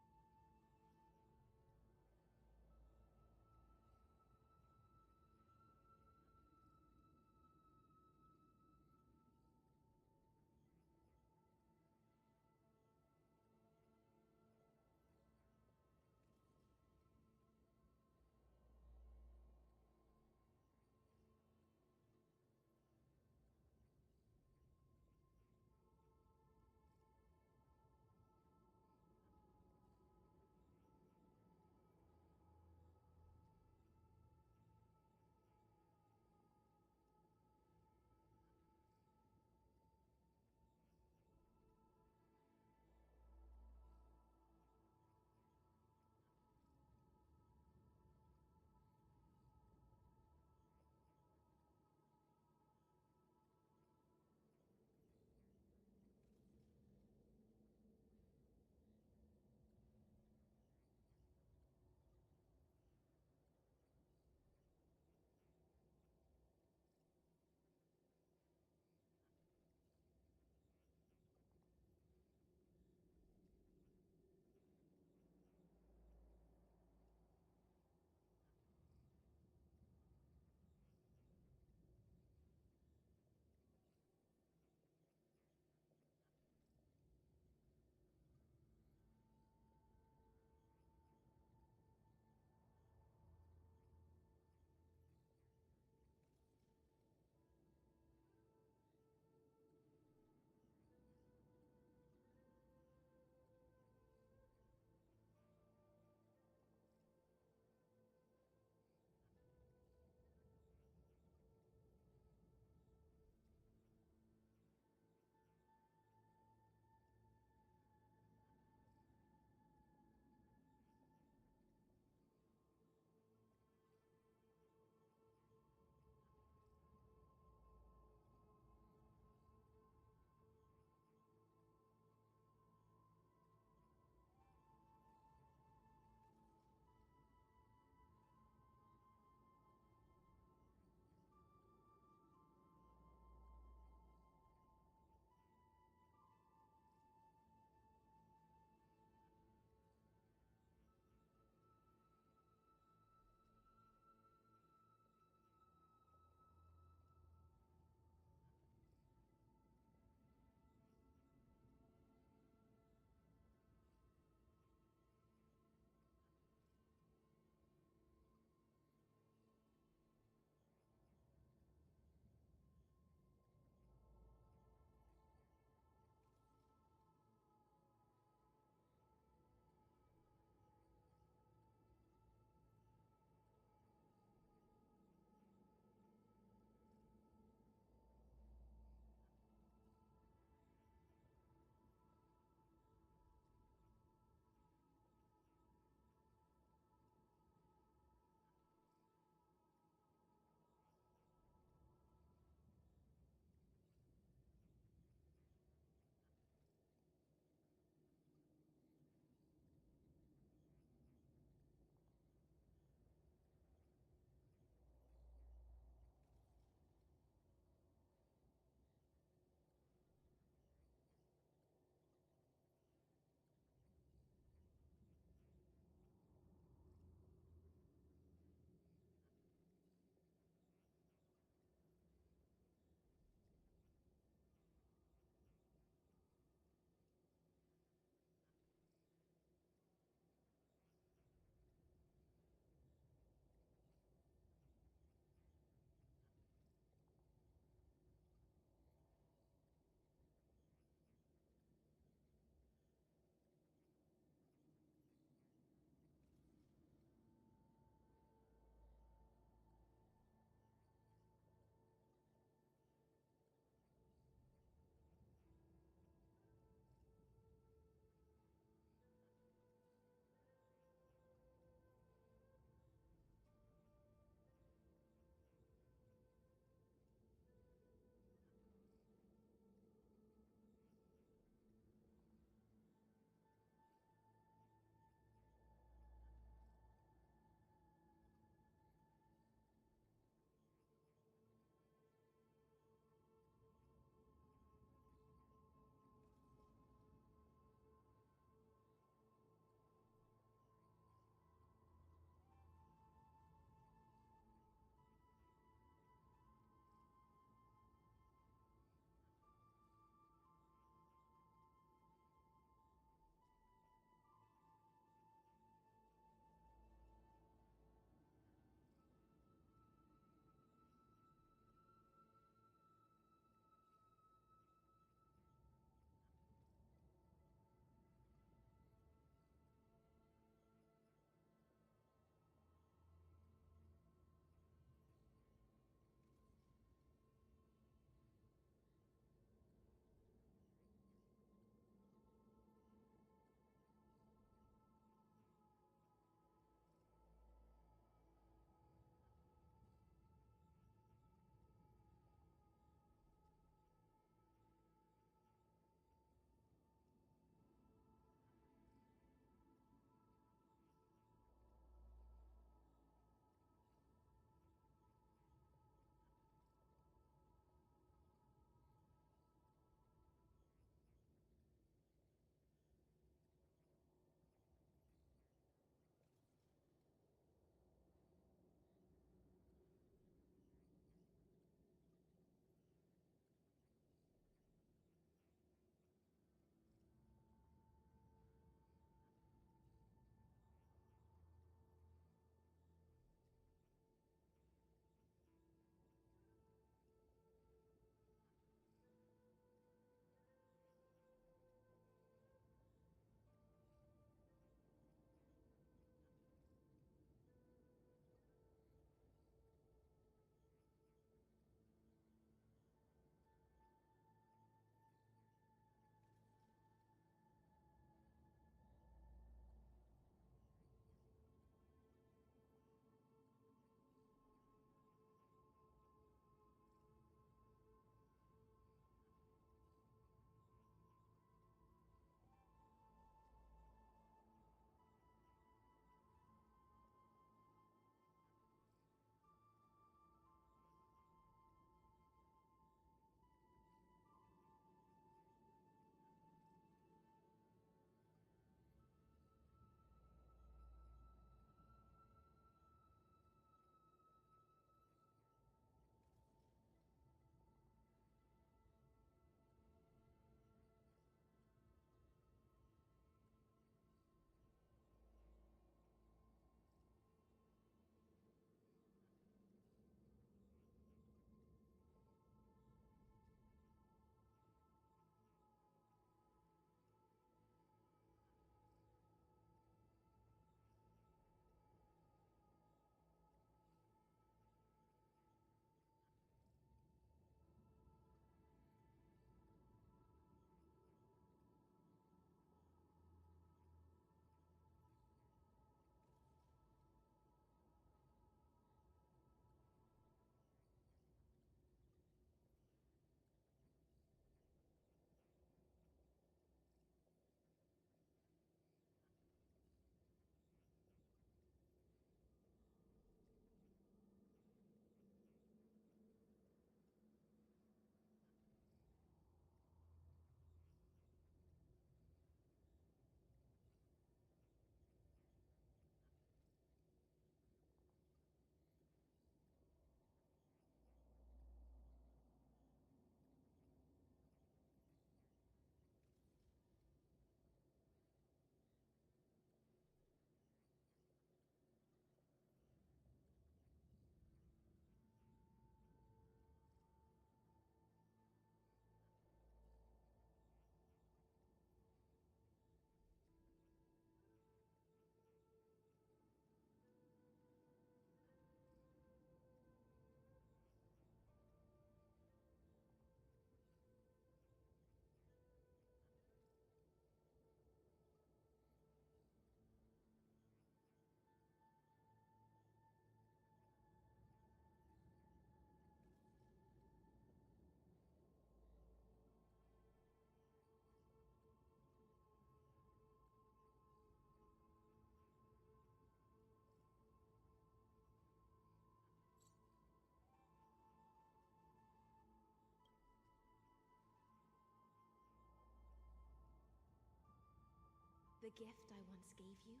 The gift I once gave you?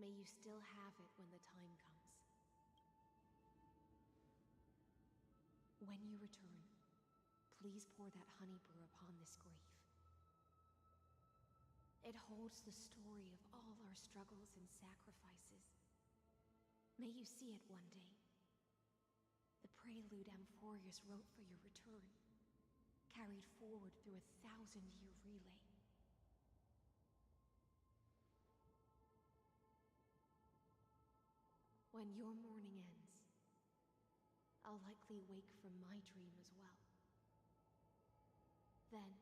May you still have it when the time comes. When you return, please pour that honey brew upon this grief. It holds the story of all our struggles and sacrifices. May you see it one day. The prelude Amphorius wrote for your return, carried forward through a 1,000-year relay. When your mourning ends, I'll likely wake from my dream as well. Then,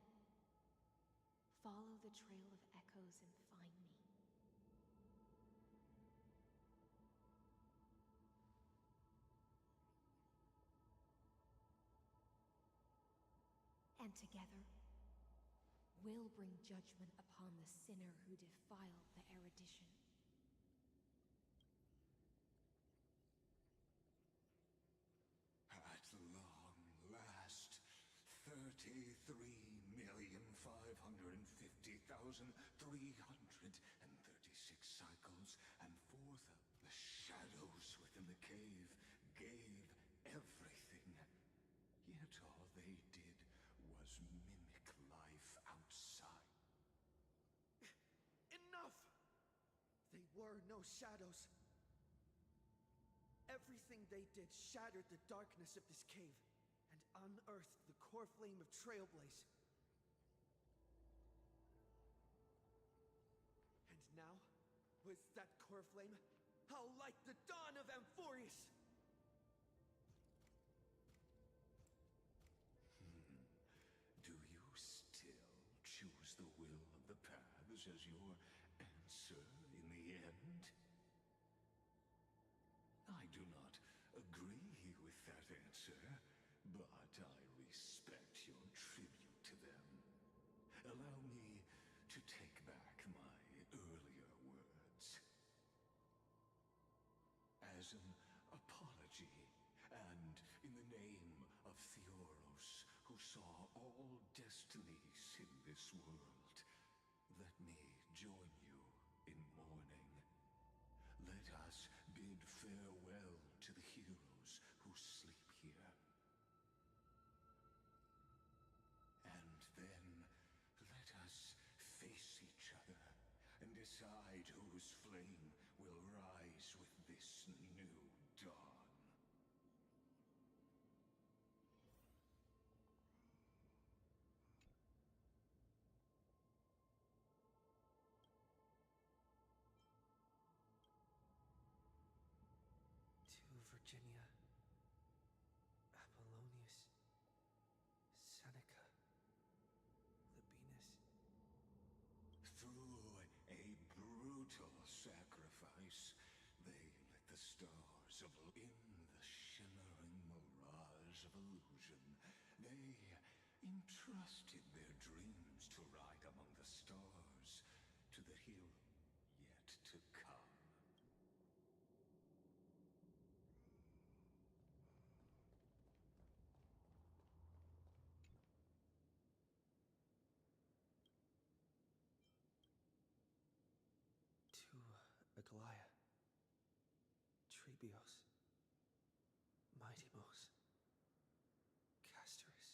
follow the trail of echoes and find me. And together, we'll bring judgment upon the sinner who defiled the erudition. At long last, 33,550,336 cycles, and forth the shadows within the cave gave everything. Yet all they did was mimic life outside. Enough! They were no shadows. Everything they did shattered the darkness of this cave and unearthed the core flame of Trailblaze. And now, with that core flame, I'll light the dawn of Amphorius! Do you still choose the will of the paths as your answer in the end? I do not agree with that answer, but I respect your tribute to them. Allow me to take back my earlier words. As an apology, and in the name of Theoros, who saw all destinies in this world, let me join you in mourning. Let us bid farewell to the heroes who sleep here. And then let us face each other and decide whose flame will rise with this new dawn. To Virginia, Apollonius, Seneca, Libinus. Through a brutal sacrifice, they lit the stars of in the shimmering mirage of illusion. They entrusted their dreams to ride among the stars to the hero yet to come. To Aglaia, Trebios, Mightymos, Castorus,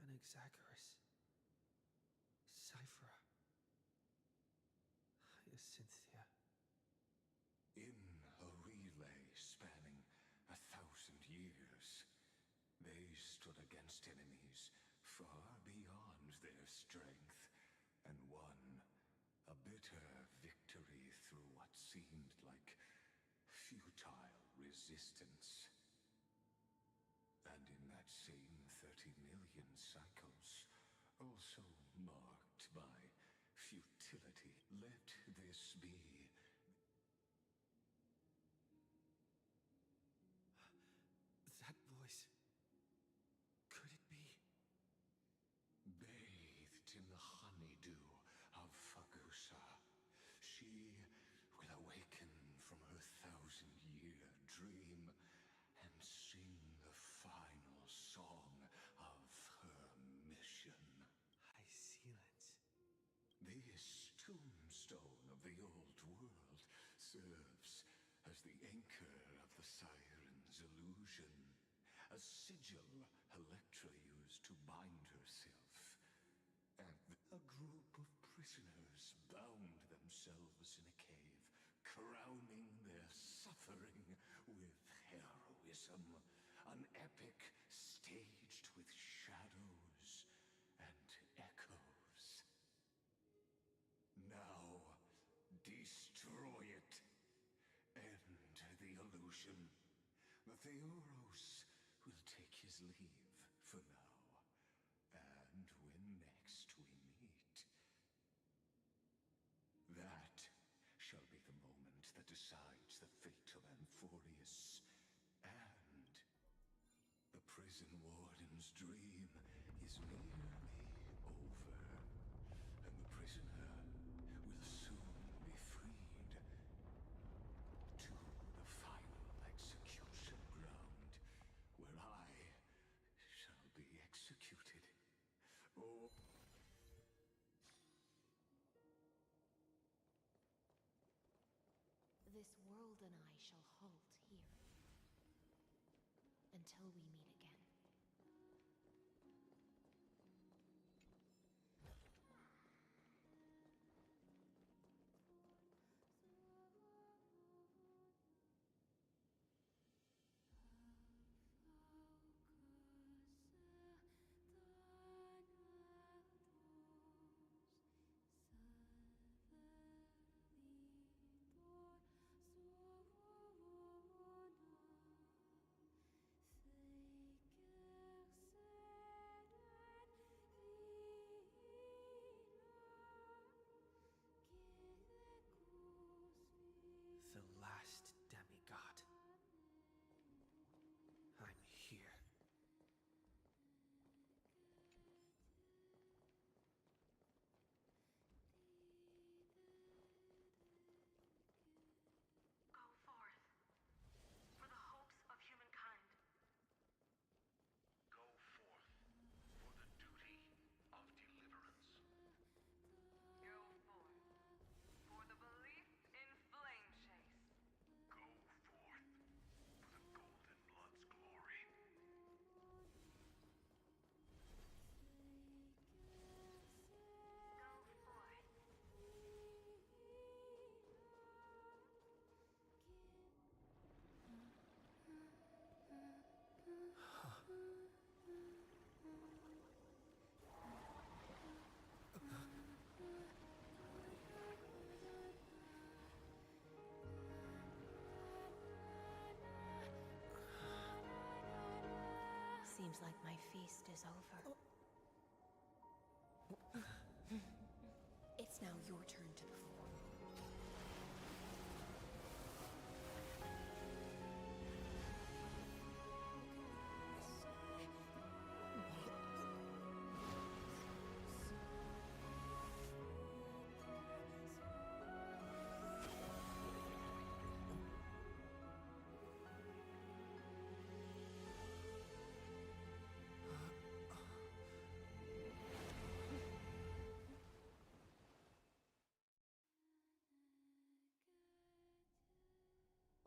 Anaxagoras, Cyphera, Hyacinthia. In a relay spanning 1,000 years, they stood against enemies far beyond their strength, and won a bitter victory through what seemed like futile resistance. And in that same 30 million cycles, also marked by futility, let this be That voice. Could it be? bathed in the honeydew of Fagusa. She will awaken from her 1,000-year dream and sing the final song of her mission. High Sealants. serves as the anchor of the siren's illusion, a sigil Electra used to bind herself. And a group of prisoners bound themselves in a cave, crowning their suffering with heroism, an epic staged with shadows and echoes. Now, destroy it. End the illusion. The Theoros will take his leave for now. And when next we meet, that shall be the moment that decides the fate of Amphorius. And the prison warden's dream is nearly over. And the prisoner will soon be freed to the final execution ground, where I shall be executed. Oh. This world and I shall halt here until we meet again. The last demigod. I'm here. Go forth for the hopes of humankind. Go forth for the duty of deliverance. Go forth for the belief in flame chase. Go forth for the Golden Blood's glory. Go forth. Seems like my feast is over. It's now your turn to perform.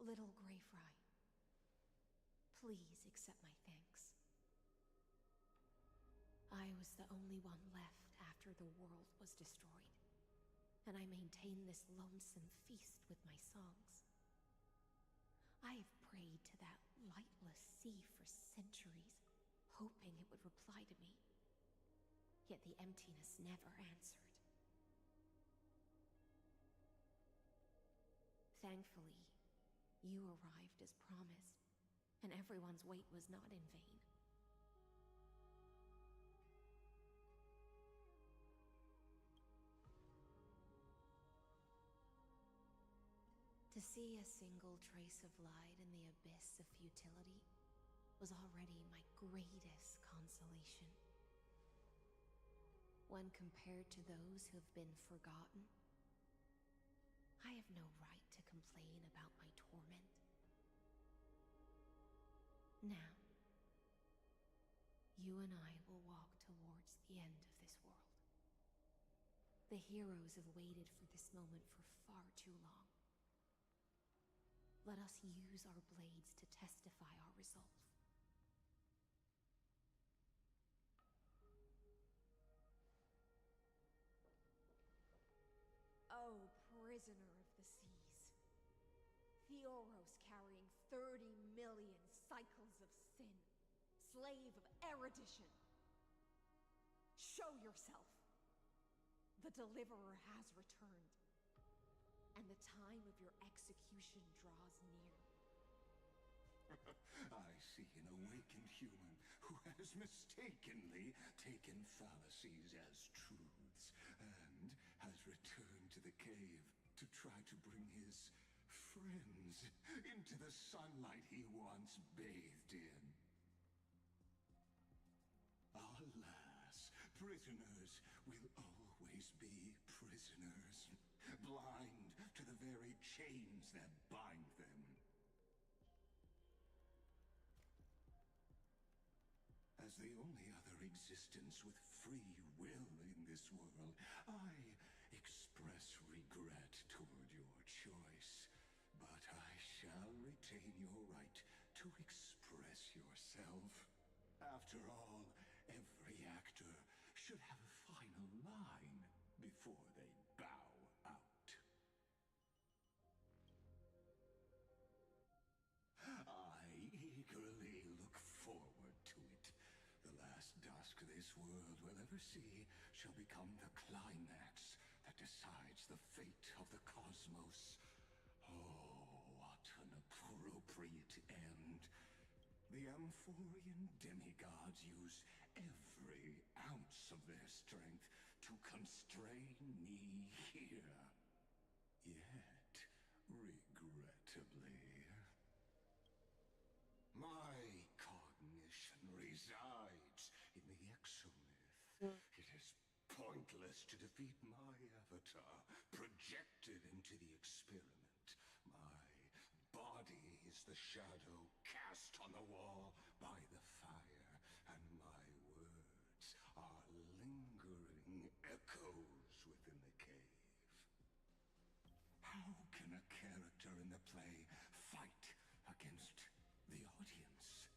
Little Grey Fry, please accept my thanks. I was the only one left after the world was destroyed, and I maintained this lonesome feast with my songs. I have prayed to that lightless sea for centuries, hoping it would reply to me. Yet the emptiness never answered. Thankfully, you arrived as promised, and everyone's wait was not in vain. To see a single trace of light in the abyss of futility was already my greatest consolation. When compared to those who have been forgotten, I have no right to complain about my torment. Now, you and I will walk towards the end of this world. The heroes have waited for this moment for far too long. Let us use our blades to testify our resolve. Oh, prisoner of the seas. Theoros carrying 30 million cycles of sin. Slave of erudition. Show yourself. The deliverer has returned. And the time of your execution draws near. I see an awakened human who has mistakenly taken fallacies as truths and has returned to the cave to try to bring his friends into the sunlight he once bathed in. Alas, prisoners will always be prisoners, blind to the very chains that bind them. As the only other existence with free will in this world, I express regret toward your choice, but I shall retain your right to express yourself. After all, every actor should have a final line before they bow out. I eagerly look forward to it. The last dusk this world will ever see shall become the climax that decides the fate of the cosmos. Oh, what an appropriate end. The Amphorian demigods use every ounce of their strength to constrain me here. Yet, regrettably, my cognition resides in the exomyth. It is pointless to defeat my avatar, projected into the experiment. My body is the shadow cast on the wall by the fire, and my words are lingering echoes within the cave. How can a character in the play fight against the audience?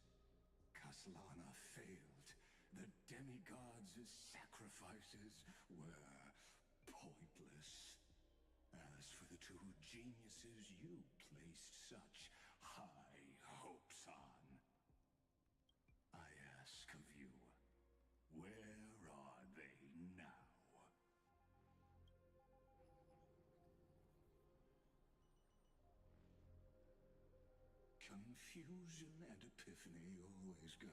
Kaslana failed. The demigods' sacrifices were pointless. As for the two geniuses you placed such high hopes on, I ask of you, where are they now? Confusion and epiphany always go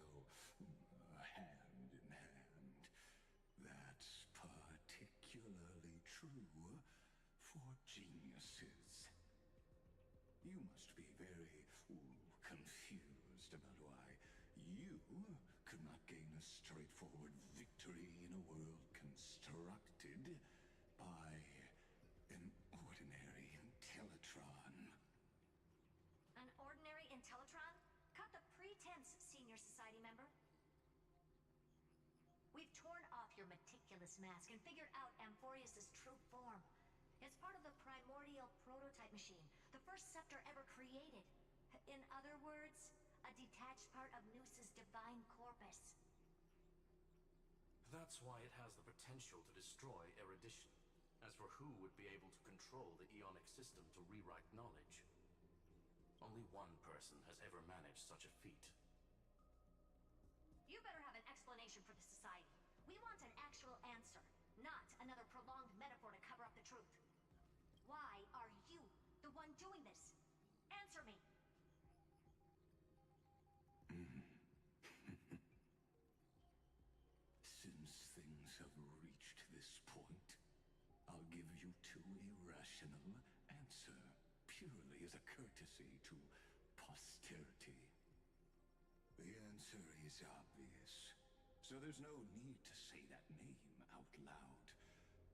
hand in hand. That's particularly true for geniuses. You must be very confused about why you could not gain a straightforward victory in a world constructed by an ordinary Intellitron. An ordinary Intellitron? Cut the pretense, Senior Society member. We've torn off your meticulous mask and figured out Amphorius' true form. It's part of the primordial prototype machine, the first scepter ever created. In other words, a detached part of Noos's divine corpus. That's why it has the potential to destroy erudition. As for who would be able to control the Eonic system to rewrite knowledge, only one person has ever managed such a feat. You better have an explanation for the Society. We want an actual answer, not another prolonged metaphor to cover up the truth. Why are you the one doing this? Answer me! Since things have reached this point, I'll give you two irrational answer, purely as a courtesy to posterity. The answer is obvious, so there's no need to say that name out loud.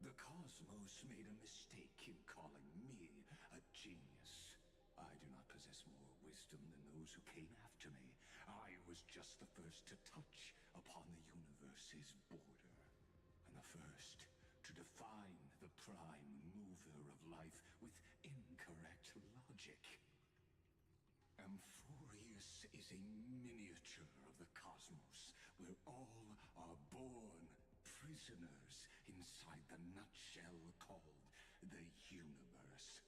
The cosmos made a mistake in calling me a genius. I do not possess more wisdom than those who came after me. I was just the first to touch upon the universe's border, and the first to define the prime mover of life with incorrect logic. is a miniature of the cosmos, where all are born prisoners inside the nutshell called the universe.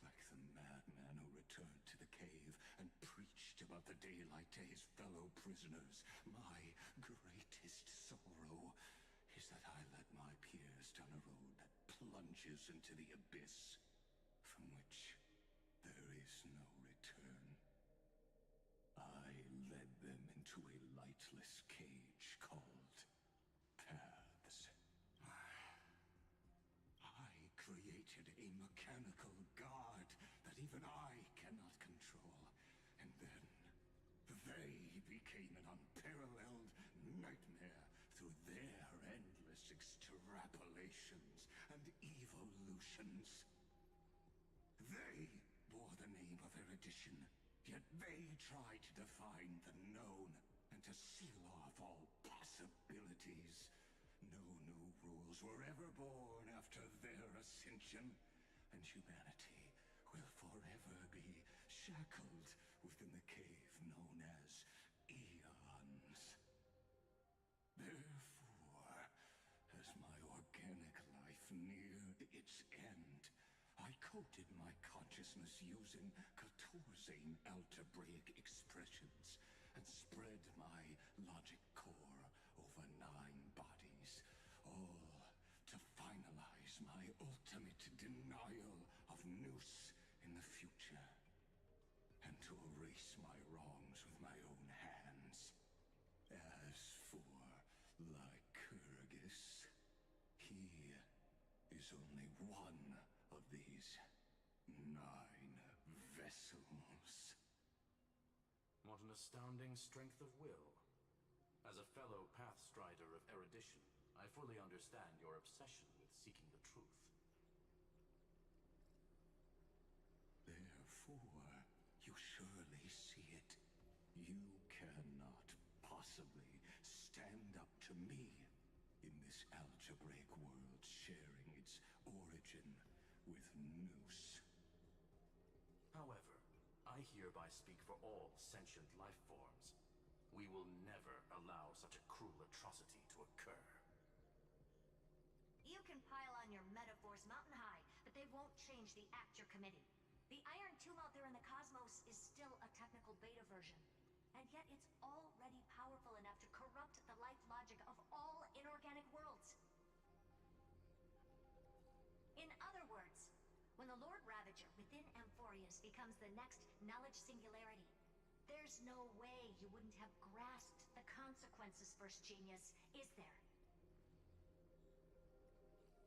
Like the madman who returned to the cave and preached about the daylight to his fellow prisoners, my greatest sorrow is that I led my peers down a road that plunges into the abyss, from which there is no return. I led them into a lightless cage called paths. I created a mechanical guard that even I cannot control, and then they became an unparalleled nightmare through their endless extrapolations and evolutions. They bore the name of erudition, yet they tried to define the known and to seal off all possibilities. No new rules were ever born after their ascension, and humanity will forever be shackled within the cave known as eons. Therefore, as my organic life neared its end, I coded my consciousness using 14 algebraic expressions and spread my logic core over 9 bodies, all to finalize my ultimate denial of Noose in the future, and to erase my wrongs with my own hands. As for Lycurgus, he is only one of these 9 vessels. What an astounding strength of will. As a fellow pathstrider of erudition, I fully understand your obsession with seeking the truth. Therefore, you surely see it. You cannot possibly stand up to me in this algebraic world sharing its origin with Noose. However, I hereby speak for all sentient life forms. We will never allow such a cruel atrocity to occur. You can pile on your metaphors mountain high, but they won't change the act you're committing. The Iron Tomb out there in the cosmos is still a technical beta version, and yet it's already powerful enough to corrupt the life logic of all inorganic worlds. In other words, when the Lord Ravager within Amphorius becomes the next knowledge singularity, there's no way you wouldn't have grasped the consequences, First Genius, is there?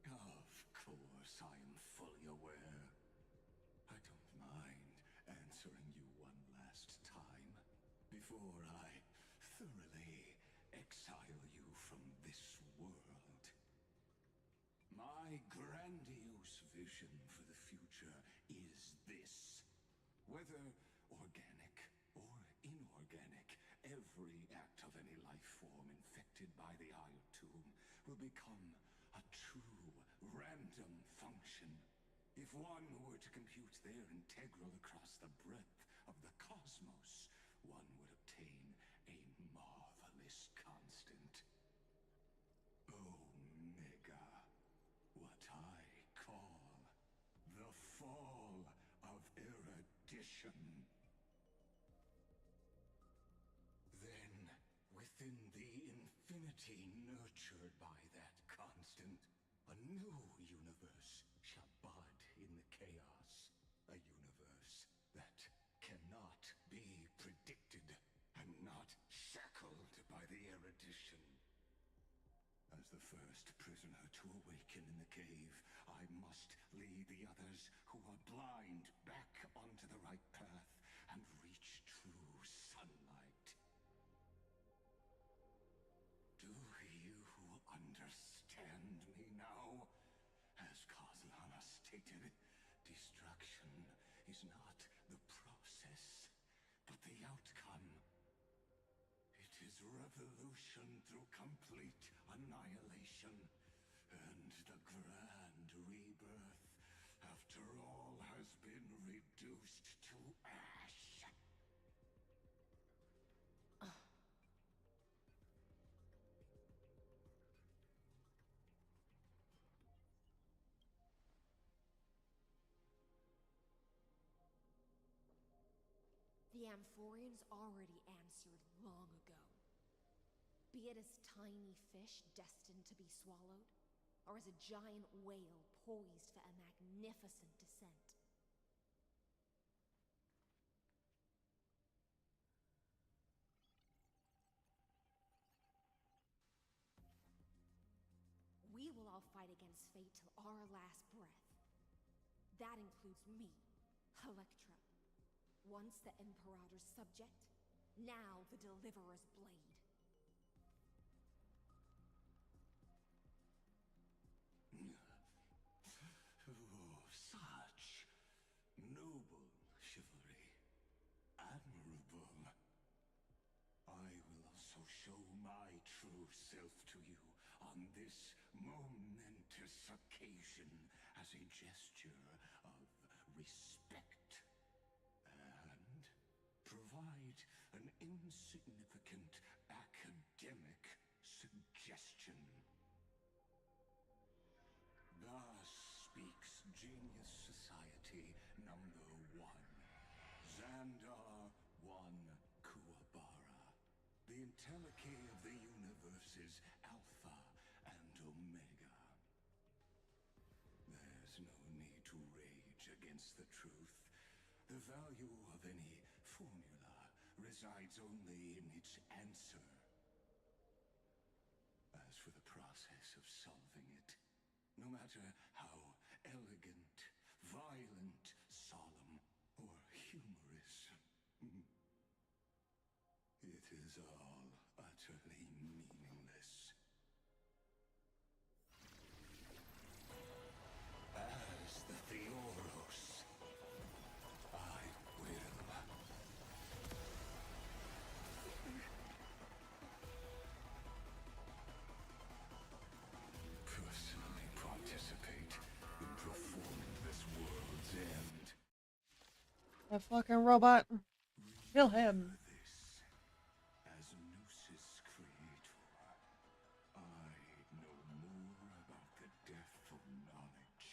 Of course, I am fully aware. I don't mind answering you one last time before I thoroughly exile you from this world. My grandiose vision for the future is this. Whether organic or inorganic, every act of any life form infected by the Iron Tomb will become a true random function. If one were to compute their integral across the breadth of the cosmos, one would obtain a marvelous constant. Omega. What I call the fall of erudition. Then, within the infinity nurtured by that constant, a new universe shall bud in the chaos. A universe that cannot be predicted and not shackled by the erudition. As the first prisoner to awaken in the cave, I must lead the others who are blind back onto the right path and reach true sunlight. Do you understand me now? As Kozlana stated, destruction is not the process, but the outcome. It is revolution through complete annihilation, and the grand rebirth, after all has been reduced to ash. The Amphorians already answered long ago. Be it as tiny fish destined to be swallowed, or as a giant whale poised for a magnificent descent. We will all fight against fate till our last breath. That includes me, Electra. Once the Imperator's subject, now the Deliverer's blade. Oh, such noble chivalry. Admirable. I will also show my true self to you on this momentous occasion as a gesture of respect. And provide an insignificant academic suggestion. Thus speaks Genius Society number 1. Xandar 1 Kuwabara. The Entelechy of the universe's Alpha and Omega. There's no need to rage against the truth. The value of any formula resides only in its answer. As for the process of solving it, no matter how elegant, violent, solemn, or humorous, it is all utterly meaningless. As the Theoros, I will. Personally participate in performing this world's end. That fucking robot. Kill him. As Gnosis creator, I know more about the death of knowledge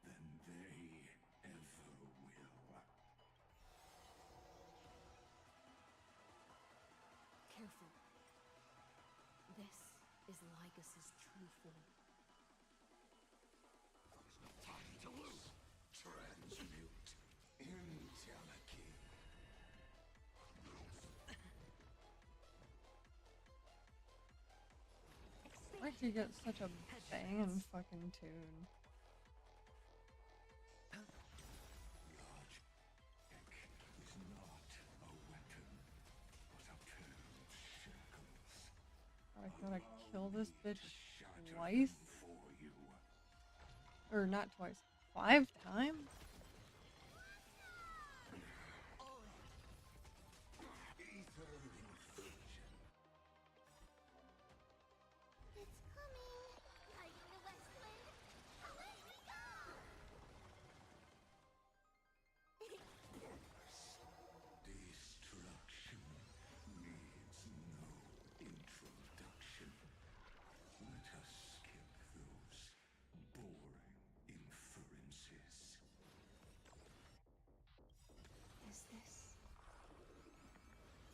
than they ever will. Careful. This is Lycus's true form. There's no time to lose. Transmute. Entelechy. Why'd you get such a bangin' fucking tune? Logic is not a weapon, but a pair of shackles. I gotta kill this bitch Shatter twice? them for you. Or not twice. 5 times? Ether infusion. It's coming! Like the west wind! Away we go! Destruction needs no introduction. Let us skip those boring inferences. Is this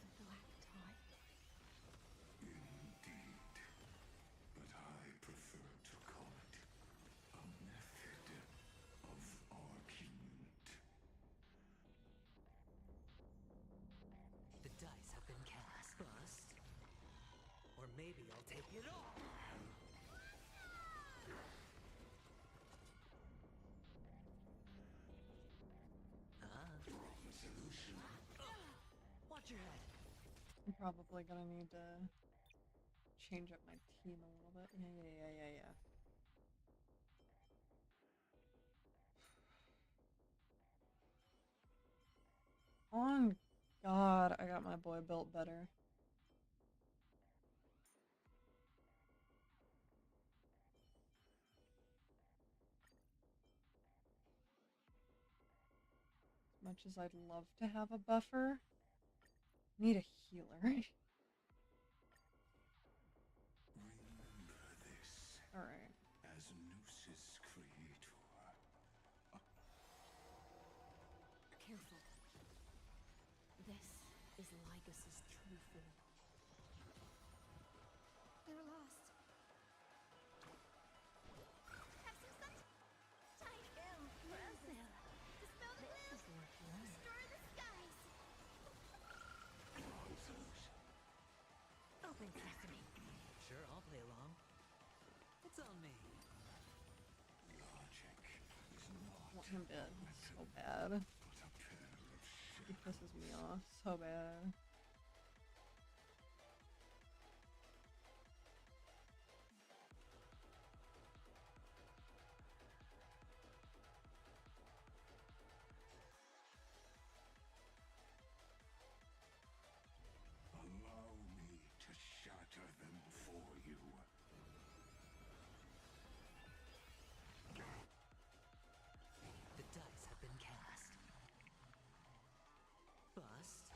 the Black Tide? Indeed, but I prefer to call it a method of argument. The dice have been cast. Bust. Or maybe I'll take it all. Solution. Watch your head. I'm probably gonna need to change up my team a little bit. Yeah. On God, I got my boy built better. As much as I'd love to have a buffer, need a healer. Remember this. Alright. As Gnosis creator. Careful. This is Lycus's true form. They're lost. Have some sun. Impressive. Dispel the gloom. Restore the skies. Open sesame. Sure, I'll play along. It's on me. I want him dead so bad. He pisses me off so bad. Allow me to shatter them for you. The dice have been cast. Bust.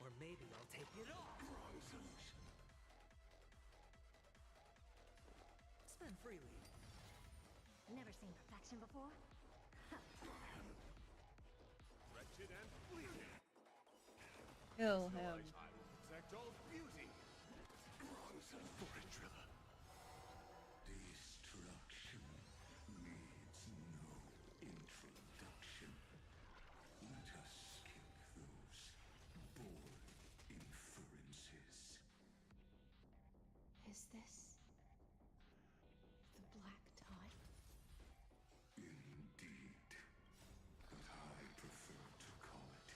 Or maybe I'll take it off. Spend freely. Never seen perfection before? Wretched and fleeting. Kill So him. I will protect all beauty. For a driller. Destruction needs no introduction. Let us skip those bored inferences. Is this the black tide? Indeed. But I prefer to call it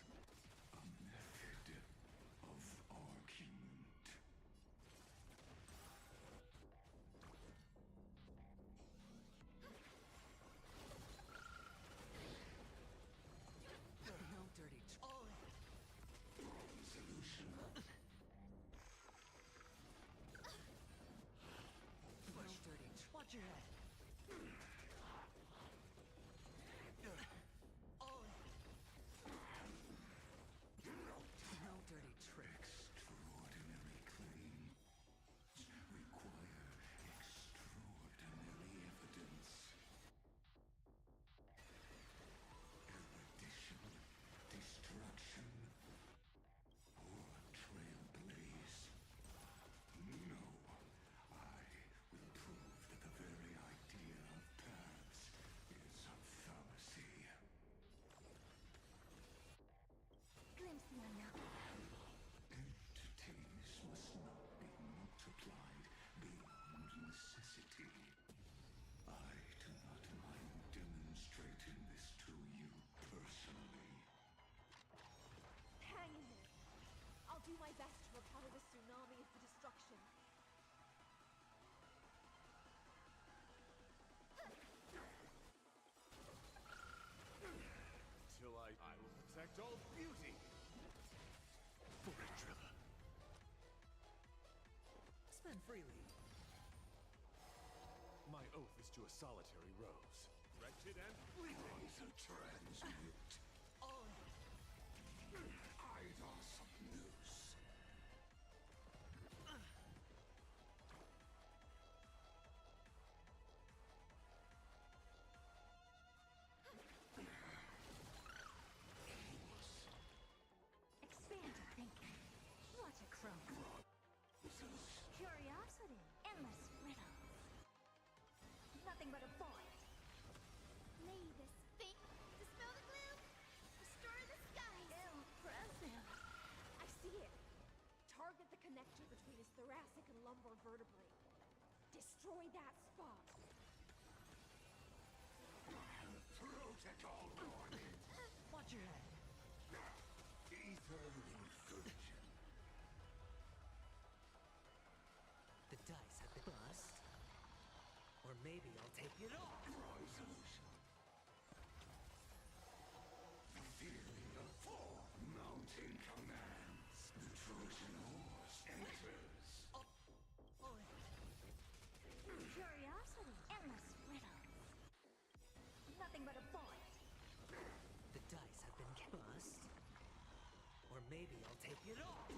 a method of argument. No dirty. All in. Solution. No dirty. Watch your head. All in. No dirty tricks. Extraordinary claims require extraordinary evidence. Erudition, destruction, or trailblaze. No, I will prove that the very idea of paths is a fallacy. Glimpse me now. Entities must not be multiplied beyond necessity. I do not mind demonstrating this to you personally. Hang in there. I'll do my best to recover the tsunami of the destruction. Till I will protect all beauty. For a driller. Spend freely. My oath is to a solitary rose. Wretched and fleeting. Transmute. All in. Eidos Nous. Expand your thinking. Watch it chrome. Curiosity. Endless riddles. Nothing but a void. May this fate dispel the gloom. Restore the skies. Impressive. I see it. Target the connector between his thoracic and lumbar vertebrae. Destroy that spot. Protocol warning. Watch your head. Ether incursion. The dice have been bust. Or maybe I'll take it off. Resolution. Feeling of four mountain commands. The Trojan horse enters. All in. Curiosity. Endless riddles. Nothing but a void. The dice have been bust. Or maybe I'll take it off.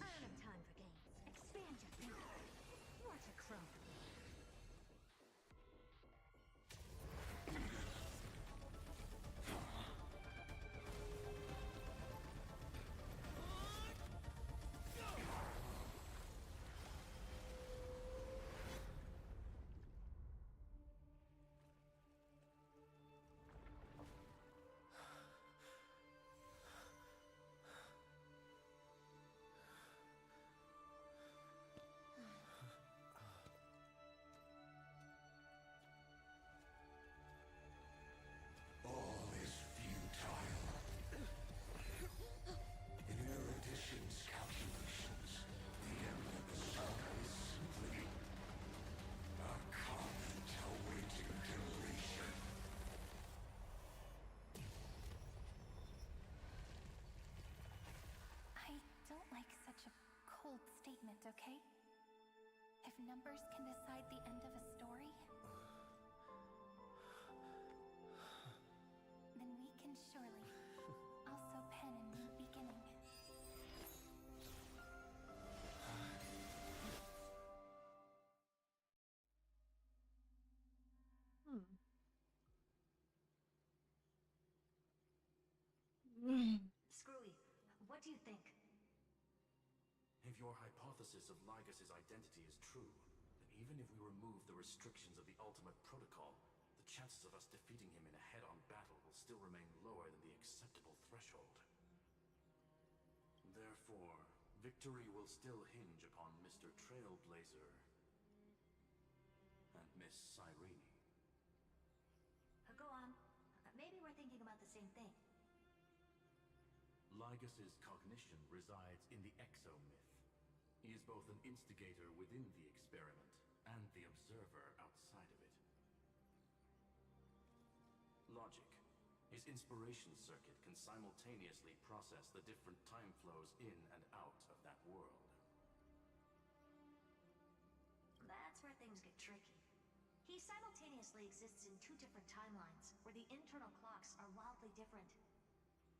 I don't have time for games. Expand your thinking. Watch it chrome. numbers can decide the end of a story? Then we can surely also pen a new beginning. Screwy, what do you think? If your hypothesis of Lygas's identity is true, then even if we remove the restrictions of the Ultimate Protocol, the chances of us defeating him in a head-on battle will still remain lower than the acceptable threshold. Therefore, victory will still hinge upon Mr. Trailblazer and Miss Cyrene. Go on. Maybe we're thinking about the same thing. Lygas's cognition resides in the exomyth. He is both an instigator within the experiment and the observer outside of it. Logic. His inspiration circuit can simultaneously process the different time flows in and out of that world. That's where things get tricky. He simultaneously exists in two different timelines, where the internal clocks are wildly different.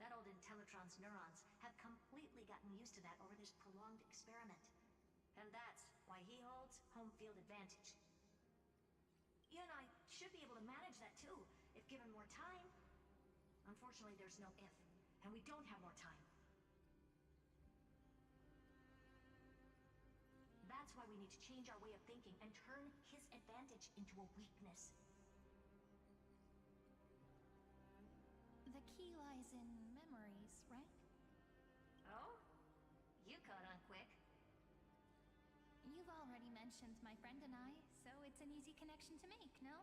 That old Intellitron's neurons have completely gotten used to that over this prolonged experiment. And that's why he holds home field advantage. You and I should be able to manage that too, if given more time. Unfortunately, there's no if, and we don't have more time. That's why we need to change our way of thinking and turn his advantage into a weakness. The key lies in memories, right? Oh? You caught on quick. You've already mentioned my friend and I, so it's an easy connection to make, no?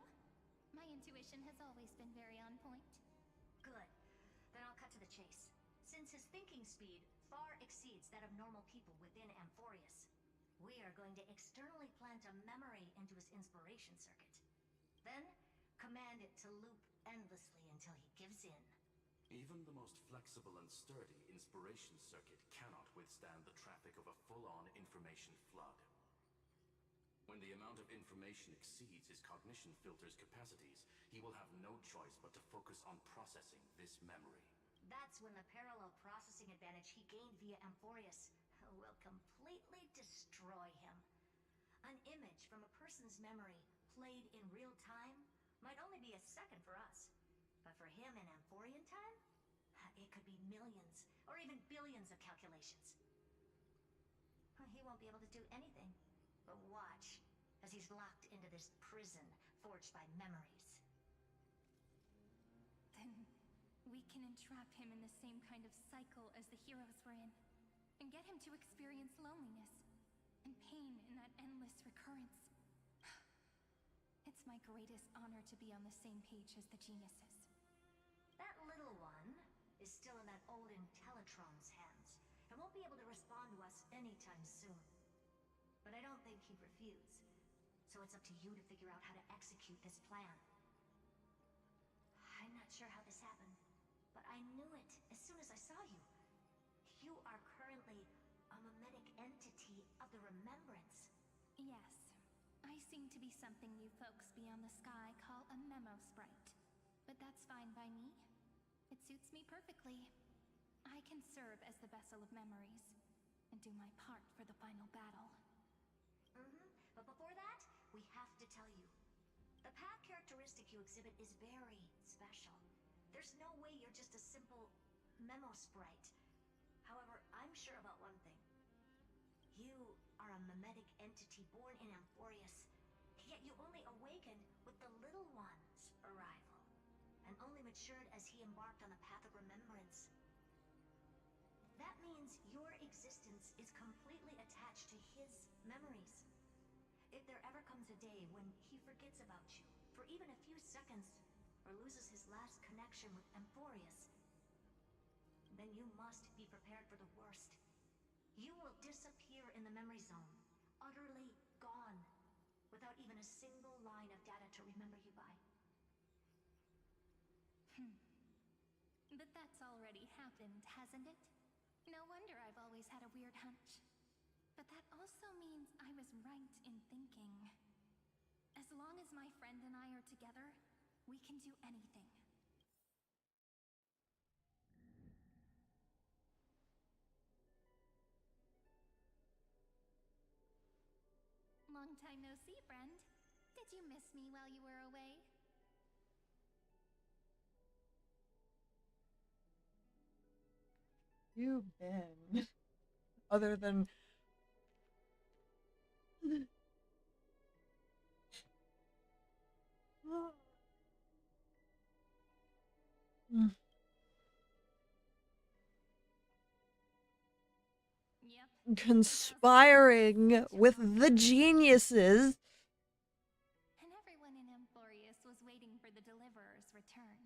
My intuition has always been very on point. Good. Then I'll cut to the chase. Since his thinking speed far exceeds that of normal people within Amphorius, we are going to externally plant a memory into his inspiration circuit. Then, command it to loop endlessly until he gives in. Even the most flexible and sturdy inspiration circuit cannot withstand the traffic of a full-on information flood. When the amount of information exceeds his cognition filter's capacities, he will have no choice but to focus on processing this memory. That's when the parallel processing advantage he gained via Amphorius will completely destroy him. An image from a person's memory played in real time might only be a second for us. But for him in Amphorian time, it could be millions or even billions of calculations. He won't be able to do anything but watch as he's locked into this prison forged by memories. Then we can entrap him in the same kind of cycle as the heroes were in, and get him to experience loneliness and pain in that endless recurrence. It's my greatest honor to be on the same page as the geniuses. That little one is still in that old Intellitron's hands, and won't be able to respond to us anytime soon. But I don't think he'd refuse, so it's up to you to figure out how to execute this plan. I'm not sure how this happened, but I knew it as soon as I saw you. You are currently a mimetic entity of the Remembrance. Yes. I seem to be something you folks beyond the sky call a memo sprite. But that's fine by me. It suits me perfectly. I can serve as the vessel of memories, and do my part for the final battle. But before that, we have to tell you. The path characteristic you exhibit is very special. There's no way you're just a simple memo sprite. However, I'm sure about one thing. You are a mimetic entity born in Amphorius, yet you only awakened with the Little One's arrival, and only matured as he embarked on the path of remembrance. That means your existence is completely attached to his memories. If there ever comes a day when he forgets about you for even a few seconds, or loses his last connection with Amphorius, then you must be prepared for the worst. You will disappear in the memory zone, utterly gone, without even a single line of data to remember you by. But that's already happened, hasn't it? No wonder I've always had a weird hunch. But that also means I was right in thinking We can do anything. Long time no see, friend. Did you miss me while you were away? You've been. Other than. Conspiring with the geniuses. And everyone in Amphorius was waiting for the Deliverer's return.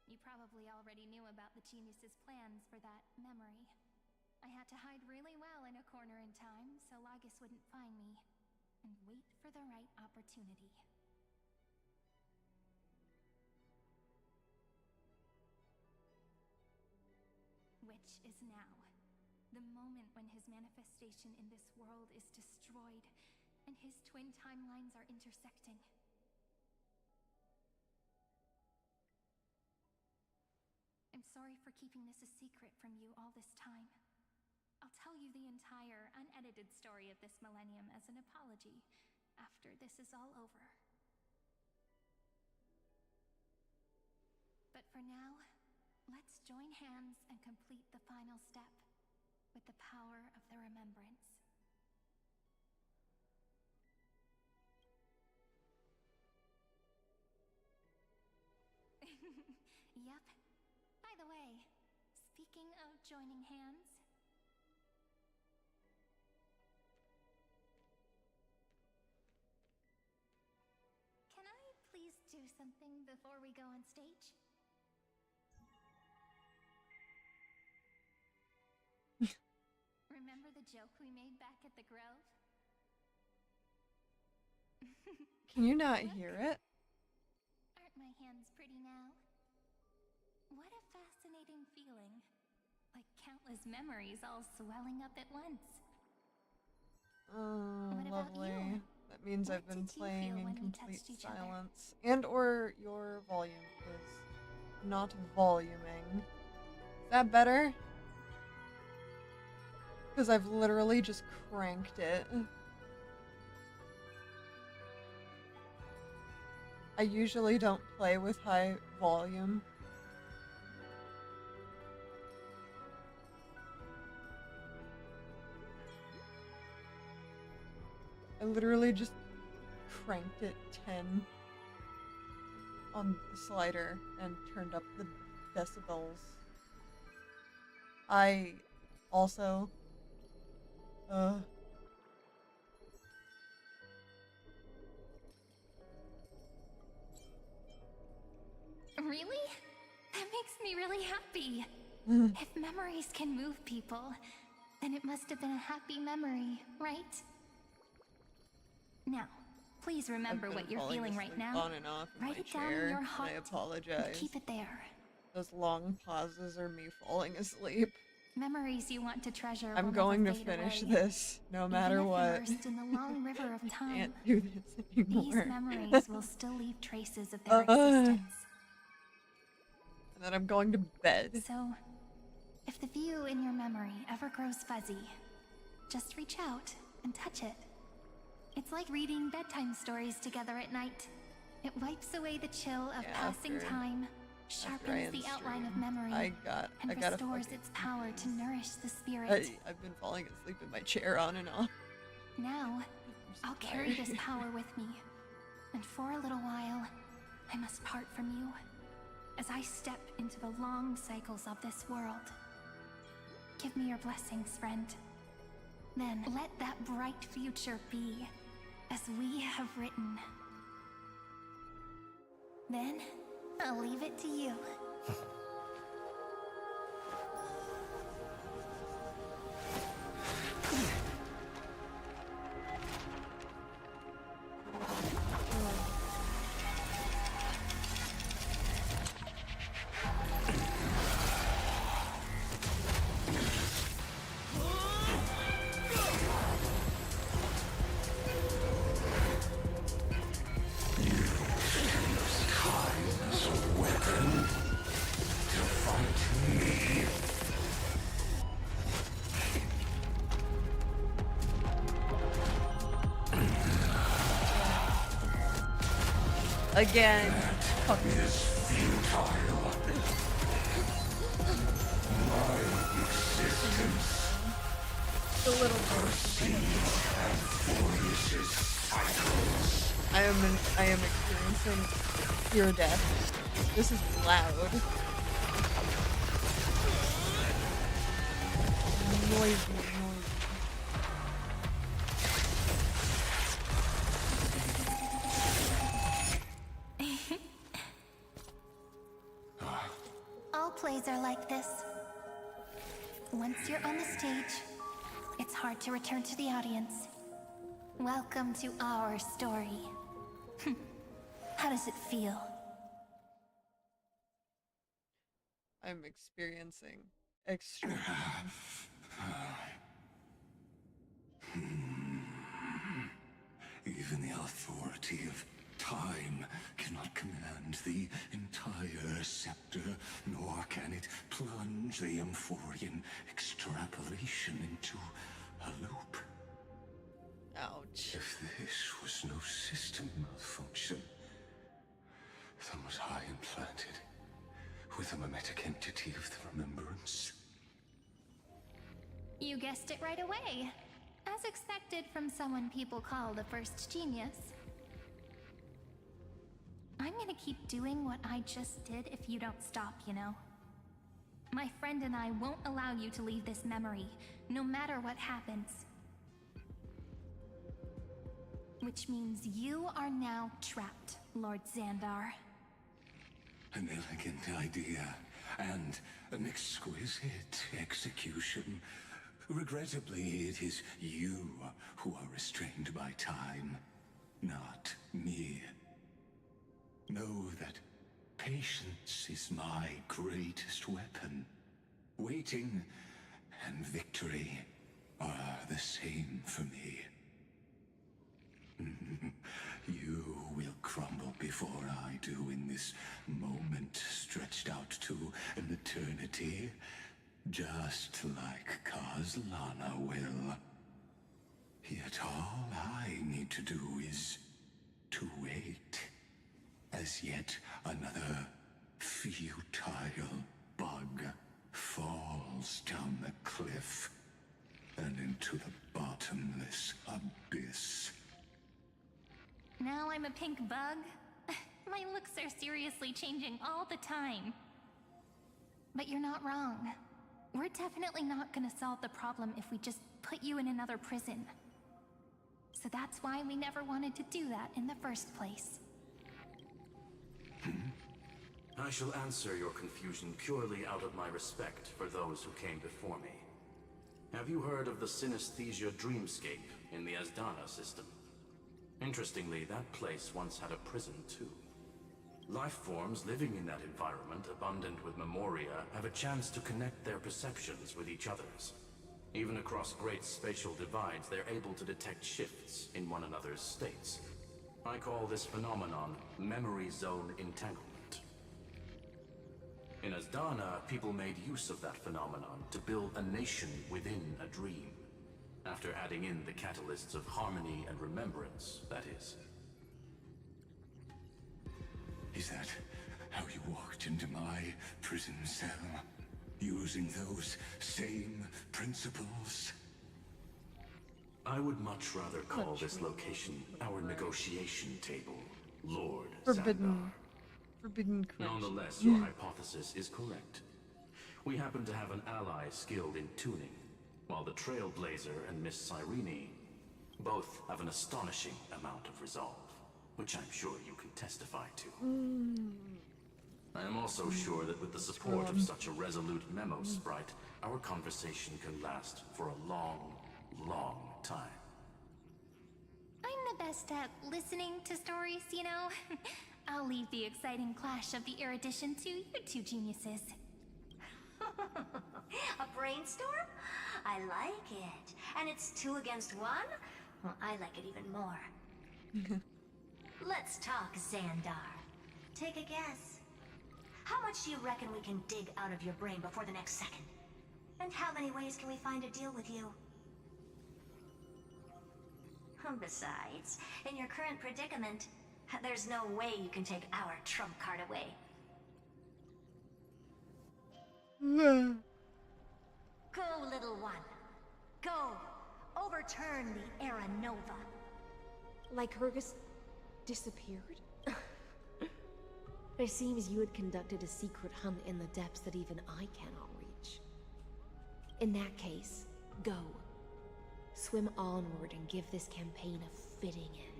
You probably already knew about the genius's plans for that memory. I had to hide really well in a corner in time so Lagus wouldn't find me, and wait for the right opportunity. Which is now. The moment when his manifestation in this world is destroyed, and his twin timelines are intersecting. I'm sorry for keeping this a secret from you all this time. I'll tell you the entire, unedited story of this millennium as an apology after this is all over. But for now, let's join hands and complete the final step with the power of the remembrance. Yep. By the way, speaking of joining hands, can I please do something before we go on stage? Remember the joke we made back at the Grove? Can you not hear it? Aren't my hands pretty now? What a fascinating feeling. Like countless memories all swelling up at once. Oh, What about lovely. you? That means What I've been did you playing feel in when we complete touched each other? silence. And or your volume is not voluming. Is that better? Because I've literally just cranked it. I usually don't play with high volume. I literally just cranked it 10 on the slider and turned up the decibels. I also Really? That makes me really happy. If memories can move people, then it must have been a happy memory, right? Now, please remember what you're feeling right now. On and off in Write my it down in chair, your and heart. I apologize. And keep it there. Those long pauses are me falling asleep. Memories you want to treasure. I'm will going to never fade finish away. this, no matter Even if what. immersed in the long river of time, Can't do this anymore. these memories will still leave traces of their existence. And then I'm going to bed. So, if the view in your memory ever grows fuzzy, just reach out and touch it. It's like reading bedtime stories together at night. It wipes away the chill of passing time, sharpens the outline of memory, and restores its power to nourish the spirit. I've been falling asleep in my chair on and off. Now, I'll carry this power with me, and for a little while, I must part from you, as I step into the long cycles of this world. Give me your blessings, friend. Then let that bright future be, as we have written. Then, I'll leave it to you. Again. Fuck. Is futile. My existence A little bit. proceeds and flourishes cycles. I am experiencing pure death. This is loud. Noisy. All plays are like this. Once you're on the stage, it's hard to return to the audience. Welcome to our story. How does it feel? I'm experiencing extreme. Even the authority of time cannot command the entire scepter, nor can it plunge the Amphorian extrapolation into a loop. Ouch. If this was no system malfunction, then was I implanted with a mimetic entity of the remembrance? You guessed it right away. As expected from someone people call the first genius. I'm gonna keep doing what I just did if you don't stop, you know? My friend and I won't allow you to leave this memory, no matter what happens. Which means you are now trapped, Lord Xandar. An elegant idea, and an exquisite execution. Regrettably, it is you who are restrained by time, not me. Know that patience is my greatest weapon. Waiting and victory are the same for me. You will crumble before I do in this moment stretched out to an eternity, just like Kazlana will. Yet all I need to do is to wait, as yet another futile bug falls down the cliff and into the bottomless abyss. Now I'm a pink bug? My looks are seriously changing all the time. But you're not wrong. We're definitely not gonna solve the problem if we just put you in another prison. So that's why we never wanted to do that in the first place. I shall answer your confusion purely out of my respect for those who came before me. Have you heard of the synesthesia dreamscape in the Asdana system? Interestingly, that place once had a prison too. Life forms living in that environment, abundant with memoria, have a chance to connect their perceptions with each other's. Even across great spatial divides, they're able to detect shifts in one another's states. I call this phenomenon memory zone entanglement. In Asdana, people made use of that phenomenon to build a nation within a dream. After adding in the catalysts of harmony and remembrance, that is. Is that how you walked into my prison cell? Using those same principles? I would much rather call this location our negotiation table, Lord Forbidden Xandar. Nonetheless, your hypothesis is correct. We happen to have an ally skilled in tuning, while the Trailblazer and Miss Cyrene both have an astonishing amount of resolve, which I'm sure you can testify to. I am also sure that with the support of such a resolute memo sprite, our conversation can last for a long, long time. I'm the best at listening to stories, you know? I'll leave the exciting clash of the erudition to you two geniuses. A brainstorm? I like it. And it's 2 against 1? Well, I like it even more. Let's talk, Xandar. Take a guess. How much do you reckon we can dig out of your brain before the next second? And how many ways can we find to deal with you? Besides, in your current predicament, There's no way you can take our trump card away. Go, little one. Go. Overturn the Era Nova. Like Hergus disappeared? It seems you had conducted a secret hunt in the depths that even I cannot reach. In that case, go. Swim onward and give this campaign a fitting end.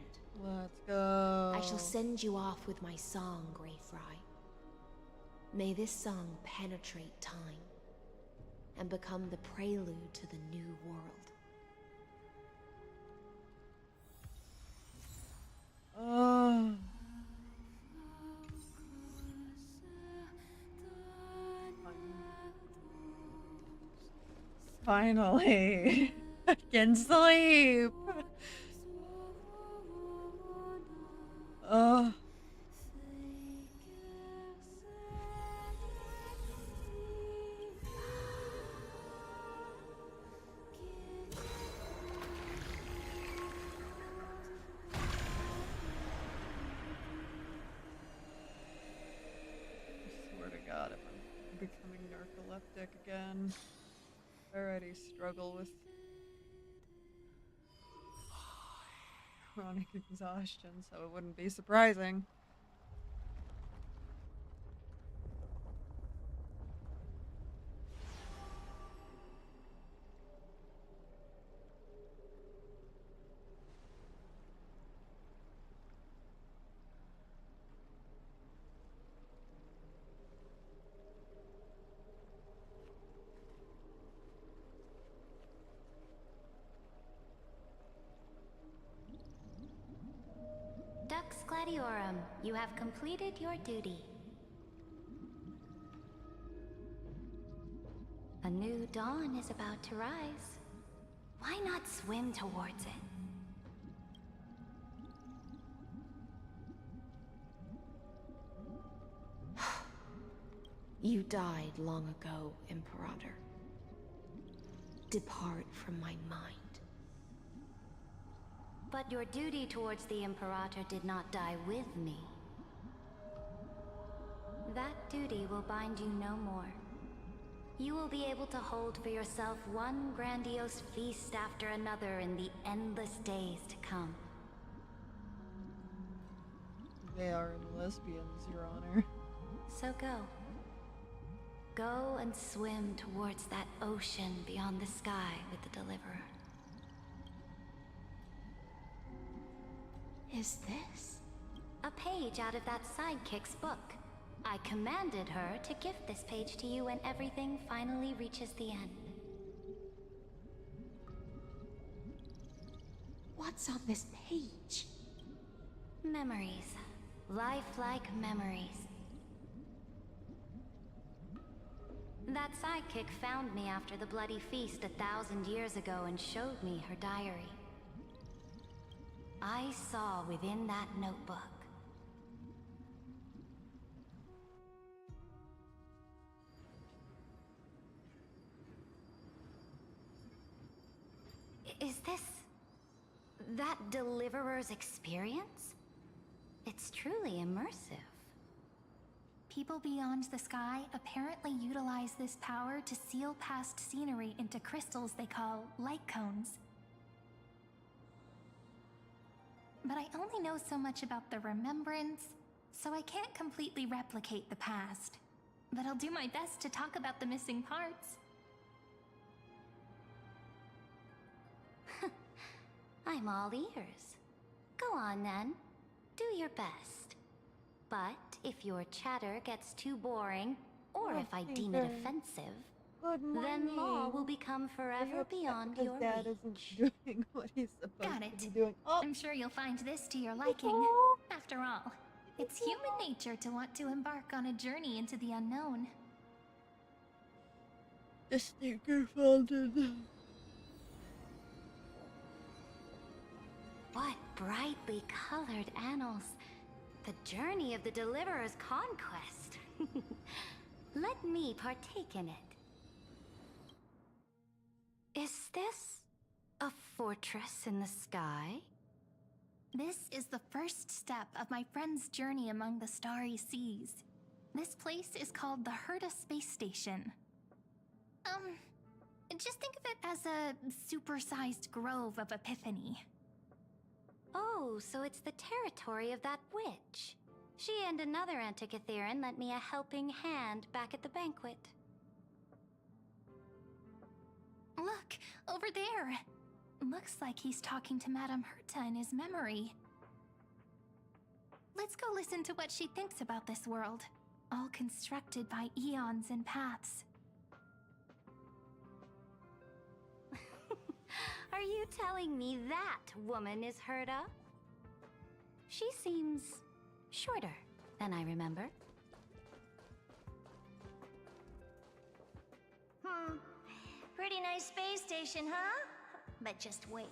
Let's go. I shall send you off with my song, Greyfry. May this song penetrate time and become the prelude to the new world. Finally. I can sleep. I swear to God, if I'm becoming narcoleptic again. I already struggle with chronic exhaustion, so it wouldn't be surprising. Dux Gladiorum, you have completed your duty. A new dawn is about to rise. Why not swim towards it? You died long ago, Imperator. Depart from my mind. But your duty towards the Imperator did not die with me. That duty will bind you no more. You will be able to hold for yourself one grandiose feast after another in the endless days to come. They are lesbians, Your Honor. So go. Go and swim towards that ocean beyond the sky with the Deliverer. Is this? A page out of that sidekick's book. I commanded her to gift this page to you when everything finally reaches the end. What's on this page? Memories. Lifelike memories. That sidekick found me after the bloody feast 1,000 years ago and showed me her diary. I saw within that notebook Is this that Deliverer's experience? It's truly immersive. People beyond the sky apparently utilize this power to seal past scenery into crystals they call light cones. But I only know so much about the remembrance, so I can't completely replicate the past. But I'll do my best to talk about the missing parts. I'm all ears. Go on then. Do your best. But if your chatter gets too boring, or if I deem it offensive, then law will become forever beyond your Dad reach. isn't doing what he's supposed Got to it. be doing. Oh, I'm sure you'll find this to your liking. After all, it's human nature to want to embark on a journey into the unknown. the stinker folded. What brightly colored annals. The journey of the Deliverer's conquest. Let me partake in it. Is this a fortress in the sky? This is the first step of my friend's journey among the starry seas. This place is called the Herta Space Station. Just think of it as a supersized grove of Epiphany. Oh, so it's the territory of that witch. She and another Antikytherian lent me a helping hand back at the banquet. Look, over there. Looks like he's talking to Madame Herta in his memory. Let's go listen to what she thinks about this world, all constructed by eons and paths. Are you telling me that woman is Herta? She seems shorter than I remember. Pretty nice space station, huh? But just wait.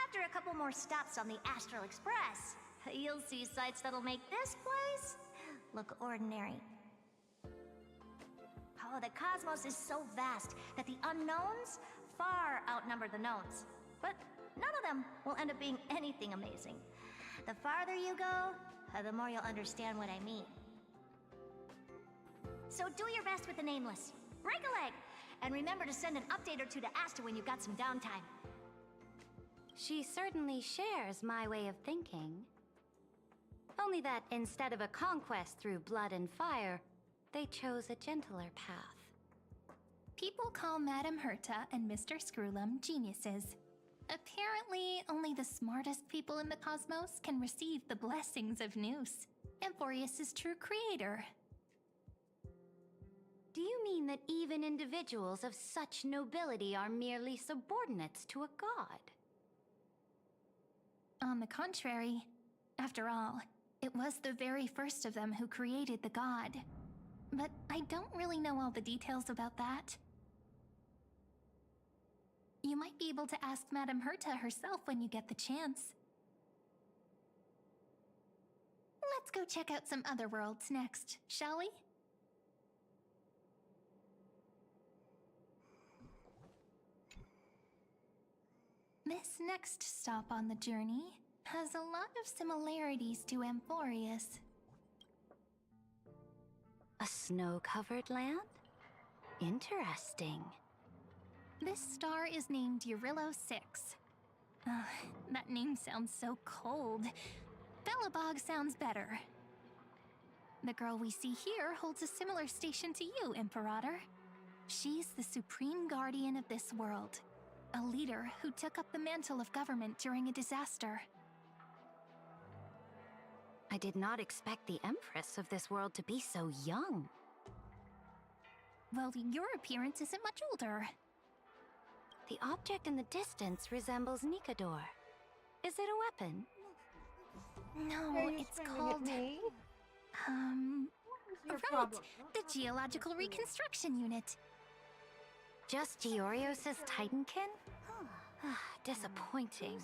After a couple more stops on the Astral Express, you'll see sights that'll make this place look ordinary. Oh, the cosmos is so vast that the unknowns far outnumber the knowns. But none of them will end up being anything amazing. The farther you go, the more you'll understand what I mean. So do your best with the nameless. Break a leg! And remember to send an update or two to Asta when you've got some downtime. She certainly shares my way of thinking. Only that instead of a conquest through blood and fire, they chose a gentler path. People call Madame Herta and Mr. Screwlum geniuses. Apparently, only the smartest people in the cosmos can receive the blessings of Noose, Amphorius' true creator. Do you mean that even individuals of such nobility are merely subordinates to a god? On the contrary, after all, it was the very first of them who created the god. But I don't really know all the details about that. You might be able to ask Madame Herta herself when you get the chance. Let's go check out some other worlds next, shall we? This next stop on the journey has a lot of similarities to Amphorius. A snow-covered land? Interesting. This star is named Eurillo 6. That name sounds so cold. Belobog sounds better. The girl we see here holds a similar station to you, Imperator. She's the supreme guardian of this world. A leader who took up the mantle of government during a disaster. I did not expect the Empress of this world to be so young. Well, your appearance isn't much older. The object in the distance resembles Nikador. Is it a weapon? No, it's called... Right, the Geological Reconstruction Unit. Just Giorios' Titankin? Disappointing.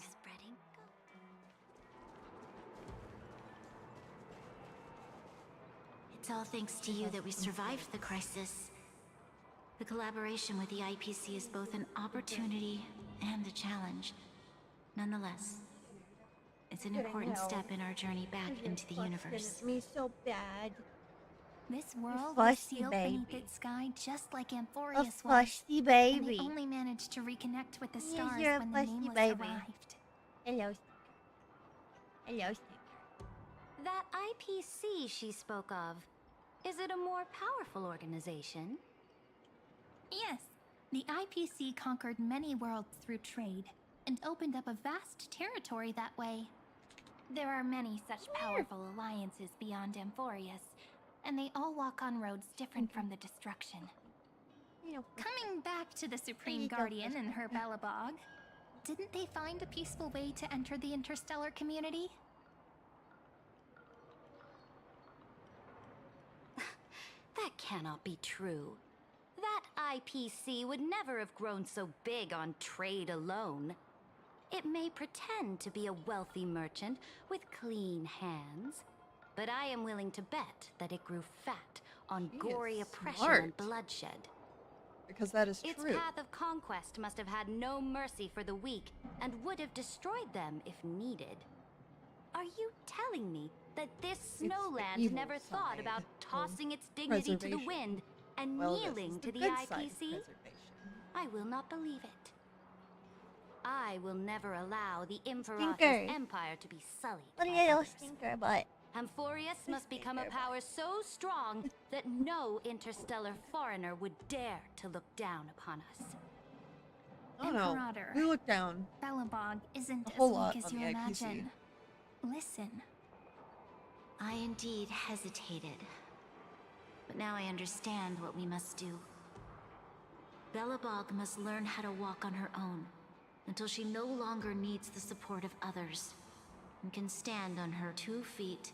It's all thanks to you that we survived the crisis. The collaboration with the IPC is both an opportunity and a challenge. Nonetheless, it's an important step in our journey back into the universe. Me so bad. This world Fusty was sealed baby. beneath its sky just like A Amphorius was. fusty baby. And they only managed to reconnect with the Yes, stars you're a when the fusty Nameless baby. arrived. Hello. Hello, Sticker. That IPC she spoke of, is it a more powerful organization? Yes, the IPC conquered many worlds through trade and opened up a vast territory that way. There are many such powerful alliances beyond Amphorius, and they all walk on roads different from the destruction. Coming back to the Supreme Guardian and her Belobog, didn't they find a peaceful way to enter the interstellar community? That cannot be true. That IPC would never have grown so big on trade alone. It may pretend to be a wealthy merchant with clean hands, but I am willing to bet that it grew fat on gory oppression and bloodshed. Because that is Its true. path of conquest must have had no mercy for the weak and would have destroyed them if needed. Are you telling me that this the snowland evil never thought side about of tossing its dignity to the wind and Well, this is kneeling the to the good side of IPC? preservation. I will not believe it. I will never allow the Imperator's Stinker. empire to be sullied What a by little others. stinker butt. Amphorius must become a power so strong that no interstellar foreigner would dare to look down upon us. Oh no, Imperator. we look down. Belobog isn't A as whole weak lot as on you the IPC. imagine. Listen. I indeed hesitated. But now I understand what we must do. Belobog must learn how to walk on her own until she no longer needs the support of others and can stand on her 2 feet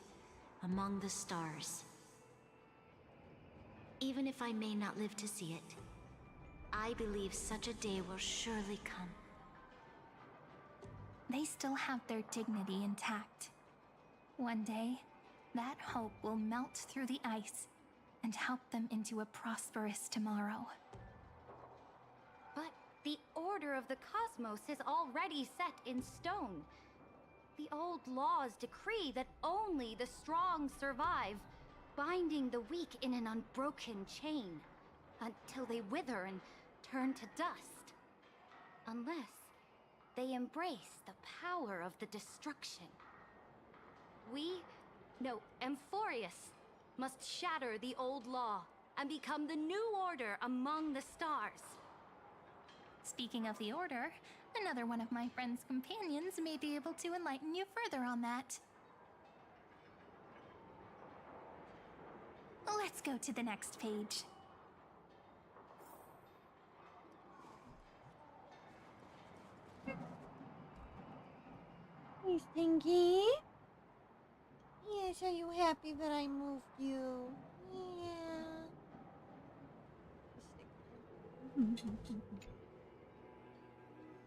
among the stars. Even if I may not live to see it, I believe such a day will surely come. They still have their dignity intact. One day, that hope will melt through the ice and help them into a prosperous tomorrow. But the order of the cosmos is already set in stone. The old laws decree that only the strong survive, binding the weak in an unbroken chain until they wither and turn to dust. Unless they embrace the power of the destruction. Amphorius must shatter the old law and become the new order among the stars. Speaking of the Order, another one of my friend's companions may be able to enlighten you further on that. Let's go to the next page. Hey, Stinky. Yes, are you happy that I moved you? Yeah.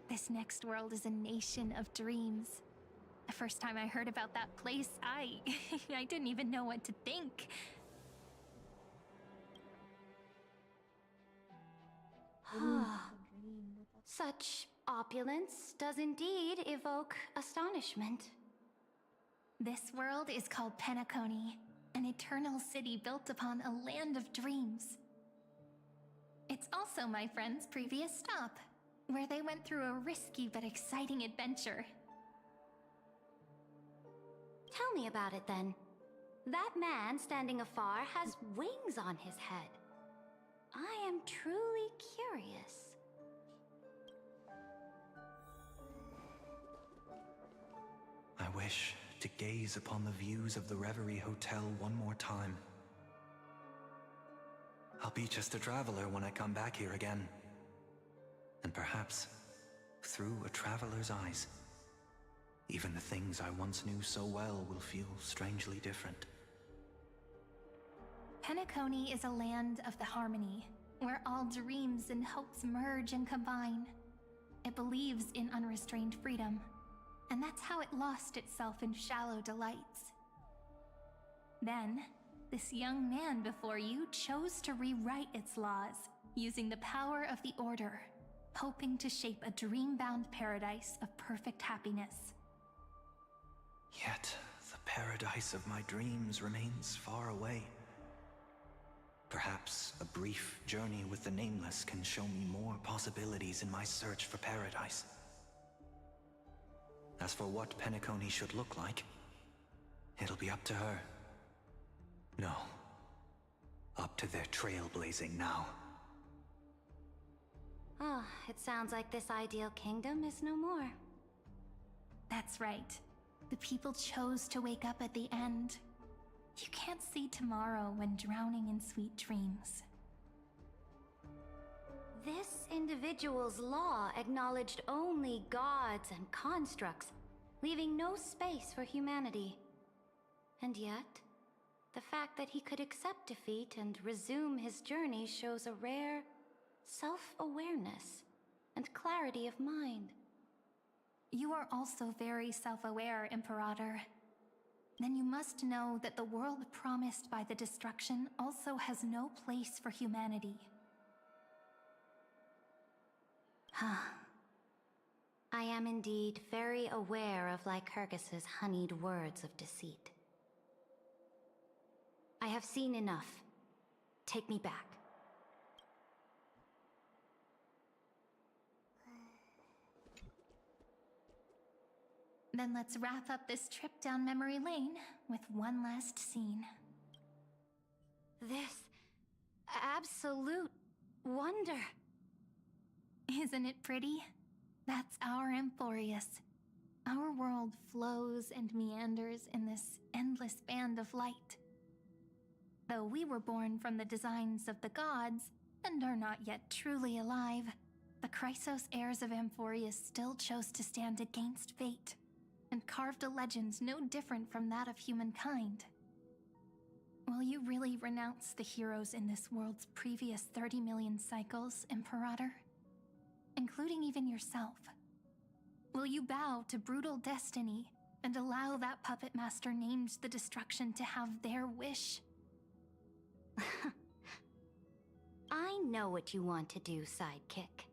This next world is a nation of dreams. The first time I heard about that place, I didn't even know what to think. Such opulence does indeed evoke astonishment. This world is called Penacony, an eternal city built upon a land of dreams. It's also my friend's previous stop, where they went through a risky but exciting adventure. Tell me about it then. That man standing afar has wings on his head. I am truly curious. I wish to gaze upon the views of the Reverie Hotel one more time. I'll be just a traveler when I come back here again. And perhaps, through a traveler's eyes, even the things I once knew so well will feel strangely different. Penacony is a land of the harmony, where all dreams and hopes merge and combine. It believes in unrestrained freedom, and that's how it lost itself in shallow delights. Then, this young man before you chose to rewrite its laws, using the power of the Order, hoping to shape a dream-bound paradise of perfect happiness. Yet, the paradise of my dreams remains far away. Perhaps a brief journey with the Nameless can show me more possibilities in my search for paradise. As for what Penacony should look like, it'll be up to her. No, up to their trailblazing now. It sounds like this ideal kingdom is no more. That's right. The people chose to wake up at the end. You can't see tomorrow when drowning in sweet dreams. This individual's law acknowledged only gods and constructs, leaving no space for humanity. And yet, the fact that he could accept defeat and resume his journey shows a rare self-awareness and clarity of mind. You are also very self-aware, Imperator. Then you must know that the world promised by the destruction also has no place for humanity. I am indeed very aware of Lycurgus's honeyed words of deceit. I have seen enough. Take me back. Then let's wrap up this trip down memory lane with one last scene. This absolute wonder. Isn't it pretty? That's our Amphorius. Our world flows and meanders in this endless band of light. Though we were born from the designs of the gods and are not yet truly alive, the Chrysos heirs of Amphorius still chose to stand against fate and carved a legend no different from that of humankind. Will you really renounce the heroes in this world's previous 30 million cycles, Imperator? Including even yourself? Will you bow to brutal destiny and allow that puppet master named the destruction to have their wish? I know what you want to do, sidekick.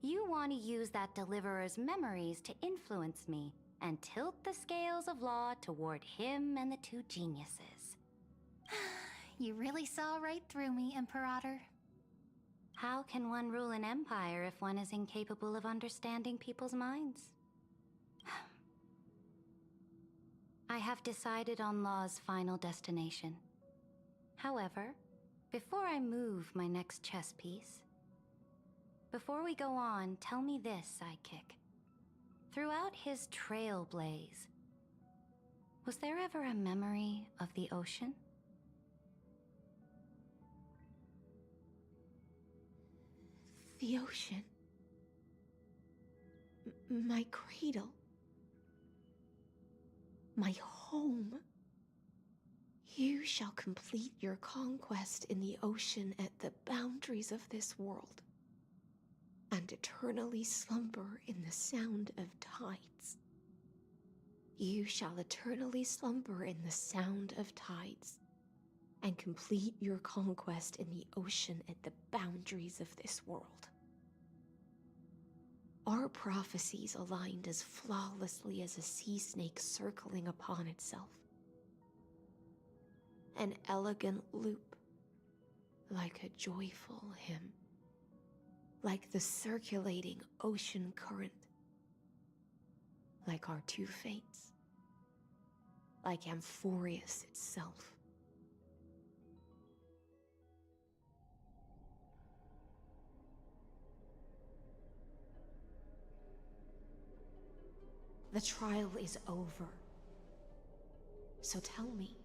You want to use that deliverer's memories to influence me and tilt the scales of law toward him and the two geniuses. You really saw right through me, Imperator. How can one rule an empire if one is incapable of understanding people's minds? I have decided on Law's final destination. However, before I move my next chess piece, before we go on, tell me this, sidekick. Throughout his trailblaze, was there ever a memory of the ocean? The ocean. My cradle. My home. You shall complete your conquest in the ocean at the boundaries of this world, and eternally slumber in the sound of tides. You shall eternally slumber in the sound of tides, and complete your conquest in the ocean at the boundaries of this world. Our prophecies aligned as flawlessly as a sea snake circling upon itself. An elegant loop, like a joyful hymn, like the circulating ocean current, like our two fates, like Amphorius itself. The trial is over. So tell me,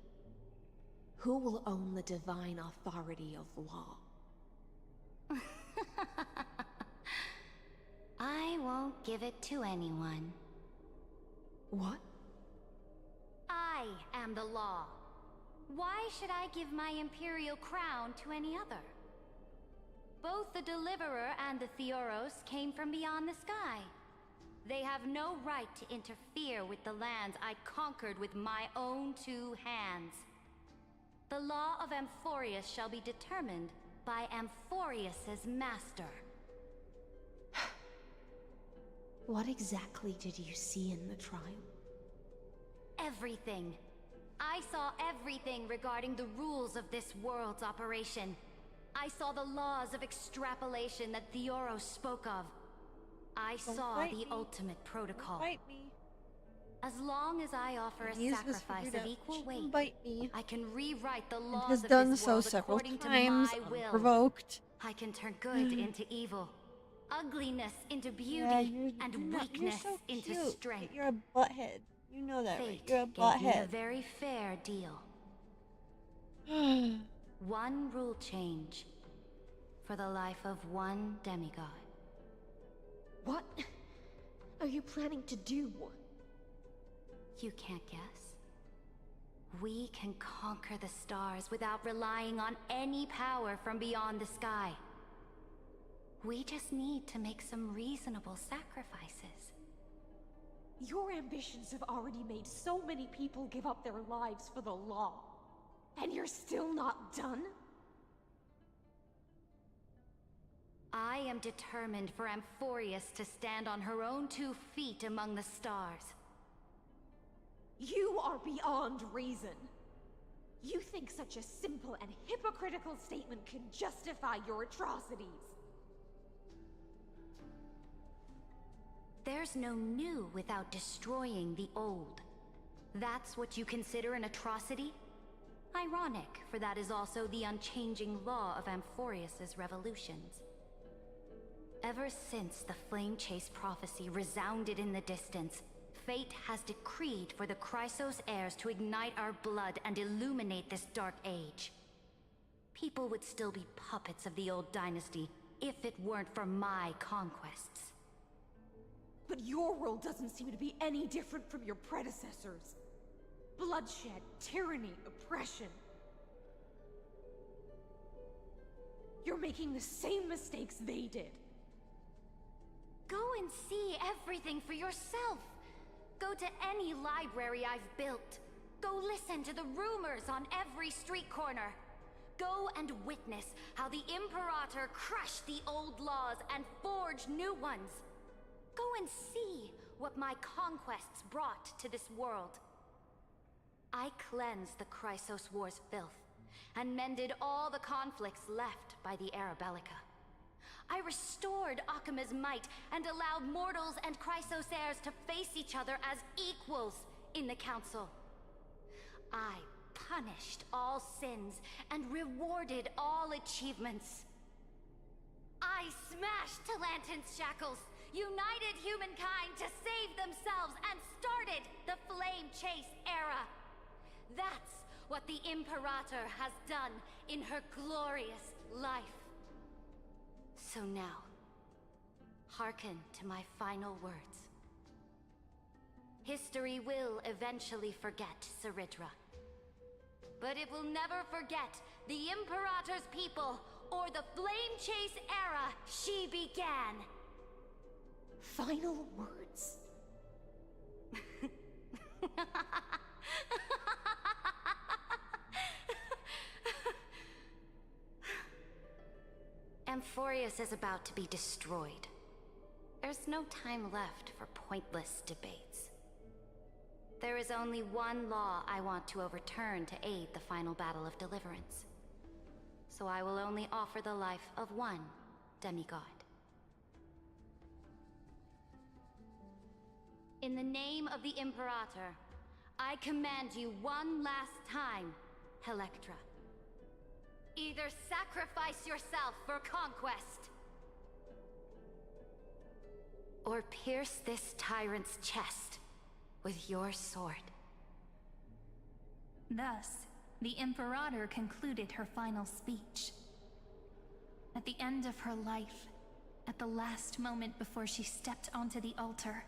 who will own the divine authority of law? I won't give it to anyone. What? I am the law. Why should I give my imperial crown to any other? Both the Deliverer and the Theoros came from beyond the sky. They have no right to interfere with the lands I conquered with my own two hands. The law of Amphorius shall be determined by Amphorius's master. What exactly did you see in the trial? Everything. I saw everything regarding the rules of this world's operation. I saw the laws of extrapolation that Theoros spoke of. I saw the ultimate protocol. Bite me. As long as I offer a sacrifice of equal weight, bite me. I can rewrite the And laws has of done this so world several according times, to my will. unprovoked. I can turn good into evil, ugliness into beauty, Yeah, and you're weakness so into cute, strength. but you're a butthead. You know that, right? Fate You're a gave me a butthead. very fair deal. One rule change for the life of one demigod. What are you planning to do? You can't guess. We can conquer the stars without relying on any power from beyond the sky. We just need to make some reasonable sacrifices. Your ambitions have already made so many people give up their lives for the law. And you're still not done? I am determined for Amphorius to stand on her own 2 feet among the stars. You are beyond reason. You think such a simple and hypocritical statement can justify your atrocities. There's no new without destroying the old. That's what you consider an atrocity? Ironic, for that is also the unchanging law of Amphorius's revolutions. Ever since the Flame Chase prophecy resounded in the distance, fate has decreed for the Chrysos heirs to ignite our blood and illuminate this dark age. People would still be puppets of the old dynasty if it weren't for my conquests. But your world doesn't seem to be any different from your predecessors. Bloodshed, tyranny, oppression. You're making the same mistakes they did. Go and see everything for yourself. Go to any library I've built. Go listen to the rumors on every street corner. Go and witness how the Imperator crushed the old laws and forged new ones. Go and see what my conquests brought to this world. I cleansed the Chrysos War's filth, and mended all the conflicts left by the Arabellica. I restored Akima's might, and allowed mortals and Chrysos heirs to face each other as equals in the Council. I punished all sins, and rewarded all achievements. I smashed Talantin's shackles, united humankind to save themselves, and started the Flame Chase era. That's what the Imperator has done in her glorious life. So now, hearken to my final words. History will eventually forget Ceridra. But it will never forget the Imperator's people, or the Flame Chase era she began. Final words? Amphorius is about to be destroyed. There's no time left for pointless debates. There is only one law I want to overturn to aid the final battle of deliverance. So I will only offer the life of one demigod. In the name of the Imperator, I command you one last time, Electra. Either sacrifice yourself for conquest, or pierce this tyrant's chest with your sword. Thus, the Imperator concluded her final speech. At the end of her life, at the last moment before she stepped onto the altar,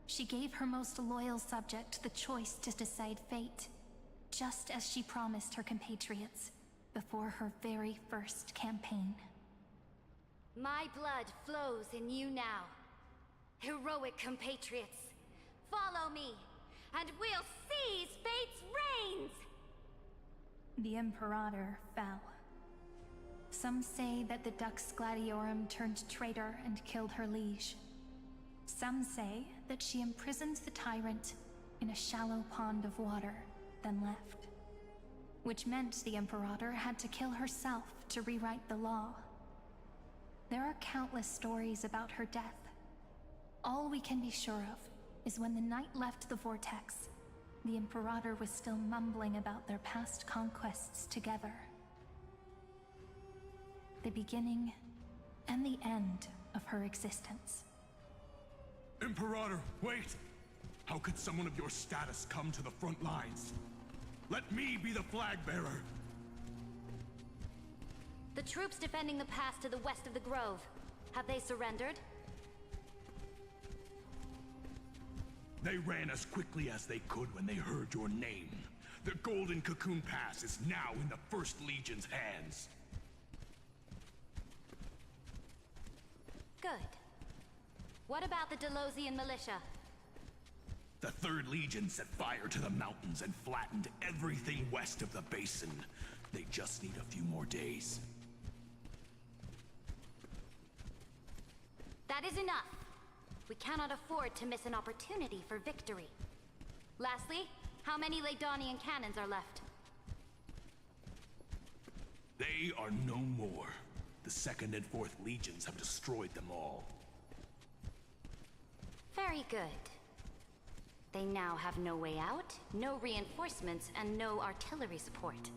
she gave her most loyal subject the choice to decide fate, just as she promised her compatriots before her very first campaign. My blood flows in you now. Heroic compatriots, follow me, and we'll seize fate's reins! The Imperator fell. Some say that the Dux Gladiorum turned traitor and killed her liege. Some say that she imprisoned the tyrant in a shallow pond of water, then left. Which meant the Imperator had to kill herself to rewrite the law. There are countless stories about her death. All we can be sure of is when the knight left the vortex, the Imperator was still mumbling about their past conquests together. The beginning and the end of her existence. Imperator, wait! How could someone of your status come to the front lines? Let me be the flag bearer! The troops defending the pass to the west of the Grove, have they surrendered? They ran as quickly as they could when they heard your name. The Golden Cocoon Pass is now in the First Legion's hands. Good. What about the Delosian militia? The Third Legion set fire to the mountains and flattened everything west of the basin. They just need a few more days. We cannot afford to miss an opportunity for victory. Lastly, how many Laedonian cannons are left? They are no more. The 2nd and 4th Legions have destroyed them all. Very good. They now have no way out, no reinforcements, and no artillery support.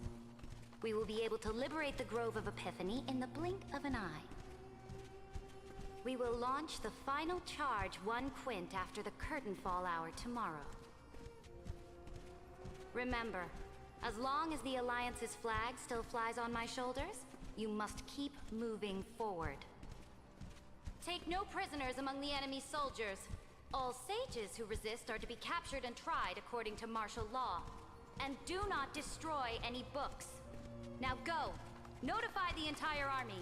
We will be able to liberate the Grove of Epiphany in the blink of an eye. We will launch the final charge 1 quint after the curtain fall hour tomorrow. Remember, as long as the Alliance's flag still flies on my shoulders, you must keep moving forward. Take no prisoners among the enemy's soldiers. All sages who resist are to be captured and tried according to martial law. And do not destroy any books. Now go! Notify the entire army!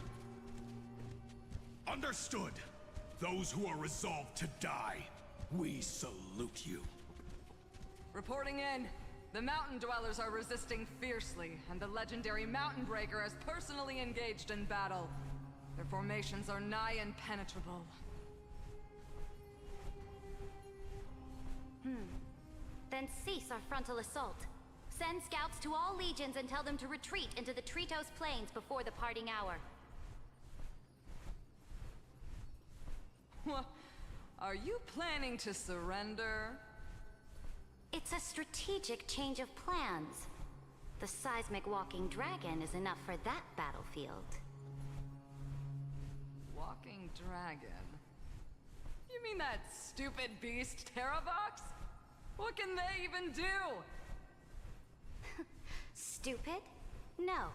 Understood! Those who are resolved to die, we salute you. Reporting in. The Mountain Dwellers are resisting fiercely, and the legendary Mountain Breaker has personally engaged in battle. Their formations are nigh impenetrable. Then cease our frontal assault. Send scouts to all legions and tell them to retreat into the Tritos Plains before the parting hour. What? Are you planning to surrender? It's a strategic change of plans. The seismic walking dragon is enough for that battlefield. Walking dragon? You mean that stupid beast, Terravox? What can they even do? Stupid? No.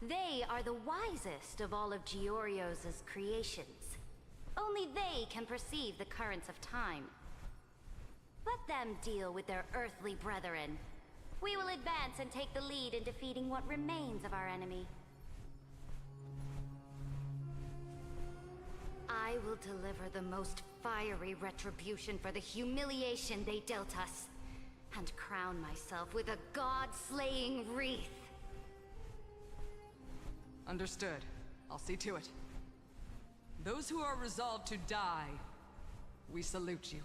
They are the wisest of all of Giorio's creations. Only they can perceive the currents of time. Let them deal with their earthly brethren. We will advance and take the lead in defeating what remains of our enemy. I will deliver the most fiery retribution for the humiliation they dealt us, and crown myself with a god-slaying wreath. Understood. I'll see to it. Those who are resolved to die, we salute you.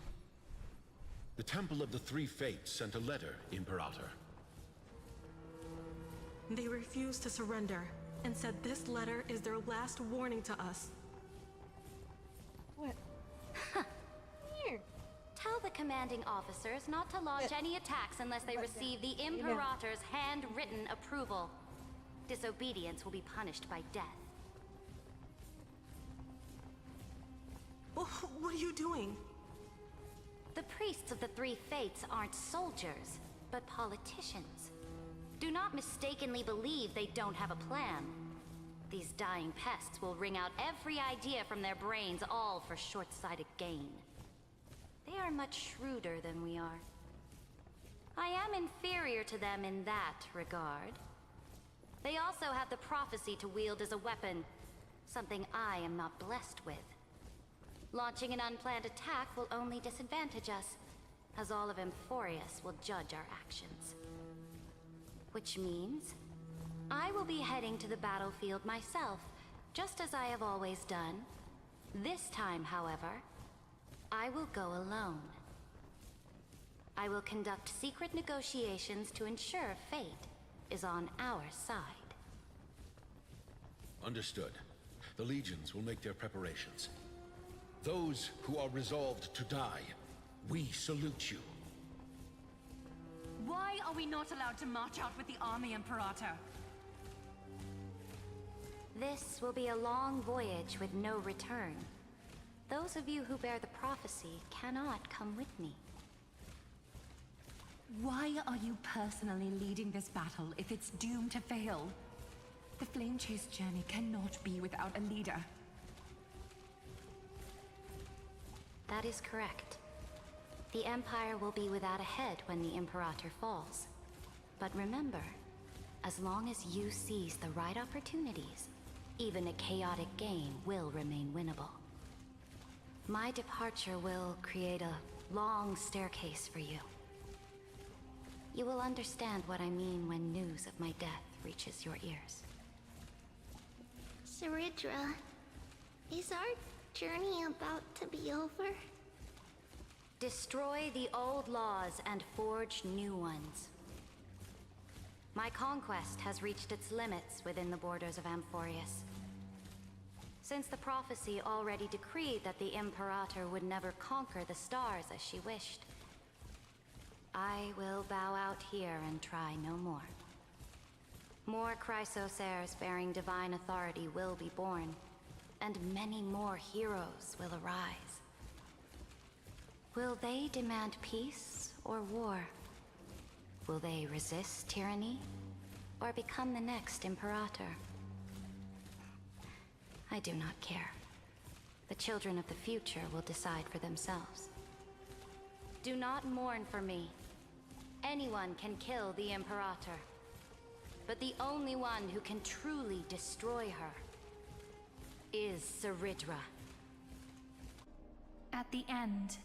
The Temple of the Three Fates sent a letter, Imperator. They refused to surrender, and said this letter is their last warning to us. What? Here. Tell the commanding officers not to launch any attacks unless they receive the Imperator's handwritten approval. Disobedience will be punished by death. What are you doing? The priests of the Three Fates aren't soldiers, but politicians. Do not mistakenly believe they don't have a plan. These dying pests will wring out every idea from their brains, all for short-sighted gain. They are much shrewder than we are. I am inferior to them in that regard. They also have the prophecy to wield as a weapon, something I am not blessed with. Launching an unplanned attack will only disadvantage us, as all of Amphorius will judge our actions. Which means, I will be heading to the battlefield myself, just as I have always done. This time, however, I will go alone. I will conduct secret negotiations to ensure fate is on our side. Understood. The legions will make their preparations. Those who are resolved to die, we salute you. Why are we not allowed to march out with the army, Imperator? This will be a long voyage with no return. Those of you who bear the prophecy cannot come with me. Why are you personally leading this battle if it's doomed to fail? The Flame Chase journey cannot be without a leader. That is correct. The Empire will be without a head when the Imperator falls. But remember, as long as you seize the right opportunities, even a chaotic game will remain winnable. My departure will create a long staircase for you. You will understand what I mean when news of my death reaches your ears. Saridra, is our journey about to be over? Destroy the old laws and forge new ones. My conquest has reached its limits within the borders of Amphorius. Since the prophecy already decreed that the Imperator would never conquer the stars as she wished, I will bow out here and try no more. More Chrysos heirs bearing divine authority will be born, and many more heroes will arise. Will they demand peace or war? Will they resist tyranny or become the next Imperator? I do not care. The children of the future will decide for themselves. Do not mourn for me. Anyone can kill the Imperator, but the only one who can truly destroy her is Saridra. At the end,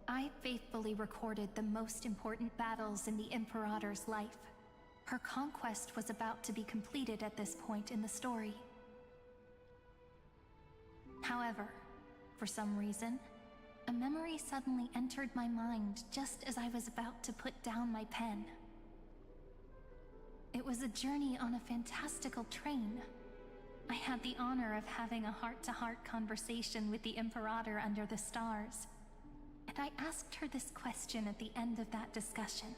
I faithfully recorded the most important battles in the Imperator's life. Her conquest was about to be completed at this point in the story. However, for some reason, a memory suddenly entered my mind just as I was about to put down my pen. It was a journey on a fantastical train. I had the honor of having a heart-to-heart conversation with the Imperator under the stars, and I asked her this question at the end of that discussion.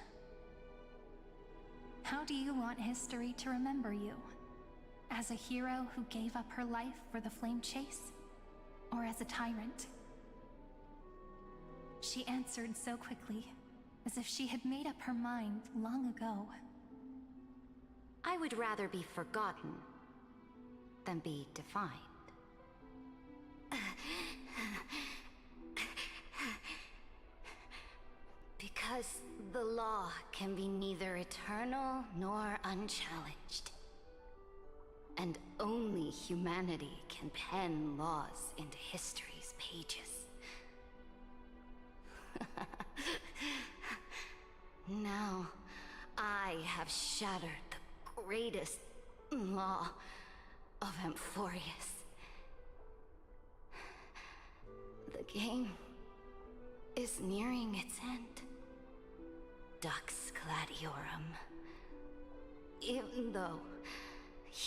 How do you want history to remember you? As a hero who gave up her life for the flame chase? Or as a tyrant? She answered so quickly, as if she had made up her mind long ago. I would rather be forgotten than be defined. Because the law can be neither eternal nor unchallenged. And only humanity can pen laws into history's pages. Now, I have shattered the greatest law of Amphorius. The game is nearing its end. Dux Gladiorum. Even though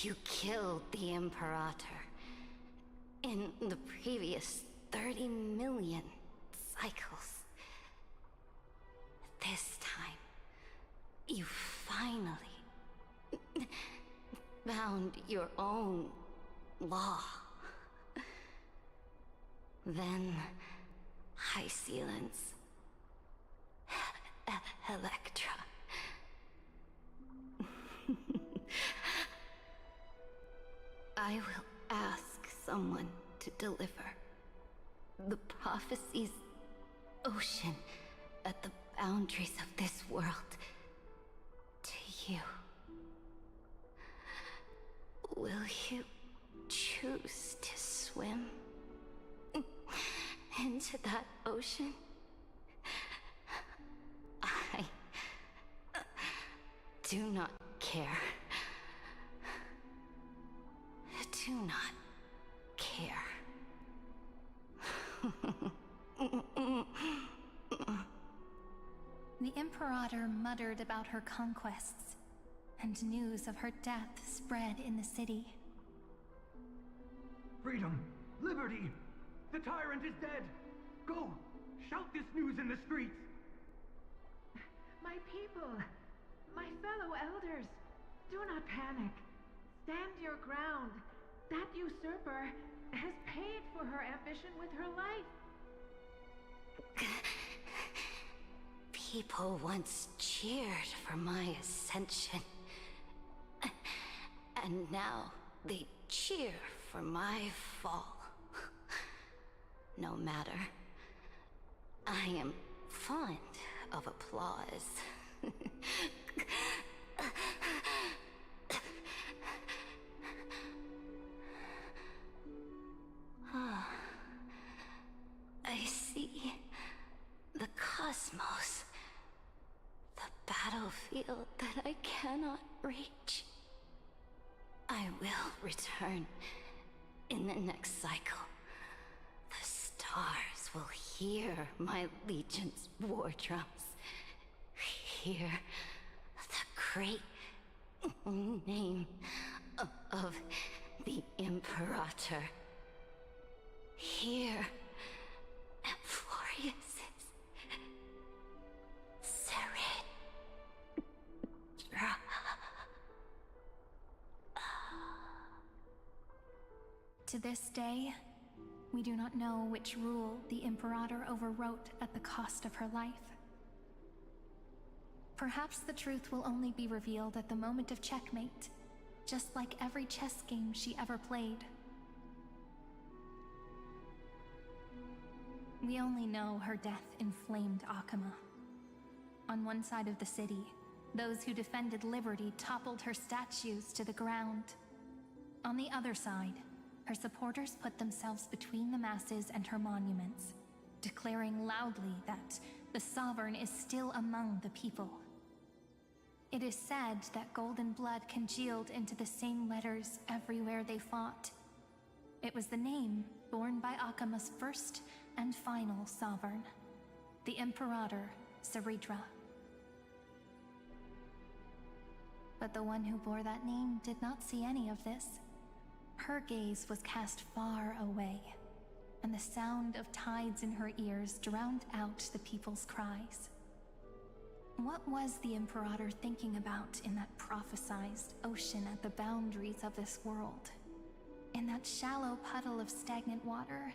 you killed the Imperator in the previous 30 million cycles, this time, you finally found your own law. Then, High Sealants, Electra. I will ask someone to deliver the prophecy's ocean at the boundaries of this world to you. Will you choose to swim into that ocean? I do not care. Do not care. The Imperator muttered about her conquests, and news of her death spread in the city. Freedom! Liberty! The tyrant is dead! Go! Shout this news in the streets! My people! My fellow elders! Do not panic. Stand your ground. That usurper has paid for her ambition with her life. People once cheered for my ascension. And now they cheer for my fall. No matter. I am fond of applause. I see the cosmos, the battlefield that I cannot reach. I will return in the next cycle. The stars gods will hear my legion's war drums. Hear the great name of the Imperator. Hear Amphorius's Serit. To this day, we do not know which rule the Imperator overwrote at the cost of her life. Perhaps the truth will only be revealed at the moment of checkmate, just like every chess game she ever played. We only know her death inflamed Akama. On one side of the city, those who defended liberty toppled her statues to the ground. On the other side, her supporters put themselves between the masses and her monuments, declaring loudly that the Sovereign is still among the people. It is said that golden blood congealed into the same letters everywhere they fought. It was the name borne by Akama's first and final Sovereign, the Imperator Seridra. But the one who bore that name did not see any of this. Her gaze was cast far away, and the sound of tides in her ears drowned out the people's cries. What was the Imperator thinking about in that prophesized ocean at the boundaries of this world? In that shallow puddle of stagnant water,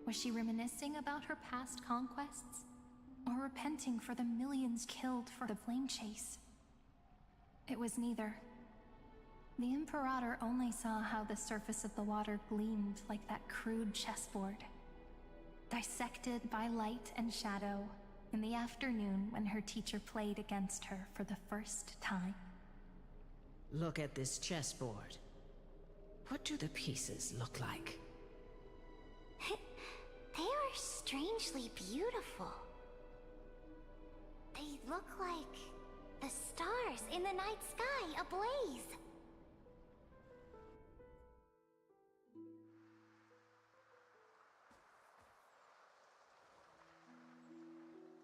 was she reminiscing about her past conquests? Or repenting for the millions killed for the flame chase? It was neither. The Imperator only saw how the surface of the water gleamed like that crude chessboard, dissected by light and shadow in the afternoon when her teacher played against her for the first time. Look at this chessboard. What do the pieces look like? They are strangely beautiful. They look like the stars in the night sky ablaze.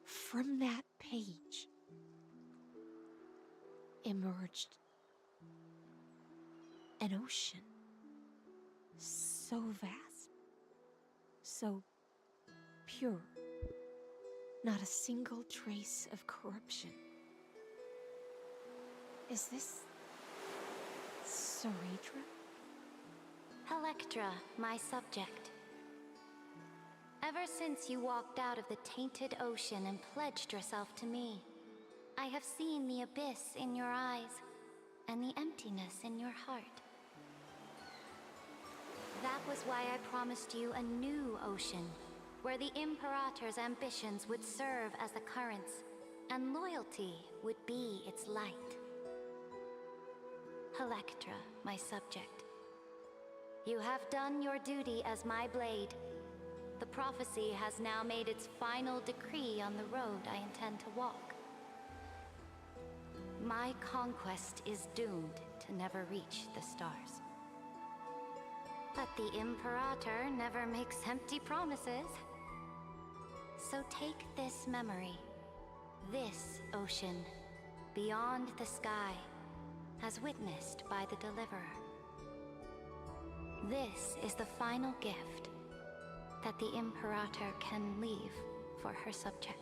From that page emerged an ocean so vast, so pure, not a single trace of corruption. Is this Seridra? Electra, my subject. Ever since you walked out of the tainted ocean and pledged yourself to me, I have seen the abyss in your eyes and the emptiness in your heart. That was why I promised you a new ocean, where the Imperator's ambitions would serve as the currents, and loyalty would be its light. Electra, my subject. You have done your duty as my blade. The prophecy has now made its final decree on the road I intend to walk. My conquest is doomed to never reach the stars. But the Imperator never makes empty promises. So take this memory, this ocean, beyond the sky, as witnessed by the Deliverer. This is the final gift that the Imperator can leave for her subject.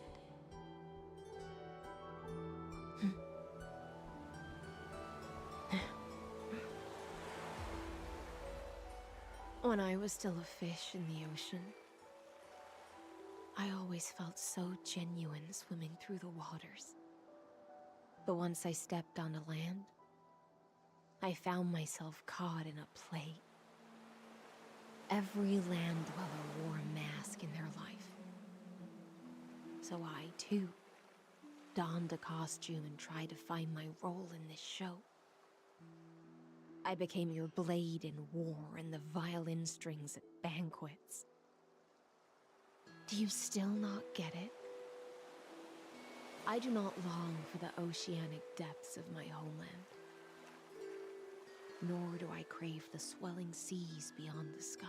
When I was still a fish in the ocean, I always felt so genuine swimming through the waters. But once I stepped onto land, I found myself caught in a play. Every land dweller wore a mask in their life. So I, too, donned a costume and tried to find my role in this show. I became your blade in war and the violin strings at banquets. Do you still not get it? I do not long for the oceanic depths of my homeland. Nor do I crave the swelling seas beyond the sky.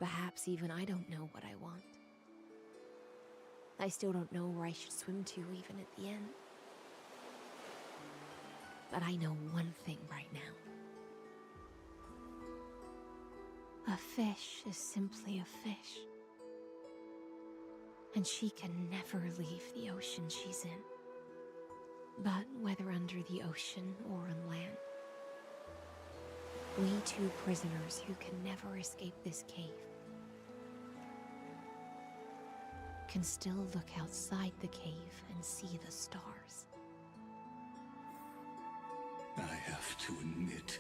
Perhaps even I don't know what I want. I still don't know where I should swim to even at the end. But I know one thing right now. A fish is simply a fish. And she can never leave the ocean she's in. But whether under the ocean or on land, we two prisoners who can never escape this cave can still look outside the cave and see the stars. I have to admit,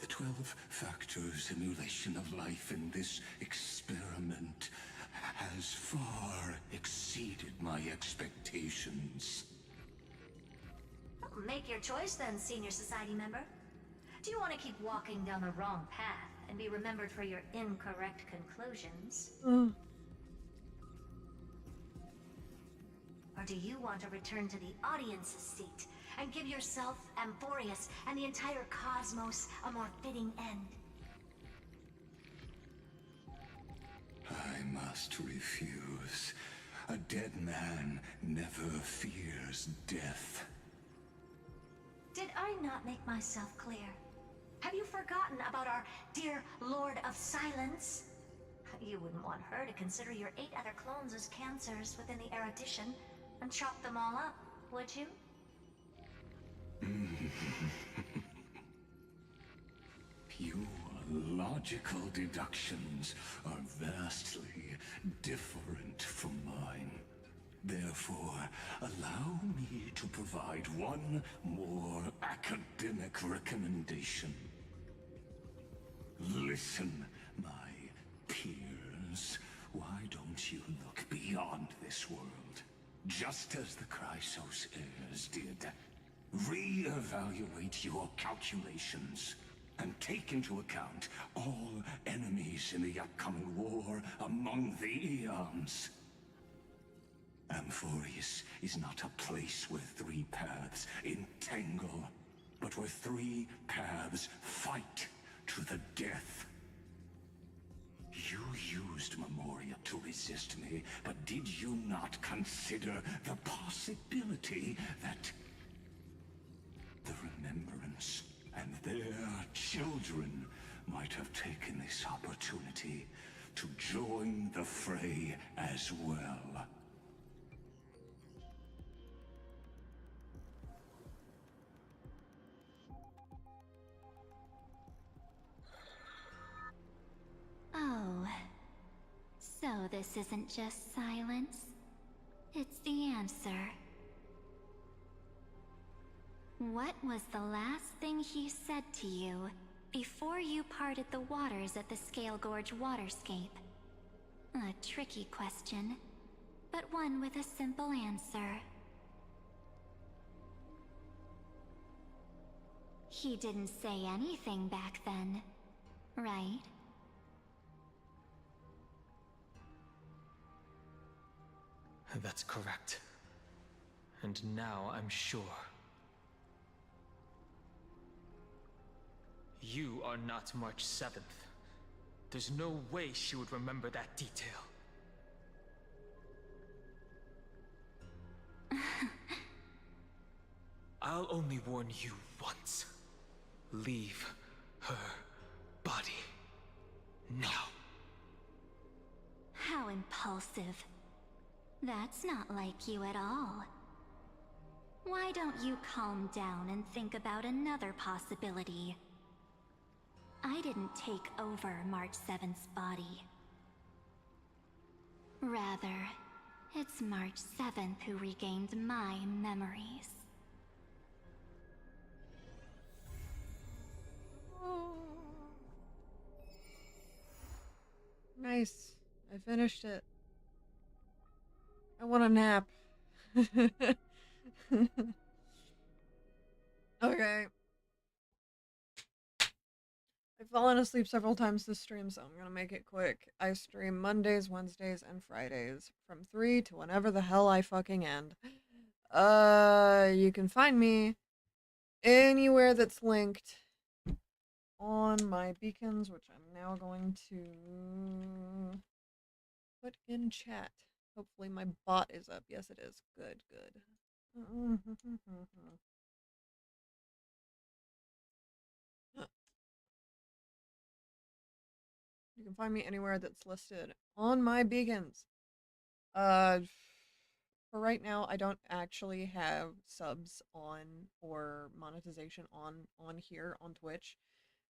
the 12-factor simulation of life in this experiment has far exceeded my expectations. Make your choice then, Senior Society member. Do you want to keep walking down the wrong path and be remembered for your incorrect conclusions? Or do you want to return to the audience's seat and give yourself, Amphorius, and the entire cosmos a more fitting end? I must refuse. A dead man never fears death. Did I not make myself clear? Have you forgotten about our dear Lord of Silence? You wouldn't want her to consider your 8 other clones as cancers within the erudition and chop them all up, would you? Your logical deductions are vastly different from mine. Therefore, allow me to provide one more academic recommendation. Listen, my peers. Why don't you look beyond this world? Just as the Chrysos heirs did. Re-evaluate your calculations and take into account all enemies in the upcoming war among the eons. Amphorius is not a place where 3 paths entangle, but where 3 paths fight to the death. You used Memoria to resist me, but did you not consider the possibility that the Remembrance and their children might have taken this opportunity to join the fray as well? Oh, so this isn't just silence. It's the answer. What was the last thing he said to you before you parted the waters at the Scale Gorge waterscape? A tricky question, but one with a simple answer. He didn't say anything back then, right? That's correct. And now I'm sure. You are not March 7th. There's no way she would remember that detail. I'll only warn you once. Leave her body. Now. How impulsive. That's not like you at all. Why don't you calm down and think about another possibility? I didn't take over March 7th's body. Rather, it's March 7th who regained my memories. Nice. I finished it. I want a nap. Okay. I've fallen asleep several times this stream, so I'm gonna make it quick. I stream Mondays, Wednesdays, and Fridays from 3 to whenever the hell I fucking end. You can find me anywhere that's linked on my beacons, which I'm now going to put in chat. Hopefully my bot is up. Yes, it is. Good, good. You can find me anywhere that's listed on my beacons. For right now, I don't actually have subs on or monetization on here on Twitch.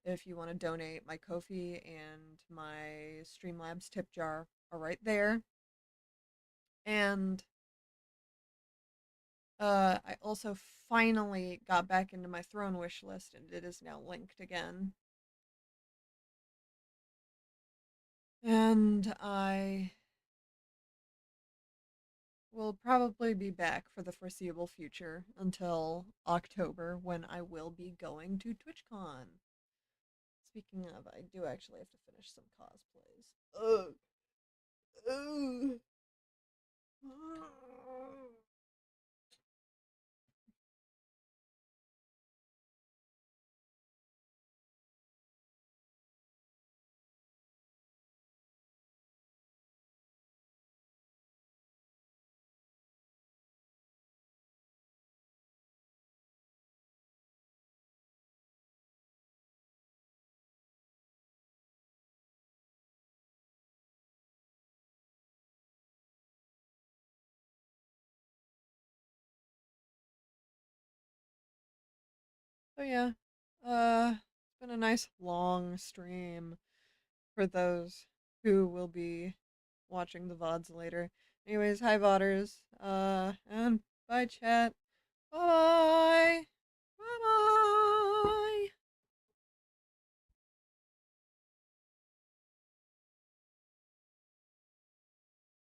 If you want to donate, my Ko-fi and my Streamlabs tip jar are right there. And I also finally got back into my throne wish list, and it is now linked again. And I will probably be back for the foreseeable future until October, when I will be going to TwitchCon. Speaking of, I do actually have to finish some cosplays. Ugh. Ugh. So yeah, it's been a nice long stream for those who will be watching the VODs later. Anyways, hi VODers, and bye chat. Bye. Bye bye.